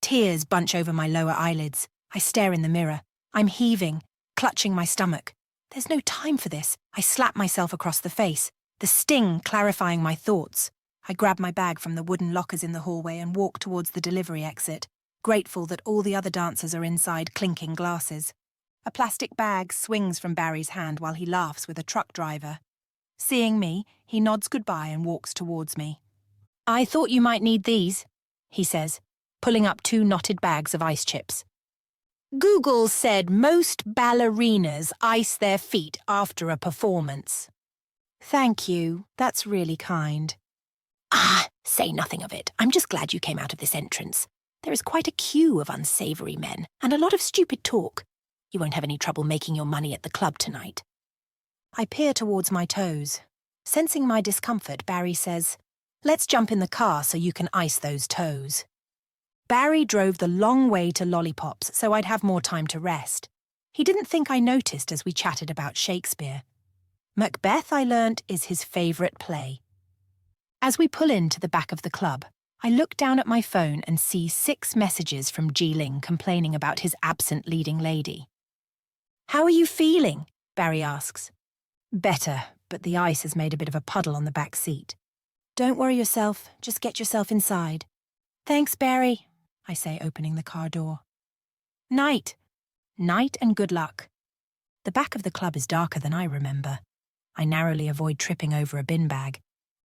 Tears bunch over my lower eyelids. I stare in the mirror. I'm heaving, clutching my stomach. There's no time for this. I slap myself across the face, the sting clarifying my thoughts. I grab my bag from the wooden lockers in the hallway and walk towards the delivery exit. grateful that all the other dancers are inside clinking glasses. A plastic bag swings from Barry's hand while he laughs with a truck driver. Seeing me, he nods goodbye and walks towards me. "I thought you might need these," he says, pulling up 2 knotted bags of ice chips. "Google said most ballerinas ice their feet after a performance." "Thank you, that's really kind." Say nothing of it. I'm just glad you came out of this entrance. There is quite a queue of unsavoury men, and a lot of stupid talk. You won't have any trouble making your money at the club tonight. I peer towards my toes. Sensing my discomfort, Barry says, "Let's jump in the car so you can ice those toes." Barry drove the long way to Lollipops so I'd have more time to rest. He didn't think I noticed as we chatted about Shakespeare. Macbeth, I learnt, is his favourite play. As we pull into the back of the club, I look down at my phone and see 6 messages from Ji-Ling complaining about his absent leading lady. "How are you feeling?" Barry asks. "Better, but the ice has made a bit of a puddle on the back seat." "Don't worry yourself, just get yourself inside." "Thanks, Barry," I say, opening the car door. "Night." "Night and good luck." The back of the club is darker than I remember. I narrowly avoid tripping over a bin bag.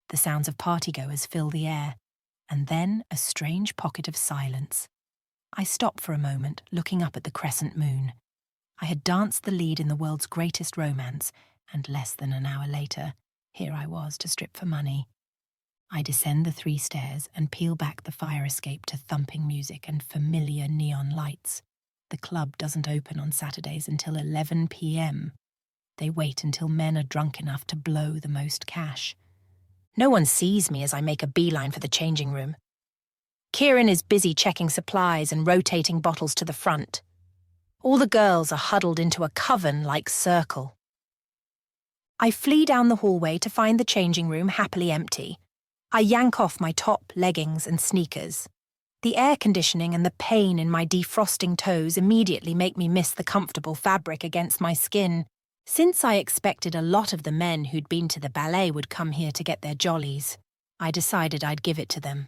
The sounds of partygoers fill the air, and then a strange pocket of silence. I stop for a moment, looking up at the crescent moon. I had danced the lead in the world's greatest romance, and less than an hour later, here I was to strip for money. I descend the 3 stairs and peel back the fire escape to thumping music and familiar neon lights. The club doesn't open on Saturdays until 11 p.m. They wait until men are drunk enough to blow the most cash. No one sees me as I make a beeline for the changing room. Kieran is busy checking supplies and rotating bottles to the front. All the girls are huddled into a coven-like circle. I flee down the hallway to find the changing room happily empty. I yank off my top, leggings and sneakers. The air conditioning and the pain in my defrosting toes immediately make me miss the comfortable fabric against my skin. Since I expected a lot of the men who'd been to the ballet would come here to get their jollies, I decided I'd give it to them.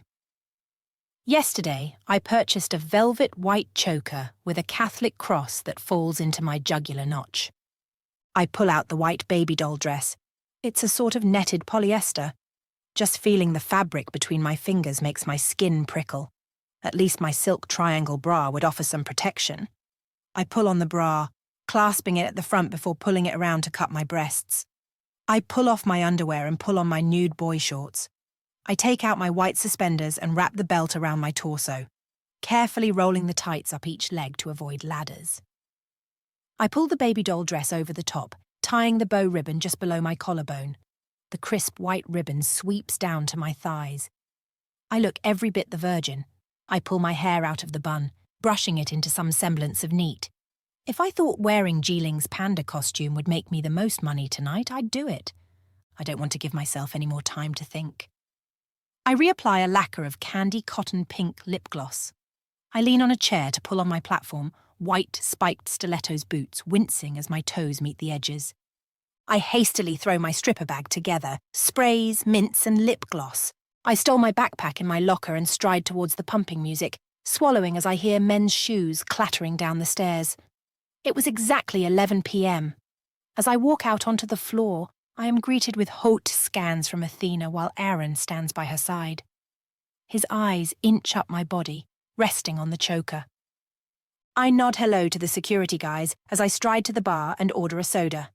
Yesterday, I purchased a velvet white choker with a Catholic cross that falls into my jugular notch. I pull out the white baby doll dress. It's a sort of netted polyester. Just feeling the fabric between my fingers makes my skin prickle. At least my silk triangle bra would offer some protection. I pull on the bra, clasping it at the front before pulling it around to cut my breasts. I pull off my underwear and pull on my nude boy shorts. I take out my white suspenders and wrap the belt around my torso, carefully rolling the tights up each leg to avoid ladders. I pull the baby doll dress over the top, tying the bow ribbon just below my collarbone. The crisp white ribbon sweeps down to my thighs. I look every bit the virgin. I pull my hair out of the bun, brushing it into some semblance of neat. If I thought wearing Ji-Ling's panda costume would make me the most money tonight, I'd do it. I don't want to give myself any more time to think. I reapply a lacquer of candy cotton pink lip gloss. I lean on a chair to pull on my platform, white spiked stilettos boots, wincing as my toes meet the edges. I hastily throw my stripper bag together, sprays, mints and lip gloss. I stole my backpack in my locker and stride towards the pumping music, swallowing as I hear men's shoes clattering down the stairs. It was exactly 11 p.m. As I walk out onto the floor, I am greeted with haute scans from Athena while Aaron stands by her side. His eyes inch up my body, resting on the choker. I nod hello to the security guys as I stride to the bar and order a soda.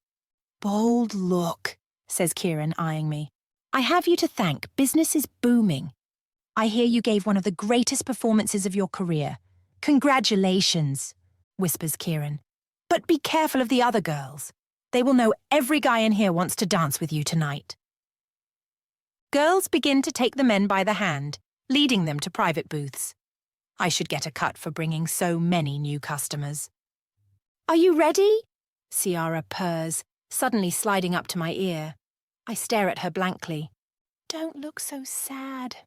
"Bold look," says Kieran, eyeing me. "I have you to thank. Business is booming. I hear you gave one of the greatest performances of your career. Congratulations," whispers Kieran. "But be careful of the other girls. They will know every guy in here wants to dance with you tonight." Girls begin to take the men by the hand, leading them to private booths. I should get a cut for bringing so many new customers. "Are you ready?" Ciara purrs, suddenly sliding up to my ear. I stare at her blankly. "Don't look so sad.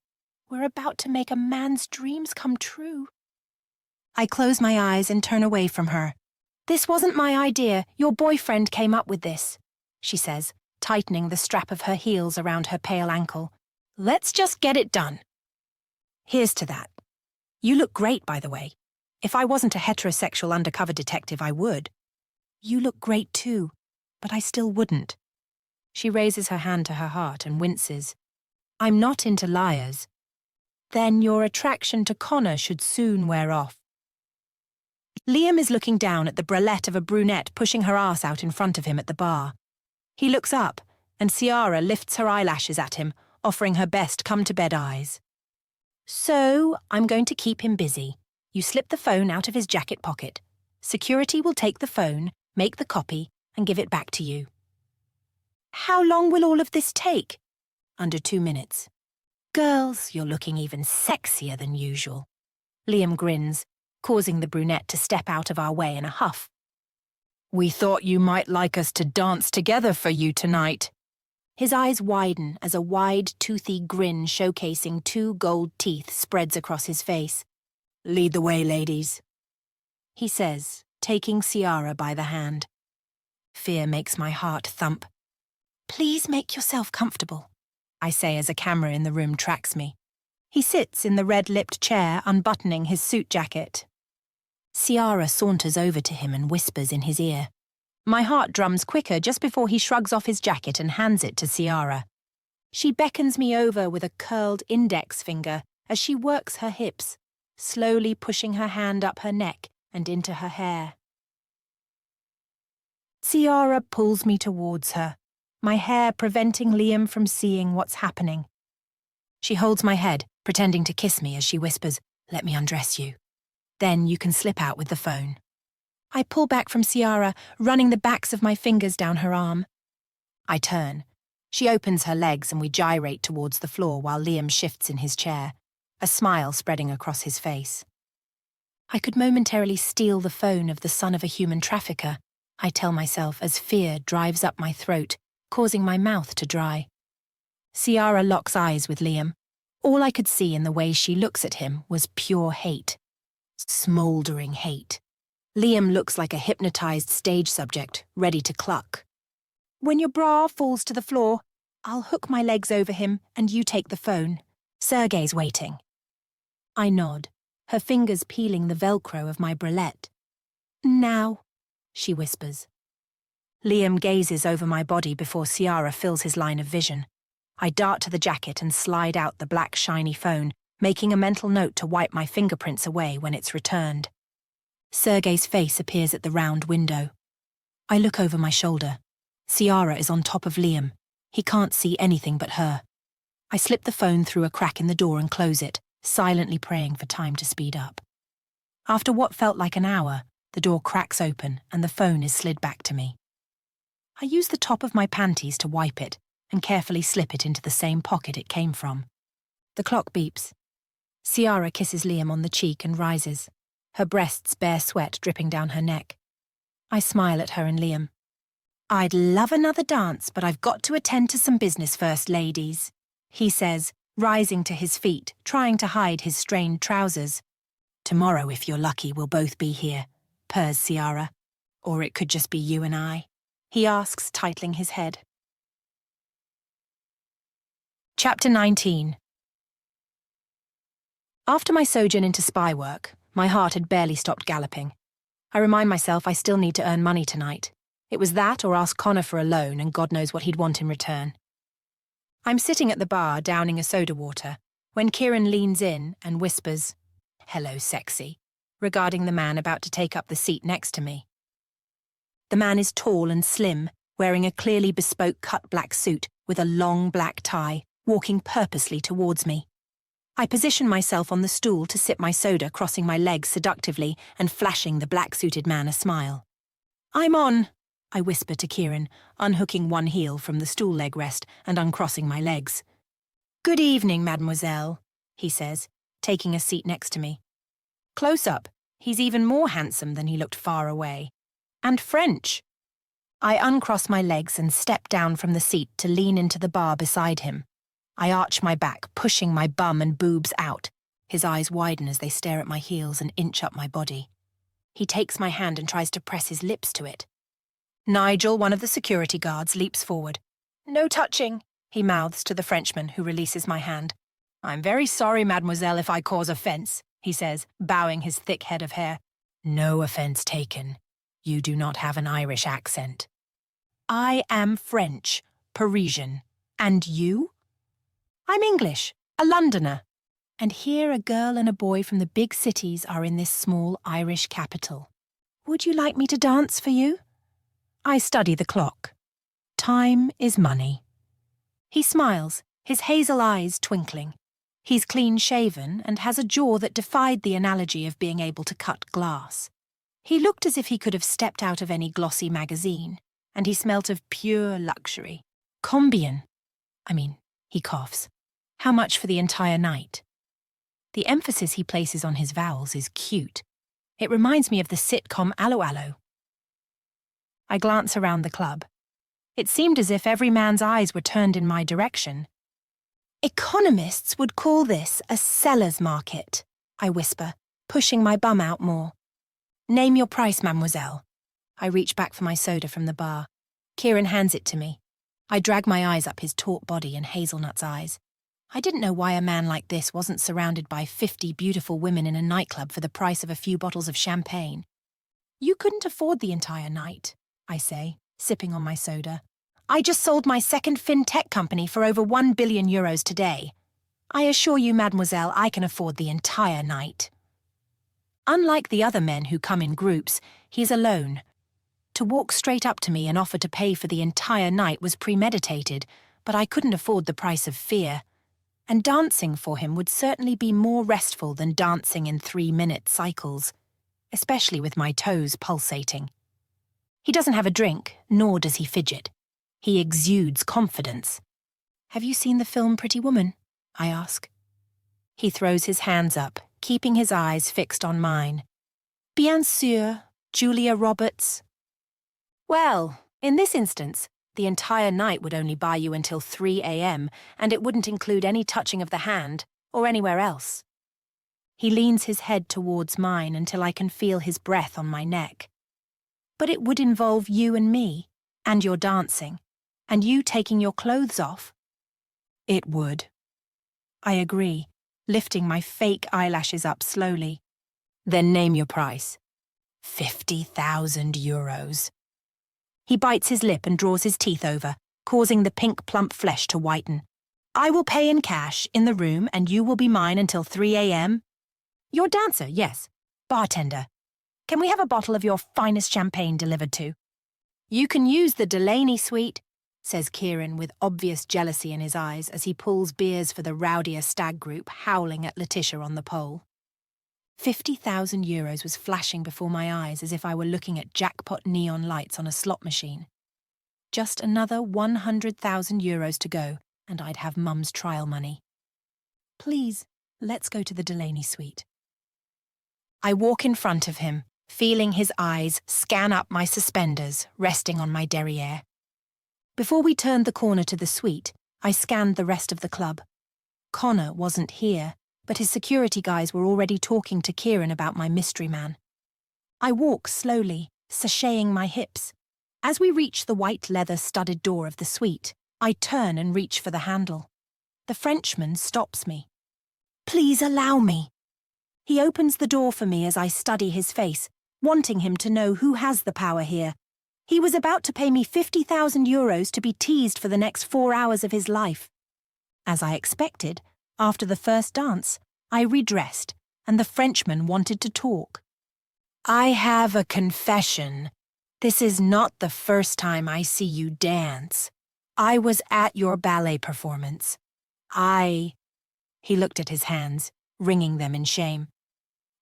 We're about to make a man's dreams come true." I close my eyes and turn away from her. "This wasn't my idea. Your boyfriend came up with this," she says, tightening the strap of her heels around her pale ankle. "Let's just get it done." "Here's to that." You look great, by the way. If I wasn't a heterosexual undercover detective, I would. You look great too, but I still wouldn't. She raises her hand to her heart and winces. I'm not into liars. Then your attraction to Connor should soon wear off. Liam is looking down at the bralette of a brunette pushing her ass out in front of him at the bar. He looks up, and Ciara lifts her eyelashes at him, offering her best come-to-bed eyes. So, I'm going to keep him busy. You slip the phone out of his jacket pocket. Security will take the phone, make the copy, and give it back to you. How long will all of this take? Under 2 minutes. Girls, you're looking even sexier than usual. Liam grins, causing the brunette to step out of our way in a huff. We thought you might like us to dance together for you tonight. His eyes widen as a wide, toothy grin showcasing 2 gold teeth spreads across his face. Lead the way, ladies, he says, taking Ciara by the hand. Fear makes my heart thump. Please make yourself comfortable, I say as a camera in the room tracks me. He sits in the red-lipped chair, unbuttoning his suit jacket. Ciara saunters over to him and whispers in his ear. My heart drums quicker just before he shrugs off his jacket and hands it to Ciara. She beckons me over with a curled index finger as she works her hips, slowly pushing her hand up her neck and into her hair. Ciara pulls me towards her, my hair preventing Liam from seeing what's happening. She holds my head, pretending to kiss me as she whispers, "Let me undress you. Then you can slip out with the phone." I pull back from Ciara, running the backs of my fingers down her arm. I turn. She opens her legs and we gyrate towards the floor while Liam shifts in his chair, a smile spreading across his face. I could momentarily steal the phone of the son of a human trafficker, I tell myself as fear drives up my throat, causing my mouth to dry. Ciara locks eyes with Liam. All I could see in the way she looks at him was pure hate. Smouldering hate. Liam looks like a hypnotized stage subject, ready to cluck. When your bra falls to the floor, I'll hook my legs over him and you take the phone. Sergei's waiting. I nod, her fingers peeling the Velcro of my bralette. Now, she whispers. Liam gazes over my body before Ciara fills his line of vision. I dart to the jacket and slide out the black shiny phone, making a mental note to wipe my fingerprints away when it's returned. Sergei's face appears at the round window. I look over my shoulder. Ciara is on top of Liam. He can't see anything but her. I slip the phone through a crack in the door and close it, silently praying for time to speed up. After what felt like an hour, the door cracks open and the phone is slid back to me. I use the top of my panties to wipe it and carefully slip it into the same pocket it came from. The clock beeps. Ciara kisses Liam on the cheek and rises. Her breasts bear sweat dripping down her neck. I smile at her and Liam. I'd love another dance, but I've got to attend to some business first, ladies, he says, rising to his feet, trying to hide his strained trousers. Tomorrow, if you're lucky, we'll both be here, purrs Ciara. Or it could just be you and I, he asks, titling his head. Chapter 19. After my sojourn into spy work, my heart had barely stopped galloping. I remind myself I still need to earn money tonight. It was that or ask Connor for a loan and God knows what he'd want in return. I'm sitting at the bar downing a soda water when Kieran leans in and whispers, "Hello, sexy," regarding the man about to take up the seat next to me. The man is tall and slim, wearing a clearly bespoke cut black suit with a long black tie, walking purposely towards me. I position myself on the stool to sip my soda, crossing my legs seductively and flashing the black-suited man a smile. "I'm on," I whisper to Kieran, unhooking one heel from the stool leg rest and uncrossing my legs. "Good evening, mademoiselle," he says, taking a seat next to me. Close up, he's even more handsome than he looked far away. And French. I uncross my legs and step down from the seat to lean into the bar beside him. I arch my back, pushing my bum and boobs out. His eyes widen as they stare at my heels and inch up my body. He takes my hand and tries to press his lips to it. Nigel, one of the security guards, leaps forward. "No touching," he mouths to the Frenchman, who releases my hand. "I'm very sorry, mademoiselle, if I cause offence," he says, bowing his thick head of hair. No offense taken. You do not have an Irish accent. I am French, Parisian. And you? I'm English, a Londoner. And here a girl and a boy from the big cities are in this small Irish capital. Would you like me to dance for you? I study the clock. Time is money. He smiles, his hazel eyes twinkling. He's clean-shaven and has a jaw that defied the analogy of being able to cut glass. He looked as if he could have stepped out of any glossy magazine, and he smelt of pure luxury. Combien? He coughs. How much for the entire night? The emphasis he places on his vowels is cute. It reminds me of the sitcom Allo Allo. I glance around the club. It seemed as if every man's eyes were turned in my direction. Economists would call this a seller's market, I whisper, pushing my bum out more. Name your price, mademoiselle. I reach back for my soda from the bar. Kieran hands it to me. I drag my eyes up his taut body and hazelnut's eyes. I didn't know why a man like this wasn't surrounded by 50 beautiful women in a nightclub for the price of a few bottles of champagne. You couldn't afford the entire night, I say, sipping on my soda. I just sold my second fintech company for over 1 billion euros today. I assure you, mademoiselle, I can afford the entire night. Unlike the other men who come in groups, he's alone. To walk straight up to me and offer to pay for the entire night was premeditated, but I couldn't afford the price of fear. And dancing for him would certainly be more restful than dancing in 3-minute cycles, especially with my toes pulsating. He doesn't have a drink, nor does he fidget. He exudes confidence. Have you seen the film Pretty Woman? I ask. He throws his hands up, keeping his eyes fixed on mine. Bien sûr, Julia Roberts. Well, in this instance, the entire night would only buy you until 3 a.m., and it wouldn't include any touching of the hand, or anywhere else. He leans his head towards mine until I can feel his breath on my neck. But it would involve you and me, and your dancing, and you taking your clothes off. It would. I agree, lifting my fake eyelashes up slowly. Then name your price. 50,000 euros. He bites his lip and draws his teeth over, causing the pink plump flesh to whiten. I will pay in cash in the room and you will be mine until 3 a.m. Your dancer, yes. Bartender. Can we have a bottle of your finest champagne delivered to? You can use the Delaney suite, says Kieran with obvious jealousy in his eyes as he pulls beers for the rowdier stag group howling at Letitia on the pole. 50,000 euros was flashing before my eyes as if I were looking at jackpot neon lights on a slot machine. Just another 100,000 euros to go, and I'd have Mum's trial money. Please, let's go to the Delaney suite. I walk in front of him, feeling his eyes scan up my suspenders resting on my derriere. Before we turned the corner to the suite, I scanned the rest of the club. Connor wasn't here, but his security guys were already talking to Kieran about my mystery man. I walk slowly, sashaying my hips. As we reach the white leather-studded door of the suite, I turn and reach for the handle. The Frenchman stops me. Please allow me. He opens the door for me as I study his face, wanting him to know who has the power here. He was about to pay me 50,000 euros to be teased for the next 4 hours of his life. As I expected, after the first dance, I redressed, and the Frenchman wanted to talk. I have a confession. This is not the first time I see you dance. I was at your ballet performance. He looked at his hands, wringing them in shame.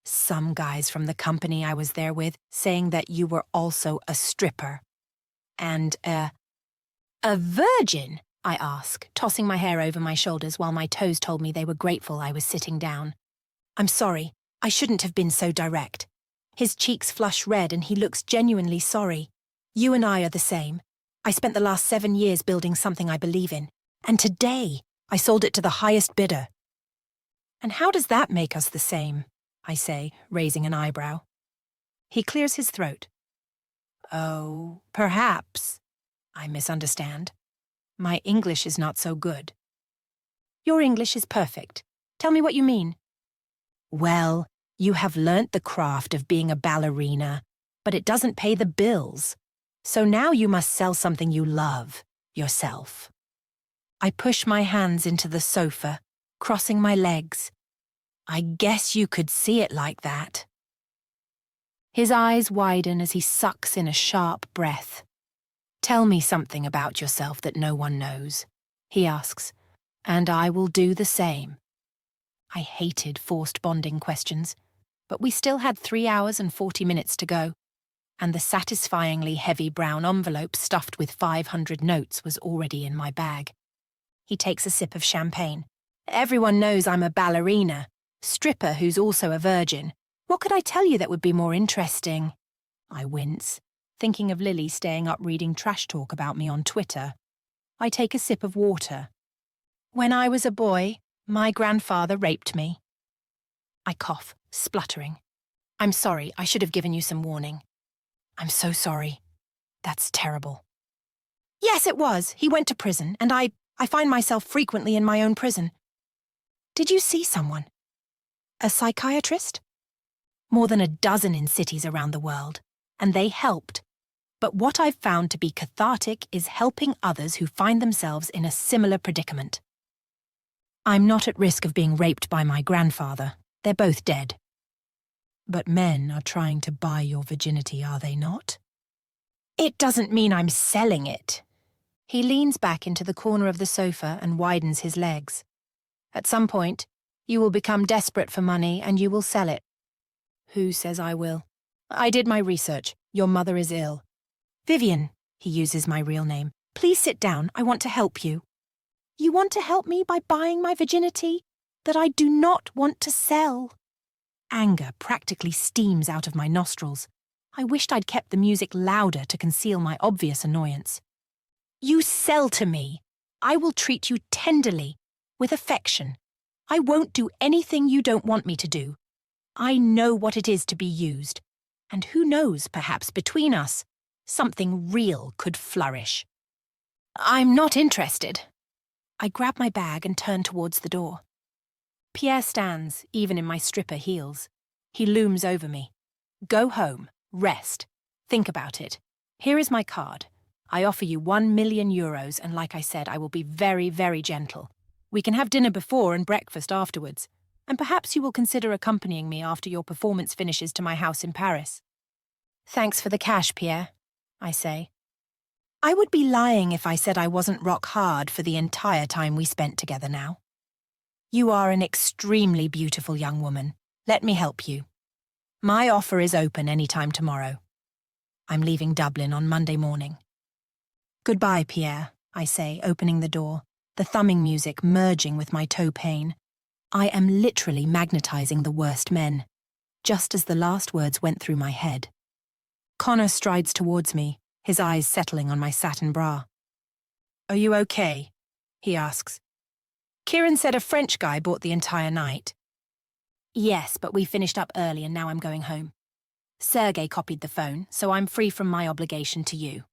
Some guys from the company I was there with saying that you were also a stripper. And a virgin? I ask, tossing my hair over my shoulders while my toes told me they were grateful I was sitting down. I'm sorry, I shouldn't have been so direct. His cheeks flush red and he looks genuinely sorry. You and I are the same. I spent the last 7 years building something I believe in, and today I sold it to the highest bidder. And how does that make us the same? I say, raising an eyebrow. He clears his throat. Oh, perhaps. I misunderstand. My English is not so good. Your English is perfect. Tell me what you mean. Well, You have learnt the craft of being a ballerina, but it doesn't pay the bills. So now you must sell something you love, yourself. I push my hands into the sofa, crossing my legs. I guess you could see it like that. His eyes widen as he sucks in a sharp breath. Tell me something about yourself that no one knows, he asks, and I will do the same. I hated forced bonding questions, but we still had 3 hours and 40 minutes to go, and the satisfyingly heavy brown envelope stuffed with 500 notes was already in my bag. He takes a sip of champagne. Everyone knows I'm a ballerina, stripper who's also a virgin. What could I tell you that would be more interesting? I wince, thinking of Lily staying up reading trash talk about me on Twitter. I take a sip of water. When I was a boy, my grandfather raped me. I cough, spluttering. I'm sorry, I should have given you some warning. I'm so sorry. That's terrible. Yes, it was. He went to prison, and I find myself frequently in my own prison. Did you see someone? A psychiatrist? More than a dozen in cities around the world, and they helped. But what I've found to be cathartic is helping others who find themselves in a similar predicament. I'm not at risk of being raped by my grandfather. They're both dead. But men are trying to buy your virginity, are they not? It doesn't mean I'm selling it. He leans back into the corner of the sofa and widens his legs. At some point, you will become desperate for money and you will sell it. Who says I will? I did my research. Your mother is ill. Vivian, he uses my real name. Please sit down. I want to help you. You want to help me by buying my virginity that I do not want to sell? Anger practically steams out of my nostrils. I wished I'd kept the music louder to conceal my obvious annoyance. You sell to me. I will treat you tenderly, with affection. I won't do anything you don't want me to do. I know what it is to be used. And who knows, perhaps between us, something real could flourish. I'm not interested. I grab my bag and turn towards the door. Pierre stands, even in my stripper heels. He looms over me. Go home. Rest. Think about it. Here is my card. I offer you 1 million euros, and like I said, I will be very, very gentle. We can have dinner before and breakfast afterwards, and perhaps you will consider accompanying me after your performance finishes to my house in Paris. Thanks for the cash, Pierre, I say. I would be lying if I said I wasn't rock hard for the entire time we spent together now. You are an extremely beautiful young woman. Let me help you. My offer is open any time tomorrow. I'm leaving Dublin on Monday morning. Goodbye, Pierre, I say, opening the door, the thumbing music merging with my toe pain. I am literally magnetizing the worst men, just as the last words went through my head. Connor strides towards me, his eyes settling on my satin bra. Are you okay? He asks. Kieran said a French guy bought the entire night. Yes, but we finished up early and now I'm going home. Sergey copied the phone, so I'm free from my obligation to you.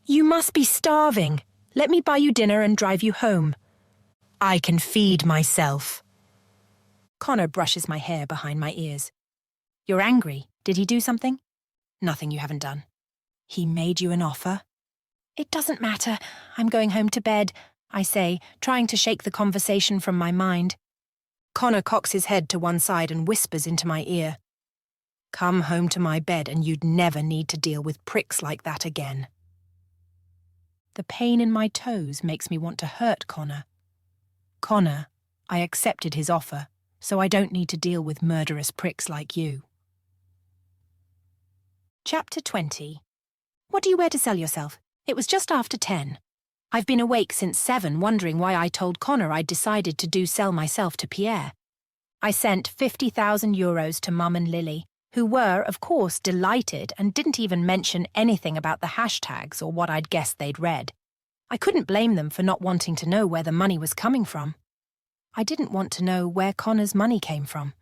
You must be starving. Let me buy you dinner and drive you home. I can feed myself. Connor brushes my hair behind my ears. You're angry. Did he do something? Nothing you haven't done. He made you an offer? It doesn't matter. I'm going home to bed, I say, trying to shake the conversation from my mind. Connor cocks his head to one side and whispers into my ear. Come home to my bed and you'd never need to deal with pricks like that again. The pain in my toes makes me want to hurt Connor. Connor, I accepted his offer, so I don't need to deal with murderous pricks like you. Chapter 20. What do you wear to sell yourself? It was just after 10. I've been awake since 7, wondering why I told Connor I'd decided to sell myself to Pierre. I sent 50,000 euros to Mum and Lily, who were, of course, delighted and didn't even mention anything about the hashtags or what I'd guessed they'd read. I couldn't blame them for not wanting to know where the money was coming from. I didn't want to know where Connor's money came from.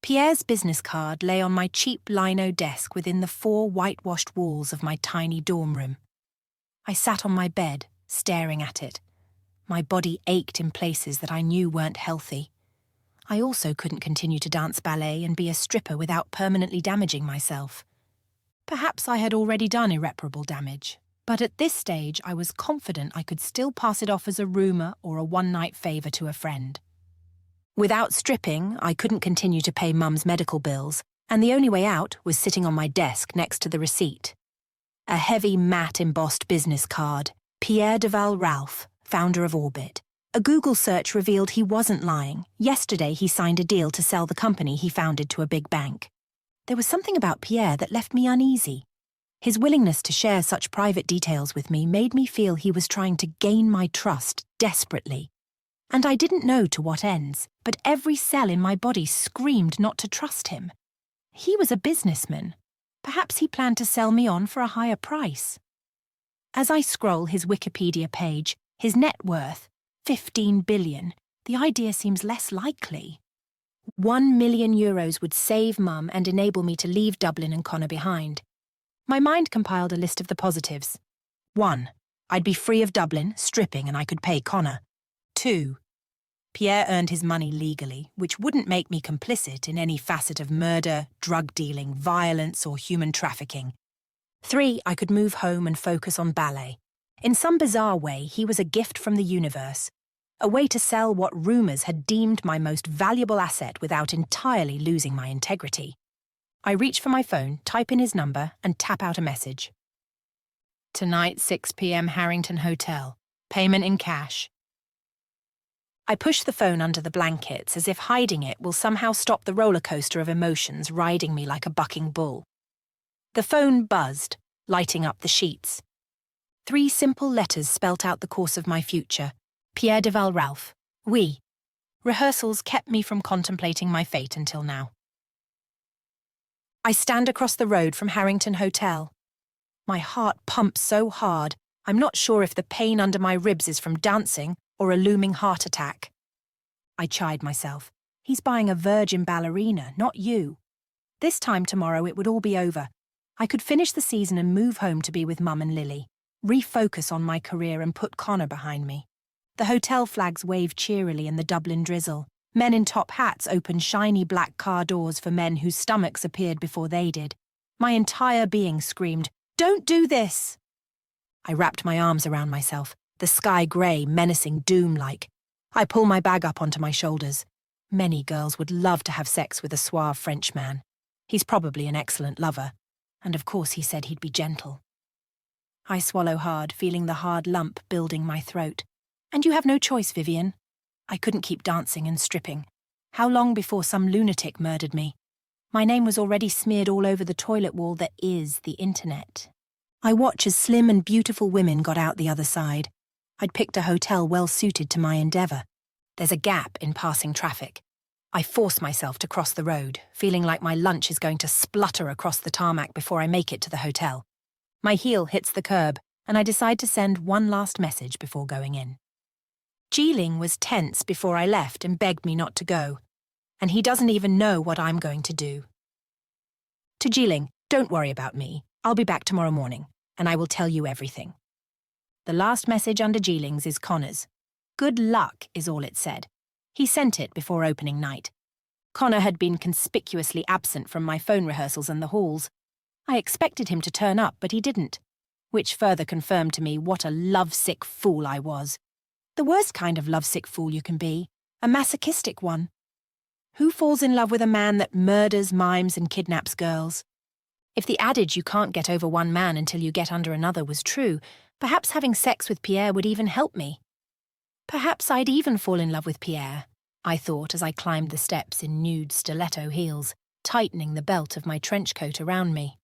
Pierre's business card lay on my cheap lino desk within the 4 whitewashed walls of my tiny dorm room. I sat on my bed, staring at it. My body ached in places that I knew weren't healthy. I also couldn't continue to dance ballet and be a stripper without permanently damaging myself. Perhaps I had already done irreparable damage, but at this stage I was confident I could still pass it off as a rumour or a one-night favour to a friend. Without stripping, I couldn't continue to pay Mum's medical bills, and the only way out was sitting on my desk next to the receipt. A heavy matte embossed business card, Pierre Duval Ralph, founder of Orbit. A Google search revealed he wasn't lying. Yesterday he signed a deal to sell the company he founded to a big bank. There was something about Pierre that left me uneasy. His willingness to share such private details with me made me feel he was trying to gain my trust desperately. And I didn't know to what ends, but every cell in my body screamed not to trust him. He was a businessman. Perhaps he planned to sell me on for a higher price. As I scroll his Wikipedia page, his net worth, 15 billion, the idea seems less likely. 1 million euros would save Mum and enable me to leave Dublin and Connor behind. My mind compiled a list of the positives. 1. I'd be free of Dublin, stripping, and I could pay Connor. 2. Pierre earned his money legally, which wouldn't make me complicit in any facet of murder, drug dealing, violence, or human trafficking. 3. I could move home and focus on ballet. In some bizarre way, he was a gift from the universe, a way to sell what rumours had deemed my most valuable asset without entirely losing my integrity. I reach for my phone, type in his number, and tap out a message. Tonight, 6 p.m. Harrington Hotel. Payment in cash. I push the phone under the blankets as if hiding it will somehow stop the roller coaster of emotions riding me like a bucking bull. The phone buzzed, lighting up the sheets. 3 simple letters spelt out the course of my future. Pierre Duval Ralph. Oui. Rehearsals kept me from contemplating my fate until now. I stand across the road from Harrington Hotel. My heart pumps so hard, I'm not sure if the pain under my ribs is from dancing or a looming heart attack. I chide myself. He's buying a virgin ballerina, not you. This time tomorrow it would all be over. I could finish the season and move home to be with Mum and Lily, refocus on my career and put Connor behind me. The hotel flags wave cheerily in the Dublin drizzle. Men in top hats opened shiny black car doors for men whose stomachs appeared before they did. My entire being screamed, "Don't do this!" I wrapped my arms around myself, the sky grey, menacing, doom-like. I pull my bag up onto my shoulders. Many girls would love to have sex with a suave French man. He's probably an excellent lover. And of course he said he'd be gentle. I swallow hard, feeling the hard lump building my throat. And you have no choice, Vivian. I couldn't keep dancing and stripping. How long before some lunatic murdered me? My name was already smeared all over the toilet wall that is the internet. I watch as slim and beautiful women got out the other side. I'd picked a hotel well suited to my endeavour. There's a gap in passing traffic. I force myself to cross the road, feeling like my lunch is going to splutter across the tarmac before I make it to the hotel. My heel hits the curb, and I decide to send one last message before going in. Geeling was tense before I left and begged me not to go, and he doesn't even know what I'm going to do. To Geeling, don't worry about me. I'll be back tomorrow morning, and I will tell you everything. The last message under Geeling's is Connor's. Good luck is all it said. He sent it before opening night. Connor had been conspicuously absent from my phone rehearsals and the halls. I expected him to turn up, but he didn't, which further confirmed to me what a lovesick fool I was. The worst kind of lovesick fool you can be, a masochistic one. Who falls in love with a man that murders, mimes, and kidnaps girls? If the adage you can't get over one man until you get under another was true, perhaps having sex with Pierre would even help me. Perhaps I'd even fall in love with Pierre, I thought as I climbed the steps in nude stiletto heels, tightening the belt of my trench coat around me.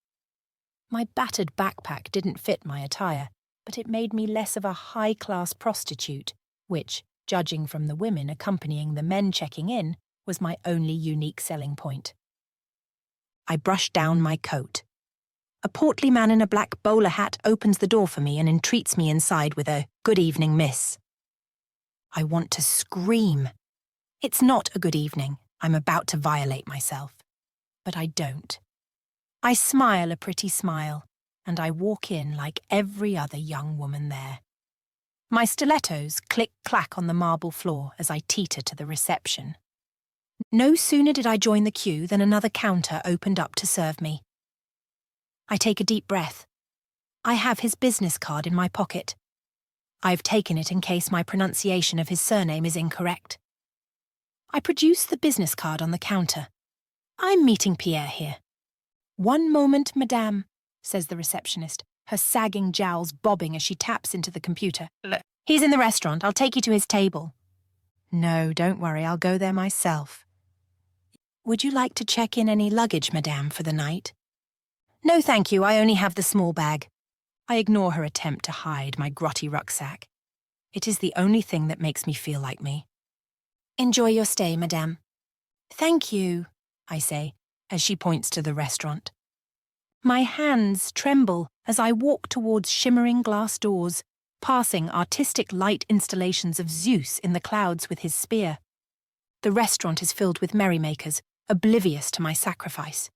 My battered backpack didn't fit my attire, but it made me less of a high-class prostitute, which, judging from the women accompanying the men checking in, was my only unique selling point. I brushed down my coat. A portly man in a black bowler hat opens the door for me and entreats me inside with a "Good evening, miss." I want to scream. It's not a good evening. I'm about to violate myself. But I don't. I smile a pretty smile, and I walk in like every other young woman there. My stilettos click-clack on the marble floor as I teeter to the reception. No sooner did I join the queue than another counter opened up to serve me. I take a deep breath. I have his business card in my pocket. I've taken it in case my pronunciation of his surname is incorrect. I produce the business card on the counter. I'm meeting Pierre here. "One moment, madame," says the receptionist, her sagging jowls bobbing as she taps into the computer. "He's in the restaurant. I'll take you to his table." "No, don't worry. I'll go there myself." "Would you like to check in any luggage, madame, for the night?" "No, thank you. I only have the small bag." I ignore her attempt to hide my grotty rucksack. It is the only thing that makes me feel like me. "Enjoy your stay, madame." "Thank you," I say, as she points to the restaurant. My hands tremble as I walk towards shimmering glass doors, passing artistic light installations of Zeus in the clouds with his spear. The restaurant is filled with merrymakers, oblivious to my sacrifice.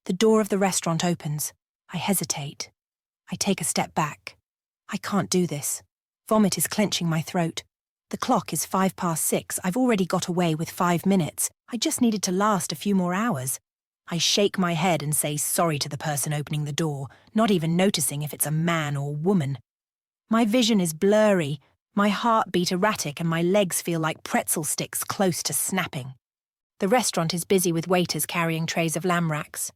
The door of the restaurant opens. I hesitate. I take a step back. I can't do this. Vomit is clenching my throat. The clock is 6:05. I've already got away with 5 minutes. I just needed to last a few more hours. I shake my head and say sorry to the person opening the door, not even noticing if it's a man or woman. My vision is blurry, my heartbeat erratic, and my legs feel like pretzel sticks close to snapping. The restaurant is busy with waiters carrying trays of lamb racks.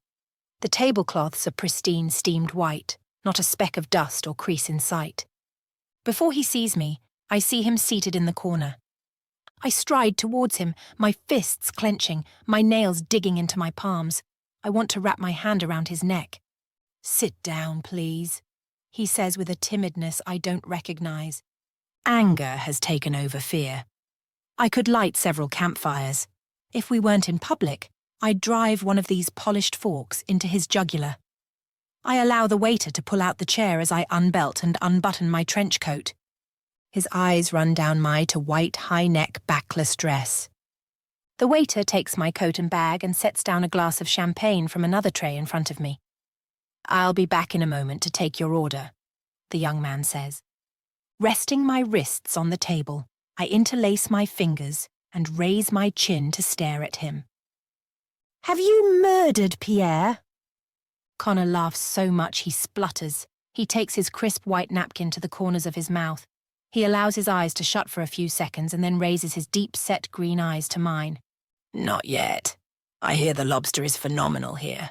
The tablecloths are pristine steamed white, not a speck of dust or crease in sight. Before he sees me, I see him seated in the corner. I stride towards him, my fists clenching, my nails digging into my palms. I want to wrap my hand around his neck. "Sit down, please," he says with a timidness I don't recognize. Anger has taken over fear. I could light several campfires. If we weren't in public, I'd drive one of these polished forks into his jugular. I allow the waiter to pull out the chair as I unbelt and unbutton my trench coat. His eyes run down my white high-neck backless dress. The waiter takes my coat and bag and sets down a glass of champagne from another tray in front of me. "I'll be back in a moment to take your order," the young man says. Resting my wrists on the table, I interlace my fingers and raise my chin to stare at him. "Have you murdered Pierre?" Connor laughs so much he splutters. He takes his crisp white napkin to the corners of his mouth. He allows his eyes to shut for a few seconds and then raises his deep-set green eyes to mine. "Not yet. I hear the lobster is phenomenal here,"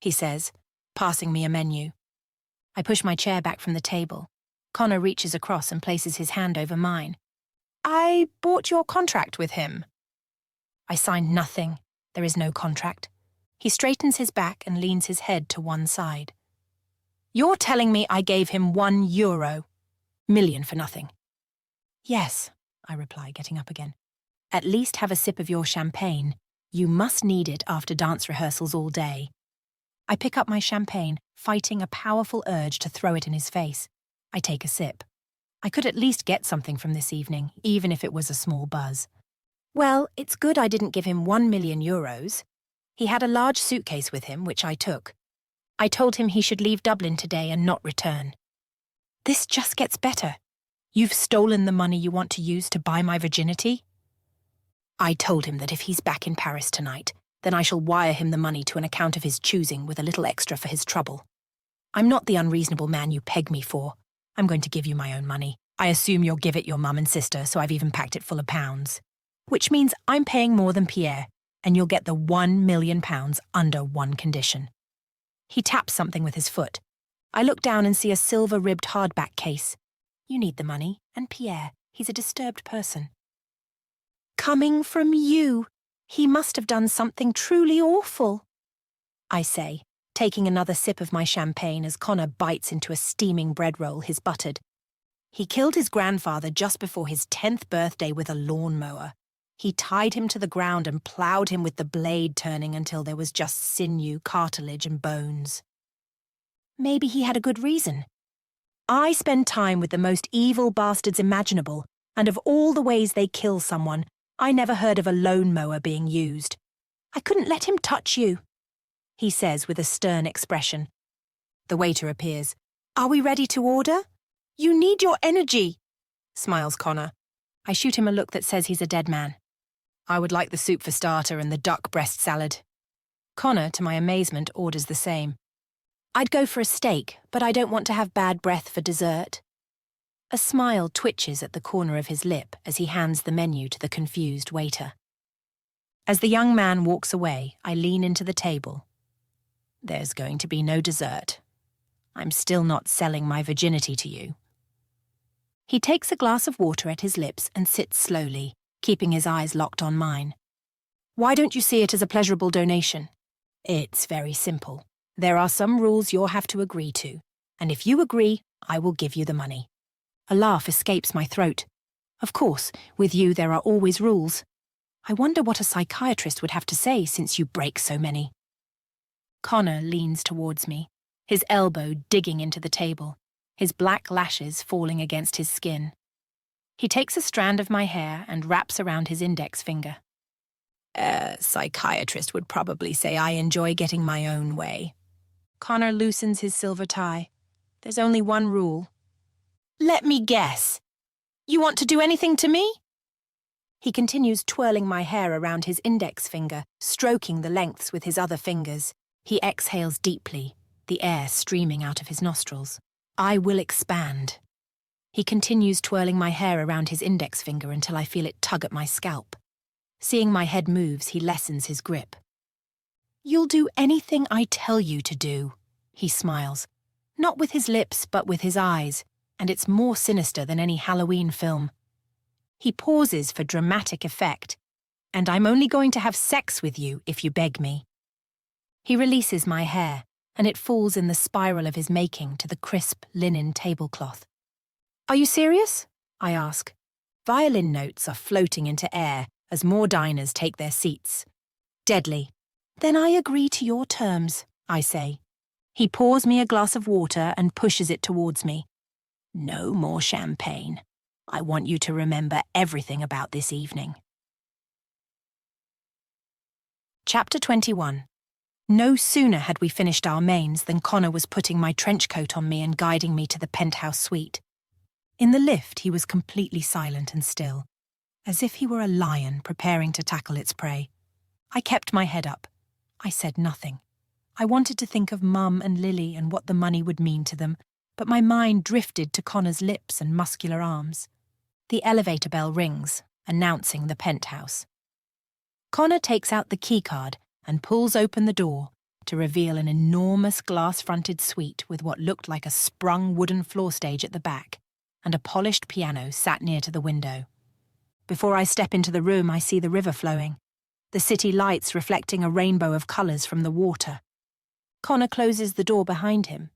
he says, passing me a menu. I push my chair back from the table. Connor reaches across and places his hand over mine. "I bought your contract with him." I signed nothing. There is no contract. He straightens his back and leans his head to one side. "You're telling me I gave him €1 million for nothing?" "Yes," I reply, getting up again. "At least have a sip of your champagne. You must need it after dance rehearsals all day." I pick up my champagne, fighting a powerful urge to throw it in his face. I take a sip. I could at least get something from this evening, even if it was a small buzz. Well, it's good I didn't give him €1 million. He had a large suitcase with him, which I took. I told him he should leave Dublin today and not return. This just gets better. "You've stolen the money you want to use to buy my virginity?" I told him that if he's back in Paris tonight, then I shall wire him the money to an account of his choosing with a little extra for his trouble. I'm not the unreasonable man you peg me for. I'm going to give you my own money. I assume you'll give it your mum and sister, so I've even packed it full of pounds. Which means I'm paying more than Pierre, and you'll get the £1 million under one condition. He taps something with his foot. I look down and see a silver-ribbed hardback case. You need the money, and Pierre, he's a disturbed person. "Coming from you, he must have done something truly awful," I say, taking another sip of my champagne as Connor bites into a steaming bread roll he's buttered. "He killed his grandfather just before his 10th birthday with a lawnmower. He tied him to the ground and ploughed him with the blade turning until there was just sinew, cartilage, and bones." Maybe he had a good reason. I spend time with the most evil bastards imaginable, and of all the ways they kill someone, I never heard of a lawnmower being used. "I couldn't let him touch you," he says with a stern expression. The waiter appears. "Are we ready to order?" "You need your energy," smiles Connor. I shoot him a look that says he's a dead man. I would like the soup for starter and the duck breast salad. Connor, to my amazement, orders the same. I'd go for a steak, but I don't want to have bad breath for dessert. A smile twitches at the corner of his lip as he hands the menu to the confused waiter. As the young man walks away, I lean into the table. There's going to be no dessert. I'm still not selling my virginity to you. He takes a glass of water at his lips and sits slowly, keeping his eyes locked on mine. Why don't you see it as a pleasurable donation? It's very simple. There are some rules you'll have to agree to, and if you agree, I will give you the money. A laugh escapes my throat. Of course, with you there are always rules. I wonder what a psychiatrist would have to say since you break so many. Connor leans towards me, his elbow digging into the table, his black lashes falling against his skin. He takes a strand of my hair and wraps around his index finger. A psychiatrist would probably say I enjoy getting my own way. Connor loosens his silver tie. There's only one rule. Let me guess. You want to do anything to me? He continues twirling my hair around his index finger, stroking the lengths with his other fingers. He exhales deeply, the air streaming out of his nostrils. I will expand. He continues twirling my hair around his index finger until I feel it tug at my scalp. Seeing my head moves, he lessens his grip. You'll do anything I tell you to do, he smiles. Not with his lips, but with his eyes, and it's more sinister than any Halloween film. He pauses for dramatic effect, and I'm only going to have sex with you if you beg me. He releases my hair, and it falls in the spiral of his making to the crisp linen tablecloth. Are you serious? I ask. Violin notes are floating into air as more diners take their seats. Deadly. Then I agree to your terms, I say. He pours me a glass of water and pushes it towards me. No more champagne. I want you to remember everything about this evening. Chapter 21. No sooner had we finished our mains than Connor was putting my trench coat on me and guiding me to the penthouse suite. In the lift, he was completely silent and still, as if he were a lion preparing to tackle its prey. I kept my head up. I said nothing. I wanted to think of Mum and Lily and what the money would mean to them, but my mind drifted to Connor's lips and muscular arms. The elevator bell rings, announcing the penthouse. Connor takes out the keycard and pulls open the door to reveal an enormous glass-fronted suite with what looked like a sprung wooden floor stage at the back and a polished piano sat near to the window. Before I step into the room, I see the river flowing, the city lights reflecting a rainbow of colours from the water. Connor closes the door behind him.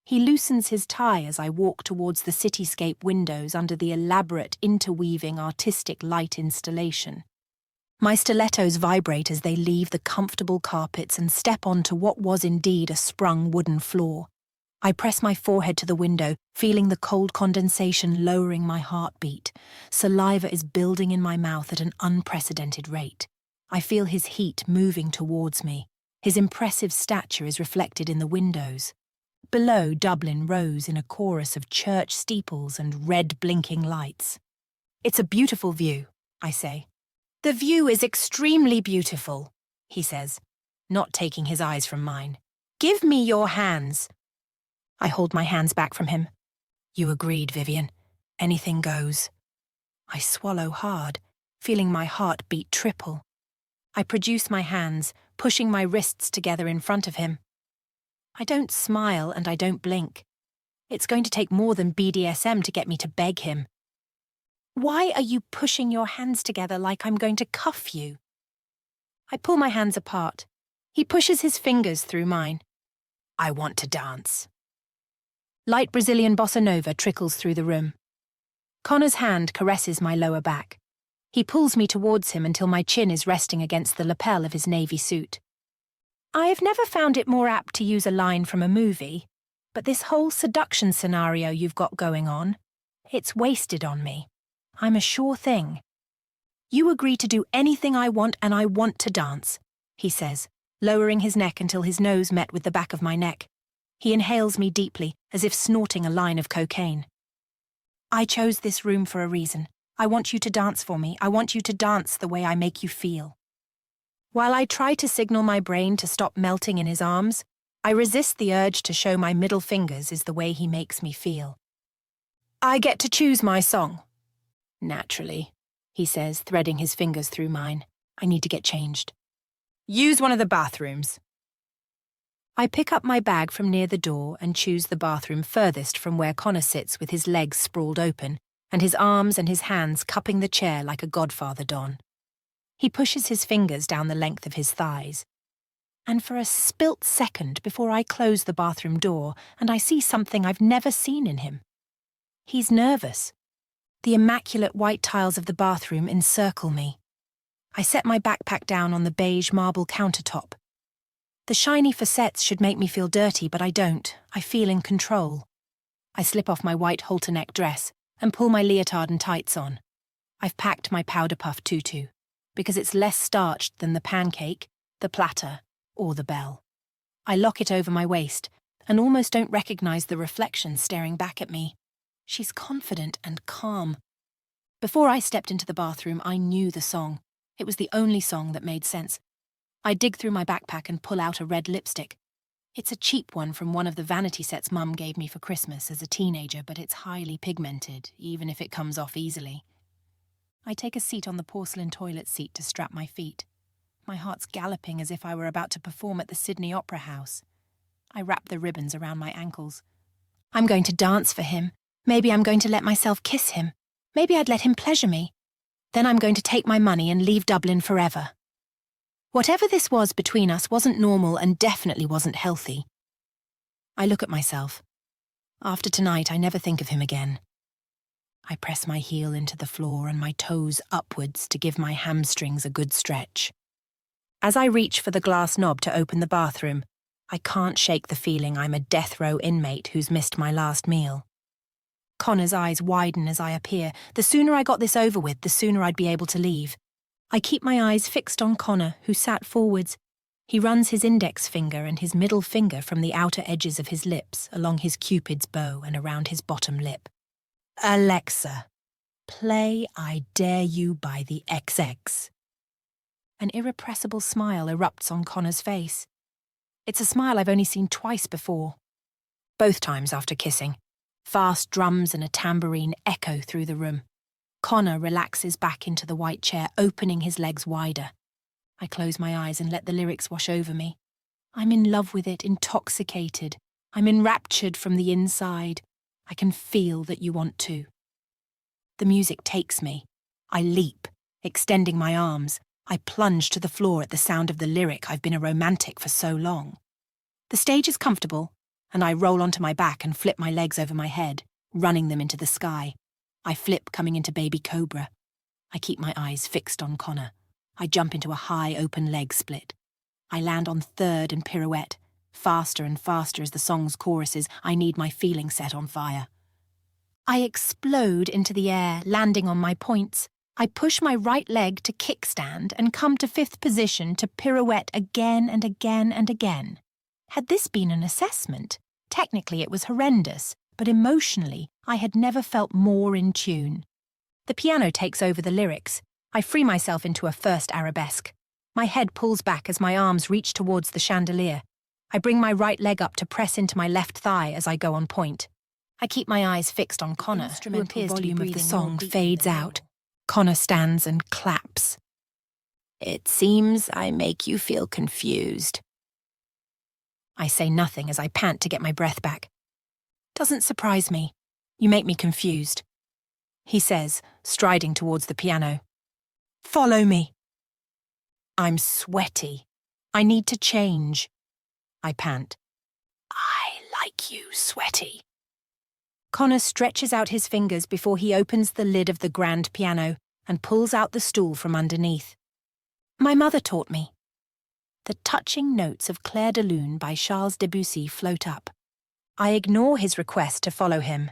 He loosens his tie as I walk towards the cityscape windows under the elaborate interweaving artistic light installation. My stilettos vibrate as they leave the comfortable carpets and step onto what was indeed a sprung wooden floor. I press my forehead to the window, feeling the cold condensation lowering my heartbeat. Saliva is building in my mouth at an unprecedented rate. I feel his heat moving towards me. His impressive stature is reflected in the windows. Below, Dublin rose in a chorus of church steeples and red blinking lights. It's a beautiful view, I say. The view is extremely beautiful, he says, not taking his eyes from mine. Give me your hands. I hold my hands back from him. You agreed, Vivian. Anything goes. I swallow hard, feeling my heart beat triple. I produce my hands, pushing my wrists together in front of him. I don't smile and I don't blink. It's going to take more than BDSM to get me to beg him. Why are you pushing your hands together like I'm going to cuff you? I pull my hands apart. He pushes his fingers through mine. I want to dance. Light Brazilian bossa nova trickles through the room. Connor's hand caresses my lower back. He pulls me towards him until my chin is resting against the lapel of his navy suit. I've never found it more apt to use a line from a movie, but this whole seduction scenario you've got going on, it's wasted on me. I'm a sure thing. You agree to do anything I want and I want to dance, he says, lowering his neck until his nose met with the back of my neck. He inhales me deeply, as if snorting a line of cocaine. I chose this room for a reason. I want you to dance for me. I want you to dance the way I make you feel. While I try to signal my brain to stop melting in his arms, I resist the urge to show my middle fingers is the way he makes me feel. I get to choose my song. Naturally, he says, threading his fingers through mine. I need to get changed. Use one of the bathrooms. I pick up my bag from near the door and choose the bathroom furthest from where Connor sits with his legs sprawled open and his arms and his hands cupping the chair like a Godfather Don. He pushes his fingers down the length of his thighs. And for a spilt second before I close the bathroom door and I see something I've never seen in him. He's nervous. The immaculate white tiles of the bathroom encircle me. I set my backpack down on the beige marble countertop. The shiny facets should make me feel dirty, but I don't. I feel in control. I slip off my white halter-neck dress and pull my leotard and tights on. I've packed my powder puff tutu, because it's less starched than the pancake, the platter, or the bell. I lock it over my waist and almost don't recognize the reflection staring back at me. She's confident and calm. Before I stepped into the bathroom, I knew the song. It was the only song that made sense. I dig through my backpack and pull out a red lipstick. It's a cheap one from one of the vanity sets Mum gave me for Christmas as a teenager, but it's highly pigmented, even if it comes off easily. I take a seat on the porcelain toilet seat to strap my feet. My heart's galloping as if I were about to perform at the Sydney Opera House. I wrap the ribbons around my ankles. I'm going to dance for him. Maybe I'm going to let myself kiss him. Maybe I'd let him pleasure me. Then I'm going to take my money and leave Dublin forever. Whatever this was between us wasn't normal and definitely wasn't healthy. I look at myself. After tonight, I never think of him again. I press my heel into the floor and my toes upwards to give my hamstrings a good stretch. As I reach for the glass knob to open the bathroom, I can't shake the feeling I'm a death row inmate who's missed my last meal. Connor's eyes widen as I appear. The sooner I got this over with, the sooner I'd be able to leave. I keep my eyes fixed on Connor, who sat forwards. He runs his index finger and his middle finger from the outer edges of his lips along his Cupid's bow and around his bottom lip. Alexa, play I Dare You by the XX. An irrepressible smile erupts on Connor's face. It's a smile I've only seen twice before. Both times after kissing. Fast drums and a tambourine echo through the room. Connor relaxes back into the white chair, opening his legs wider. I close my eyes and let the lyrics wash over me. I'm in love with it, intoxicated. I'm enraptured from the inside. I can feel that you want to. The music takes me. I leap, extending my arms. I plunge to the floor at the sound of the lyric I've been a romantic for so long. The stage is comfortable, and I roll onto my back and flip my legs over my head, running them into the sky. I flip coming into baby cobra. I keep my eyes fixed on Connor. I jump into a high open leg split. I land on third and pirouette. Faster and faster as the song's choruses, I need my feeling set on fire. I explode into the air, landing on my points. I push my right leg to kickstand and come to fifth position to pirouette again and again and again. Had this been an assessment, technically it was horrendous, but emotionally I had never felt more in tune. The piano takes over the lyrics. I free myself into a first arabesque. My head pulls back as my arms reach towards the chandelier. I bring my right leg up to press into my left thigh as I go on point. I keep my eyes fixed on Connor, who appears to be breathing. The volume of the song fades out. Connor stands and claps. It seems I make you feel confused. I say nothing as I pant to get my breath back. Doesn't surprise me. You make me confused, he says, striding towards the piano. Follow me. I'm sweaty. I need to change. I pant. I like you sweaty. Connor stretches out his fingers before he opens the lid of the grand piano and pulls out the stool from underneath. My mother taught me. The touching notes of Clair de Lune by Charles Debussy float up. I ignore his request to follow him.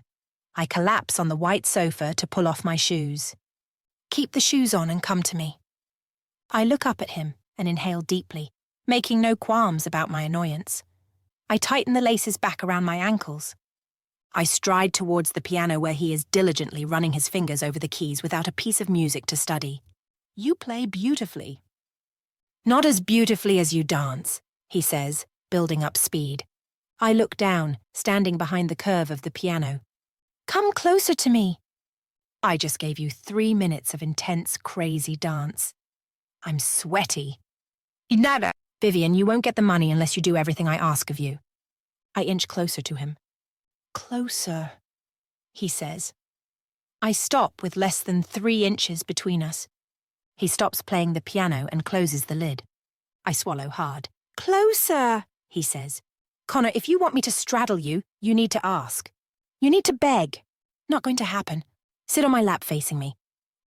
I collapse on the white sofa to pull off my shoes. Keep the shoes on and come to me. I look up at him and inhale deeply, making no qualms about my annoyance. I tighten the laces back around my ankles. I stride towards the piano where he is diligently running his fingers over the keys without a piece of music to study. You play beautifully. Not as beautifully as you dance, he says, building up speed. I look down, standing behind the curve of the piano. Come closer to me. I just gave you 3 minutes of intense, crazy dance. I'm sweaty. Nada. Vivian, you won't get the money unless you do everything I ask of you. I inch closer to him. Closer, he says. I stop with less than 3 inches between us. He stops playing the piano and closes the lid. I swallow hard. Closer, he says. Connor, if you want me to straddle you, you need to ask. You need to beg. Not going to happen. Sit on my lap facing me.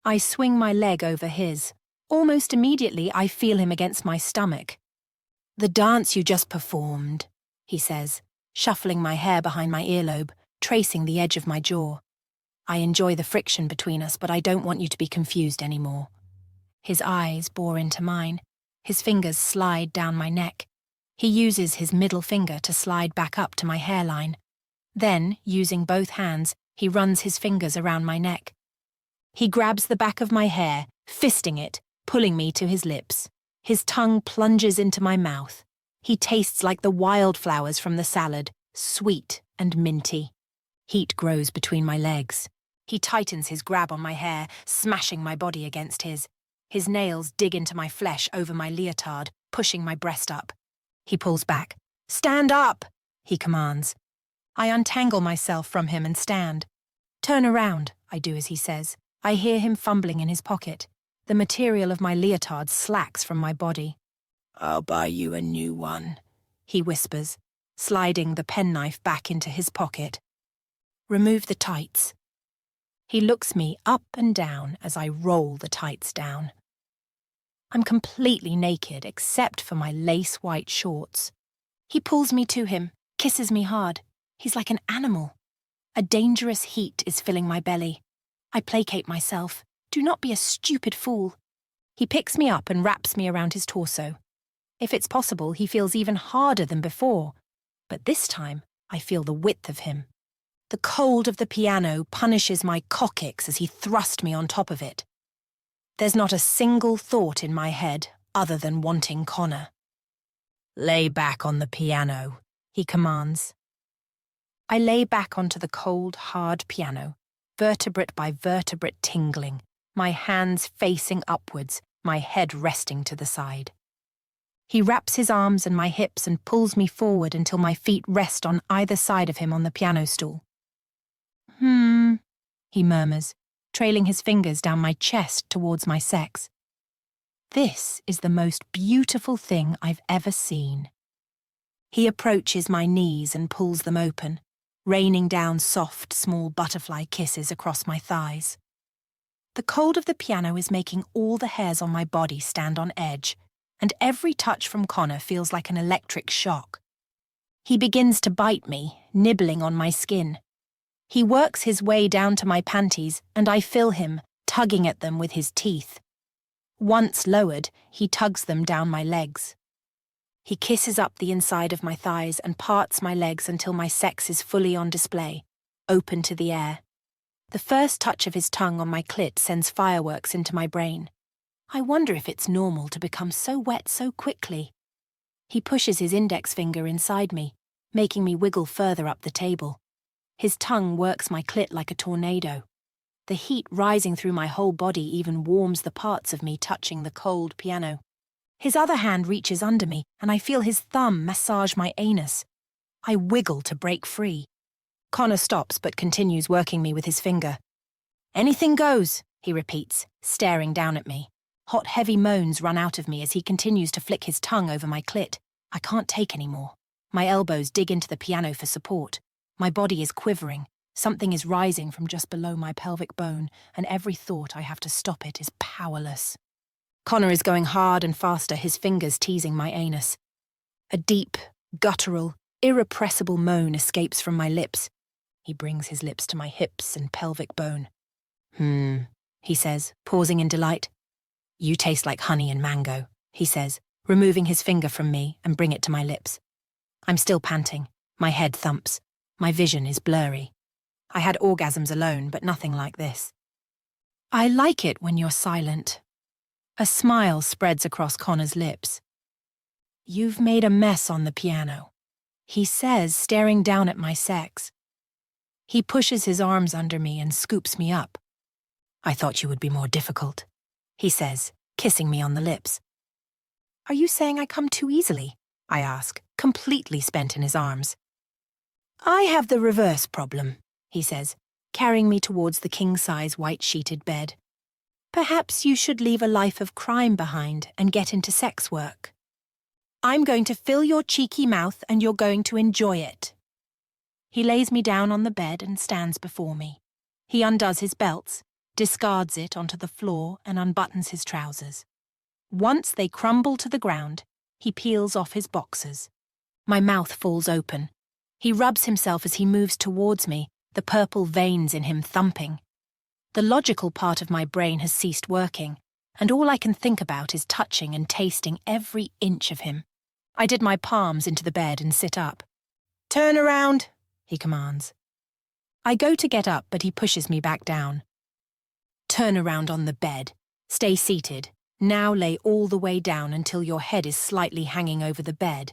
I swing my leg over his. Almost immediately, I feel him against my stomach. The dance you just performed, he says, shuffling my hair behind my earlobe, tracing the edge of my jaw. I enjoy the friction between us, but I don't want you to be confused anymore. His eyes bore into mine. His fingers slide down my neck. He uses his middle finger to slide back up to my hairline. Then, using both hands, he runs his fingers around my neck. He grabs the back of my hair, fisting it, pulling me to his lips. His tongue plunges into my mouth. He tastes like the wildflowers from the salad, sweet and minty. Heat grows between my legs. He tightens his grab on my hair, smashing my body against his. His nails dig into my flesh over my leotard, pushing my breast up. He pulls back. Stand up, he commands. I untangle myself from him and stand. Turn around, I do as he says. I hear him fumbling in his pocket. The material of my leotard slacks from my body. I'll buy you a new one, he whispers, sliding the penknife back into his pocket. Remove the tights. He looks me up and down as I roll the tights down. I'm completely naked except for my lace-white shorts. He pulls me to him, kisses me hard. He's like an animal. A dangerous heat is filling my belly. I placate myself. Do not be a stupid fool. He picks me up and wraps me around his torso. If it's possible, he feels even harder than before. But this time, I feel the width of him. The cold of the piano punishes my coccyx as he thrust me on top of it. There's not a single thought in my head other than wanting Connor. Lay back on the piano, he commands. I lay back onto the cold, hard piano, vertebrate by vertebrate tingling, my hands facing upwards, my head resting to the side. He wraps his arms and my hips and pulls me forward until my feet rest on either side of him on the piano stool. He murmurs, trailing his fingers down my chest towards my sex. This is the most beautiful thing I've ever seen. He approaches my knees and pulls them open, raining down soft, small butterfly kisses across my thighs. The cold of the piano is making all the hairs on my body stand on edge, and every touch from Connor feels like an electric shock. He begins to bite me, nibbling on my skin. He works his way down to my panties, and I feel him, tugging at them with his teeth. Once lowered, he tugs them down my legs. He kisses up the inside of my thighs and parts my legs until my sex is fully on display, open to the air. The first touch of his tongue on my clit sends fireworks into my brain. I wonder if it's normal to become so wet so quickly. He pushes his index finger inside me, making me wiggle further up the table. His tongue works my clit like a tornado. The heat rising through my whole body even warms the parts of me touching the cold piano. His other hand reaches under me, and I feel his thumb massage my anus. I wiggle to break free. Connor stops but continues working me with his finger. Anything goes, he repeats, staring down at me. Hot, heavy moans run out of me as he continues to flick his tongue over my clit. I can't take any more. My elbows dig into the piano for support. My body is quivering. Something is rising from just below my pelvic bone, and every thought I have to stop it is powerless. Connor is going hard and faster, his fingers teasing my anus. A deep, guttural, irrepressible moan escapes from my lips. He brings his lips to my hips and pelvic bone. He says, pausing in delight. You taste like honey and mango, he says, removing his finger from me and bring it to my lips. I'm still panting. My head thumps. My vision is blurry. I had orgasms alone, but nothing like this. I like it when you're silent. A smile spreads across Connor's lips. You've made a mess on the piano, he says, staring down at my sex. He pushes his arms under me and scoops me up. I thought you would be more difficult, he says, kissing me on the lips. Are you saying I come too easily? I ask, completely spent in his arms. I have the reverse problem, he says, carrying me towards the king-size white-sheeted bed. Perhaps you should leave a life of crime behind and get into sex work. I'm going to fill your cheeky mouth and you're going to enjoy it. He lays me down on the bed and stands before me. He undoes his belts, discards it onto the floor and unbuttons his trousers. Once they crumble to the ground, he peels off his boxers. My mouth falls open. He rubs himself as he moves towards me, the purple veins in him thumping. The logical part of my brain has ceased working, and all I can think about is touching and tasting every inch of him. I did my palms into the bed and sit up. Turn around, he commands. I go to get up, but he pushes me back down. Turn around on the bed. Stay seated. Now lay all the way down until your head is slightly hanging over the bed.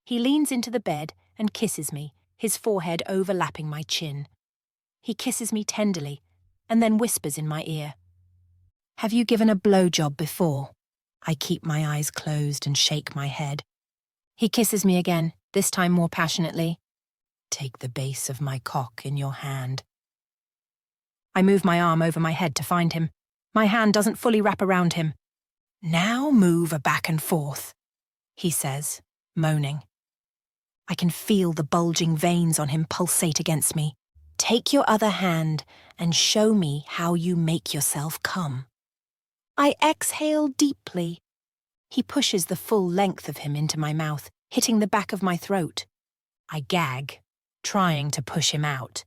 He leans into the bed and kisses me, his forehead overlapping my chin. He kisses me tenderly, and then whispers in my ear. Have you given a blowjob before? I keep my eyes closed and shake my head. He kisses me again, this time more passionately. Take the base of my cock in your hand. I move my arm over my head to find him. My hand doesn't fully wrap around him. Now move back and forth, he says, moaning. I can feel the bulging veins on him pulsate against me. Take your other hand and show me how you make yourself come. I exhale deeply. He pushes the full length of him into my mouth, hitting the back of my throat. I gag, trying to push him out.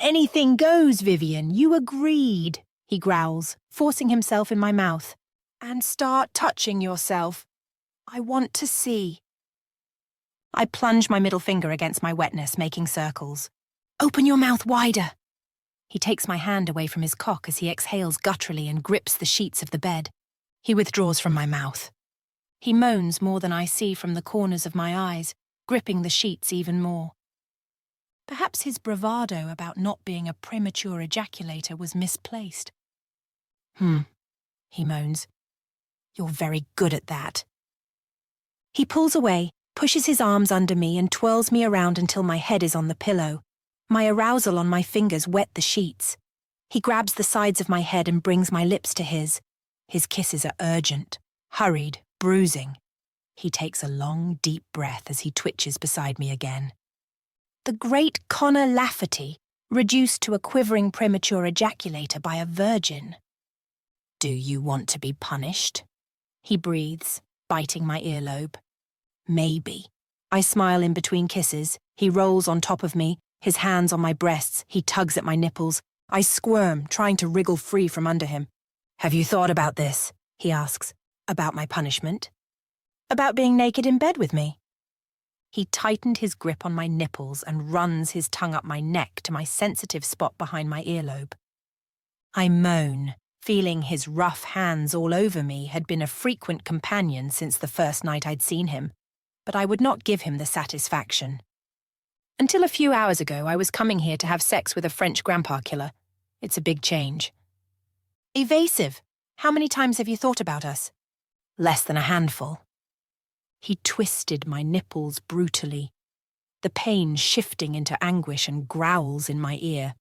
Anything goes, Vivian, you agreed, he growls, forcing himself in my mouth. And start touching yourself. I want to see. I plunge my middle finger against my wetness, making circles. Open your mouth wider. He takes my hand away from his cock as he exhales gutturally and grips the sheets of the bed. He withdraws from my mouth. He moans more than I see from the corners of my eyes, gripping the sheets even more. Perhaps his bravado about not being a premature ejaculator was misplaced. He moans. You're very good at that. He pulls away, pushes his arms under me and twirls me around until my head is on the pillow. My arousal on my fingers wet the sheets. He grabs the sides of my head and brings my lips to his. His kisses are urgent, hurried, bruising. He takes a long, deep breath as he twitches beside me again. The great Connor Lafferty, reduced to a quivering premature ejaculator by a virgin. Do you want to be punished? He breathes, biting my earlobe. Maybe. I smile in between kisses. He rolls on top of me, his hands on my breasts. He tugs at my nipples. I squirm, trying to wriggle free from under him. Have you thought about this? He asks. About my punishment? About being naked in bed with me? He tightened his grip on my nipples and runs his tongue up my neck to my sensitive spot behind my earlobe. I moan, feeling his rough hands all over me had been a frequent companion since the first night I'd seen him, but I would not give him the satisfaction. Until a few hours ago, I was coming here to have sex with a French grandpa killer. It's a big change. Evasive. How many times have you thought about us? Less than a handful. He twisted my nipples brutally, the pain shifting into anguish and growls in my ear.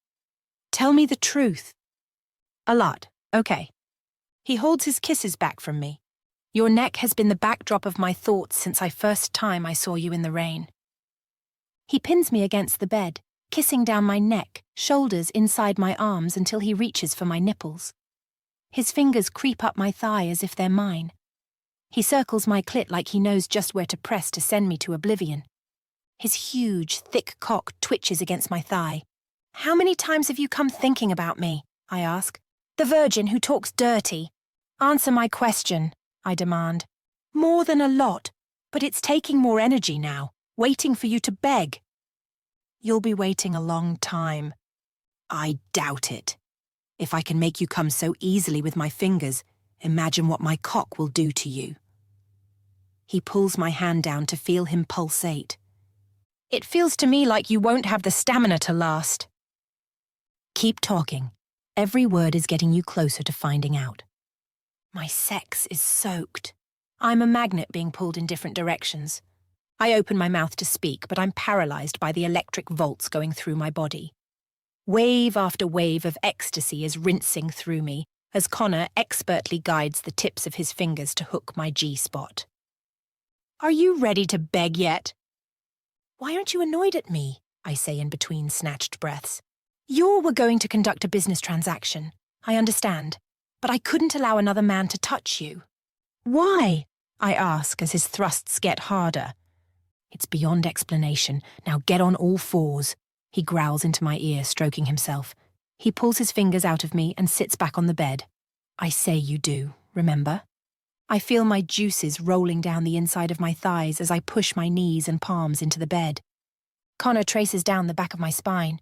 Tell me the truth. A lot. Okay. He holds his kisses back from me. Your neck has been the backdrop of my thoughts since I first time I saw you in the rain. He pins me against the bed, kissing down my neck, shoulders inside my arms until he reaches for my nipples. His fingers creep up my thigh as if they're mine. He circles my clit like he knows just where to press to send me to oblivion. His huge, thick cock twitches against my thigh. How many times have you come thinking about me? I ask. The virgin who talks dirty. Answer my question, I demand. More than a lot, but it's taking more energy now, waiting for you to beg. You'll be waiting a long time. I doubt it. If I can make you come so easily with my fingers, imagine what my cock will do to you. He pulls my hand down to feel him pulsate. It feels to me like you won't have the stamina to last. Keep talking. Every word is getting you closer to finding out. My sex is soaked. I'm a magnet being pulled in different directions. I open my mouth to speak, but I'm paralyzed by the electric volts going through my body. Wave after wave of ecstasy is rinsing through me as Connor expertly guides the tips of his fingers to hook my G-spot. Are you ready to beg yet? Why aren't you annoyed at me? I say in between snatched breaths. You were going to conduct a business transaction. I understand. But I couldn't allow another man to touch you. Why? I ask as his thrusts get harder. It's beyond explanation. Now get on all fours. He growls into my ear, stroking himself. He pulls his fingers out of me and sits back on the bed. I say you do, remember? I feel my juices rolling down the inside of my thighs as I push my knees and palms into the bed. Connor traces down the back of my spine.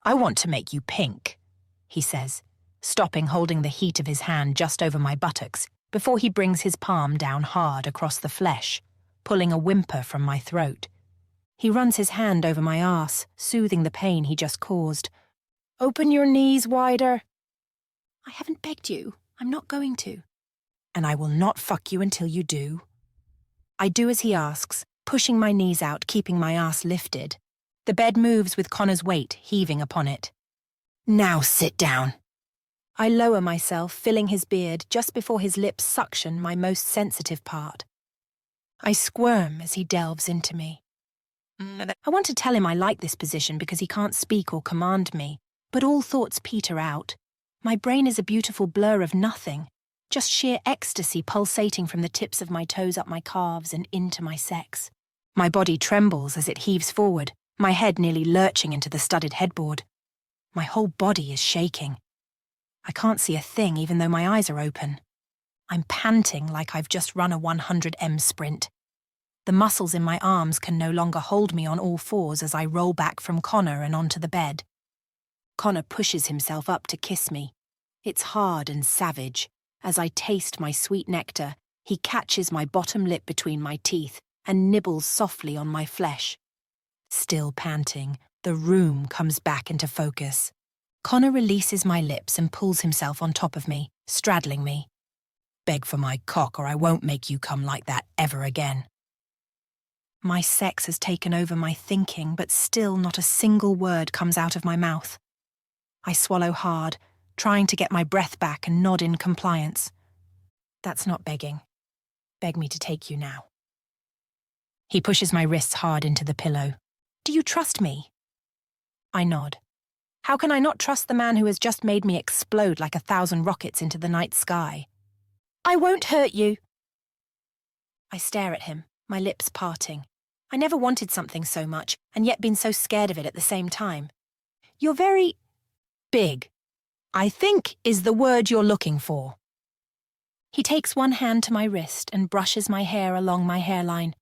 I want to make you pink, he says, stopping holding the heat of his hand just over my buttocks before he brings his palm down hard across the flesh, pulling a whimper from my throat. He runs his hand over my arse, soothing the pain he just caused. Open your knees wider. I haven't begged you. I'm not going to. And I will not fuck you until you do. I do as he asks, pushing my knees out, keeping my ass lifted. The bed moves with Connor's weight heaving upon it. Now sit down. I lower myself, filling his beard just before his lips suction my most sensitive part. I squirm as he delves into me. I want to tell him I like this position because he can't speak or command me, but all thoughts peter out. My brain is a beautiful blur of nothing, just sheer ecstasy pulsating from the tips of my toes up my calves and into my sex. My body trembles as it heaves forward, my head nearly lurching into the studded headboard. My whole body is shaking. I can't see a thing even though my eyes are open. I'm panting like I've just run a 100m sprint. The muscles in my arms can no longer hold me on all fours as I roll back from Connor and onto the bed. Connor pushes himself up to kiss me. It's hard and savage. As I taste my sweet nectar, he catches my bottom lip between my teeth and nibbles softly on my flesh. Still panting, the room comes back into focus. Connor releases my lips and pulls himself on top of me, straddling me. Beg for my cock or I won't make you come like that ever again. My sex has taken over my thinking, but still not a single word comes out of my mouth. I swallow hard, trying to get my breath back and nod in compliance. That's not begging. Beg me to take you now. He pushes my wrists hard into the pillow. Do you trust me? I nod. How can I not trust the man who has just made me explode like 1,000 rockets into the night sky? I won't hurt you. I stare at him, my lips parting. I never wanted something so much, and yet been so scared of it at the same time. You're very big, I think is the word you're looking for. He takes one hand to my wrist and brushes my hair along my hairline.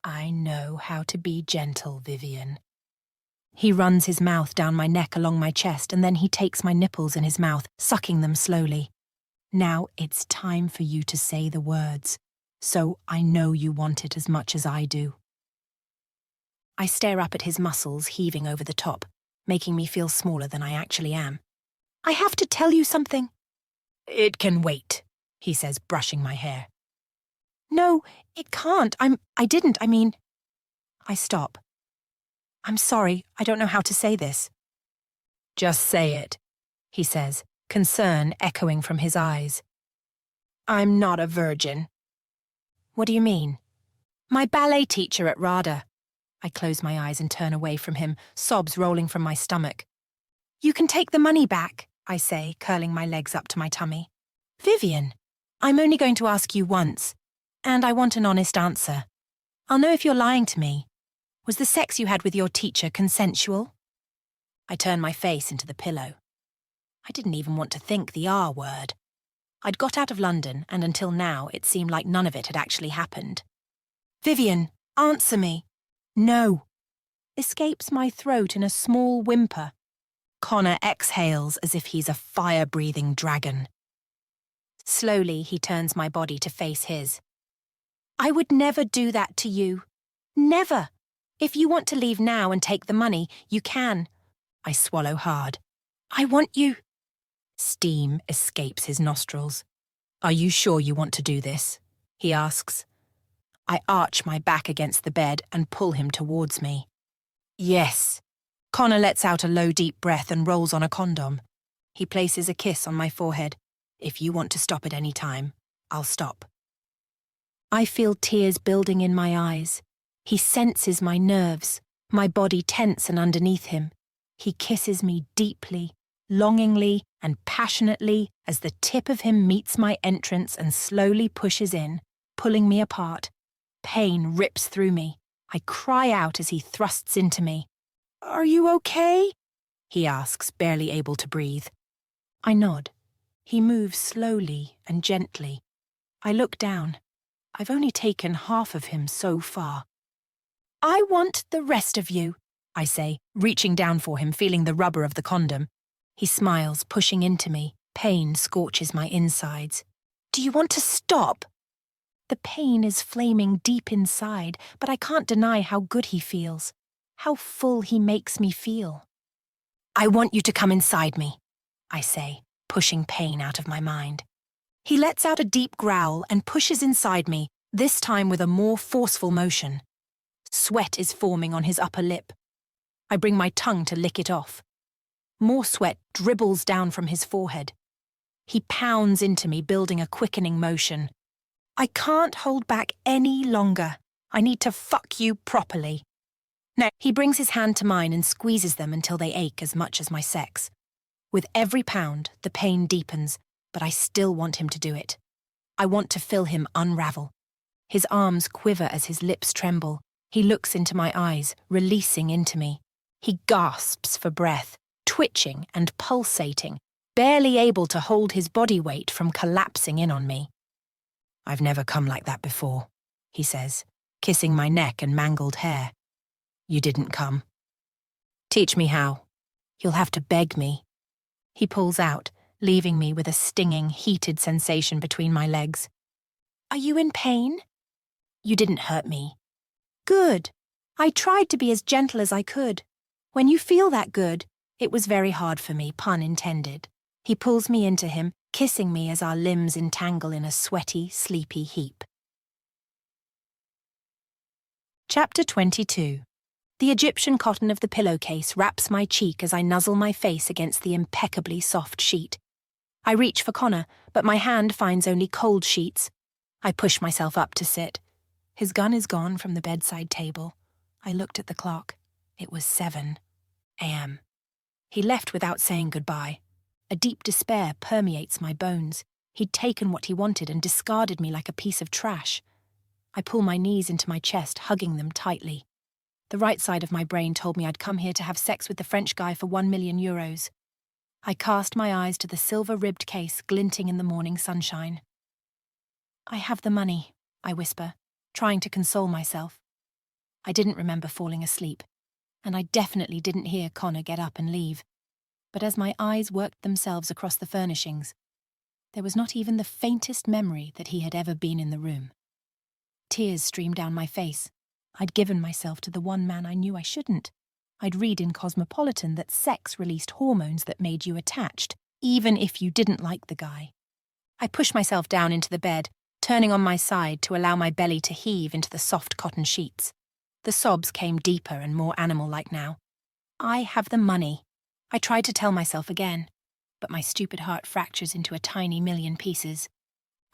I know how to be gentle, Vivian. He runs his mouth down my neck along my chest, and then he takes my nipples in his mouth, sucking them slowly. Now it's time for you to say the words, so I know you want it as much as I do. I stare up at his muscles heaving over the top, making me feel smaller than I actually am. I have to tell you something. It can wait, he says, brushing my hair. No, it can't. I stop. I'm sorry, I don't know how to say this. Just say it, he says, concern echoing from his eyes. I'm not a virgin. What do you mean? My ballet teacher at RADA. I close my eyes and turn away from him, sobs rolling from my stomach. You can take the money back, I say, curling my legs up to my tummy. Vivian, I'm only going to ask you once, and I want an honest answer. I'll know if you're lying to me. Was the sex you had with your teacher consensual? I turn my face into the pillow. I didn't even want to think the R word. I'd got out of London, and until now it seemed like none of it had actually happened. Vivian, answer me. No. escapes my throat in a small whimper. Connor exhales as if he's a fire-breathing dragon. Slowly, he turns my body to face his. I would never do that to you. Never. If you want to leave now and take the money, you can. I swallow hard. I want you. Steam escapes his nostrils. Are you sure you want to do this? He asks. I arch my back against the bed and pull him towards me. Yes. Connor lets out a low, deep breath and rolls on a condom. He places a kiss on my forehead. If you want to stop at any time, I'll stop. I feel tears building in my eyes. He senses my nerves, my body tense and underneath him. He kisses me deeply, longingly and passionately as the tip of him meets my entrance and slowly pushes in, pulling me apart. Pain rips through me. I cry out as he thrusts into me. Are you okay? He asks, barely able to breathe. I nod. He moves slowly and gently. I look down. I've only taken half of him so far. I want the rest of you, I say, reaching down for him, feeling the rubber of the condom. He smiles, pushing into me. Pain scorches my insides. Do you want to stop? The pain is flaming deep inside, but I can't deny how good he feels, how full he makes me feel. I want you to come inside me, I say, pushing pain out of my mind. He lets out a deep growl and pushes inside me, this time with a more forceful motion. Sweat is forming on his upper lip. I bring my tongue to lick it off. More sweat dribbles down from his forehead. He pounds into me, building a quickening motion. I can't hold back any longer. I need to fuck you properly. Now, he brings his hand to mine and squeezes them until they ache as much as my sex. With every pound, the pain deepens, but I still want him to do it. I want to feel him unravel. His arms quiver as his lips tremble. He looks into my eyes, releasing into me. He gasps for breath, twitching and pulsating, barely able to hold his body weight from collapsing in on me. I've never come like that before, he says, kissing my neck and mangled hair. You didn't come. Teach me how. You'll have to beg me. He pulls out, leaving me with a stinging, heated sensation between my legs. Are you in pain? You didn't hurt me. Good. I tried to be as gentle as I could. When you feel that good, it was very hard for me, pun intended. He pulls me into him, kissing me as our limbs entangle in a sweaty, sleepy heap. Chapter 22. The Egyptian cotton of the pillowcase wraps my cheek as I nuzzle my face against the impeccably soft sheet. I reach for Connor, but my hand finds only cold sheets. I push myself up to sit. His gun is gone from the bedside table. I looked at the clock. It was 7 a.m. He left without saying goodbye. A deep despair permeates my bones. He'd taken what he wanted and discarded me like a piece of trash. I pull my knees into my chest, hugging them tightly. The right side of my brain told me I'd come here to have sex with the French guy for €1,000,000. I cast my eyes to the silver-ribbed case glinting in the morning sunshine. I have the money, I whisper, trying to console myself. I didn't remember falling asleep, and I definitely didn't hear Connor get up and leave. But as my eyes worked themselves across the furnishings, there was not even the faintest memory that he had ever been in the room. Tears streamed down my face. I'd given myself to the one man I knew I shouldn't. I'd read in Cosmopolitan that sex released hormones that made you attached, even if you didn't like the guy. I pushed myself down into the bed, turning on my side to allow my belly to heave into the soft cotton sheets. The sobs came deeper and more animal-like now. I have the money. I tried to tell myself again, but my stupid heart fractures into a tiny million pieces.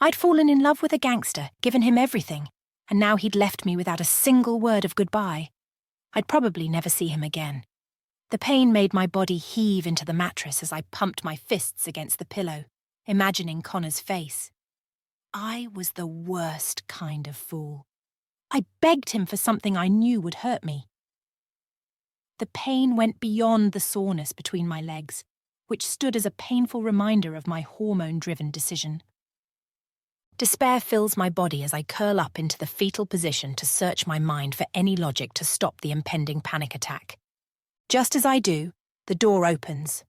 I'd fallen in love with a gangster, given him everything, and now he'd left me without a single word of goodbye. I'd probably never see him again. The pain made my body heave into the mattress as I pumped my fists against the pillow, imagining Connor's face. I was the worst kind of fool. I begged him for something I knew would hurt me. The pain went beyond the soreness between my legs, which stood as a painful reminder of my hormone-driven decision. Despair fills my body as I curl up into the fetal position to search my mind for any logic to stop the impending panic attack. Just as I do, the door opens.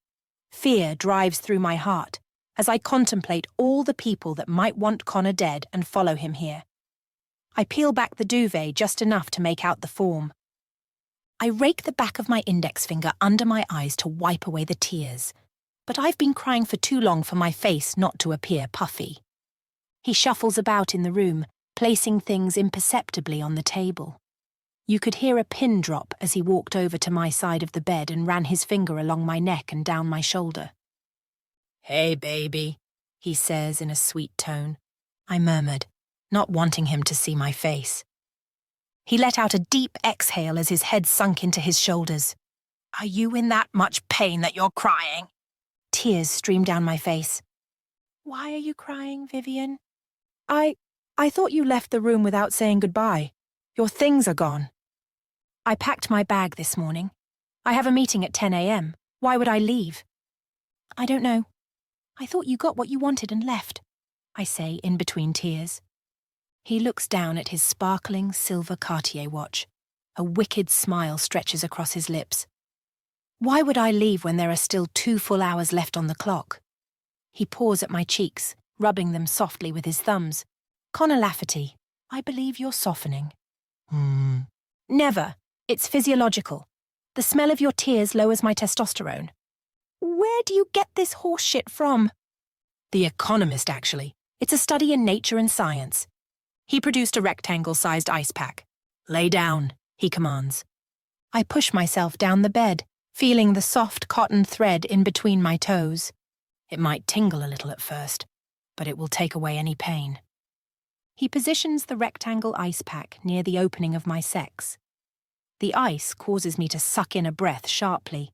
Fear drives through my heart as I contemplate all the people that might want Connor dead and follow him here. I peel back the duvet just enough to make out the form. I rake the back of my index finger under my eyes to wipe away the tears, but I've been crying for too long for my face not to appear puffy. He shuffles about in the room, placing things imperceptibly on the table. You could hear a pin drop as he walked over to my side of the bed and ran his finger along my neck and down my shoulder. "Hey, baby," he says in a sweet tone. I murmured, not wanting him to see my face. He let out a deep exhale as his head sunk into his shoulders. "Are you in that much pain that you're crying?" Tears streamed down my face. "Why are you crying, Vivian?" I thought you left the room without saying goodbye. Your things are gone." "I packed my bag this morning. I have a meeting at 10 a.m. Why would I leave?" "I don't know. I thought you got what you wanted and left," I say in between tears. He looks down at his sparkling silver Cartier watch. A wicked smile stretches across his lips. "Why would I leave when there are still 2 full hours left on the clock?" He paws at my cheeks, rubbing them softly with his thumbs. "Connor Lafferty, I believe you're softening." "Never. It's physiological. The smell of your tears lowers my testosterone." "Where do you get this horse shit from?" "The Economist, actually. It's a study in nature and science." He produced a rectangle-sized ice pack. "Lay down," he commands. I push myself down the bed, feeling the soft cotton thread in between my toes. It might tingle a little at first, but it will take away any pain. He positions the rectangle ice pack near the opening of my sex. The ice causes me to suck in a breath sharply.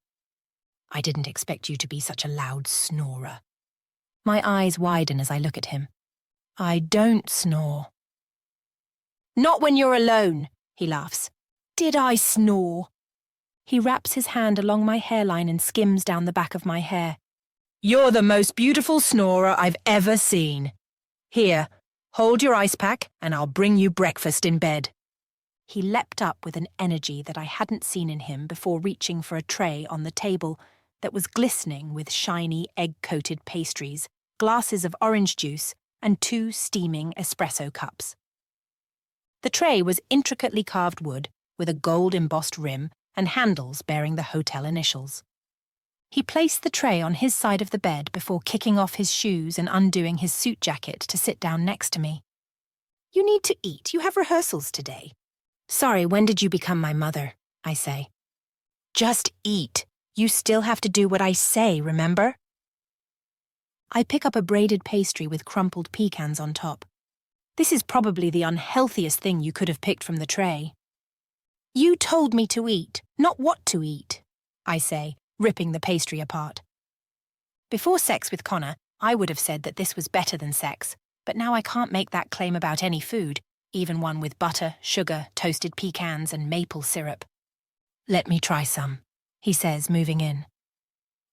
"I didn't expect you to be such a loud snorer." My eyes widen as I look at him. "I don't snore." "Not when you're alone," he laughs. "Did I snore?" He wraps his hand along my hairline and skims down the back of my hair. "You're the most beautiful snorer I've ever seen. Here, hold your ice pack and I'll bring you breakfast in bed." He leapt up with an energy that I hadn't seen in him before reaching for a tray on the table that was glistening with shiny egg-coated pastries, glasses of orange juice, and 2 steaming espresso cups. The tray was intricately carved wood with a gold-embossed rim and handles bearing the hotel initials. He placed the tray on his side of the bed before kicking off his shoes and undoing his suit jacket to sit down next to me. "You need to eat. You have rehearsals today." "Sorry, when did you become my mother?" I say. "Just eat. You still have to do what I say, remember?" I pick up a braided pastry with crumpled pecans on top. This is probably the unhealthiest thing you could have picked from the tray. "You told me to eat, not what to eat," I say, ripping the pastry apart. Before sex with Connor, I would have said that this was better than sex, but now I can't make that claim about any food, even one with butter, sugar, toasted pecans, and maple syrup. "Let me try some," he says, moving in.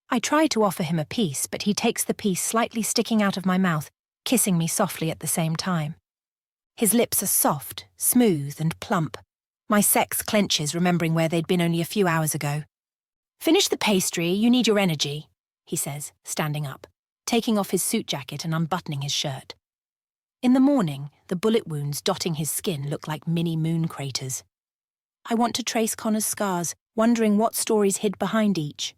I try to offer him a piece, but he takes the piece slightly sticking out of my mouth, kissing me softly at the same time. His lips are soft, smooth, and plump. My sex clenches, remembering where they'd been only a few hours ago. "Finish the pastry, you need your energy," he says, standing up, taking off his suit jacket and unbuttoning his shirt. In the morning, the bullet wounds dotting his skin look like mini moon craters. I want to trace Connor's scars, wondering what stories hid behind each.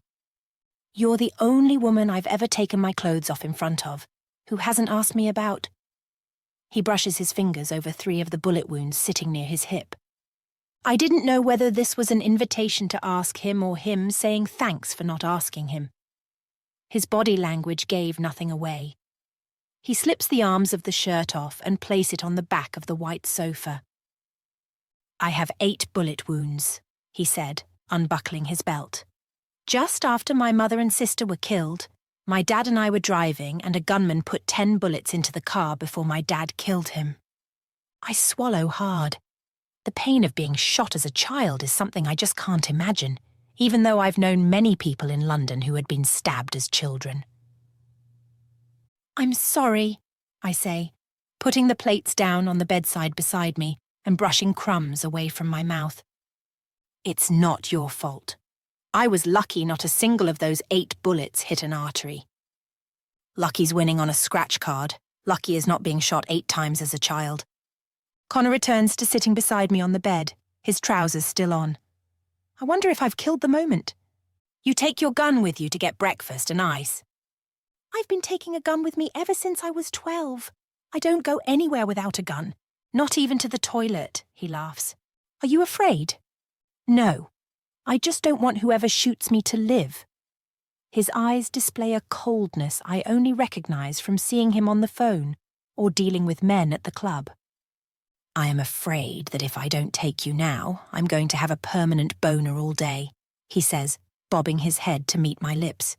"You're the only woman I've ever taken my clothes off in front of, who hasn't asked me about." He brushes his fingers over 3 of the bullet wounds sitting near his hip. I didn't know whether this was an invitation to ask him or him saying thanks for not asking him. His body language gave nothing away. He slips the arms of the shirt off and places it on the back of the white sofa. "I have 8 bullet wounds," he said, unbuckling his belt. "Just after my mother and sister were killed, my dad and I were driving and a gunman put 10 bullets into the car before my dad killed him." I swallow hard. The pain of being shot as a child is something I just can't imagine, even though I've known many people in London who had been stabbed as children. "I'm sorry," I say, putting the plates down on the bedside beside me and brushing crumbs away from my mouth. It's not your fault. I was lucky not a single of those 8 bullets hit an artery. Lucky's winning on a scratch card. Lucky is not being shot 8 times as a child. Connor returns to sitting beside me on the bed, his trousers still on. I wonder if I've killed the moment. You take your gun with you to get breakfast and ice. I've been taking a gun with me ever since I was 12. I don't go anywhere without a gun. Not even to the toilet, he laughs. Are you afraid? No. I just don't want whoever shoots me to live. His eyes display a coldness I only recognize from seeing him on the phone or dealing with men at the club. I am afraid that if I don't take you now, I'm going to have a permanent boner all day, he says, bobbing his head to meet my lips.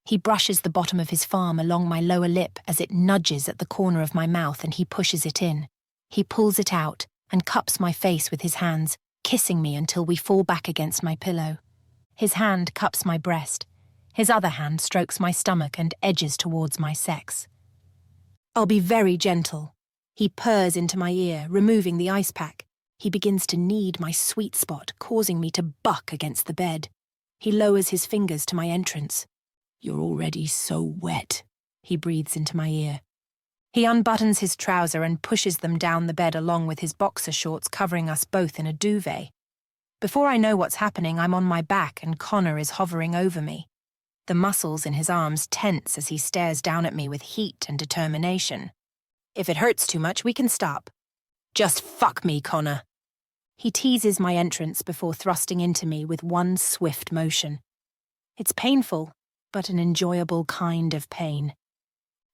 He brushes the bottom of his palm along my lower lip as it nudges at the corner of my mouth and he pushes it in. He pulls it out and cups my face with his hands, kissing me until we fall back against my pillow. His hand cups my breast. His other hand strokes my stomach and edges towards my sex. I'll be very gentle. He purrs into my ear, removing the ice pack. He begins to knead my sweet spot, causing me to buck against the bed. He lowers his fingers to my entrance. You're already so wet, he breathes into my ear. He unbuttons his trouser and pushes them down the bed along with his boxer shorts covering us both in a duvet. Before I know what's happening, I'm on my back and Connor is hovering over me. The muscles in his arms tense as he stares down at me with heat and determination. If it hurts too much, we can stop. Just fuck me, Connor. He teases my entrance before thrusting into me with one swift motion. It's painful, but an enjoyable kind of pain.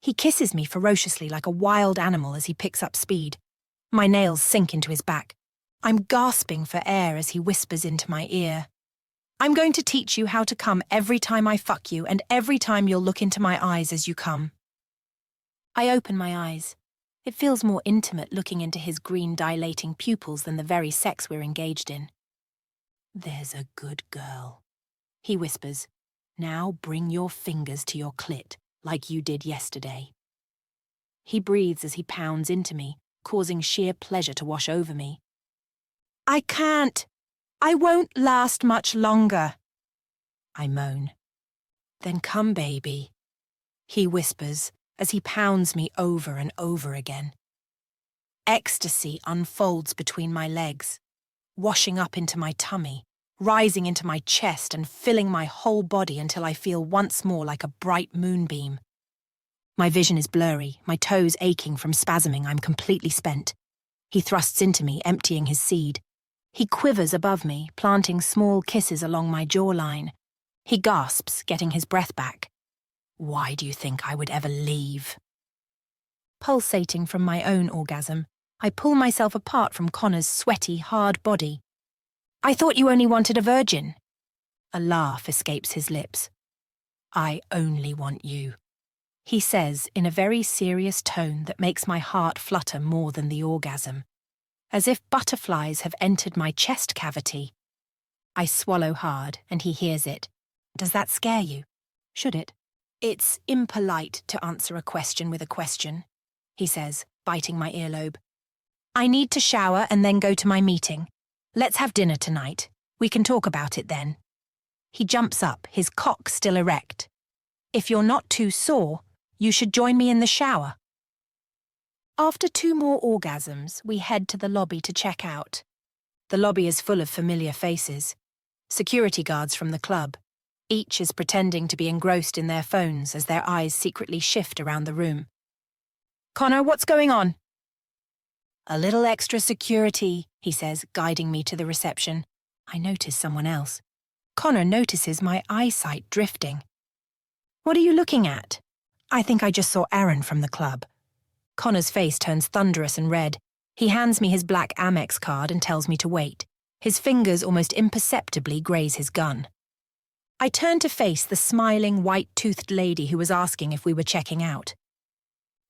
He kisses me ferociously like a wild animal as he picks up speed. My nails sink into his back. I'm gasping for air as he whispers into my ear. I'm going to teach you how to come every time I fuck you and every time you'll look into my eyes as you come. I open my eyes. It feels more intimate looking into his green dilating pupils than the very sex we're engaged in. There's a good girl, he whispers. Now bring your fingers to your clit, like you did yesterday. He breathes as he pounds into me, causing sheer pleasure to wash over me. I can't. I won't last much longer. I moan. Then come, baby, he whispers as he pounds me over and over again. Ecstasy unfolds between my legs, washing up into my tummy, rising into my chest and filling my whole body until I feel once more like a bright moonbeam. My vision is blurry, my toes aching from spasming. I'm completely spent. He thrusts into me, emptying his seed. He quivers above me, planting small kisses along my jawline. He gasps, getting his breath back. Why do you think I would ever leave? Pulsating from my own orgasm, I pull myself apart from Connor's sweaty, hard body. I thought you only wanted a virgin. A laugh escapes his lips. I only want you, he says in a very serious tone that makes my heart flutter more than the orgasm, as if butterflies have entered my chest cavity. I swallow hard, and he hears it. Does that scare you? Should it? It's impolite to answer a question with a question, he says, biting my earlobe. I need to shower and then go to my meeting. Let's have dinner tonight. We can talk about it then. He jumps up, his cock still erect. If you're not too sore, you should join me in the shower. After 2 more orgasms, we head to the lobby to check out. The lobby is full of familiar faces. Security guards from the club. Each is pretending to be engrossed in their phones as their eyes secretly shift around the room. Connor, what's going on? A little extra security, he says, guiding me to the reception. I notice someone else. Connor notices my eyesight drifting. What are you looking at? I think I just saw Aaron from the club. Connor's face turns thunderous and red. He hands me his black Amex card and tells me to wait. His fingers almost imperceptibly graze his gun. I turn to face the smiling, white-toothed lady who was asking if we were checking out.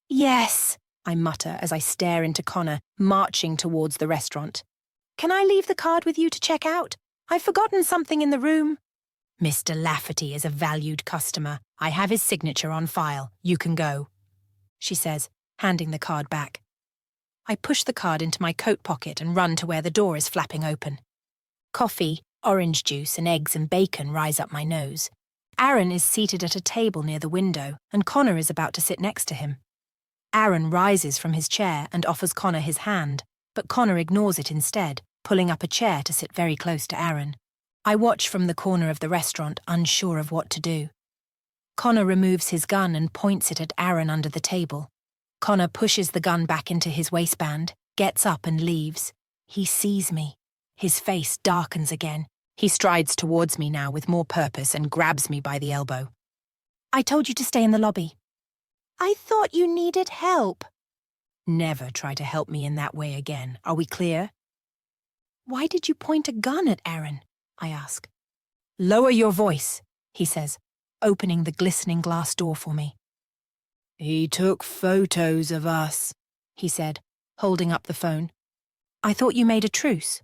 Yes, I mutter as I stare into Connor, marching towards the restaurant. Can I leave the card with you to check out? I've forgotten something in the room. Mr. Lafferty is a valued customer. I have his signature on file. You can go, she says, handing the card back. I push the card into my coat pocket and run to where the door is flapping open. Coffee, orange juice, and eggs and bacon rise up my nose. Aaron is seated at a table near the window, and Connor is about to sit next to him. Aaron rises from his chair and offers Connor his hand, but Connor ignores it instead, pulling up a chair to sit very close to Aaron. I watch from the corner of the restaurant, unsure of what to do. Connor removes his gun and points it at Aaron under the table. Connor pushes the gun back into his waistband, gets up and leaves. He sees me. His face darkens again. He strides towards me now with more purpose and grabs me by the elbow. I told you to stay in the lobby. I thought you needed help. Never try to help me in that way again. Are we clear? Why did you point a gun at Aaron? I ask. Lower your voice, he says, opening the glistening glass door for me. He took photos of us, he said, holding up the phone. I thought you made a truce.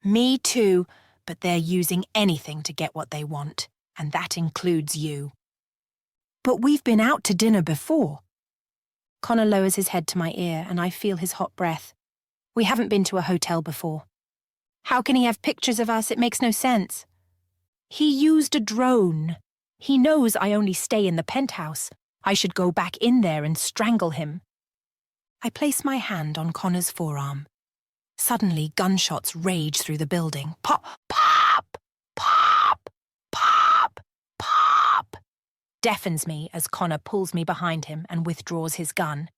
Me too, but they're using anything to get what they want, and that includes you. But we've been out to dinner before. Connor lowers his head to my ear, and I feel his hot breath. We haven't been to a hotel before. How can he have pictures of us? It makes no sense. He used a drone. He knows I only stay in the penthouse. I should go back in there and strangle him. I place my hand on Connor's forearm. Suddenly, gunshots rage through the building. Pop, pop, pop, pop, pop. Deafens me as Connor pulls me behind him and withdraws his gun.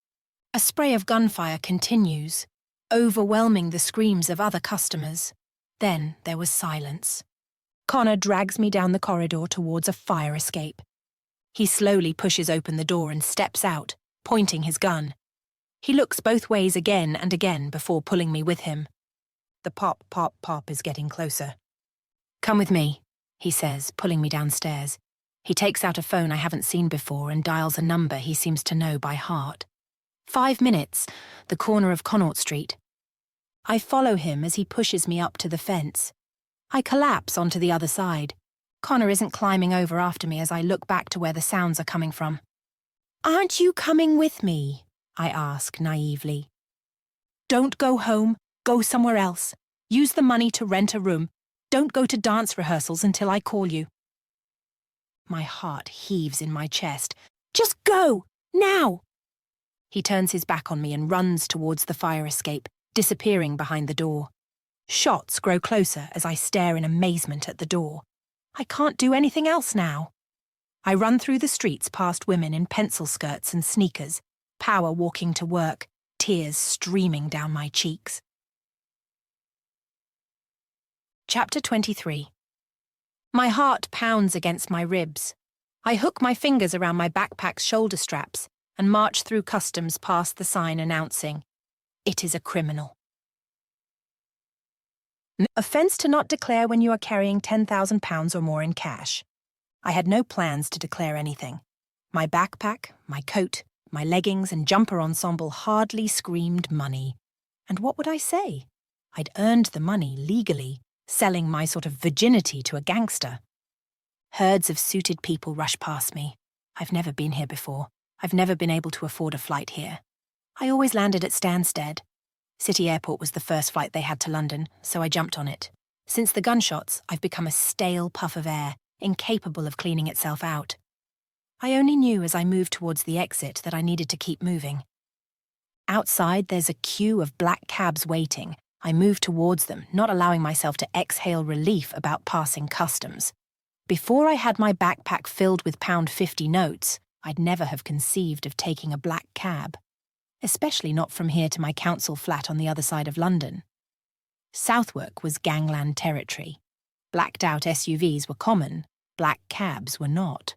A spray of gunfire continues, overwhelming the screams of other customers. Then there was silence. Connor drags me down the corridor towards a fire escape. He slowly pushes open the door and steps out, pointing his gun. He looks both ways again and again before pulling me with him. The pop, pop, pop is getting closer. Come with me, he says, pulling me downstairs. He takes out a phone I haven't seen before and dials a number he seems to know by heart. 5 minutes, the corner of Connaught Street. I follow him as he pushes me up to the fence. I collapse onto the other side. Connor isn't climbing over after me as I look back to where the sounds are coming from. Aren't you coming with me? I ask naively. Don't go home. Go somewhere else. Use the money to rent a room. Don't go to dance rehearsals until I call you. My heart heaves in my chest. Just go! Now! He turns his back on me and runs towards the fire escape, disappearing behind the door. Shots grow closer as I stare in amazement at the door. I can't do anything else now. I run through the streets past women in pencil skirts and sneakers, power walking to work, tears streaming down my cheeks. Chapter 23. My heart pounds against my ribs. I hook my fingers around my backpack's shoulder straps and march through customs past the sign announcing, "It is a criminal." Offence to not declare when you are carrying £10,000 or more in cash. I had no plans to declare anything. My backpack, my coat, my leggings and jumper ensemble hardly screamed money. And what would I say? I'd earned the money legally, selling my sort of virginity to a gangster. Herds of suited people rush past me. I've never been here before. I've never been able to afford a flight here. I always landed at Stansted. City Airport was the first flight they had to London, so I jumped on it. Since the gunshots, I've become a stale puff of air, incapable of cleaning itself out. I only knew as I moved towards the exit that I needed to keep moving. Outside, there's a queue of black cabs waiting. I move towards them, not allowing myself to exhale relief about passing customs. Before I had my backpack filled with £50 notes, I'd never have conceived of taking a black cab. Especially not from here to my council flat on the other side of London. Southwark was gangland territory. Blacked-out SUVs were common, black cabs were not.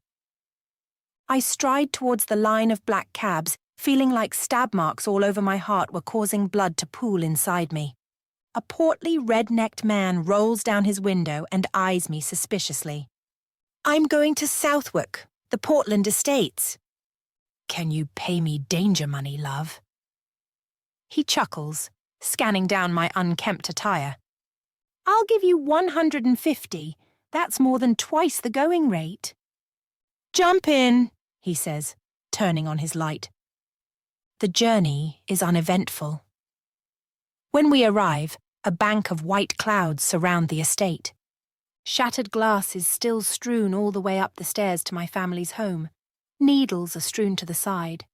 I stride towards the line of black cabs, feeling like stab marks all over my heart were causing blood to pool inside me. A portly, red-necked man rolls down his window and eyes me suspiciously. "I'm going to Southwark, the Portland Estates." "Can you pay me danger money, love?" He chuckles, scanning down my unkempt attire. "I'll give you 150. That's more than twice the going rate." "Jump in," he says, turning on his light. the journey is uneventful. When we arrive, a bank of white clouds surround the estate. Shattered glass is still strewn all the way up the stairs to my family's home. Needles are strewn to the side.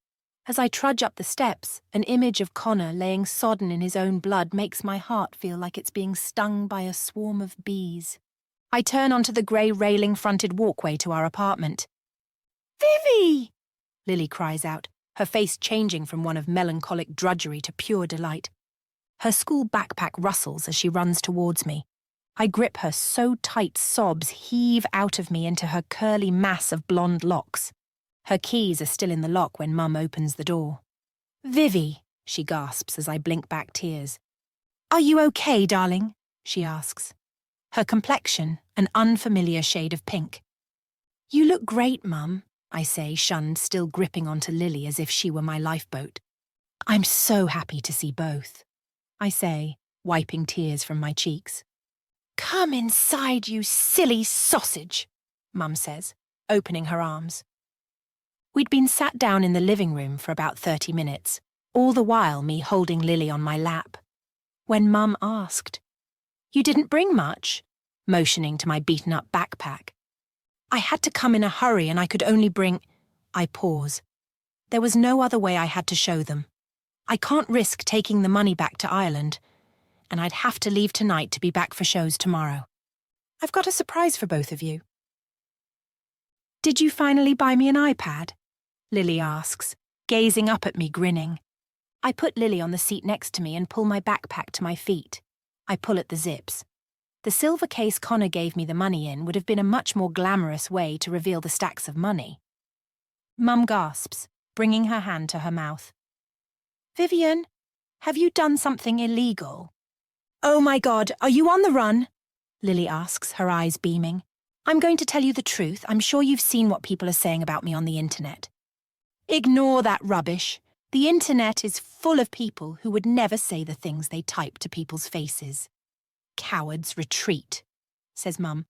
As I trudge up the steps, an image of Connor laying sodden in his own blood makes my heart feel like it's being stung by a swarm of bees. I turn onto the grey railing-fronted walkway to our apartment. "Vivi!" Lily cries out, her face changing from one of melancholic drudgery to pure delight. Her school backpack rustles as she runs towards me. I grip her so tight sobs heave out of me into her curly mass of blonde locks. Her keys are still in the lock when Mum opens the door. "Vivi," she gasps as I blink back tears. "Are you okay, darling?" she asks. Her complexion, an unfamiliar shade of pink. "You look great, Mum," I say, shunned, still gripping onto Lily as if she were my lifeboat. "I'm so happy to see both," I say, wiping tears from my cheeks. "Come inside, you silly sausage," Mum says, opening her arms. We'd been sat down in the living room for about 30 minutes, all the while me holding Lily on my lap. When Mum asked, "You didn't bring much?" motioning to my beaten-up backpack. "I had to come in a hurry and I could only bring—" I pause. There was no other way I had to show them. I can't risk taking the money back to Ireland, and I'd have to leave tonight to be back for shows tomorrow. I've got a surprise for both of you. "Did you finally buy me an iPad?" Lily asks, gazing up at me grinning. I put Lily on the seat next to me and pull my backpack to my feet. I pull at the zips. The silver case Connor gave me the money in would have been a much more glamorous way to reveal the stacks of money. Mum gasps, bringing her hand to her mouth. "Vivian, have you done something illegal?" "Oh my God, are you on the run?" Lily asks, her eyes beaming. "I'm going to tell you the truth. I'm sure you've seen what people are saying about me on the internet." "Ignore that rubbish. The internet is full of people who would never say the things they type to people's faces." "Cowards retreat," says Mum.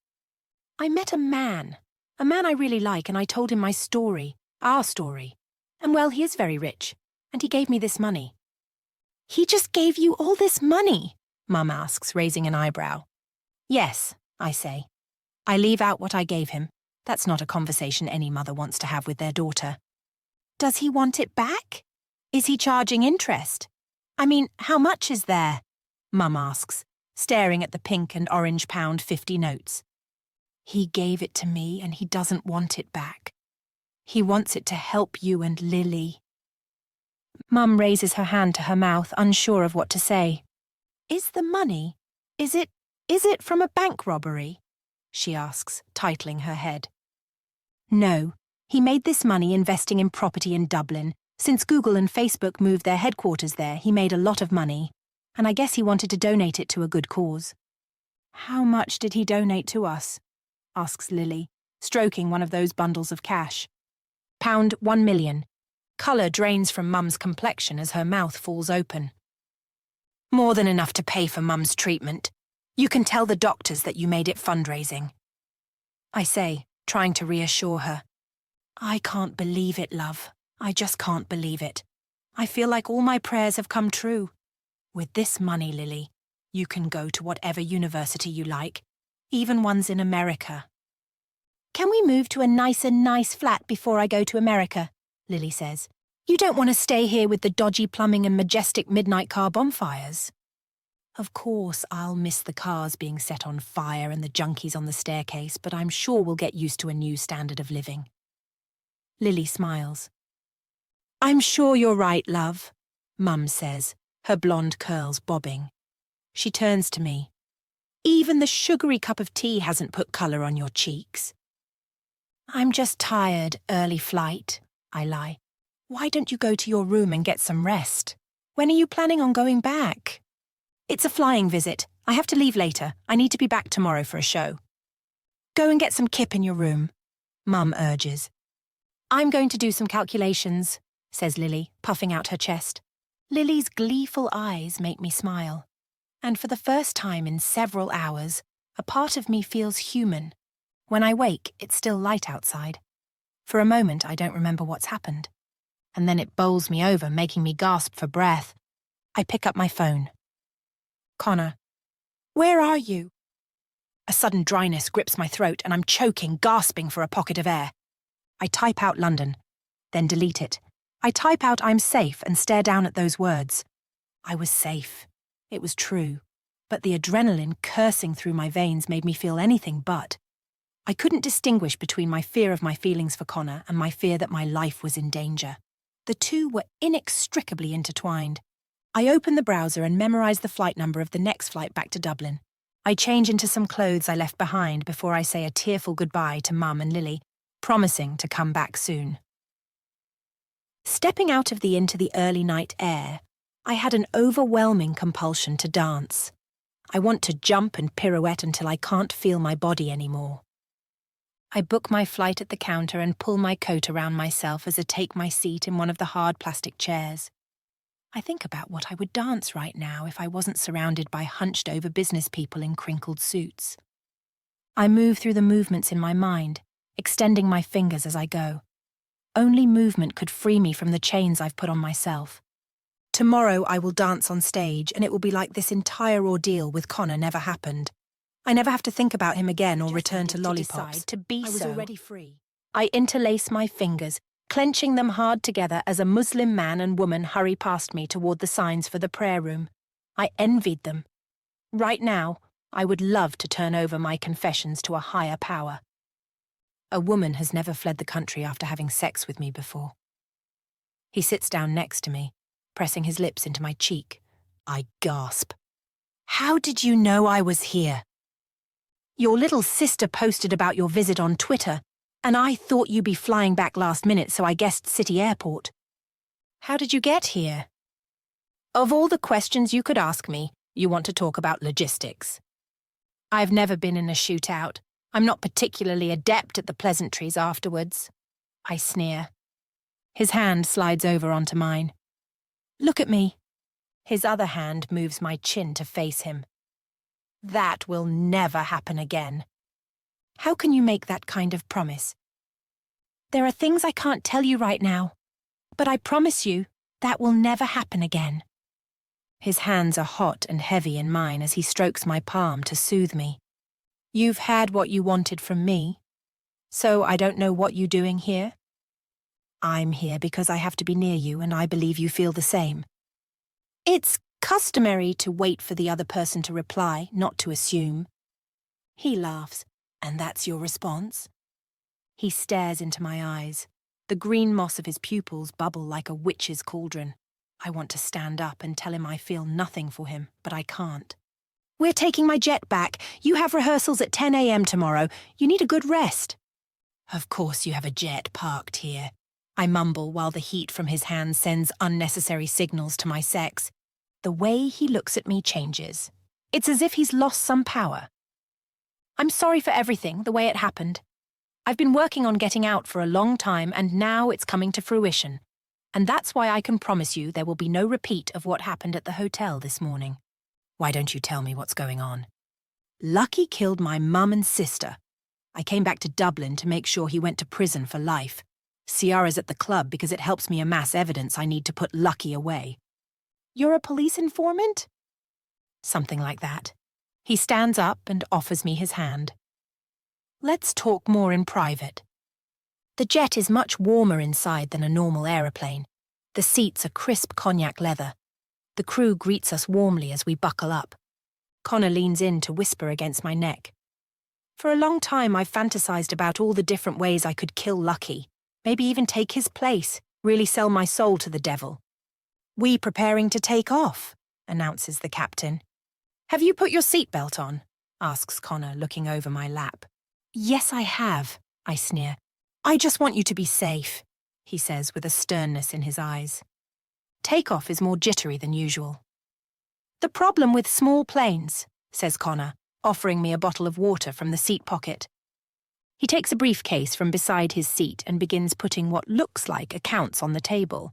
"I met a man I really like, and I told him my story, our story. And well, he is very rich, and he gave me this money." "He just gave you all this money?" Mum asks, raising an eyebrow. "Yes," I say. I leave out what I gave him. That's not a conversation any mother wants to have with their daughter. "Does he want it back? Is he charging interest? I mean, how much is there?" Mum asks, staring at the pink and orange £50 notes. "He gave it to me and he doesn't want it back. He wants it to help you and Lily." Mum raises her hand to her mouth, unsure of what to say. "Is the money, is it from a bank robbery?" she asks, titling her head. "No, he made this money investing in property in Dublin. Since Google and Facebook moved their headquarters there, he made a lot of money, and I guess he wanted to donate it to a good cause." "How much did he donate to us?" asks Lily, stroking one of those bundles of cash. "£1 million. Colour drains from Mum's complexion as her mouth falls open. "More than enough to pay for Mum's treatment. You can tell the doctors that you made it fundraising," I say, trying to reassure her. "I can't believe it, love. I just can't believe it. I feel like all my prayers have come true. With this money, Lily, you can go to whatever university you like, even ones in America." "Can we move to a nice flat before I go to America?" Lily says. "You don't want to stay here with the dodgy plumbing and majestic midnight car bonfires." Of course, I'll miss the cars being set on fire and the junkies on the staircase, but I'm sure we'll get used to a new standard of living. Lily smiles. "I'm sure you're right, love," Mum says, her blonde curls bobbing. She turns to me. "Even the sugary cup of tea hasn't put colour on your cheeks." "I'm just tired, early flight," I lie. "Why don't you go to your room and get some rest? When are you planning on going back?" "It's a flying visit. I have to leave later. I need to be back tomorrow for a show." "Go and get some kip in your room," Mum urges. "I'm going to do some calculations," says Lily, puffing out her chest. Lily's gleeful eyes make me smile. And for the first time in several hours, a part of me feels human. When I wake, it's still light outside. For a moment, I don't remember what's happened. and then it bowls me over, making me gasp for breath. I pick up my phone. Connor, where are you? A sudden dryness grips my throat and I'm choking, gasping for a pocket of air. I type out London, then delete it. I type out I'm safe and stare down at those words. I was safe. It was true. But the adrenaline coursing through my veins made me feel anything but. I couldn't distinguish between my fear of my feelings for Connor and my fear that my life was in danger. The two were inextricably intertwined. I open the browser and memorize the flight number of the next flight back to Dublin. I change into some clothes I left behind before I say a tearful goodbye to Mum and Lily, promising to come back soon. Stepping out of the inn to the early night air, I had an overwhelming compulsion to dance. I want to jump and pirouette until I can't feel my body anymore. I book my flight at the counter and pull my coat around myself as I take my seat in one of the hard plastic chairs. I think about what I would dance right now if I wasn't surrounded by hunched-over business people in crinkled suits. I move through the movements in my mind, extending my fingers as I go. Only movement could free me from the chains I've put on myself. Tomorrow I will dance on stage, and it will be like this entire ordeal with Connor never happened. I never have to think about him again or return to lollipops. I was already free. I interlace my fingers, clenching them hard together as a Muslim man and woman hurry past me toward the signs for the prayer room. I envied them. Right now, I would love to turn over my confessions to a higher power. A woman has never fled the country after having sex with me before. He sits down next to me, pressing his lips into my cheek. I gasp. How did you know I was here? Your little sister posted about your visit on Twitter, and I thought you'd be flying back last minute, so I guessed City Airport. How did you get here? Of all the questions you could ask me, you want to talk about logistics. I've never been in a shootout. I'm not particularly adept at the pleasantries afterwards. I sneer. His hand slides over onto mine. Look at me. His other hand moves my chin to face him. That will never happen again. How can you make that kind of promise? There are things I can't tell you right now, but I promise you that will never happen again. His hands are hot and heavy in mine as he strokes my palm to soothe me. You've had what you wanted from me, so I don't know what you're doing here. I'm here because I have to be near you, and I believe you feel the same. It's customary to wait for the other person to reply, not to assume. He laughs. And that's your response? He stares into my eyes. The green moss of his pupils bubble like a witch's cauldron. I want to stand up and tell him I feel nothing for him, but I can't. We're taking my jet back. You have rehearsals at 10 a.m. tomorrow. You need a good rest. Of course you have a jet parked here. I mumble while the heat from his hand sends unnecessary signals to my sex. The way he looks at me changes. It's as if he's lost some power. I'm sorry for everything, the way it happened. I've been working on getting out for a long time, and now it's coming to fruition. And that's why I can promise you there will be no repeat of what happened at the hotel this morning. Why don't you tell me what's going on? Lucky killed my mum and sister. I came back to Dublin to make sure he went to prison for life. Ciara's at the club because it helps me amass evidence I need to put Lucky away. You're a police informant? Something like that. He stands up and offers me his hand. Let's talk more in private. The jet is much warmer inside than a normal aeroplane. The seats are crisp cognac leather. The crew greets us warmly as we buckle up. Connor leans in to whisper against my neck. For a long time I've fantasized about all the different ways I could kill Lucky, maybe even take his place, really sell my soul to the devil. We preparing to take off, announces the captain. Have you put your seatbelt on? Asks Connor, looking over my lap. Yes, I have, I sneer. I just want you to be safe, he says with a sternness in his eyes. Takeoff is more jittery than usual. The problem with small planes, says Connor, offering me a bottle of water from the seat pocket. He takes a briefcase from beside his seat and begins putting what looks like accounts on the table.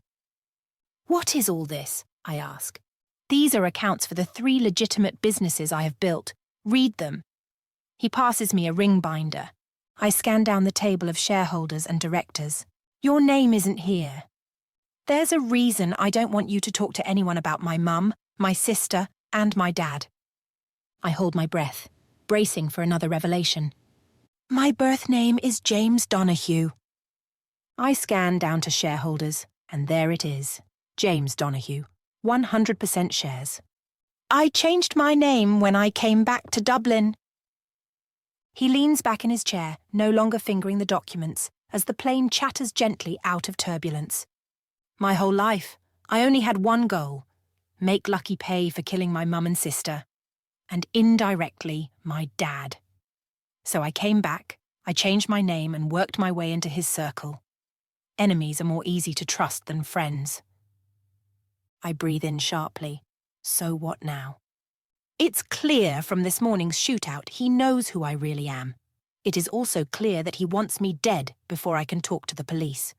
What is all this? I ask. These are accounts for the 3 legitimate businesses I have built. Read them. He passes me a ring binder. I scan down the table of shareholders and directors. Your name isn't here. There's a reason I don't want you to talk to anyone about my mum, my sister, and my dad. I hold my breath, bracing for another revelation. My birth name is James Donahue. I scan down to shareholders, and there it is. James Donahue, 100% shares. I changed my name when I came back to Dublin. He leans back in his chair, no longer fingering the documents, as the plane chatters gently out of turbulence. My whole life, I only had one goal: make Lucky pay for killing my mum and sister, and indirectly, my dad. So I came back, I changed my name and worked my way into his circle. Enemies are more easy to trust than friends. I breathe in sharply. So what now? It's clear from this morning's shootout he knows who I really am. It is also clear that he wants me dead before I can talk to the police.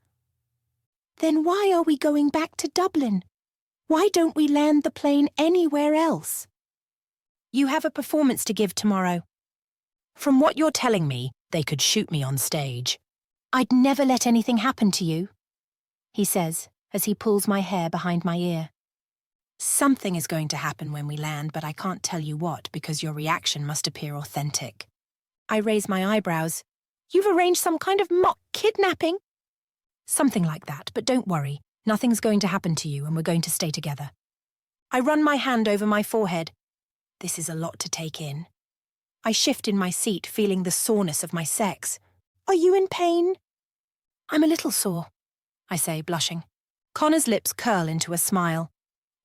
Then why are we going back to Dublin? Why don't we land the plane anywhere else? You have a performance to give tomorrow. From what you're telling me, they could shoot me on stage. I'd never let anything happen to you, he says as he pulls my hair behind my ear. Something is going to happen when we land, but I can't tell you what because your reaction must appear authentic. I raise my eyebrows. You've arranged some kind of mock kidnapping? Something like that, but don't worry. Nothing's going to happen to you and we're going to stay together. I run my hand over my forehead. This is a lot to take in. I shift in my seat, feeling the soreness of my sex. Are you in pain? I'm a little sore, I say, blushing. Connor's lips curl into a smile.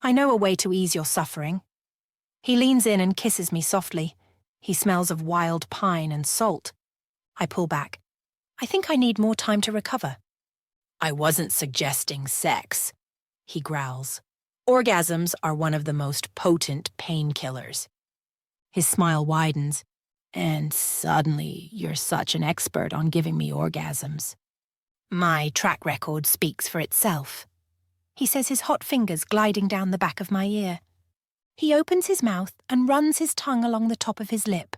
I know a way to ease your suffering. He leans in and kisses me softly. He smells of wild pine and salt. I pull back. I think I need more time to recover. I wasn't suggesting sex, he growls. Orgasms are one of the most potent painkillers. His smile widens. And suddenly, you're such an expert on giving me orgasms. My track record speaks for itself. He says, his hot fingers gliding down the back of my ear. He opens his mouth and runs his tongue along the top of his lip.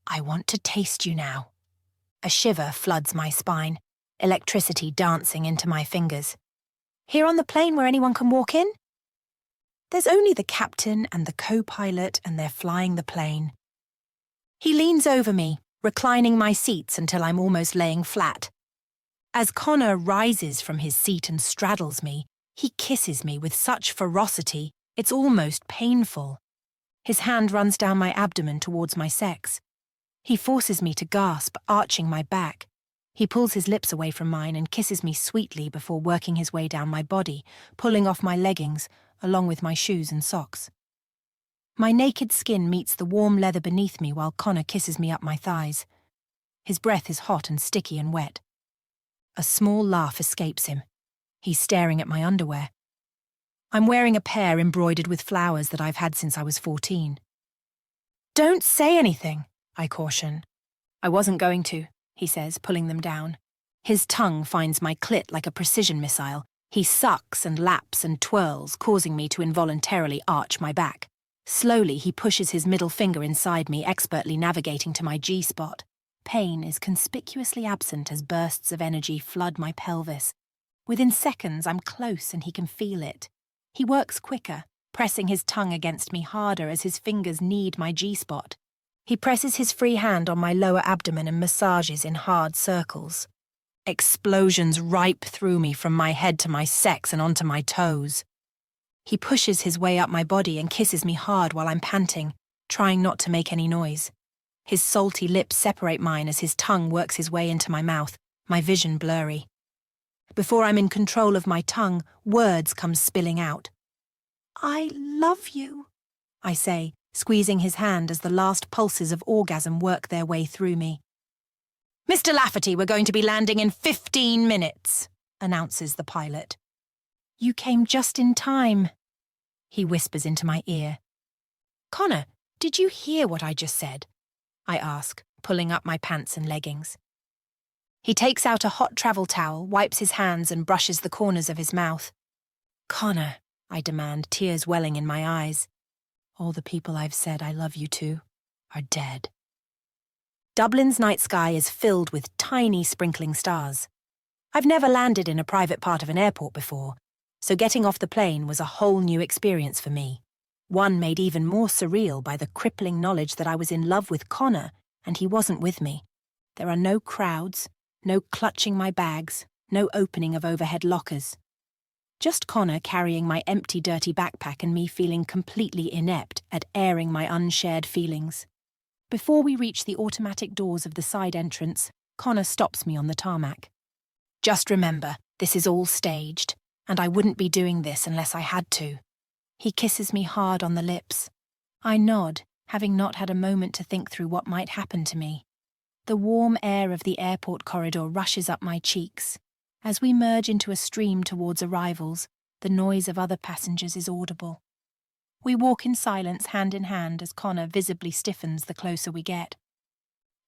I want to taste you now. A shiver floods my spine, electricity dancing into my fingers. Here on the plane where anyone can walk in? There's only the captain and the co-pilot, and they're flying the plane. He leans over me, reclining my seats until I'm almost laying flat. As Connor rises from his seat and straddles me, he kisses me with such ferocity, it's almost painful. His hand runs down my abdomen towards my sex. He forces me to gasp, arching my back. He pulls his lips away from mine and kisses me sweetly before working his way down my body, pulling off my leggings, along with my shoes and socks. My naked skin meets the warm leather beneath me while Connor kisses me up my thighs. His breath is hot and sticky and wet. A small laugh escapes him. He's staring at my underwear. I'm wearing a pair embroidered with flowers that I've had since I was 14. Don't say anything, I caution. I wasn't going to, he says, pulling them down. His tongue finds my clit like a precision missile. He sucks and laps and twirls, causing me to involuntarily arch my back. Slowly, he pushes his middle finger inside me, expertly navigating to my G-spot. Pain is conspicuously absent as bursts of energy flood my pelvis. Within seconds, I'm close and he can feel it. He works quicker, pressing his tongue against me harder as his fingers knead my G-spot. He presses his free hand on my lower abdomen and massages in hard circles. Explosions ripe through me from my head to my sex and onto my toes. He pushes his way up my body and kisses me hard while I'm panting, trying not to make any noise. His salty lips separate mine as his tongue works his way into my mouth, my vision blurry. Before I'm in control of my tongue, words come spilling out. I love you, I say, squeezing his hand as the last pulses of orgasm work their way through me. Mr. Lafferty, we're going to be landing in 15 minutes, announces the pilot. You came just in time, he whispers into my ear. Connor, did you hear what I just said? I ask, pulling up my pants and leggings. He takes out a hot travel towel, wipes his hands and brushes the corners of his mouth. Connor, I demand, tears welling in my eyes. All the people I've said I love you to are dead. Dublin's night sky is filled with tiny sprinkling stars. I've never landed in a private part of an airport before, So getting off the plane was a whole new experience for me. One made even more surreal by the crippling knowledge that I was in love with Connor and he wasn't with me. There are no crowds, no clutching my bags, no opening of overhead lockers. Just Connor carrying my empty, dirty backpack and me feeling completely inept at airing my unshared feelings. Before we reach the automatic doors of the side entrance, Connor stops me on the tarmac. Just remember, this is all staged, and I wouldn't be doing this unless I had to. He kisses me hard on the lips. I nod, having not had a moment to think through what might happen to me. The warm air of the airport corridor rushes up my cheeks. As we merge into a stream towards arrivals, the noise of other passengers is audible. We walk in silence hand in hand as Connor visibly stiffens the closer we get.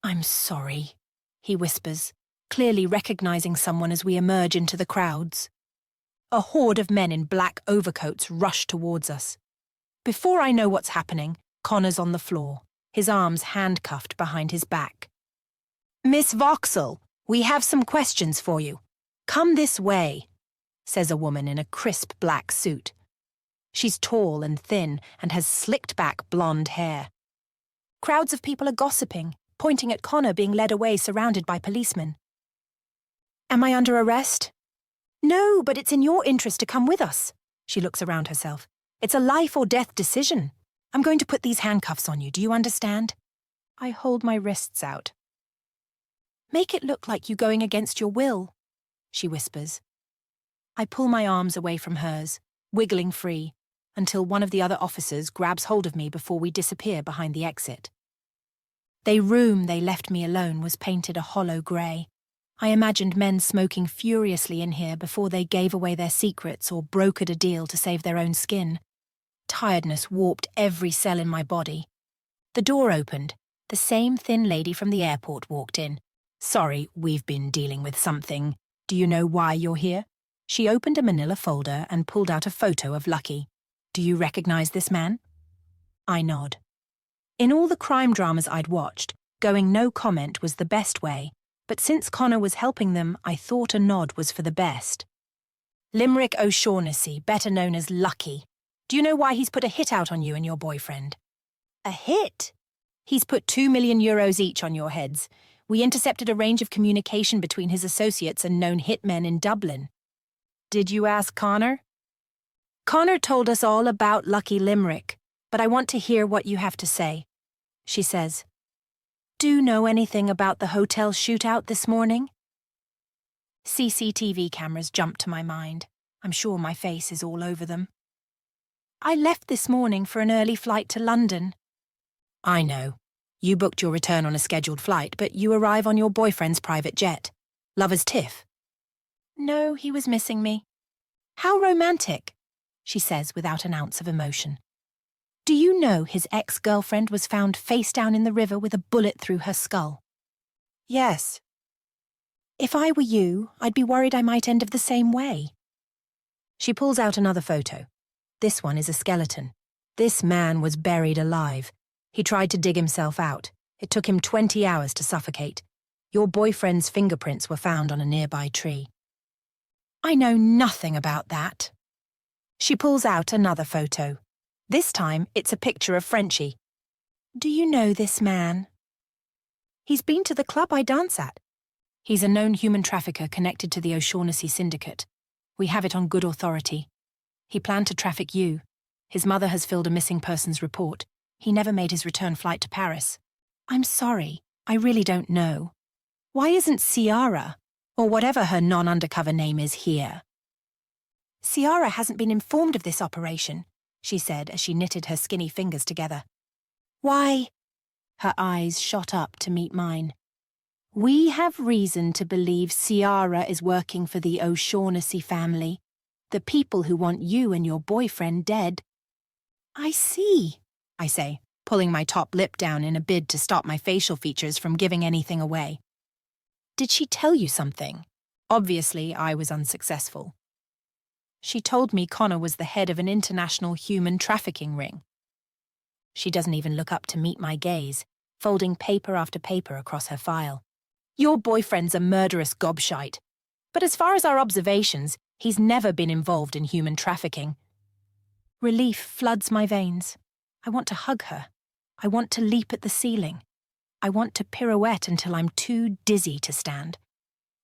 "I'm sorry," he whispers, clearly recognizing someone as we emerge into the crowds. A horde of men in black overcoats rush towards us. Before I know what's happening, Connor's on the floor, his arms handcuffed behind his back. "Miss Vauxhall, we have some questions for you. Come this way," says a woman in a crisp black suit. She's tall and thin and has slicked back blonde hair. Crowds of people are gossiping, pointing at Connor being led away surrounded by policemen. "Am I under arrest?" "No, but it's in your interest to come with us." She looks around herself. "It's a life or death decision. I'm going to put these handcuffs on you, do you understand?" I hold my wrists out. "Make it look like you going against your will," she whispers. I pull my arms away from hers, wiggling free, until one of the other officers grabs hold of me before we disappear behind the exit. The room they left me alone was painted a hollow grey. I imagined men smoking furiously in here before they gave away their secrets or brokered a deal to save their own skin. Tiredness warped every cell in my body. The door opened. The same thin lady from the airport walked in. "Sorry, we've been dealing with something. Do you know why you're here?" She opened a manila folder and pulled out a photo of Lucky. "Do you recognize this man?" I nod. In all the crime dramas I'd watched, going no comment was the best way, but since Connor was helping them, I thought a nod was for the best. "Limerick O'Shaughnessy, better known as Lucky. Do you know why he's put a hit out on you and your boyfriend?" "A hit?" "He's put €2 million each on your heads. We intercepted a range of communication between his associates and known hitmen in Dublin." "Did you ask Connor?" "Connor told us all about Lucky Limerick, but I want to hear what you have to say," she says. "Do you know anything about the hotel shootout this morning?" CCTV cameras jump to my mind. I'm sure my face is all over them. "I left this morning for an early flight to London." "I know. You booked your return on a scheduled flight, but you arrive on your boyfriend's private jet. Lover's tiff." "No, he was missing me." "How romantic," she says without an ounce of emotion. "Do you know his ex-girlfriend was found face down in the river with a bullet through her skull?" "Yes." "If I were you, I'd be worried I might end up the same way." She pulls out another photo. This one is a skeleton. This man was buried alive. He tried to dig himself out. It took him 20 hours to suffocate. Your boyfriend's fingerprints were found on a nearby tree. "I know nothing about that." She pulls out another photo. This time, it's a picture of Frenchie. "Do you know this man?" "He's been to the club I dance at." "He's a known human trafficker connected to the O'Shaughnessy syndicate. We have it on good authority. He planned to traffic you. His mother has filled a missing persons report. He never made his return flight to Paris." "I'm sorry, I really don't know. Why isn't Ciara, or whatever her non-undercover name is, here?" "Ciara hasn't been informed of this operation," she said as she knitted her skinny fingers together. "Why?" Her eyes shot up to meet mine. "We have reason to believe Ciara is working for the O'Shaughnessy family, the people who want you and your boyfriend dead." "I see," I say, pulling my top lip down in a bid to stop my facial features from giving anything away. "Did she tell you something?" Obviously, I was unsuccessful. "She told me Connor was the head of an international human trafficking ring." She doesn't even look up to meet my gaze, folding paper after paper across her file. "Your boyfriend's a murderous gobshite. But as far as our observations, He's never been involved in human trafficking. Relief floods my veins. I want to hug her. I want to leap at the ceiling. I want to pirouette until I'm too dizzy to stand.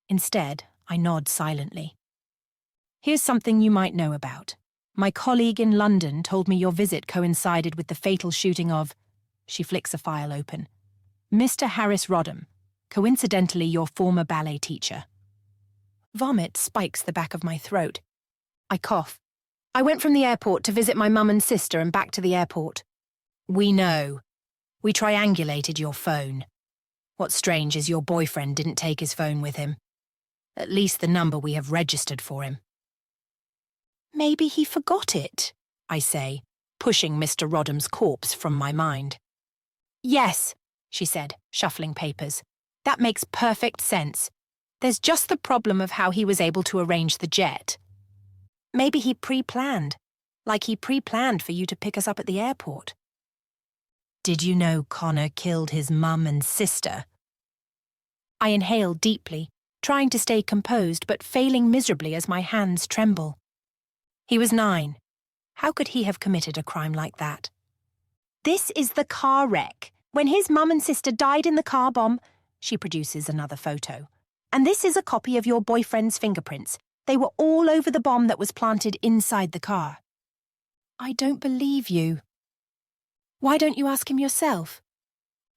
Instead, I nod silently. Here's something you might know about. My colleague in London told me your visit coincided with the fatal shooting of... She flicks a file open. Mr. Harris Rodham, coincidentally your former ballet teacher. Vomit spikes the back of my throat. I cough. I went from the airport to visit my mum and sister and back to the airport. We know. We triangulated your phone. What's strange is your boyfriend didn't take his phone with him. At least the number we have registered for him. Maybe he forgot it, I say, pushing Mr. Rodham's corpse from my mind. Yes, she said, shuffling papers. That makes perfect sense. There's just the problem of how he was able to arrange the jet. Maybe he pre-planned, like he pre-planned for you to pick us up at the airport. Did you know Connor killed his mum and sister? I inhale deeply, trying to stay composed but failing miserably as my hands tremble. He was 9. How could he have committed a crime like that? This is the car wreck. When his mum and sister died in the car bomb, she produces another photo. And this is a copy of your boyfriend's fingerprints. They were all over the bomb that was planted inside the car. I don't believe you. Why don't you ask him yourself?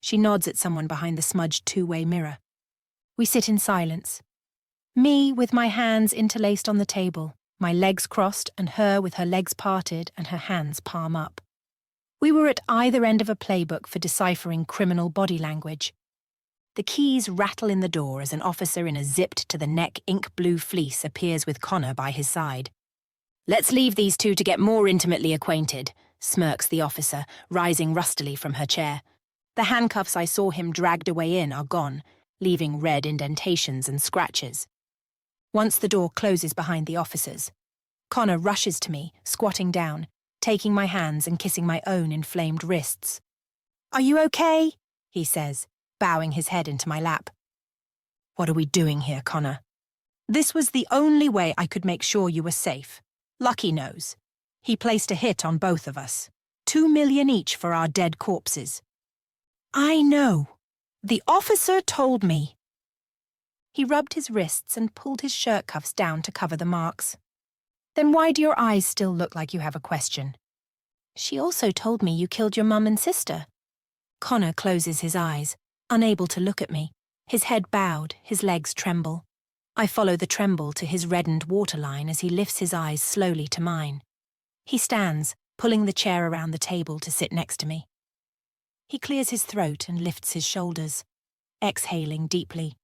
She nods at someone behind the smudged two-way mirror. We sit in silence. Me with my hands interlaced on the table, my legs crossed and her with her legs parted and her hands palm up. We were at either end of a playbook for deciphering criminal body language. The keys rattle in the door as an officer in a zipped-to-the-neck ink-blue fleece appears with Connor by his side. Let's leave these two to get more intimately acquainted, smirks the officer, rising rustily from her chair. The handcuffs I saw him dragged away in are gone, leaving red indentations and scratches. Once the door closes behind the officers, Connor rushes to me, squatting down, taking my hands and kissing my own inflamed wrists. Are you okay? He says, bowing his head into my lap. What are we doing here, Connor? This was the only way I could make sure you were safe. Lucky knows. He placed a hit on both of us. 2 million each for our dead corpses. I know. The officer told me. He rubbed his wrists and pulled his shirt cuffs down to cover the marks. Then why do your eyes still look like you have a question? She also told me you killed your mum and sister. Connor closes his eyes, unable to look at me. His head bowed, his legs tremble. I follow the tremble to his reddened waterline as he lifts his eyes slowly to mine. He stands, pulling the chair around the table to sit next to me. He clears his throat and lifts his shoulders, exhaling deeply.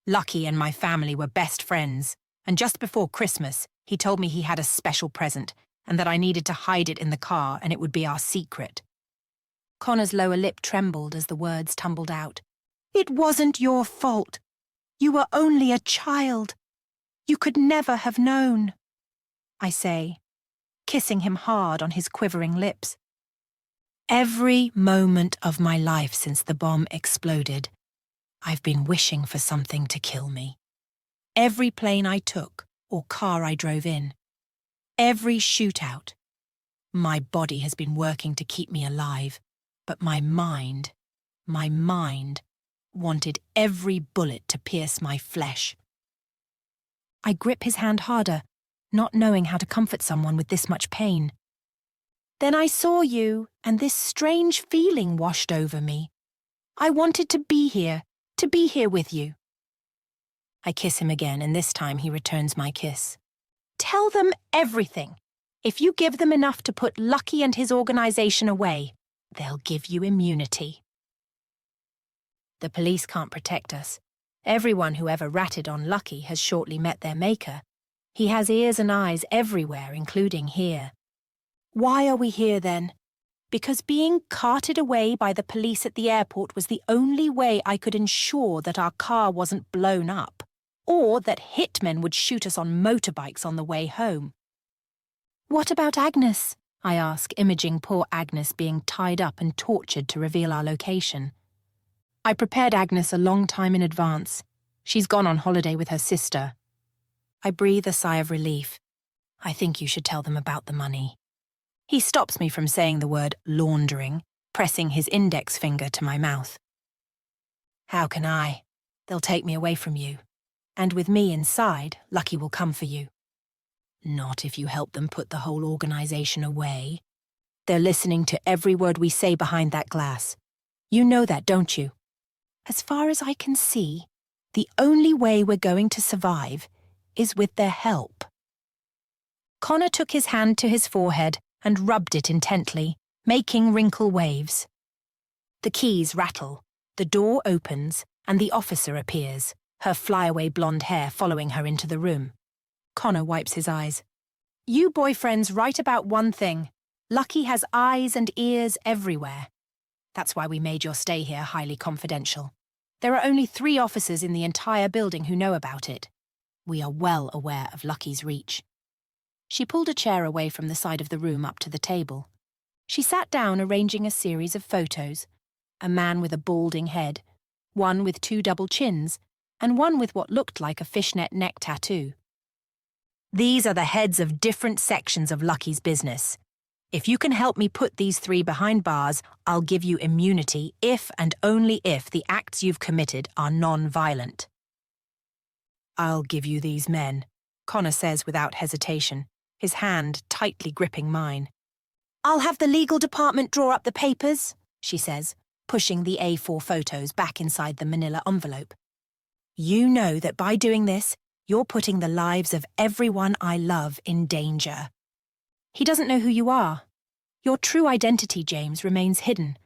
Lucky and my family were best friends, and just before Christmas, he told me he had a special present and that I needed to hide it in the car and it would be our secret. Connor's lower lip trembled as the words tumbled out. It wasn't your fault. You were only a child. You could never have known, I say, kissing him hard on his quivering lips. Every moment of my life since the bomb exploded, I've been wishing for something to kill me. Every plane I took or car I drove in, every shootout. My body has been working to keep me alive, but my mind wanted every bullet to pierce my flesh. I grip his hand harder, not knowing how to comfort someone with this much pain. Then I saw you, and this strange feeling washed over me. I wanted to be here with you. I kiss him again, and this time he returns my kiss. Tell them everything. If you give them enough to put Lucky and his organization away, they'll give you immunity. The police can't protect us. Everyone who ever ratted on Lucky has shortly met their maker. He has ears and eyes everywhere, including here. Why are we here then? Because being carted away by the police at the airport was the only way I could ensure that our car wasn't blown up, or that hitmen would shoot us on motorbikes on the way home. What about Agnes? I ask, imaging poor Agnes being tied up and tortured to reveal our location. I prepared Agnes a long time in advance. She's gone on holiday with her sister. I breathe a sigh of relief. I think you should tell them about the money. He stops me from saying the word laundering, pressing his index finger to my mouth. How can I? They'll take me away from you. And with me inside, Lucky will come for you. Not if you help them put the whole organization away. They're listening to every word we say behind that glass. You know that, don't you? As far as I can see, the only way we're going to survive is with their help. Connor took his hand to his forehead and rubbed it intently, making wrinkle waves. The keys rattle, the door opens, and the officer appears, her flyaway blonde hair following her into the room. Connor wipes his eyes. You boyfriends write about one thing. Lucky has eyes and ears everywhere. That's why we made your stay here highly confidential. There are only 3 officers in the entire building who know about it. We are well aware of Lucky's reach. She pulled a chair away from the side of the room up to the table. She sat down arranging a series of photos. A man with a balding head, one with 2 double chins, and one with what looked like a fishnet neck tattoo. These are the heads of different sections of Lucky's business. If you can help me put these 3 behind bars, I'll give you immunity if and only if the acts you've committed are non-violent. I'll give you these men, Connor says without hesitation, his hand tightly gripping mine. I'll have the legal department draw up the papers, she says, pushing the A4 photos back inside the manila envelope. You know that by doing this, you're putting the lives of everyone I love in danger. He doesn't know who you are. Your true identity, James, remains hidden.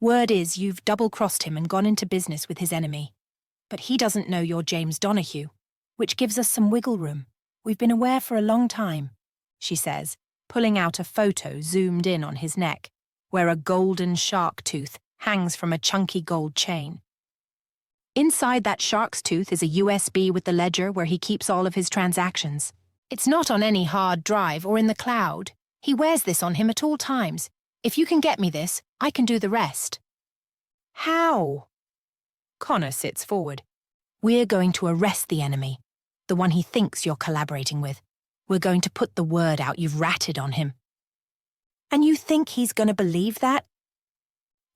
Word is you've double-crossed him and gone into business with his enemy. But he doesn't know you're James Donahue, which gives us some wiggle room. We've been aware for a long time, she says, pulling out a photo zoomed in on his neck, where a golden shark tooth hangs from a chunky gold chain. Inside that shark's tooth is a USB with the ledger where he keeps all of his transactions. It's not on any hard drive or in the cloud. He wears this on him at all times. If you can get me this, I can do the rest. How? Connor sits forward. We're going to arrest the enemy, the one he thinks you're collaborating with. We're going to put the word out you've ratted on him. And you think he's going to believe that?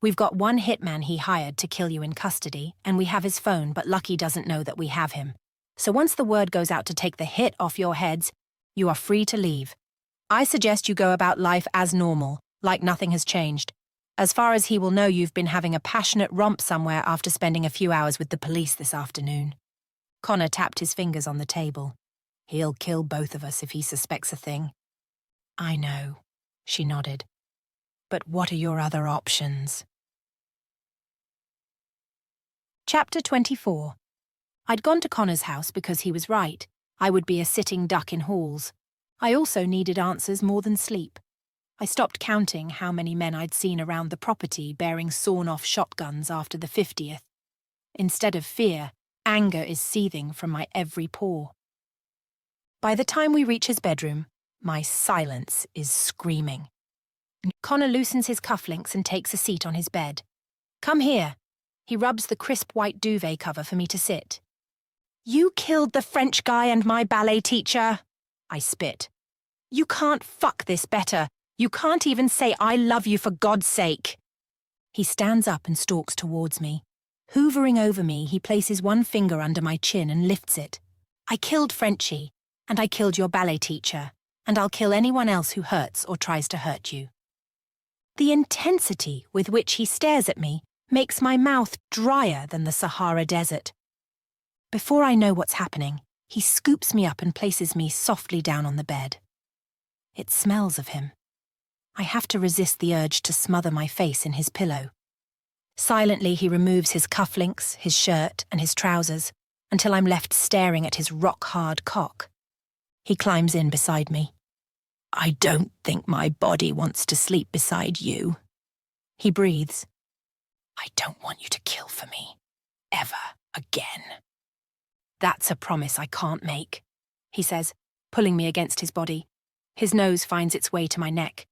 We've got one hitman he hired to kill you in custody, and we have his phone, but Lucky doesn't know that we have him. So once the word goes out to take the hit off your heads, you are free to leave. I suggest you go about life as normal, like nothing has changed. As far as he will know, you've been having a passionate romp somewhere after spending a few hours with the police this afternoon. Connor tapped his fingers on the table. He'll kill both of us if he suspects a thing. I know, she nodded. But what are your other options? Chapter 24. I'd gone to Connor's house because he was right. I would be a sitting duck in halls. I also needed answers more than sleep. I stopped counting how many men I'd seen around the property bearing sawn-off shotguns after the 50th. Instead of fear, anger is seething from my every pore. By the time we reach his bedroom, my silence is screaming. Connor loosens his cufflinks and takes a seat on his bed. Come here. He rubs the crisp white duvet cover for me to sit. You killed the French guy and my ballet teacher. I spit. You can't fuck this better. You can't even say I love you for God's sake. He stands up and stalks towards me. Hoovering over me, he places one finger under my chin and lifts it. I killed Frenchie, and I killed your ballet teacher, and I'll kill anyone else who hurts or tries to hurt you. The intensity with which he stares at me makes my mouth drier than the Sahara Desert. Before I know what's happening, he scoops me up and places me softly down on the bed. It smells of him. I have to resist the urge to smother my face in his pillow. Silently, he removes his cufflinks, his shirt, and his trousers, until I'm left staring at his rock-hard cock. He climbs in beside me. I don't think my body wants to sleep beside you. He breathes. I don't want you to kill for me. Ever again. That's a promise I can't make, he says, pulling me against his body. His nose finds its way to my neck.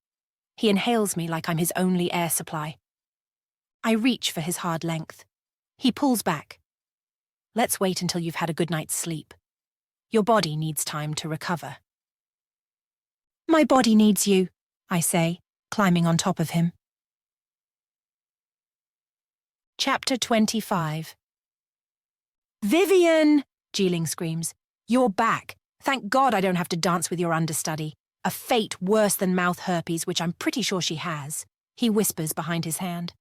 He inhales me like I'm his only air supply. I reach for his hard length. He pulls back. Let's wait until you've had a good night's sleep. Your body needs time to recover. My body needs you, I say, climbing on top of him. Chapter 25. Vivian! Jeeling screams. You're back. Thank God I don't have to dance with your understudy. A fate worse than mouth herpes, which I'm pretty sure she has, he whispers behind his hand.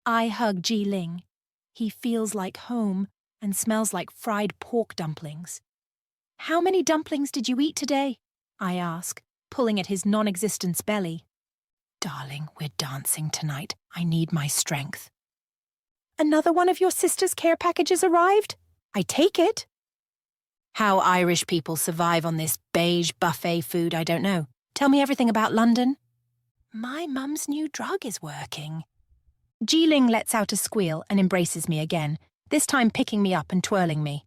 I hug Ji-Ling. He feels like home and smells like fried pork dumplings. How many dumplings did you eat today? I ask, pulling at his non-existent belly. Darling, we're dancing tonight. I need my strength. Another one of your sister's care packages arrived? I take it. How Irish people survive on this beige buffet food, I don't know. Tell me everything about London. My mum's new drug is working. Ji-Ling lets out a squeal and embraces me again, this time picking me up and twirling me.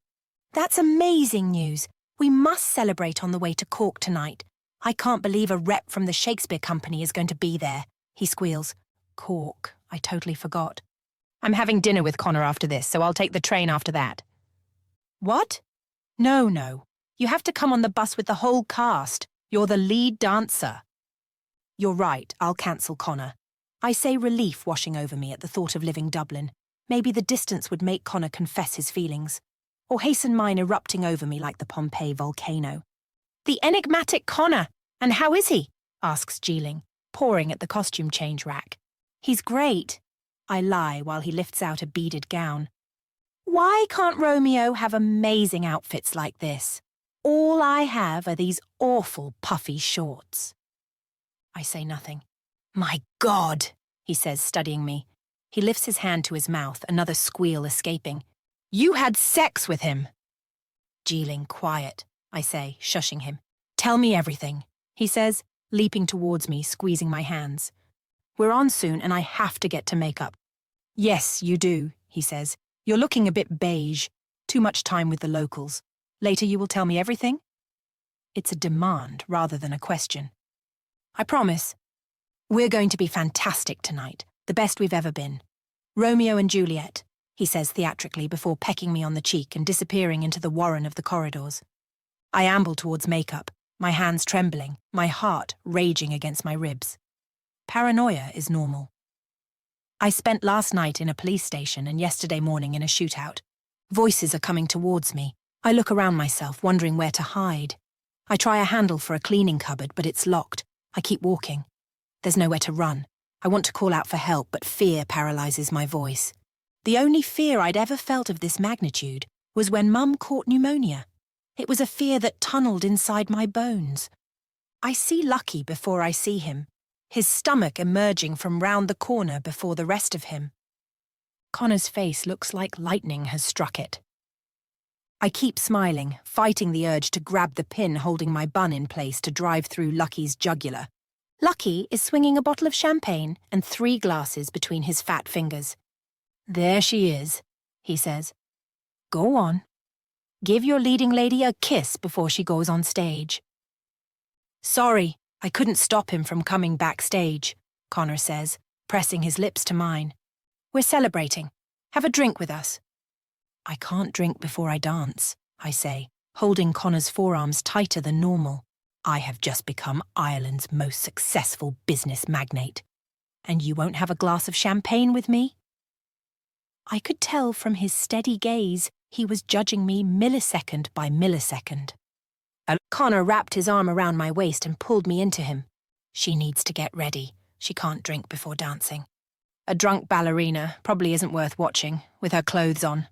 That's amazing news. We must celebrate on the way to Cork tonight. I can't believe a rep from the Shakespeare Company is going to be there, he squeals. Cork, I totally forgot. I'm having dinner with Connor after this, so I'll take the train after that. What? No. You have to come on the bus with the whole cast. You're the lead dancer. You're right, I'll cancel Connor. I say, relief washing over me at the thought of living Dublin. Maybe the distance would make Connor confess his feelings. Or hasten mine erupting over me like the Pompeii volcano. The enigmatic Connor! And how is he? Asks Ji-Ling, poring at the costume change rack. He's great. I lie while he lifts out a beaded gown. Why can't Romeo have amazing outfits like this? All I have are these awful puffy shorts. I say nothing. My God, he says, studying me. He lifts his hand to his mouth, another squeal escaping. You had sex with him. Ji-Ling, quiet, I say, shushing him. Tell me everything, he says, leaping towards me, squeezing my hands. We're on soon and I have to get to makeup. Yes, you do, he says. You're looking a bit beige. Too much time with the locals. Later you will tell me everything? It's a demand rather than a question. I promise. We're going to be fantastic tonight, the best we've ever been. Romeo and Juliet, he says theatrically before pecking me on the cheek and disappearing into the warren of the corridors. I amble towards makeup, my hands trembling, my heart raging against my ribs. Paranoia is normal. I spent last night in a police station and yesterday morning in a shootout. Voices are coming towards me. I look around myself, wondering where to hide. I try a handle for a cleaning cupboard, but it's locked. I keep walking. There's nowhere to run. I want to call out for help, but fear paralyzes my voice. The only fear I'd ever felt of this magnitude was when Mum caught pneumonia. It was a fear that tunneled inside my bones. I see Lucky before I see him, his stomach emerging from round the corner before the rest of him. Connor's face looks like lightning has struck it. I keep smiling, fighting the urge to grab the pin holding my bun in place to drive through Lucky's jugular. Lucky is swinging a bottle of champagne and 3 glasses between his fat fingers. There she is, he says. Go on. Give your leading lady a kiss before she goes on stage. Sorry, I couldn't stop him from coming backstage, Connor says, pressing his lips to mine. We're celebrating. Have a drink with us. I can't drink before I dance, I say, holding Connor's forearms tighter than normal. I have just become Ireland's most successful business magnate. And you won't have a glass of champagne with me? I could tell from his steady gaze he was judging me millisecond by millisecond. Connor wrapped his arm around my waist and pulled me into him. She needs to get ready. She can't drink before dancing. A drunk ballerina probably isn't worth watching, with her clothes on.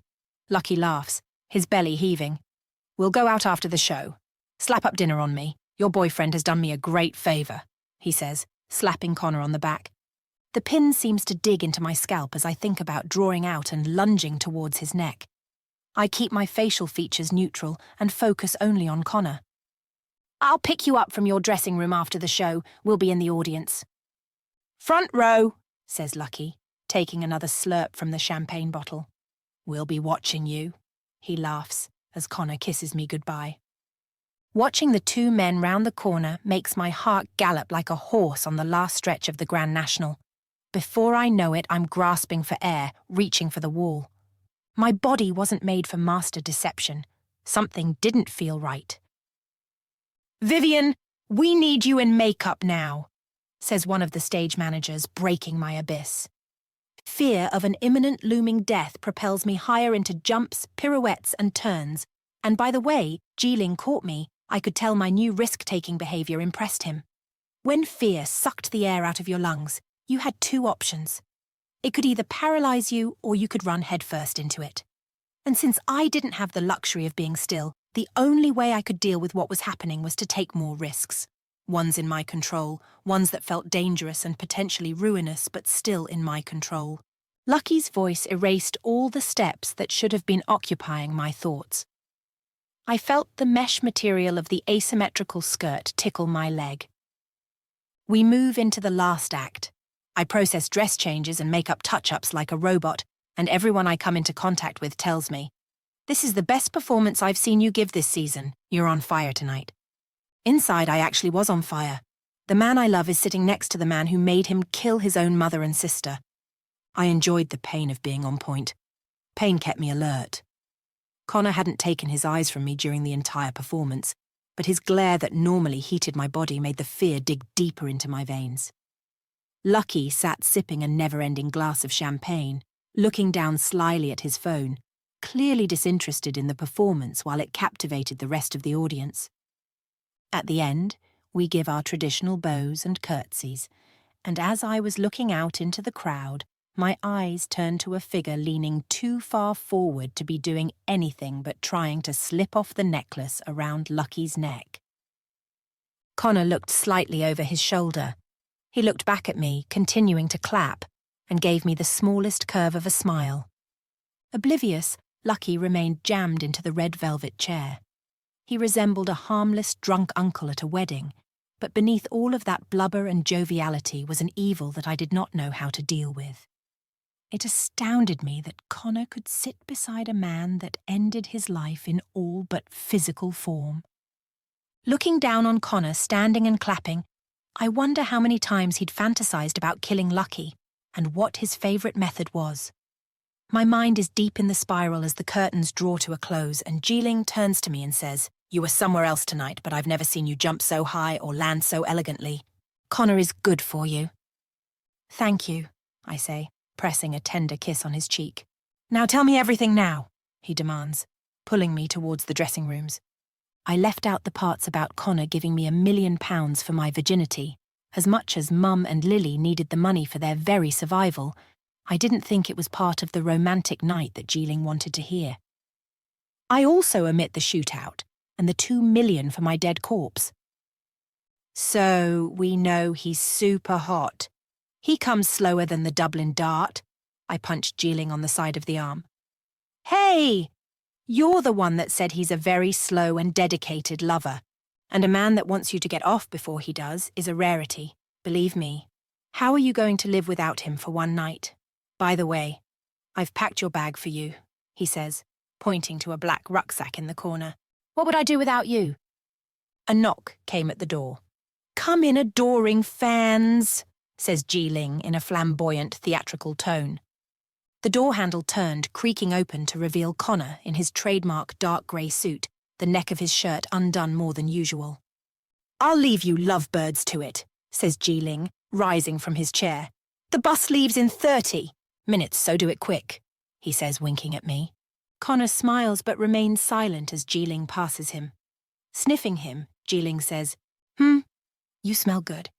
Lucky laughs, his belly heaving. We'll go out after the show. Slap up dinner on me. Your boyfriend has done me a great favour, he says, slapping Connor on the back. The pin seems to dig into my scalp as I think about drawing out and lunging towards his neck. I keep my facial features neutral and focus only on Connor. I'll pick you up from your dressing room after the show. We'll be in the audience. Front row, says Lucky, taking another slurp from the champagne bottle. We'll be watching you, he laughs as Connor kisses me goodbye. Watching the 2 men round the corner makes my heart gallop like a horse on the last stretch of the Grand National. Before I know it, I'm grasping for air, reaching for the wall. My body wasn't made for master deception. Something didn't feel right. "Vivian, we need you in makeup now," says one of the stage managers, breaking my abyss. Fear of an imminent looming death propels me higher into jumps, pirouettes, and turns, and by the way Jiling caught me, I could tell my new risk-taking behaviour impressed him. When fear sucked the air out of your lungs, you had two options. It could either paralyse you or you could run headfirst into it. And since I didn't have the luxury of being still, the only way I could deal with what was happening was to take more risks. Ones in my control, ones that felt dangerous and potentially ruinous, but still in my control. Lucky's voice erased all the steps that should have been occupying my thoughts. I felt the mesh material of the asymmetrical skirt tickle my leg. We move into the last act. I process dress changes and makeup touch-ups like a robot, and everyone I come into contact with tells me, "This is the best performance I've seen you give this season. You're on fire tonight." Inside, I actually was on fire. The man I love is sitting next to the man who made him kill his own mother and sister. I enjoyed the pain of being on point. Pain kept me alert. Connor hadn't taken his eyes from me during the entire performance, but his glare that normally heated my body made the fear dig deeper into my veins. Lucky sat sipping a never-ending glass of champagne, looking down slyly at his phone, clearly disinterested in the performance while it captivated the rest of the audience. At the end, we give our traditional bows and curtsies, and as I was looking out into the crowd, my eyes turned to a figure leaning too far forward to be doing anything but trying to slip off the necklace around Lucky's neck. Connor looked slightly over his shoulder. He looked back at me, continuing to clap, and gave me the smallest curve of a smile. Oblivious, Lucky remained jammed into the red velvet chair. He resembled a harmless, drunk uncle at a wedding, but beneath all of that blubber and joviality was an evil that I did not know how to deal with. It astounded me that Connor could sit beside a man that ended his life in all but physical form. Looking down on Connor standing and clapping, I wonder how many times he'd fantasized about killing Lucky and what his favourite method was. My mind is deep in the spiral as the curtains draw to a close and Jiling turns to me and says, "You were somewhere else tonight, but I've never seen you jump so high or land so elegantly. Connor is good for you." "Thank you," I say, pressing a tender kiss on his cheek. "Now tell me everything now," he demands, pulling me towards the dressing rooms. I left out the parts about Connor giving me £1 million for my virginity. As much as Mum and Lily needed the money for their very survival, I didn't think it was part of the romantic night that Jiling wanted to hear. I also omit the shootout and the $2 million for my dead corpse. "So we know he's super hot. He comes slower than the Dublin dart." I punched Jiling on the side of the arm. "Hey! You're the one that said he's a very slow and dedicated lover, and a man that wants you to get off before he does is a rarity, believe me. How are you going to live without him for one night? By the way, I've packed your bag for you," he says, pointing to a black rucksack in the corner. "What would I do without you?" A knock came at the door. "Come in, adoring fans," says Jiling in a flamboyant, theatrical tone. The door handle turned, creaking open to reveal Connor in his trademark dark grey suit, the neck of his shirt undone more than usual. "I'll leave you lovebirds to it," says Jiling, rising from his chair. "The bus leaves in 30 minutes, so do it quick," he says, winking at me. Connor smiles but remains silent as Jiling passes him. Sniffing him, Jiling says, "You smell good."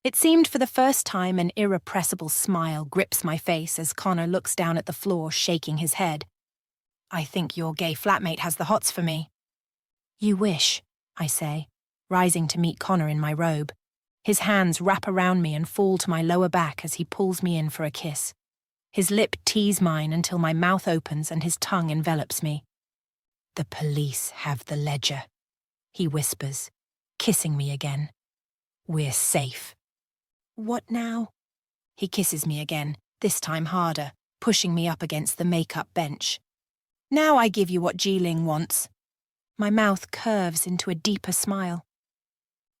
It seemed for the first time an irrepressible smile grips my face as Connor looks down at the floor, shaking his head. "I think your gay flatmate has the hots for me." "You wish," I say, rising to meet Connor in my robe. His hands wrap around me and fall to my lower back as he pulls me in for a kiss. His lip tease mine until my mouth opens and his tongue envelops me. "The police have the ledger," he whispers, kissing me again. "We're safe." "What now?" He kisses me again, this time harder, pushing me up against the makeup bench. "Now I give you what Jiling wants." My mouth curves into a deeper smile.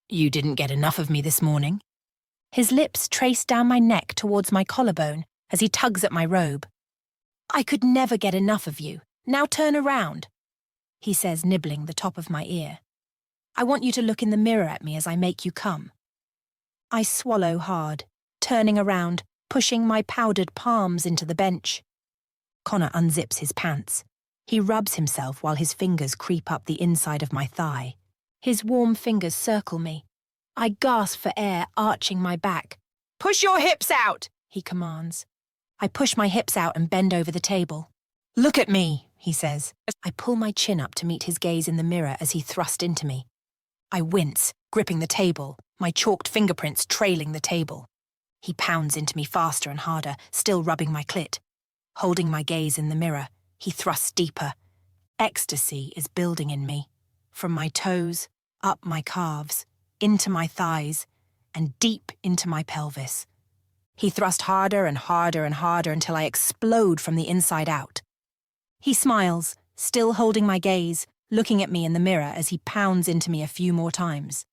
"You didn't get enough of me this morning." His lips trace down my neck towards my collarbone as he tugs at my robe. "I could never get enough of you. Now turn around." he says, nibbling the top of my ear. I want you to look in the mirror at me as I make you come. I swallow hard, turning around, pushing my powdered palms into the bench. Connor unzips his pants. He rubs himself while his fingers creep up the inside of my thigh. His warm fingers circle me. I gasp for air, arching my back. "Push your hips out," he commands. I push my hips out and bend over the table. "Look at me," he says. I pull my chin up to meet his gaze in the mirror as he thrusts into me. I wince, gripping the table, my chalked fingerprints trailing the table. He pounds into me faster and harder, still rubbing my clit. Holding my gaze in the mirror, he thrusts deeper. Ecstasy is building in me, from my toes, up my calves, into my thighs, and deep into my pelvis. He thrusts harder and harder and harder until I explode from the inside out. He smiles, still holding my gaze, looking at me in the mirror as he pounds into me a few more times.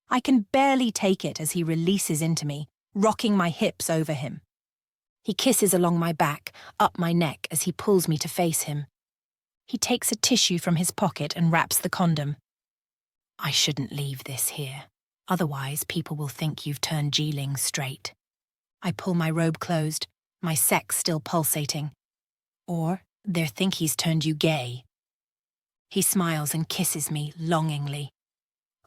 I can barely take it as he releases into me, rocking my hips over him. He kisses along my back, up my neck as he pulls me to face him. He takes a tissue from his pocket and wraps the condom. I shouldn't leave this here. Otherwise, people will think you've turned Geeling straight. I pull my robe closed, my sex still pulsating. Or they'll think he's turned you gay. He smiles and kisses me longingly.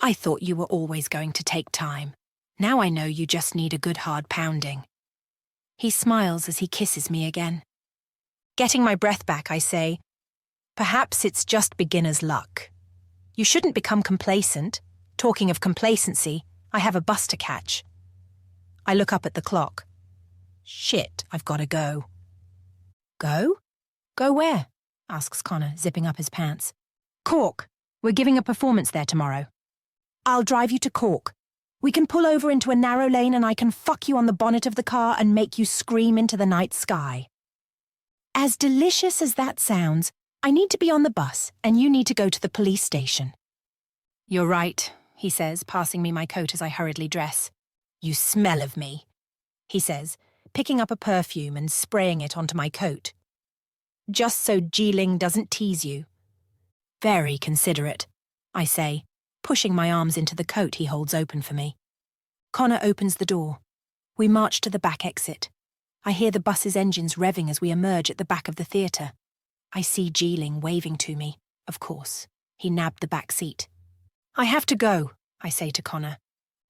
I thought you were always going to take time. Now I know you just need a good hard pounding. He smiles as he kisses me again. Getting my breath back, I say, perhaps it's just beginner's luck. You shouldn't become complacent. Talking of complacency, I have a bus to catch. I look up at the clock. Shit, I've got to go. Go? Go where? Asks Connor, zipping up his pants. Cork. We're giving a performance there tomorrow. I'll drive you to Cork. We can pull over into a narrow lane and I can fuck you on the bonnet of the car and make you scream into the night sky. As delicious as that sounds, I need to be on the bus and you need to go to the police station. You're right, he says, passing me my coat as I hurriedly dress. You smell of me, he says, picking up a perfume and spraying it onto my coat. Just so Geeling doesn't tease you. Very considerate, I say, pushing my arms into the coat he holds open for me. Connor opens the door. We march to the back exit. I hear the bus's engines revving as we emerge at the back of the theatre. I see Geeling waving to me. Of course, he nabbed the back seat. I have to go, I say to Connor.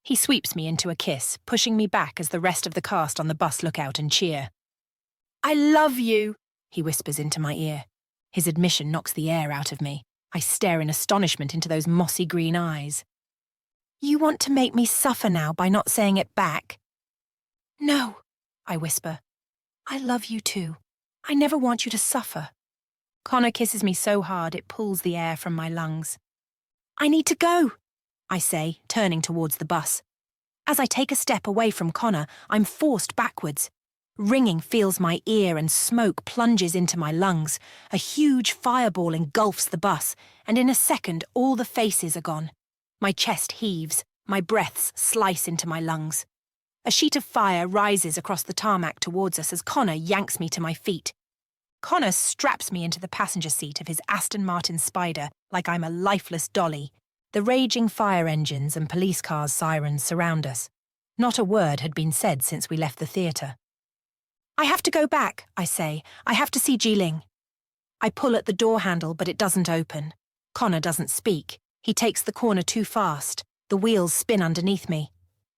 He sweeps me into a kiss, pushing me back as the rest of the cast on the bus look out and cheer. I love you, he whispers into my ear. His admission knocks the air out of me. I stare in astonishment into those mossy green eyes. You want to make me suffer now by not saying it back? No, I whisper. I love you too. I never want you to suffer. Connor kisses me so hard it pulls the air from my lungs. I need to go, I say, turning towards the bus. As I take a step away from Connor, I'm forced backwards. Ringing fills my ear and smoke plunges into my lungs. A huge fireball engulfs the bus, and in a second all the faces are gone. My chest heaves, my breaths slice into my lungs. A sheet of fire rises across the tarmac towards us as Connor yanks me to my feet. Connor straps me into the passenger seat of his Aston Martin Spider like I'm a lifeless dolly. The raging fire engines and police cars' sirens surround us. Not a word had been said since we left the theatre. I have to go back, I say. I have to see Geeling. I pull at the door handle, but it doesn't open. Connor doesn't speak. He takes the corner too fast. The wheels spin underneath me.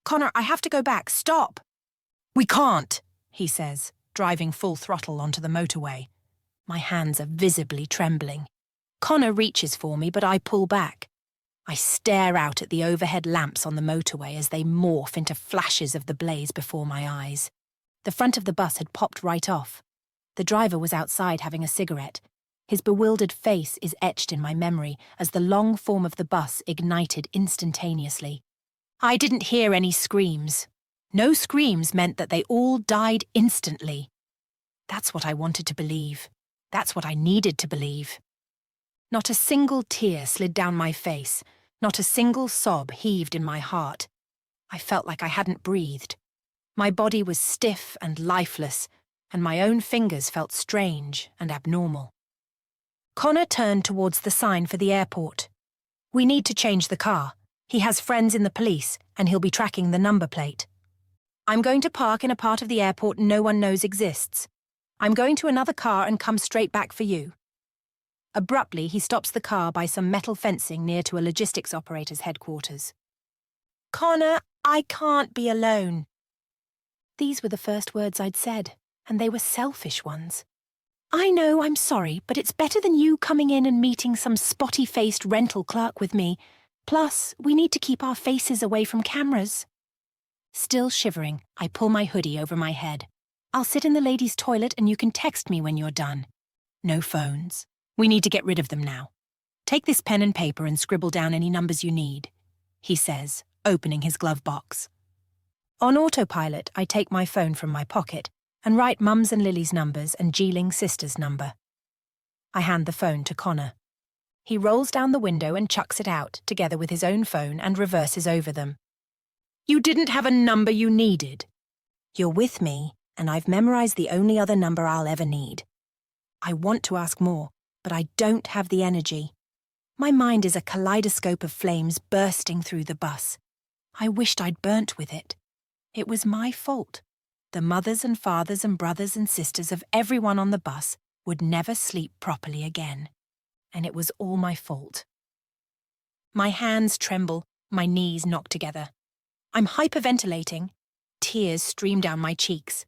Connor, I have to go back. Stop. We can't, he says, driving full throttle onto the motorway. My hands are visibly trembling. Connor reaches for me, but I pull back. I stare out at the overhead lamps on the motorway as they morph into flashes of the blaze before my eyes. The front of the bus had popped right off. The driver was outside having a cigarette. His bewildered face is etched in my memory as the long form of the bus ignited instantaneously. I didn't hear any screams. No screams meant that they all died instantly. That's what I wanted to believe. That's what I needed to believe. Not a single tear slid down my face. Not a single sob heaved in my heart. I felt like I hadn't breathed. My body was stiff and lifeless, and my own fingers felt strange and abnormal. Connor turned towards the sign for the airport. We need to change the car. He has friends in the police, and he'll be tracking the number plate. I'm going to park in a part of the airport no one knows exists. I'm going to another car and come straight back for you. Abruptly, he stops the car by some metal fencing near to a logistics operator's headquarters. Connor, I can't be alone. These were the first words I'd said, and they were selfish ones. I know, I'm sorry, but it's better than you coming in and meeting some spotty-faced rental clerk with me. Plus, we need to keep our faces away from cameras. Still shivering, I pull my hoodie over my head. I'll sit in the ladies' toilet and you can text me when you're done. No phones. We need to get rid of them now. Take this pen and paper and scribble down any numbers you need, he says, opening his glove box. On autopilot, I take my phone from my pocket and write Mum's and Lily's numbers and Jeeling's sister's number. I hand the phone to Connor. He rolls down the window and chucks it out, together with his own phone, and reverses over them. You didn't have a number you needed. You're with me, and I've memorized the only other number I'll ever need. I want to ask more, but I don't have the energy. My mind is a kaleidoscope of flames bursting through the bus. I wished I'd burnt with it. It was my fault. The mothers and fathers and brothers and sisters of everyone on the bus would never sleep properly again. And it was all my fault. My hands tremble, my knees knock together. I'm hyperventilating. Tears stream down my cheeks.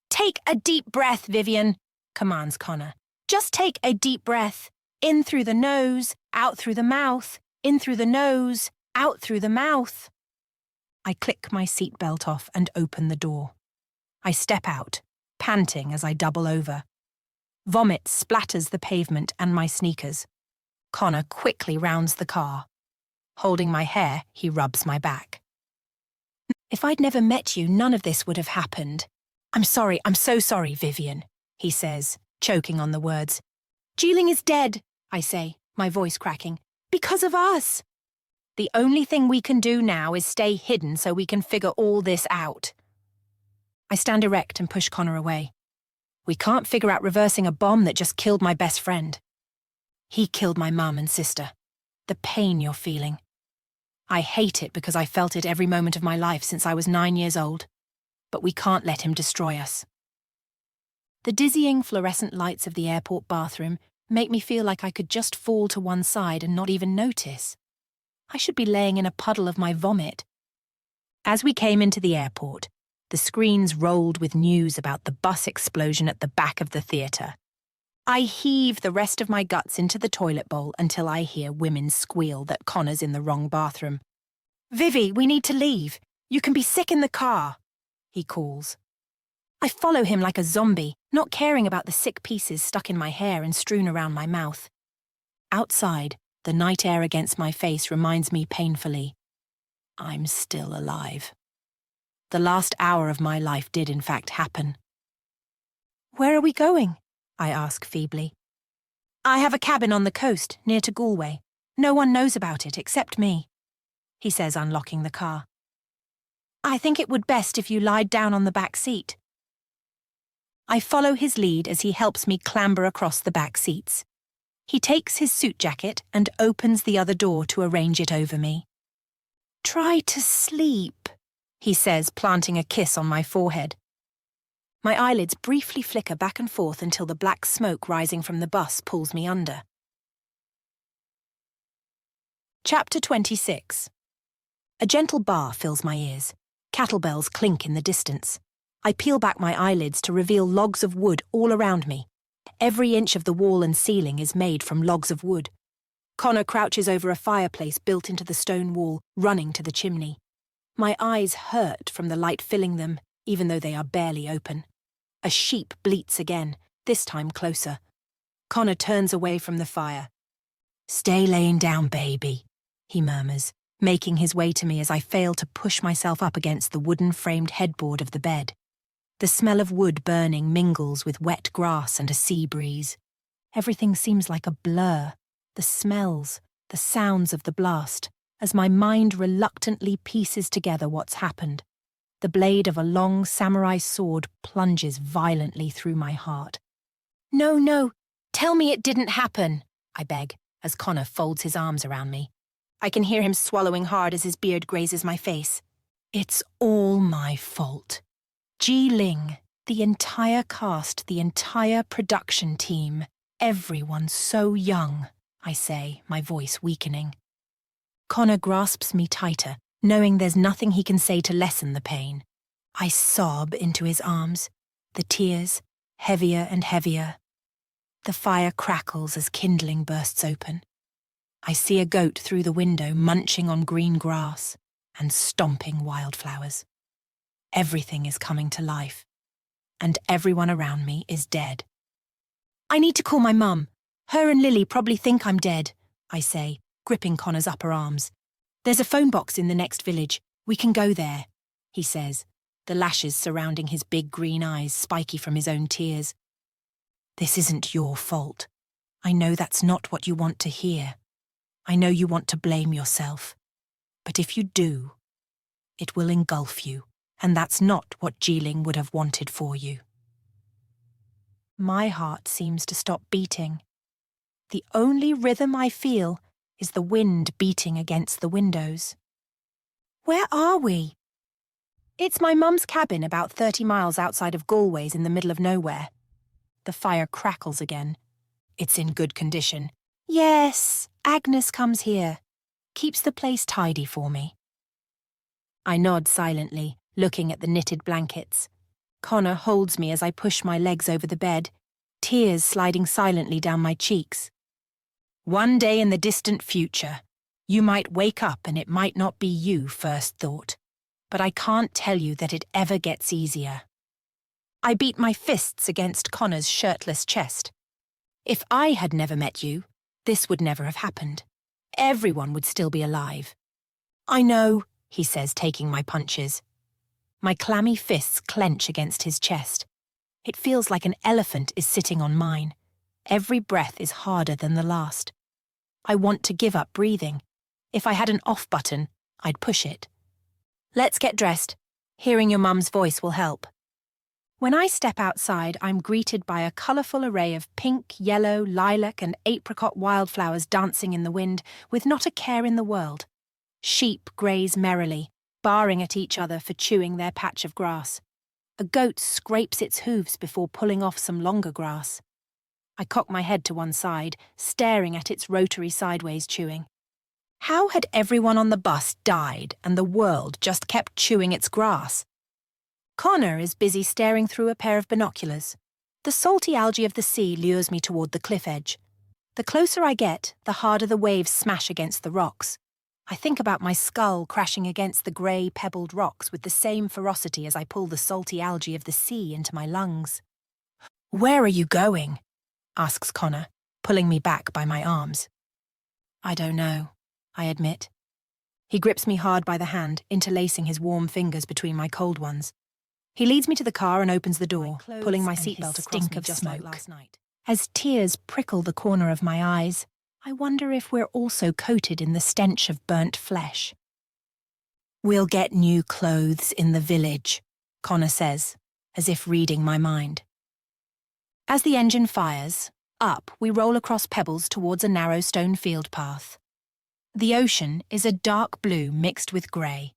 Take a deep breath, Vivian, commands Connor. Just take a deep breath. In through the nose, out through the mouth, in through the nose, out through the mouth. I click my seatbelt off and open the door. I step out, panting as I double over. Vomit splatters the pavement and my sneakers. Connor quickly rounds the car. Holding my hair, he rubs my back. If I'd never met you, none of this would have happened. I'm so sorry, Vivian, he says, choking on the words. Jeeling is dead, I say, my voice cracking. Because of us. The only thing we can do now is stay hidden so we can figure all this out. I stand erect and push Connor away. We can't figure out reversing a bomb that just killed my best friend. He killed my mum and sister. The pain you're feeling. I hate it because I felt it every moment of my life since I was 9 years old. But we can't let him destroy us. The dizzying fluorescent lights of the airport bathroom make me feel like I could just fall to one side and not even notice. I should be laying in a puddle of my vomit. As we came into the airport, the screens rolled with news about the bus explosion at the back of the theatre. I heave the rest of my guts into the toilet bowl until I hear women squeal that Connor's in the wrong bathroom. Vivi, we need to leave. You can be sick in the car, he calls. I follow him like a zombie, not caring about the sick pieces stuck in my hair and strewn around my mouth. Outside, the night air against my face reminds me painfully, I'm still alive. The last hour of my life did in fact happen. Where are we going? I ask feebly. I have a cabin on the coast, near to Galway. No one knows about it except me, he says, unlocking the car. I think it would best if you lied down on the back seat. I follow his lead as he helps me clamber across the back seats. He takes his suit jacket and opens the other door to arrange it over me. Try to sleep, he says, planting a kiss on my forehead. My eyelids briefly flicker back and forth until the black smoke rising from the bus pulls me under. Chapter 26. A gentle bar fills my ears. Cattle bells clink in the distance. I peel back my eyelids to reveal logs of wood all around me. Every inch of the wall and ceiling is made from logs of wood. Connor crouches over a fireplace built into the stone wall, running to the chimney. My eyes hurt from the light filling them, even though they are barely open. A sheep bleats again, this time closer. Connor turns away from the fire. Stay laying down, baby, he murmurs, making his way to me as I fail to push myself up against the wooden-framed headboard of the bed. The smell of wood burning mingles with wet grass and a sea breeze. Everything seems like a blur. The smells, the sounds of the blast, as my mind reluctantly pieces together what's happened. The blade of a long samurai sword plunges violently through my heart. No, Tell me it didn't happen, I beg, as Connor folds his arms around me. I can hear him swallowing hard as his beard grazes my face. It's all my fault. Ji Ling, the entire cast, the entire production team, everyone so young, I say, my voice weakening. Connor grasps me tighter, knowing there's nothing he can say to lessen the pain. I sob into his arms, the tears heavier and heavier. The fire crackles as kindling bursts open. I see a goat through the window munching on green grass and stomping wildflowers. Everything is coming to life, and everyone around me is dead. I need to call my mum. Her and Lily probably think I'm dead, I say, gripping Connor's upper arms. There's a phone box in the next village. We can go there, he says, the lashes surrounding his big green eyes spiky from his own tears. This isn't your fault. I know that's not what you want to hear. I know you want to blame yourself. But if you do, it will engulf you, and that's not what Ji Ling would have wanted for you. My heart seems to stop beating. The only rhythm I feel is the wind beating against the windows. Where are we? It's my mum's cabin about 30 miles outside of Galway's in the middle of nowhere. The fire crackles again. It's in good condition. Yes, Agnes comes here. Keeps the place tidy for me. I nod silently, looking at the knitted blankets. Connor holds me as I push my legs over the bed, tears sliding silently down my cheeks. One day in the distant future, you might wake up and it might not be you first thought, but I can't tell you that it ever gets easier. I beat my fists against Connor's shirtless chest. If I had never met you, this would never have happened. Everyone would still be alive. I know, he says, taking my punches. My clammy fists clench against his chest. It feels like an elephant is sitting on mine. Every breath is harder than the last. I want to give up breathing. If I had an off button, I'd push it. Let's get dressed. Hearing your mum's voice will help. When I step outside, I'm greeted by a colourful array of pink, yellow, lilac and apricot wildflowers dancing in the wind, with not a care in the world. Sheep graze merrily, barring at each other for chewing their patch of grass. A goat scrapes its hooves before pulling off some longer grass. I cock my head to one side, staring at its rotary sideways chewing. How had everyone on the bus died and the world just kept chewing its grass? Connor is busy staring through a pair of binoculars. The salty algae of the sea lures me toward the cliff edge. The closer I get, the harder the waves smash against the rocks. I think about my skull crashing against the grey, pebbled rocks with the same ferocity as I pull the salty algae of the sea into my lungs. "Where are you going?" asks Connor, pulling me back by my arms. "I don't know," I admit. He grips me hard by the hand, interlacing his warm fingers between my cold ones. He leads me to the car and opens the door, pulling my seatbelt across me just like last night. As tears prickle the corner of my eyes, I wonder if we're also coated in the stench of burnt flesh. "We'll get new clothes in the village," Connor says, as if reading my mind. As the engine fires, up we roll across pebbles towards a narrow stone field path. The ocean is a dark blue mixed with grey.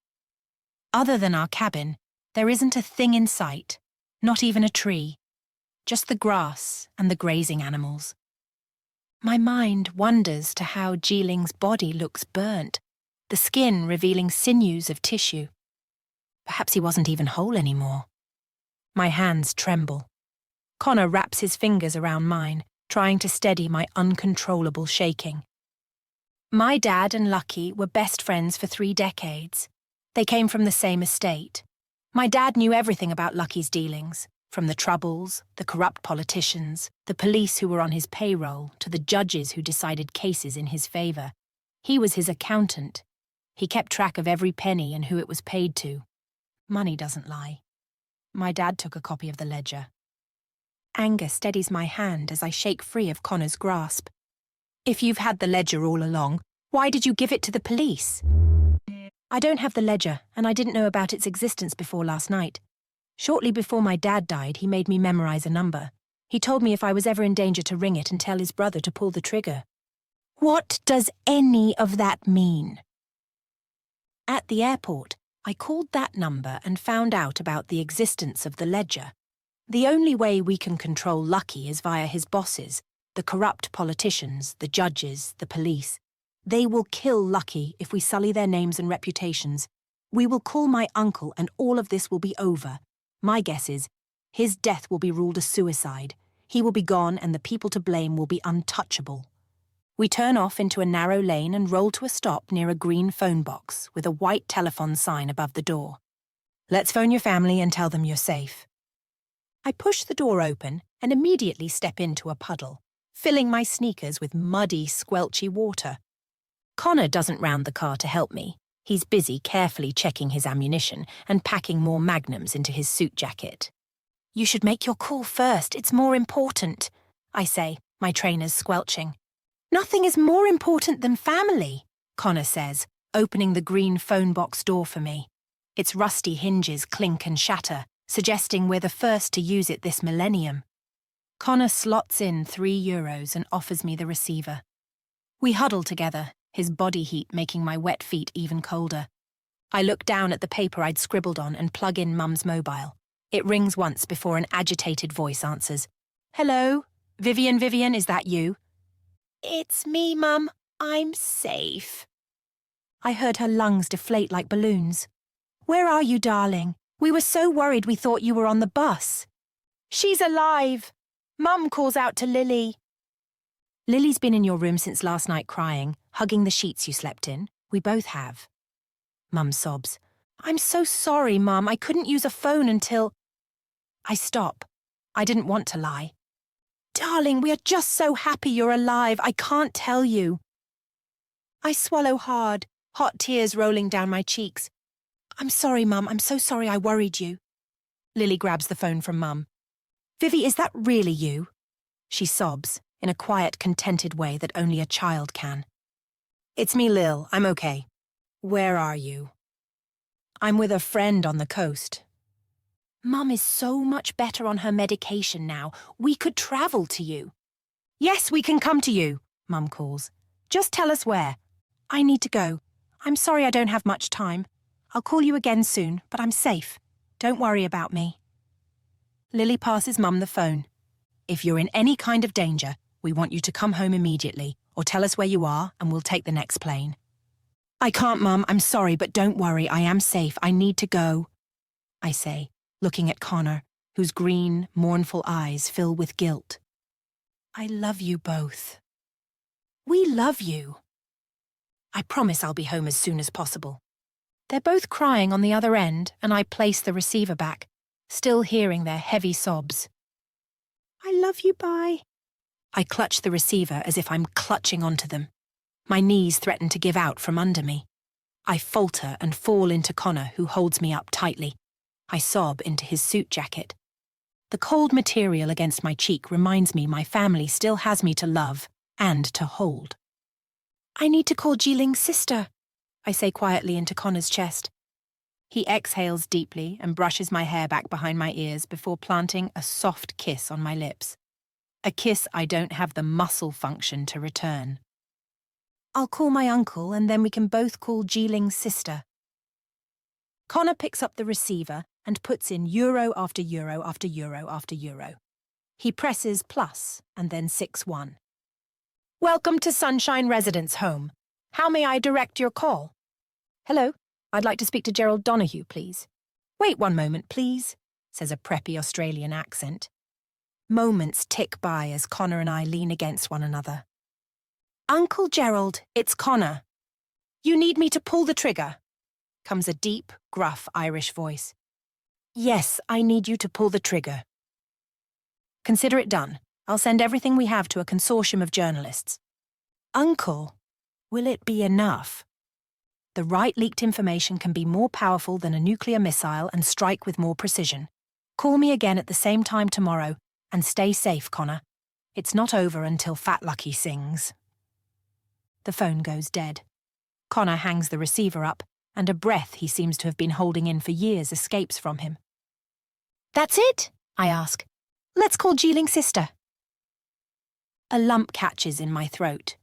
Other than our cabin, there isn't a thing in sight, not even a tree, just the grass and the grazing animals. My mind wanders to how Ji Ling's body looks burnt, the skin revealing sinews of tissue. Perhaps he wasn't even whole anymore. My hands tremble. Connor wraps his fingers around mine, trying to steady my uncontrollable shaking. My dad and Lucky were best friends for 3 decades. They came from the same estate. My dad knew everything about Lucky's dealings, from the troubles, the corrupt politicians, the police who were on his payroll, to the judges who decided cases in his favour. He was his accountant. He kept track of every penny and who it was paid to. Money doesn't lie. My dad took a copy of the ledger. Anger steadies my hand as I shake free of Connor's grasp. "If you've had the ledger all along, why did you give it to the police?" "I don't have the ledger, and I didn't know about its existence before last night. Shortly before my dad died, he made me memorize a number. He told me if I was ever in danger to ring it and tell his brother to pull the trigger. What does any of that mean? At the airport, I called that number and found out about the existence of the ledger. The only way we can control Lucky is via his bosses, the corrupt politicians, the judges, the police. They will kill Lucky if we sully their names and reputations. We will call my uncle and all of this will be over. My guess is, his death will be ruled a suicide. He will be gone and the people to blame will be untouchable. We turn off into a narrow lane and roll to a stop near a green phone box with a white telephone sign above the door. Let's phone your family and tell them you're safe. I push the door open and immediately step into a puddle, filling my sneakers with muddy, squelchy water. Connor doesn't round the car to help me. He's busy carefully checking his ammunition and packing more magnums into his suit jacket. You should make your call first, it's more important, I say, my trainers squelching. Nothing is more important than family, Connor says, opening the green phone box door for me. Its rusty hinges clink and shatter, suggesting we're the first to use it this millennium. Connor slots in €3 and offers me the receiver. We huddle together, his body heat making my wet feet even colder. I look down at the paper I'd scribbled on and plug in Mum's mobile. It rings once before an agitated voice answers. Hello? Vivian, is that you? It's me, Mum. I'm safe. I heard her lungs deflate like balloons. Where are you, darling? We were so worried we thought you were on the bus. She's alive. Mum calls out to Lily. Lily's been in your room since last night crying, hugging the sheets you slept in. We both have. Mum sobs. I'm so sorry, Mum. I couldn't use a phone until... I stop. I didn't want to lie. Darling, we are just so happy you're alive. I can't tell you. I swallow hard, hot tears rolling down my cheeks. I'm sorry, Mum. I'm so sorry I worried you. Lily grabs the phone from Mum. Vivi, is that really you? She sobs, in a quiet, contented way that only a child can. It's me, Lil. I'm okay. Where are you? I'm with a friend on the coast. Mum is so much better on her medication now. We could travel to you. Yes, we can come to you, Mum calls. Just tell us where. I need to go. I'm sorry I don't have much time. I'll call you again soon, but I'm safe. Don't worry about me. Lily passes Mum the phone. If you're in any kind of danger, we want you to come home immediately, or tell us where you are and we'll take the next plane. I can't, Mum. I'm sorry, but don't worry. I am safe. I need to go, I say, looking at Connor, whose green, mournful eyes fill with guilt. I love you both. We love you. I promise I'll be home as soon as possible. They're both crying on the other end, and I place the receiver back, still hearing their heavy sobs. I love you, bye. I clutch the receiver as if I'm clutching onto them. My knees threaten to give out from under me. I falter and fall into Connor, who holds me up tightly. I sob into his suit jacket. The cold material against my cheek reminds me my family still has me to love and to hold. I need to call Jiling's sister, I say quietly into Connor's chest. He exhales deeply and brushes my hair back behind my ears before planting a soft kiss on my lips. A kiss I don't have the muscle function to return. I'll call my uncle and then we can both call Jiling's sister. Connor picks up the receiver and puts in euro after euro after euro after euro. He presses plus and then 6-1. Welcome to Sunshine Residence Home. How may I direct your call? Hello, I'd like to speak to Gerald Donahue, please. Wait one moment, please, says a preppy Australian accent. Moments tick by as Connor and I lean against one another. Uncle Gerald, it's Connor. You need me to pull the trigger, comes a deep, gruff Irish voice. Yes, I need you to pull the trigger. Consider it done. I'll send everything we have to a consortium of journalists. Uncle, will it be enough? The right leaked information can be more powerful than a nuclear missile and strike with more precision. Call me again at the same time tomorrow, and stay safe, Connor. It's not over until Fat Lucky sings. The phone goes dead. Connor hangs the receiver up, and a breath he seems to have been holding in for years escapes from him. That's it? I ask. Let's call Geeling's sister. A lump catches in my throat.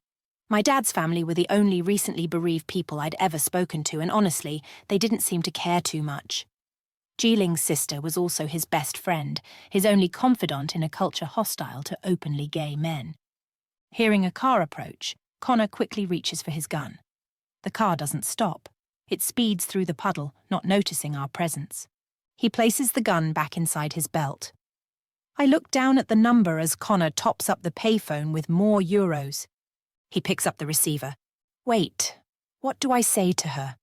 My dad's family were the only recently bereaved people I'd ever spoken to, and honestly, they didn't seem to care too much. Geeling's sister was also his best friend, his only confidant in a culture hostile to openly gay men. Hearing a car approach, Connor quickly reaches for his gun. The car doesn't stop. It speeds through the puddle, not noticing our presence. He places the gun back inside his belt. I look down at the number as Connor tops up the payphone with more euros. He picks up the receiver. Wait, what do I say to her?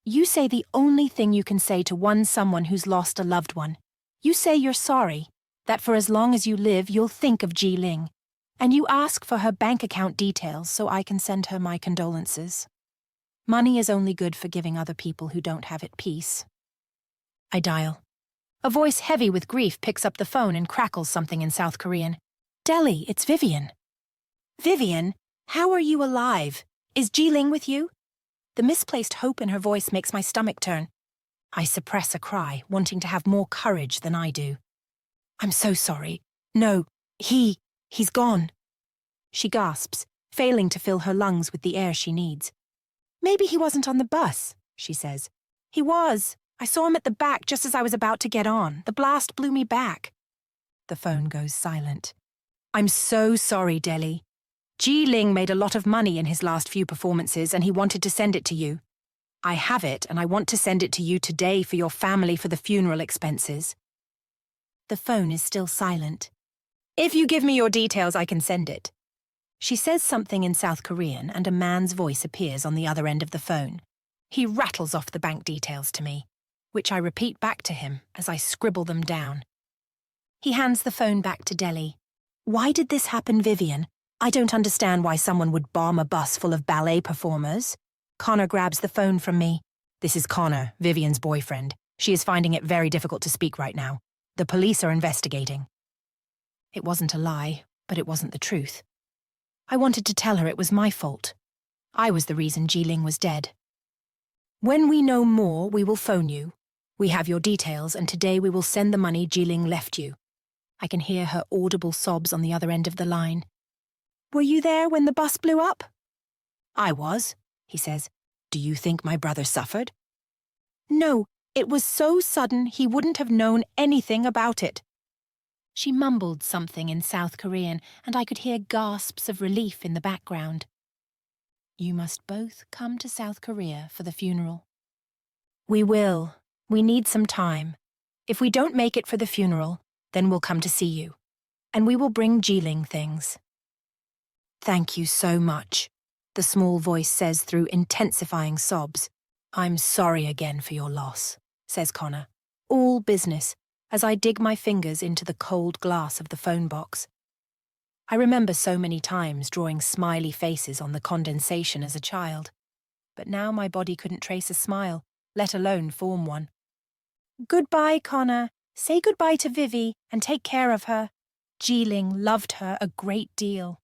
You say the only thing you can say to someone who's lost a loved one. You say you're sorry, that for as long as you live you'll think of Geeling, and you ask for her bank account details so I can send her my condolences. Money is only good for giving other people who don't have it peace. I dial. A voice heavy with grief picks up the phone and crackles something in South Korean. Delhi, it's Vivian. Vivian, how are you alive? Is Geeling with you? The misplaced hope in her voice makes my stomach turn. I suppress a cry, wanting to have more courage than I do. I'm so sorry. No, he's gone. She gasps, failing to fill her lungs with the air she needs. Maybe he wasn't on the bus, she says. He was. I saw him at the back just as I was about to get on. The blast blew me back. The phone goes silent. I'm so sorry, Delhi. Geeling made a lot of money in his last few performances and he wanted to send it to you. I have it and I want to send it to you today for your family for the funeral expenses. The phone is still silent. If you give me your details, I can send it. She says something in South Korean and a man's voice appears on the other end of the phone. He rattles off the bank details to me, which I repeat back to him as I scribble them down. He hands the phone back to Delhi. Why did this happen, Vivian? I don't understand why someone would bomb a bus full of ballet performers. Connor grabs the phone from me. This is Connor, Vivian's boyfriend. She is finding it very difficult to speak right now. The police are investigating. It wasn't a lie, but it wasn't the truth. I wanted to tell her it was my fault. I was the reason Geeling was dead. When we know more, we will phone you. We have your details, and today we will send the money Geeling left you. I can hear her audible sobs on the other end of the line. Were you there when the bus blew up? I was, he says. Do you think my brother suffered? No, it was so sudden he wouldn't have known anything about it. She mumbled something in South Korean, and I could hear gasps of relief in the background. You must both come to South Korea for the funeral. We will. We need some time. If we don't make it for the funeral, then we'll come to see you. And we will bring Geeling things. Thank you so much, the small voice says through intensifying sobs. I'm sorry again for your loss, says Connor. All business, as I dig my fingers into the cold glass of the phone box. I remember so many times drawing smiley faces on the condensation as a child. But now my body couldn't trace a smile, let alone form one. Goodbye, Connor. Say goodbye to Vivi and take care of her. Geeling loved her a great deal.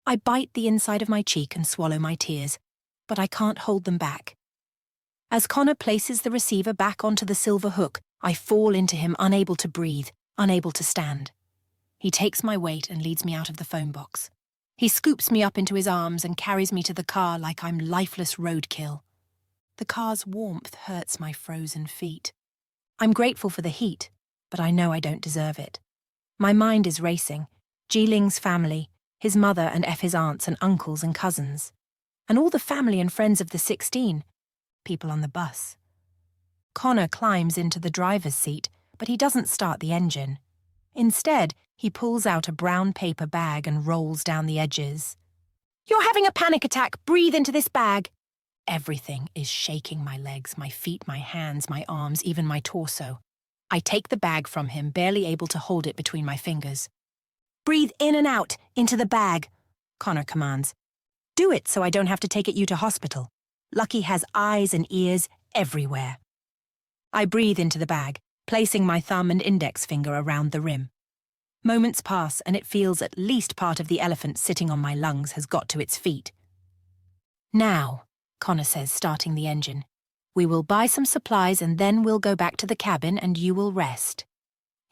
I bite the inside of my cheek and swallow my tears, but I can't hold them back. As Connor places the receiver back onto the silver hook, I fall into him, unable to breathe, unable to stand. He takes my weight and leads me out of the phone box. He scoops me up into his arms and carries me to the car like I'm lifeless roadkill. The car's warmth hurts my frozen feet. I'm grateful for the heat, but I know I don't deserve it. My mind is racing. Geeling's family, his mother and his aunts and uncles and cousins, and all the family and friends of the 16, people on the bus. Connor climbs into the driver's seat, but he doesn't start the engine. Instead, he pulls out a brown paper bag and rolls down the edges. You're having a panic attack. Breathe into this bag. Everything is shaking my legs, my feet, my hands, my arms, even my torso. I take the bag from him, barely able to hold it between my fingers. Breathe in and out, into the bag, Connor commands. Do it so I don't have to take you to hospital. Lucky has eyes and ears everywhere. I breathe into the bag, placing my thumb and index finger around the rim. Moments pass and it feels at least part of the elephant sitting on my lungs has got to its feet. Now, Connor says, starting the engine, we will buy some supplies and then we'll go back to the cabin and you will rest.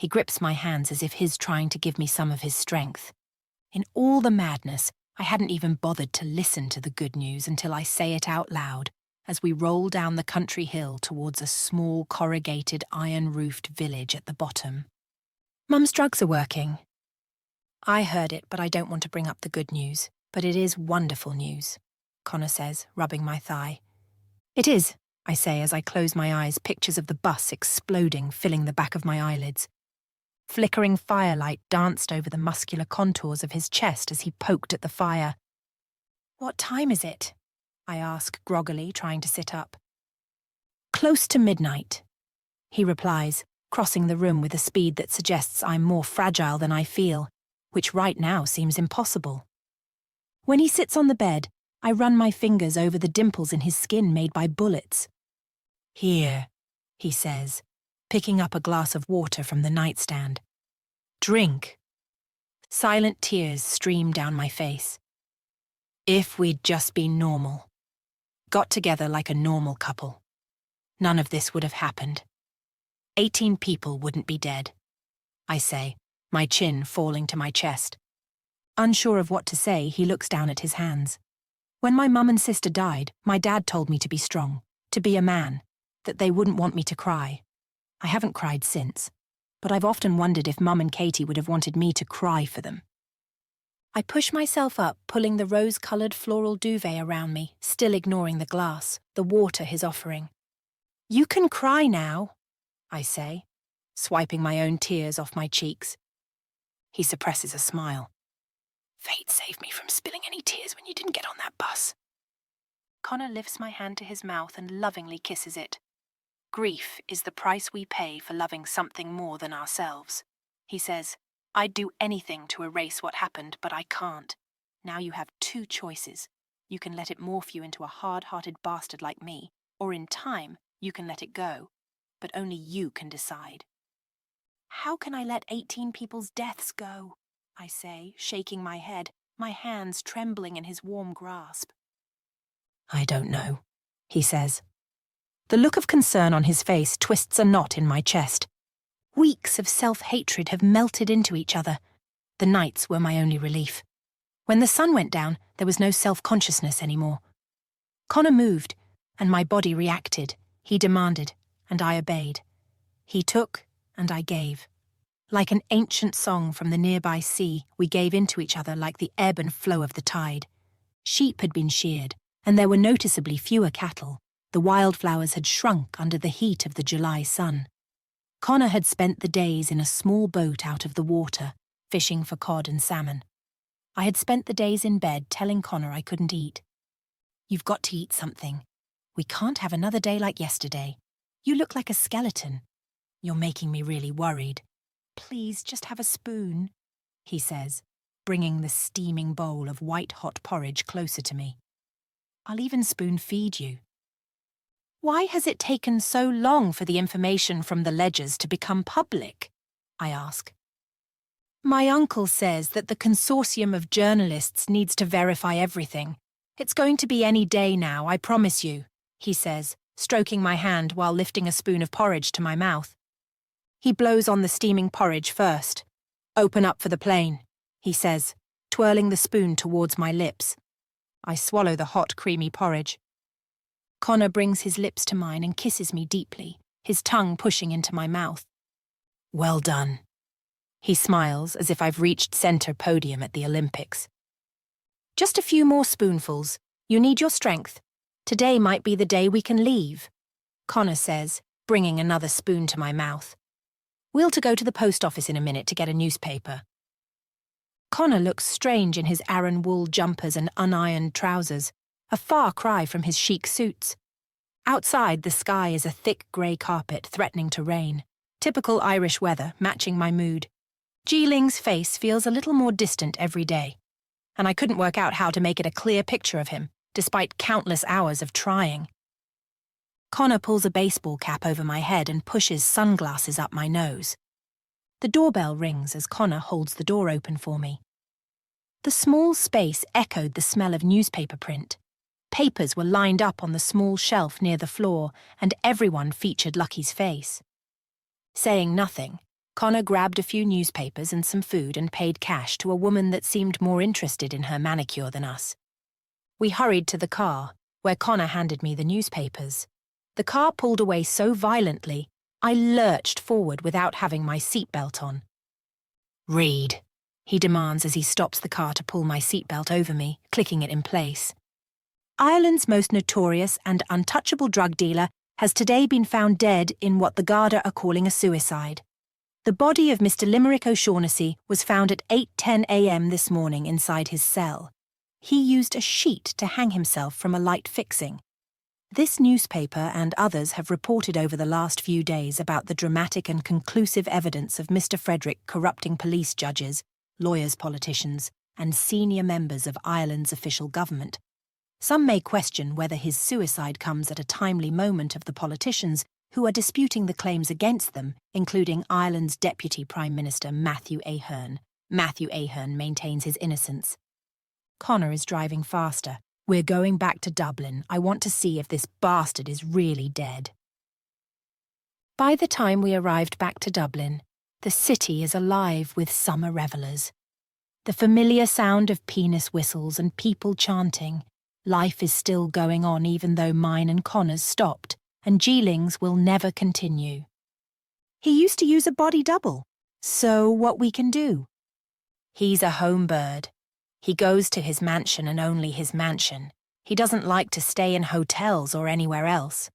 He grips my hands as if he's trying to give me some of his strength. In all the madness, I hadn't even bothered to listen to the good news until I say it out loud as we roll down the country hill towards a small corrugated iron-roofed village at the bottom. Mum's drugs are working. I heard it, but I don't want to bring up the good news. But it is wonderful news, Connor says, rubbing my thigh. It is, I say as I close my eyes, pictures of the bus exploding, filling the back of my eyelids. Flickering firelight danced over the muscular contours of his chest as he poked at the fire. What time is it? I ask groggily, trying to sit up. Close to midnight, he replies, crossing the room with a speed that suggests I'm more fragile than I feel, which right now seems impossible. When he sits on the bed, I run my fingers over the dimples in his skin made by bullets. Here, he says, picking up a glass of water from the nightstand. Drink. Silent tears stream down my face. If we'd just been normal. Got together like a normal couple. None of this would have happened. 18 people wouldn't be dead, I say, my chin falling to my chest. Unsure of what to say, he looks down at his hands. When my mum and sister died, my dad told me to be strong, to be a man, that they wouldn't want me to cry. I haven't cried since, but I've often wondered if Mum and Katie would have wanted me to cry for them. I push myself up, pulling the rose-coloured floral duvet around me, still ignoring the glass, the water he's offering. You can cry now, I say, swiping my own tears off my cheeks. He suppresses a smile. Fate saved me from spilling any tears when you didn't get on that bus. Connor lifts my hand to his mouth and lovingly kisses it. Grief is the price we pay for loving something more than ourselves. He says, I'd do anything to erase what happened, but I can't. Now you have two choices. You can let it morph you into a hard-hearted bastard like me, or in time, you can let it go. But only you can decide. How can I let 18 people's deaths go? I say, shaking my head, my hands trembling in his warm grasp. I don't know, he says. The look of concern on his face twists a knot in my chest. Weeks of self-hatred have melted into each other. The nights were my only relief. When the sun went down, there was no self-consciousness anymore. Connor moved, and my body reacted. He demanded, and I obeyed. He took, and I gave. Like an ancient song from the nearby sea, we gave into each other like the ebb and flow of the tide. Sheep had been sheared, and there were noticeably fewer cattle. The wildflowers had shrunk under the heat of the July sun. Connor had spent the days in a small boat out of the water, fishing for cod and salmon. I had spent the days in bed telling Connor I couldn't eat. You've got to eat something. We can't have another day like yesterday. You look like a skeleton. You're making me really worried. Please, just have a spoon, he says, bringing the steaming bowl of white-hot porridge closer to me. I'll even spoon-feed you. Why has it taken so long for the information from the ledgers to become public? I ask. My uncle says that the consortium of journalists needs to verify everything. It's going to be any day now, I promise you, he says, stroking my hand while lifting a spoon of porridge to my mouth. He blows on the steaming porridge first. Open up for the plane, he says, twirling the spoon towards my lips. I swallow the hot, creamy porridge. Connor brings his lips to mine and kisses me deeply, his tongue pushing into my mouth. Well done. He smiles as if I've reached center podium at the Olympics. Just a few more spoonfuls. You need your strength. Today might be the day we can leave, Connor says, bringing another spoon to my mouth. We'll to go to the post office in a minute to get a newspaper. Connor looks strange in his Aran wool jumpers and unironed trousers, a far cry from his chic suits. Outside, the sky is a thick grey carpet threatening to rain. Typical Irish weather, matching my mood. Geeling's face feels a little more distant every day, and I couldn't work out how to make it a clear picture of him, despite countless hours of trying. Connor pulls a baseball cap over my head and pushes sunglasses up my nose. The doorbell rings as Connor holds the door open for me. The small space echoed the smell of newspaper print. Papers were lined up on the small shelf near the floor, and everyone featured Lucky's face. Saying nothing, Connor grabbed a few newspapers and some food and paid cash to a woman that seemed more interested in her manicure than us. We hurried to the car, where Connor handed me the newspapers. The car pulled away so violently, I lurched forward without having my seatbelt on. "Read," he demands as he stops the car to pull my seatbelt over me, clicking it in place. "Ireland's most notorious and untouchable drug dealer has today been found dead in what the Garda are calling a suicide. The body of Mr. Limerick O'Shaughnessy was found at 8:10 a.m. this morning inside his cell. He used a sheet to hang himself from a light fixing. This newspaper and others have reported over the last few days about the dramatic and conclusive evidence of Mr. Frederick corrupting police judges, lawyers, politicians, and senior members of Ireland's official government. Some may question whether his suicide comes at a timely moment of the politicians who are disputing the claims against them, including Ireland's Deputy Prime Minister Matthew Ahern. Matthew Ahern maintains his innocence. Connor is driving faster. We're going back to Dublin. I want to see if this bastard is really dead. By the time we arrived back to Dublin, the city is alive with summer revellers. The familiar sound of penis whistles and people chanting. Life is still going on even though mine and Connor's stopped, and Geeling's will never continue. He used to use a body double, so what we can do? He's a home bird. He goes to his mansion and only his mansion. He doesn't like to stay in hotels or anywhere else.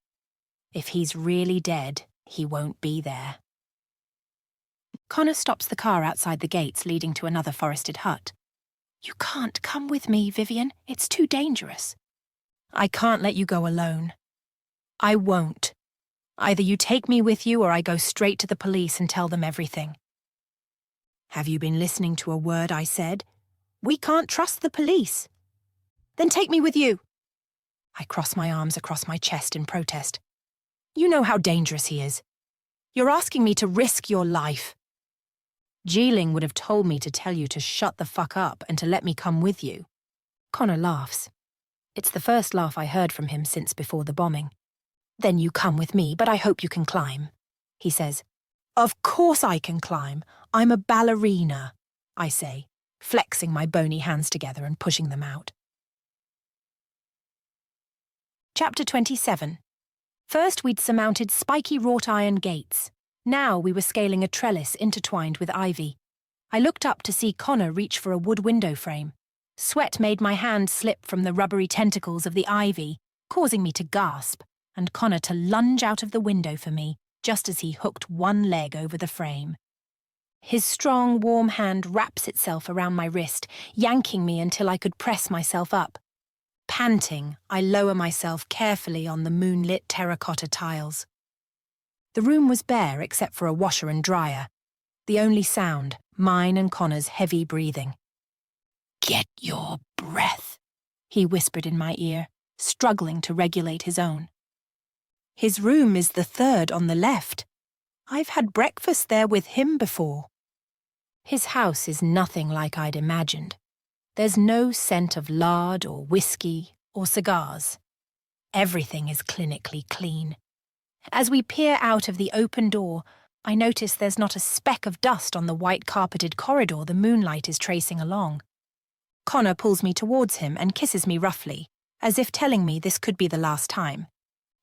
If he's really dead, he won't be there. Connor stops the car outside the gates leading to another forested hut. "You can't come with me, Vivian. It's too dangerous." "I can't let you go alone." "I won't. Either you take me with you or I go straight to the police and tell them everything." "Have you been listening to a word I said? We can't trust the police." "Then take me with you." I cross my arms across my chest in protest. "You know how dangerous he is. You're asking me to risk your life." "Geeling would have told me to tell you to shut the fuck up and to let me come with you." Connor laughs. It's the first laugh I heard from him since before the bombing. "Then you come with me, but I hope you can climb," he says. "Of course I can climb. I'm a ballerina," I say, flexing my bony hands together and pushing them out. Chapter 27. First we'd surmounted spiky wrought iron gates. Now we were scaling a trellis intertwined with ivy. I looked up to see Connor reach for a wood window frame. Sweat made my hand slip from the rubbery tentacles of the ivy, causing me to gasp, and Connor to lunge out of the window for me, just as he hooked one leg over the frame. His strong, warm hand wraps itself around my wrist, yanking me until I could press myself up. Panting, I lower myself carefully on the moonlit terracotta tiles. The room was bare except for a washer and dryer. The only sound, mine and Connor's heavy breathing. "Get your breath," he whispered in my ear, struggling to regulate his own. His room is the third on the left. I've had breakfast there with him before. His house is nothing like I'd imagined. There's no scent of lard or whiskey or cigars. Everything is clinically clean. As we peer out of the open door, I notice there's not a speck of dust on the white-carpeted corridor the moonlight is tracing along. Connor pulls me towards him and kisses me roughly, as if telling me this could be the last time.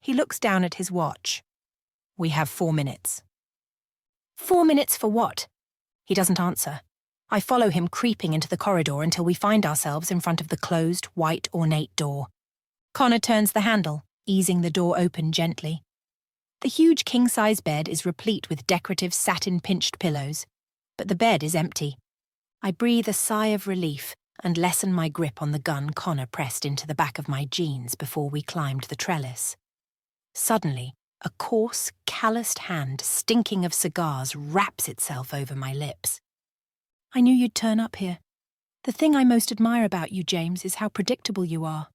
He looks down at his watch. "We have 4 minutes." 4 minutes for what? He doesn't answer. I follow him creeping into the corridor until we find ourselves in front of the closed, white, ornate door. Connor turns the handle, easing the door open gently. The huge king-size bed is replete with decorative satin-pinched pillows, but the bed is empty. I breathe a sigh of relief and lessen my grip on the gun Connor pressed into the back of my jeans before we climbed the trellis. Suddenly, a coarse, calloused hand stinking of cigars wraps itself over my lips. "I knew you'd turn up here. The thing I most admire about you, James, is how predictable you are,"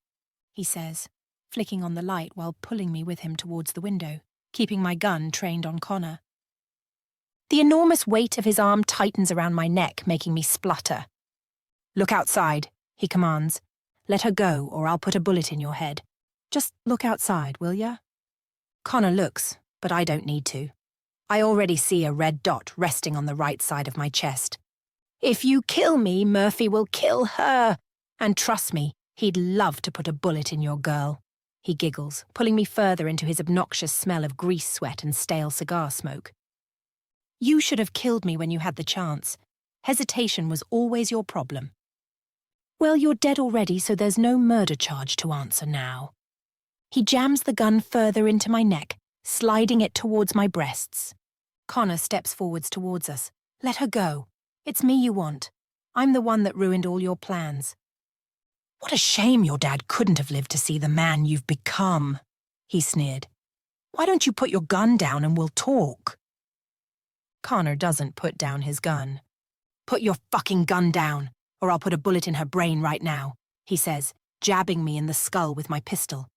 he says, flicking on the light while pulling me with him towards the window, keeping my gun trained on Connor. The enormous weight of his arm tightens around my neck, making me splutter. "Look outside," he commands. "Let her go, or I'll put a bullet in your head. Just look outside, will ya?" Connor looks, but I don't need to. I already see a red dot resting on the right side of my chest. If you kill me, Murphy will kill her. And trust me, he'd love to put a bullet in your girl. He giggles, pulling me further into his obnoxious smell of grease sweat and stale cigar smoke. You should have killed me when you had the chance. Hesitation was always your problem. Well, you're dead already, so there's no murder charge to answer now. He jams the gun further into my neck, sliding it towards my breasts. Connor steps forwards towards us. Let her go. It's me you want. I'm the one that ruined all your plans. What a shame your dad couldn't have lived to see the man you've become, he sneered. Why don't you put your gun down and we'll talk? Connor doesn't put down his gun. Put your fucking gun down, or I'll put a bullet in her brain right now, he says, jabbing me in the skull with my pistol.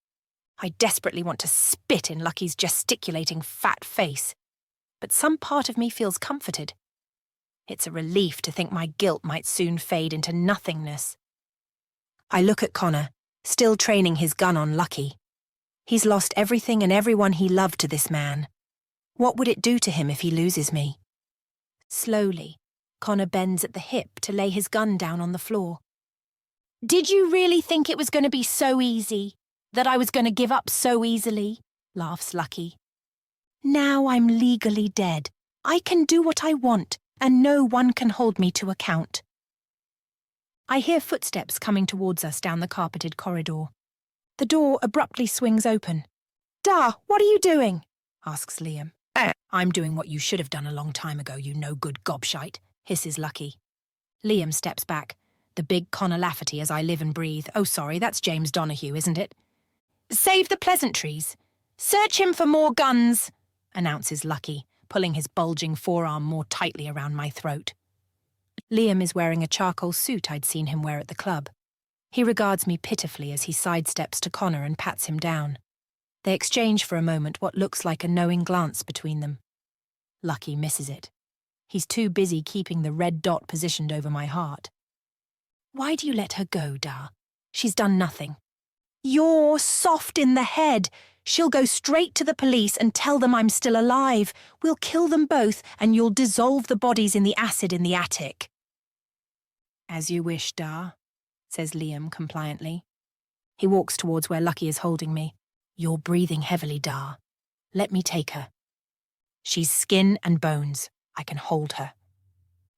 I desperately want to spit in Lucky's gesticulating fat face, but some part of me feels comforted. It's a relief to think my guilt might soon fade into nothingness. I look at Connor, still training his gun on Lucky. He's lost everything and everyone he loved to this man. What would it do to him if he loses me? Slowly, Connor bends at the hip to lay his gun down on the floor. Did you really think it was going to be so easy? That I was going to give up so easily? Laughs Lucky. Now I'm legally dead. I can do what I want, and no one can hold me to account. I hear footsteps coming towards us down the carpeted corridor. The door abruptly swings open. Da, what are you doing? Asks Liam. I'm doing what you should have done a long time ago, you no-good gobshite, hisses Lucky. Liam steps back. The big Connor Lafferty as I live and breathe. Oh, sorry, that's James Donahue, isn't it? Save the pleasantries. Search him for more guns, announces Lucky, pulling his bulging forearm more tightly around my throat. Liam is wearing a charcoal suit I'd seen him wear at the club. He regards me pitifully as he sidesteps to Connor and pats him down. They exchange for a moment what looks like a knowing glance between them. Lucky misses it. He's too busy keeping the red dot positioned over my heart. Why do you let her go, Da? She's done nothing. You're soft in the head. She'll go straight to the police and tell them I'm still alive. We'll kill them both and you'll dissolve the bodies in the acid in the attic. As you wish, Da, says Liam compliantly. He walks towards where Lucky is holding me. You're breathing heavily, Da. Let me take her. She's skin and bones. I can hold her.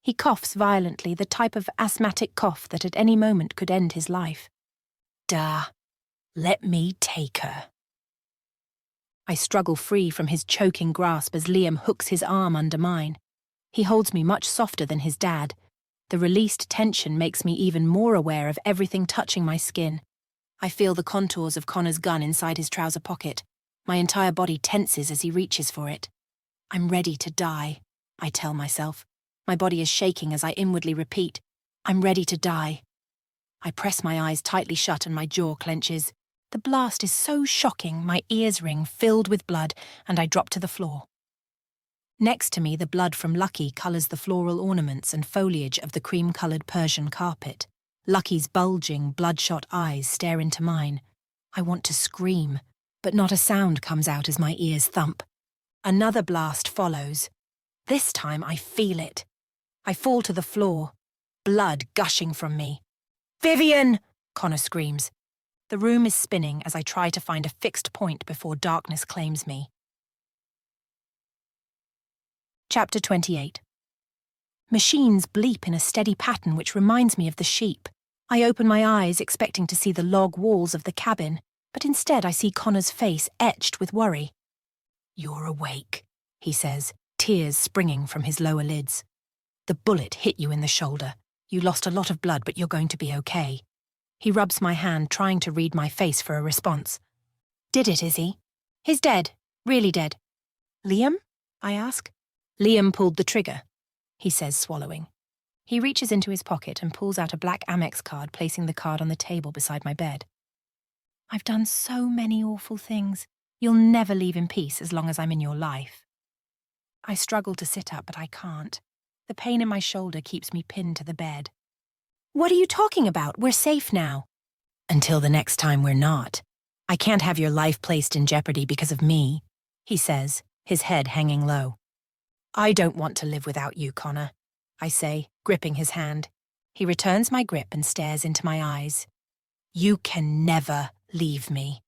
He coughs violently, the type of asthmatic cough that at any moment could end his life. Da, let me take her. I struggle free from his choking grasp as Liam hooks his arm under mine. He holds me much softer than his dad. The released tension makes me even more aware of everything touching my skin. I feel the contours of Connor's gun inside his trouser pocket. My entire body tenses as he reaches for it. I'm ready to die, I tell myself. My body is shaking as I inwardly repeat, I'm ready to die. I press my eyes tightly shut and my jaw clenches. The blast is so shocking, my ears ring, filled with blood, and I drop to the floor. Next to me, the blood from Lucky colours the floral ornaments and foliage of the cream-coloured Persian carpet. Lucky's bulging, bloodshot eyes stare into mine. I want to scream, but not a sound comes out as my ears thump. Another blast follows. This time I feel it. I fall to the floor, blood gushing from me. Vivian! Connor screams. The room is spinning as I try to find a fixed point before darkness claims me. Chapter 28. Machines bleep in a steady pattern which reminds me of the sheep. I open my eyes expecting to see the log walls of the cabin, but instead I see Connor's face etched with worry. You're awake, he says, tears springing from his lower lids. The bullet hit you in the shoulder. You lost a lot of blood, but you're going to be okay. He rubs my hand, trying to read my face for a response. Did it, is he? He's dead. Really dead. Liam? I ask. Liam pulled the trigger, he says, swallowing. He reaches into his pocket and pulls out a black Amex card, placing the card on the table beside my bed. I've done so many awful things. You'll never leave in peace as long as I'm in your life. I struggle to sit up, but I can't. The pain in my shoulder keeps me pinned to the bed. What are you talking about? We're safe now. Until the next time we're not. I can't have your life placed in jeopardy because of me, he says, his head hanging low. I don't want to live without you, Connor, I say, gripping his hand. He returns my grip and stares into my eyes. You can never leave me.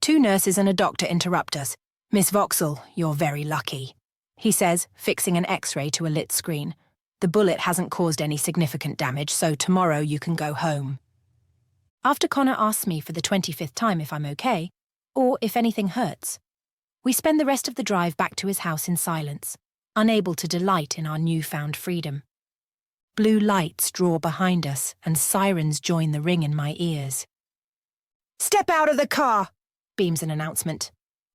2 nurses and a doctor interrupt us. Miss Vauxhall, you're very lucky, he says, fixing an X-ray to a lit screen. The bullet hasn't caused any significant damage, so tomorrow you can go home. After Connor asks me for the 25th time if I'm okay, or if anything hurts, we spend the rest of the drive back to his house in silence, unable to delight in our newfound freedom. Blue lights draw behind us, and sirens join the ring in my ears. Step out of the car, beams an announcement.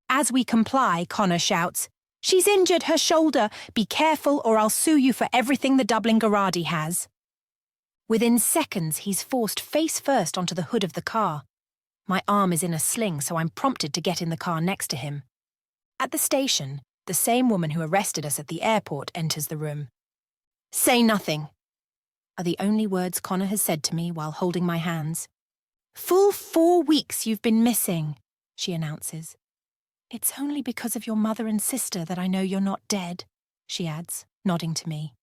As we comply, Connor shouts, She's injured her shoulder. Be careful or I'll sue you for everything the Dublin Gardaí has. Within seconds, he's forced face first onto the hood of the car. My arm is in a sling, so I'm prompted to get in the car next to him. At the station, the same woman who arrested us at the airport enters the room. Say nothing, are the only words Connor has said to me while holding my hands. Full 4 weeks you've been missing, she announces. It's only because of your mother and sister that I know you're not dead, she adds, nodding to me.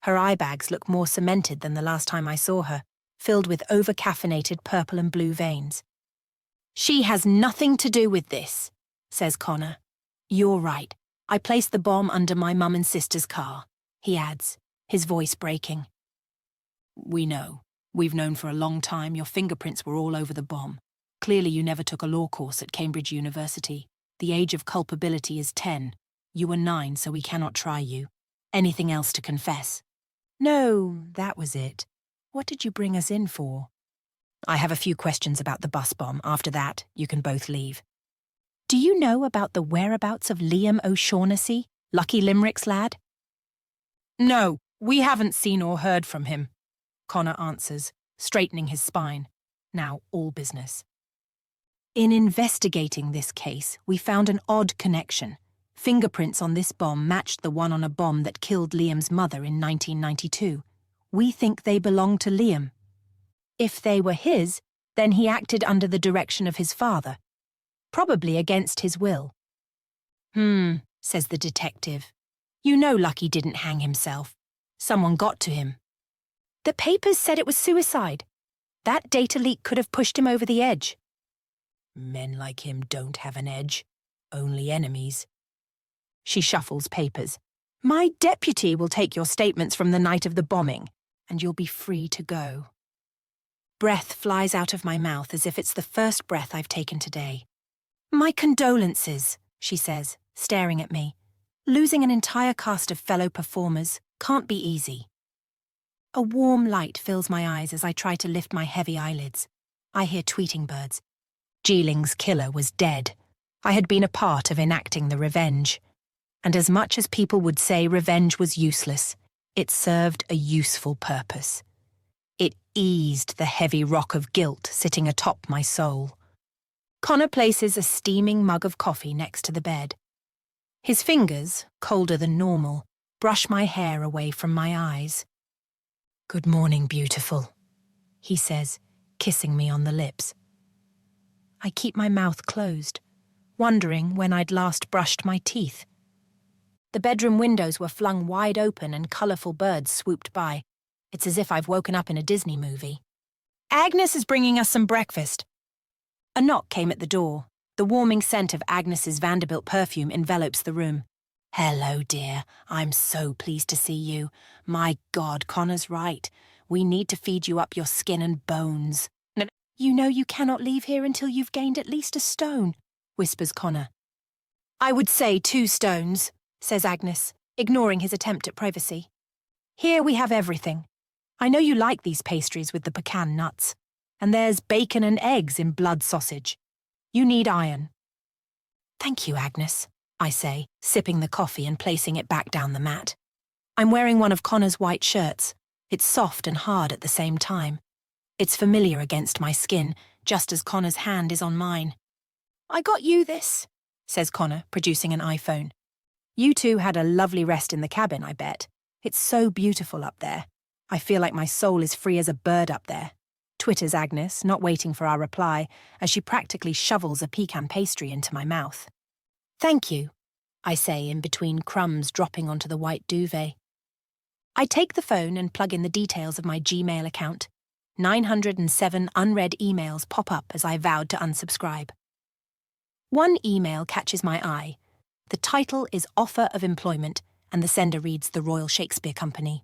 Her eye bags look more cemented than the last time I saw her, filled with over-caffeinated purple and blue veins. She has nothing to do with this, says Connor. You're right. I placed the bomb under my mum and sister's car, he adds, his voice breaking. We know. We've known for a long time your fingerprints were all over the bomb. Clearly you never took a law course at Cambridge University. The age of culpability is 10. You were 9, so we cannot try you. Anything else to confess? No, that was it. What did you bring us in for? I have a few questions about the bus bomb. After that, you can both leave. Do you know about the whereabouts of Liam O'Shaughnessy, Lucky Limerick's lad? No, we haven't seen or heard from him, Connor answers, straightening his spine. Now all business. In investigating this case, we found an odd connection. Fingerprints on this bomb matched the one on a bomb that killed Liam's mother in 1992. We think they belong to Liam. If they were his, then he acted under the direction of his father, probably against his will. Says the detective. You know Lucky didn't hang himself. Someone got to him. The papers said it was suicide. That data leak could have pushed him over the edge. Men like him don't have an edge, only enemies. She shuffles papers. My deputy will take your statements from the night of the bombing, and you'll be free to go. Breath flies out of my mouth as if it's the first breath I've taken today. My condolences, she says, staring at me. Losing an entire cast of fellow performers can't be easy. A warm light fills my eyes as I try to lift my heavy eyelids. I hear tweeting birds. Geeling's killer was dead. I had been a part of enacting the revenge. And as much as people would say revenge was useless, it served a useful purpose. It eased the heavy rock of guilt sitting atop my soul. Connor places a steaming mug of coffee next to the bed. His fingers, colder than normal, brush my hair away from my eyes. Good morning, beautiful, he says, kissing me on the lips. I keep my mouth closed, wondering when I'd last brushed my teeth. The bedroom windows were flung wide open and colourful birds swooped by. It's as if I've woken up in a Disney movie. Agnes is bringing us some breakfast. A knock came at the door. The warming scent of Agnes's Vanderbilt perfume envelops the room. Hello, dear. I'm so pleased to see you. My God, Connor's right. We need to feed you up your skin and bones. You know you cannot leave here until you've gained at least a stone, whispers Connor. I would say 2 stones, says Agnes, ignoring his attempt at privacy. Here we have everything. I know you like these pastries with the pecan nuts. And there's bacon and eggs in blood sausage. You need iron. Thank you, Agnes, I say, sipping the coffee and placing it back down the mat. I'm wearing one of Connor's white shirts. It's soft and hard at the same time. It's familiar against my skin, just as Connor's hand is on mine. I got you this, says Connor, producing an iPhone. You two had a lovely rest in the cabin, I bet. It's so beautiful up there. I feel like my soul is free as a bird up there. Twitters Agnes, not waiting for our reply, as she practically shovels a pecan pastry into my mouth. Thank you, I say in between crumbs dropping onto the white duvet. I take the phone and plug in the details of my Gmail account. 907 unread emails pop up as I vowed to unsubscribe. One email catches my eye. The title is Offer of Employment, and the sender reads the Royal Shakespeare Company.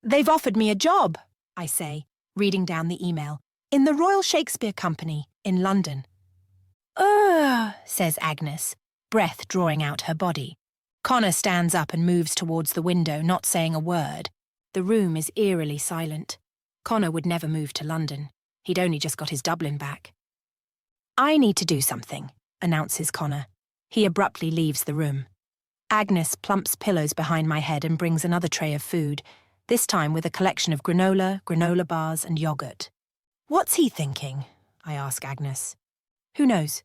"They've offered me a job," I say, reading down the email, "in the Royal Shakespeare Company in London." "Ugh," says Agnes, breath drawing out her body. Connor stands up and moves towards the window, not saying a word. The room is eerily silent. Connor would never move to London. He'd only just got his Dublin back. "I need to do something," announces Connor. He abruptly leaves the room. Agnes plumps pillows behind my head and brings another tray of food, this time with a collection of granola bars and yogurt. "What's he thinking?" I ask Agnes. "Who knows?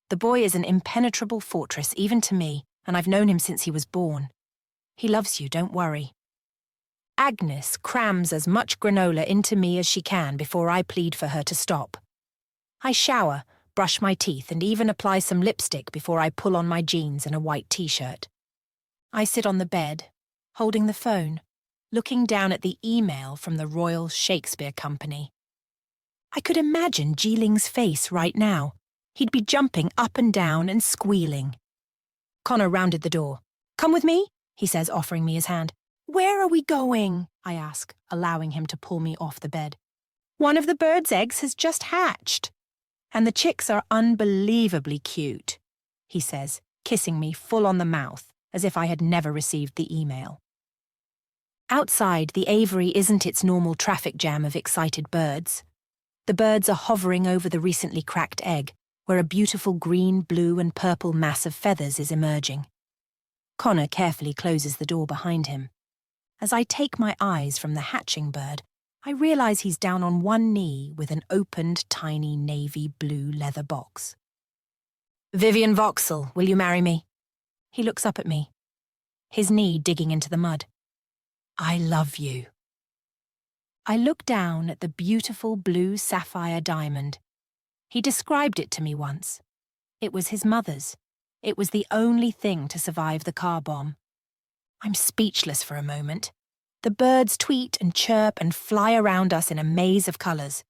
The boy is an impenetrable fortress, even to me, and I've known him since he was born. He loves you, don't worry." Agnes crams as much granola into me as she can before I plead for her to stop. I shower, brush my teeth, and even apply some lipstick before I pull on my jeans and a white t-shirt. I sit on the bed, holding the phone, looking down at the email from the Royal Shakespeare Company. I could imagine Geeling's face right now. He'd be jumping up and down and squealing. Connor rounded the door. "Come with me," he says, offering me his hand. "Where are we going?" I ask, allowing him to pull me off the bed. "One of the bird's eggs has just hatched. And the chicks are unbelievably cute," he says, kissing me full on the mouth, as if I had never received the email. Outside, the aviary isn't its normal traffic jam of excited birds. The birds are hovering over the recently cracked egg, where a beautiful green, blue, and purple mass of feathers is emerging. Connor carefully closes the door behind him. As I take my eyes from the hatching bird, I realize he's down on one knee with an opened, tiny navy blue leather box. "Vivian Vauxhall, will you marry me?" He looks up at me, his knee digging into the mud. "I love you." I look down at the beautiful blue sapphire diamond. He described it to me once. It was his mother's. It was the only thing to survive the car bomb. I'm speechless for a moment. The birds tweet and chirp and fly around us in a maze of colours.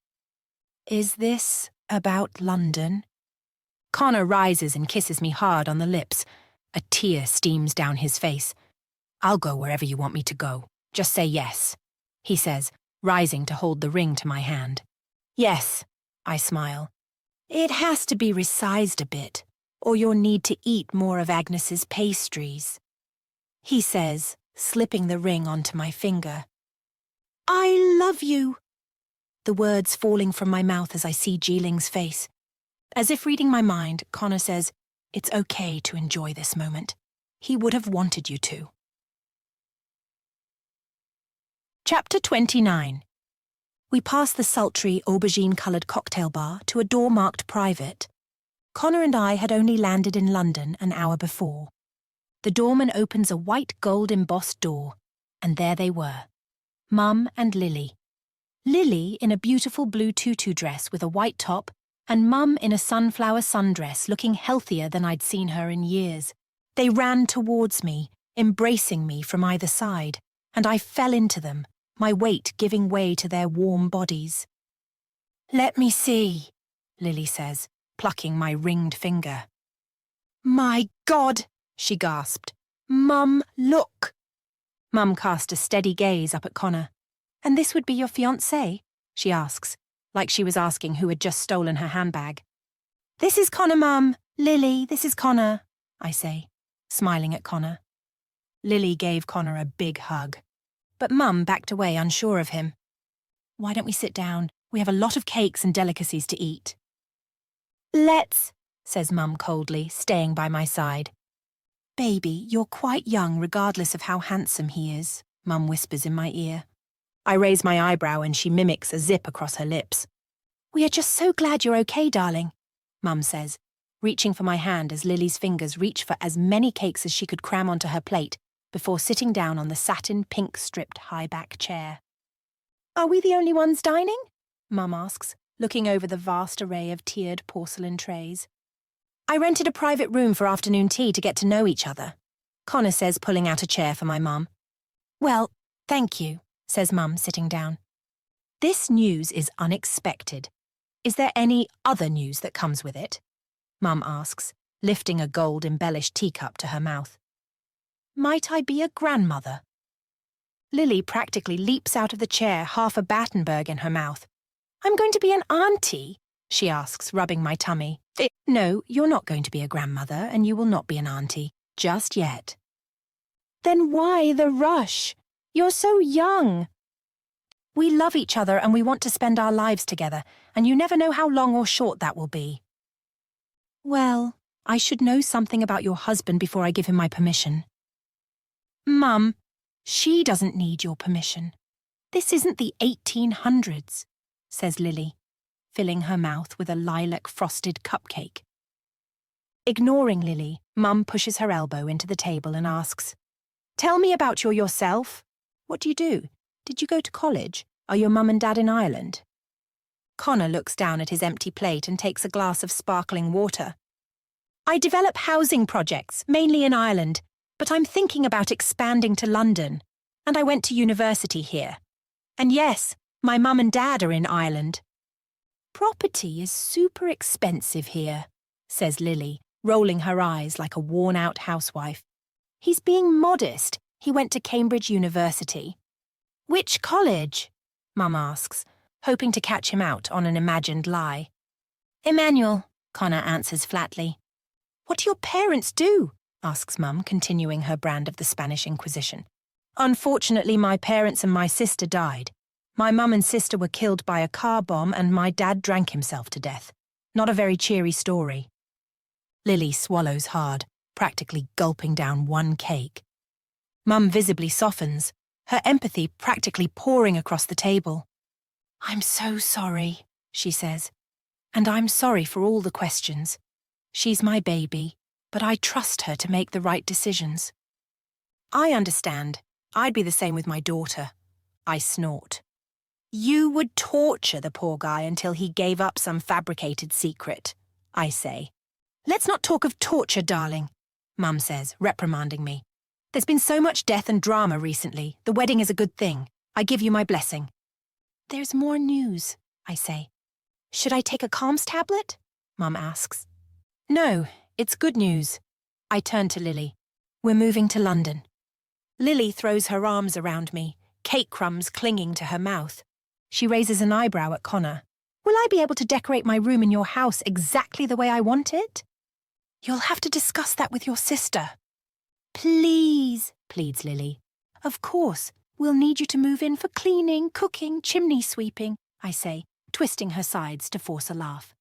Is this about London? Connor rises and kisses me hard on the lips. A tear steams down his face. "I'll go wherever you want me to go. Just say yes," he says, rising to hold the ring to my hand. "Yes," I smile. "It has to be resized a bit, or you'll need to eat more of Agnes's pastries," he says, slipping the ring onto my finger. "I love you," the words falling from my mouth as I see Geeling's face. As if reading my mind, Connor says, "It's okay to enjoy this moment. He would have wanted you to." Chapter 29. We pass the sultry, aubergine-coloured cocktail bar to a door marked private. Connor and I had only landed in London an hour before. The doorman opens a white gold-embossed door, and there they were, Mum and Lily. Lily in a beautiful blue tutu dress with a white top, and Mum in a sunflower sundress looking healthier than I'd seen her in years. They ran towards me, embracing me from either side, and I fell into them, my weight giving way to their warm bodies. "Let me see," Lily says, plucking my ringed finger. "My God!" she gasped. "Mum, look!" Mum cast a steady gaze up at Connor. "And this would be your fiancé?" she asks, like she was asking who had just stolen her handbag. "This is Connor, Mum. Lily, this is Connor," I say, smiling at Connor. Lily gave Connor a big hug, but Mum backed away unsure of him. "Why don't we sit down? We have a lot of cakes and delicacies to eat." "Let's," says Mum coldly, staying by my side. "Baby, you're quite young regardless of how handsome he is," Mum whispers in my ear. I raise my eyebrow and she mimics a zip across her lips. "We are just so glad you're okay, darling," Mum says, reaching for my hand as Lily's fingers reach for as many cakes as she could cram onto her plate before sitting down on the satin pink-stripped high-back chair. "Are we the only ones dining?" Mum asks, looking over the vast array of tiered porcelain trays. "I rented a private room for afternoon tea to get to know each other," Connor says, pulling out a chair for my mum. Well, thank you, says Mum, sitting down. This news is unexpected. Is there any other news that comes with it? Mum asks, lifting a gold-embellished teacup to her mouth. Might I be a grandmother? Lily practically leaps out of the chair, half a Battenberg in her mouth. I'm going to be an auntie, she asks, rubbing my tummy. No, you're not going to be a grandmother, and you will not be an auntie, just yet. Then why the rush? You're so young. We love each other and we want to spend our lives together, and you never know how long or short that will be. Well, I should know something about your husband before I give him my permission. Mum, she doesn't need your permission. This isn't the 1800s, says Lily, filling her mouth with a lilac-frosted cupcake. Ignoring Lily, Mum pushes her elbow into the table and asks, Tell me about yourself. What do you do? Did you go to college? Are your mum and dad in Ireland? Connor looks down at his empty plate and takes a glass of sparkling water. I develop housing projects, mainly in Ireland, but I'm thinking about expanding to London, and I went to university here. And yes, my mum and dad are in Ireland. Property is super expensive here, says Lily, rolling her eyes like a worn-out housewife. He's being modest. He went to Cambridge University. Which college? Mum asks, hoping to catch him out on an imagined lie. Emmanuel, Connor answers flatly. What do your parents do? Asks Mum, continuing her brand of the Spanish Inquisition. Unfortunately, my parents and my sister died. My mum and sister were killed by a car bomb and my dad drank himself to death. Not a very cheery story. Lily swallows hard, practically gulping down one cake. Mum visibly softens, her empathy practically pouring across the table. I'm so sorry, she says, and I'm sorry for all the questions. She's my baby, but I trust her to make the right decisions. I understand. I'd be the same with my daughter. I snort. You would torture the poor guy until he gave up some fabricated secret, I say. Let's not talk of torture, darling, Mum says, reprimanding me. There's been so much death and drama recently. The wedding is a good thing. I give you my blessing. There's more news, I say. Should I take a calms tablet? Mum asks. No, it's good news. I turn to Lily. We're moving to London. Lily throws her arms around me, cake crumbs clinging to her mouth. She raises an eyebrow at Connor. Will I be able to decorate my room in your house exactly the way I want it? You'll have to discuss that with your sister. Please, pleads Lily. Of course, we'll need you to move in for cleaning, cooking, chimney sweeping, I say, twisting her sides to force a laugh.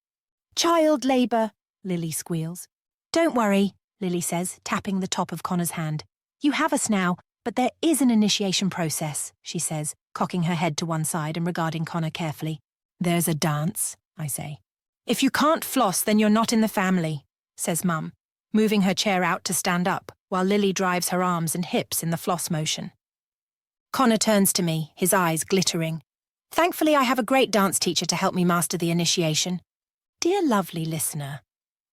Child labour, Lily squeals. Don't worry, Lily says, tapping the top of Connor's hand. You have us now, but there is an initiation process, she says, cocking her head to one side and regarding Connor carefully. There's a dance, I say. If you can't floss, then you're not in the family, says Mum, moving her chair out to stand up, while Lily drives her arms and hips in the floss motion. Connor turns to me, his eyes glittering. Thankfully, I have a great dance teacher to help me master the initiation. Dear lovely listener,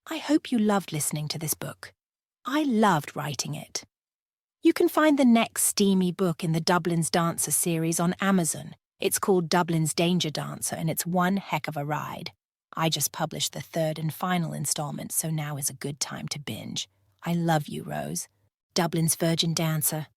I hope you loved listening to this book. I loved writing it. You can find the next steamy book in the Dublin's Dancer series on Amazon. It's called Dublin's Danger Dancer, and it's one heck of a ride. I just published the third and final installment, so now is a good time to binge. I love you, Rose. Dublin's Virgin Dancer.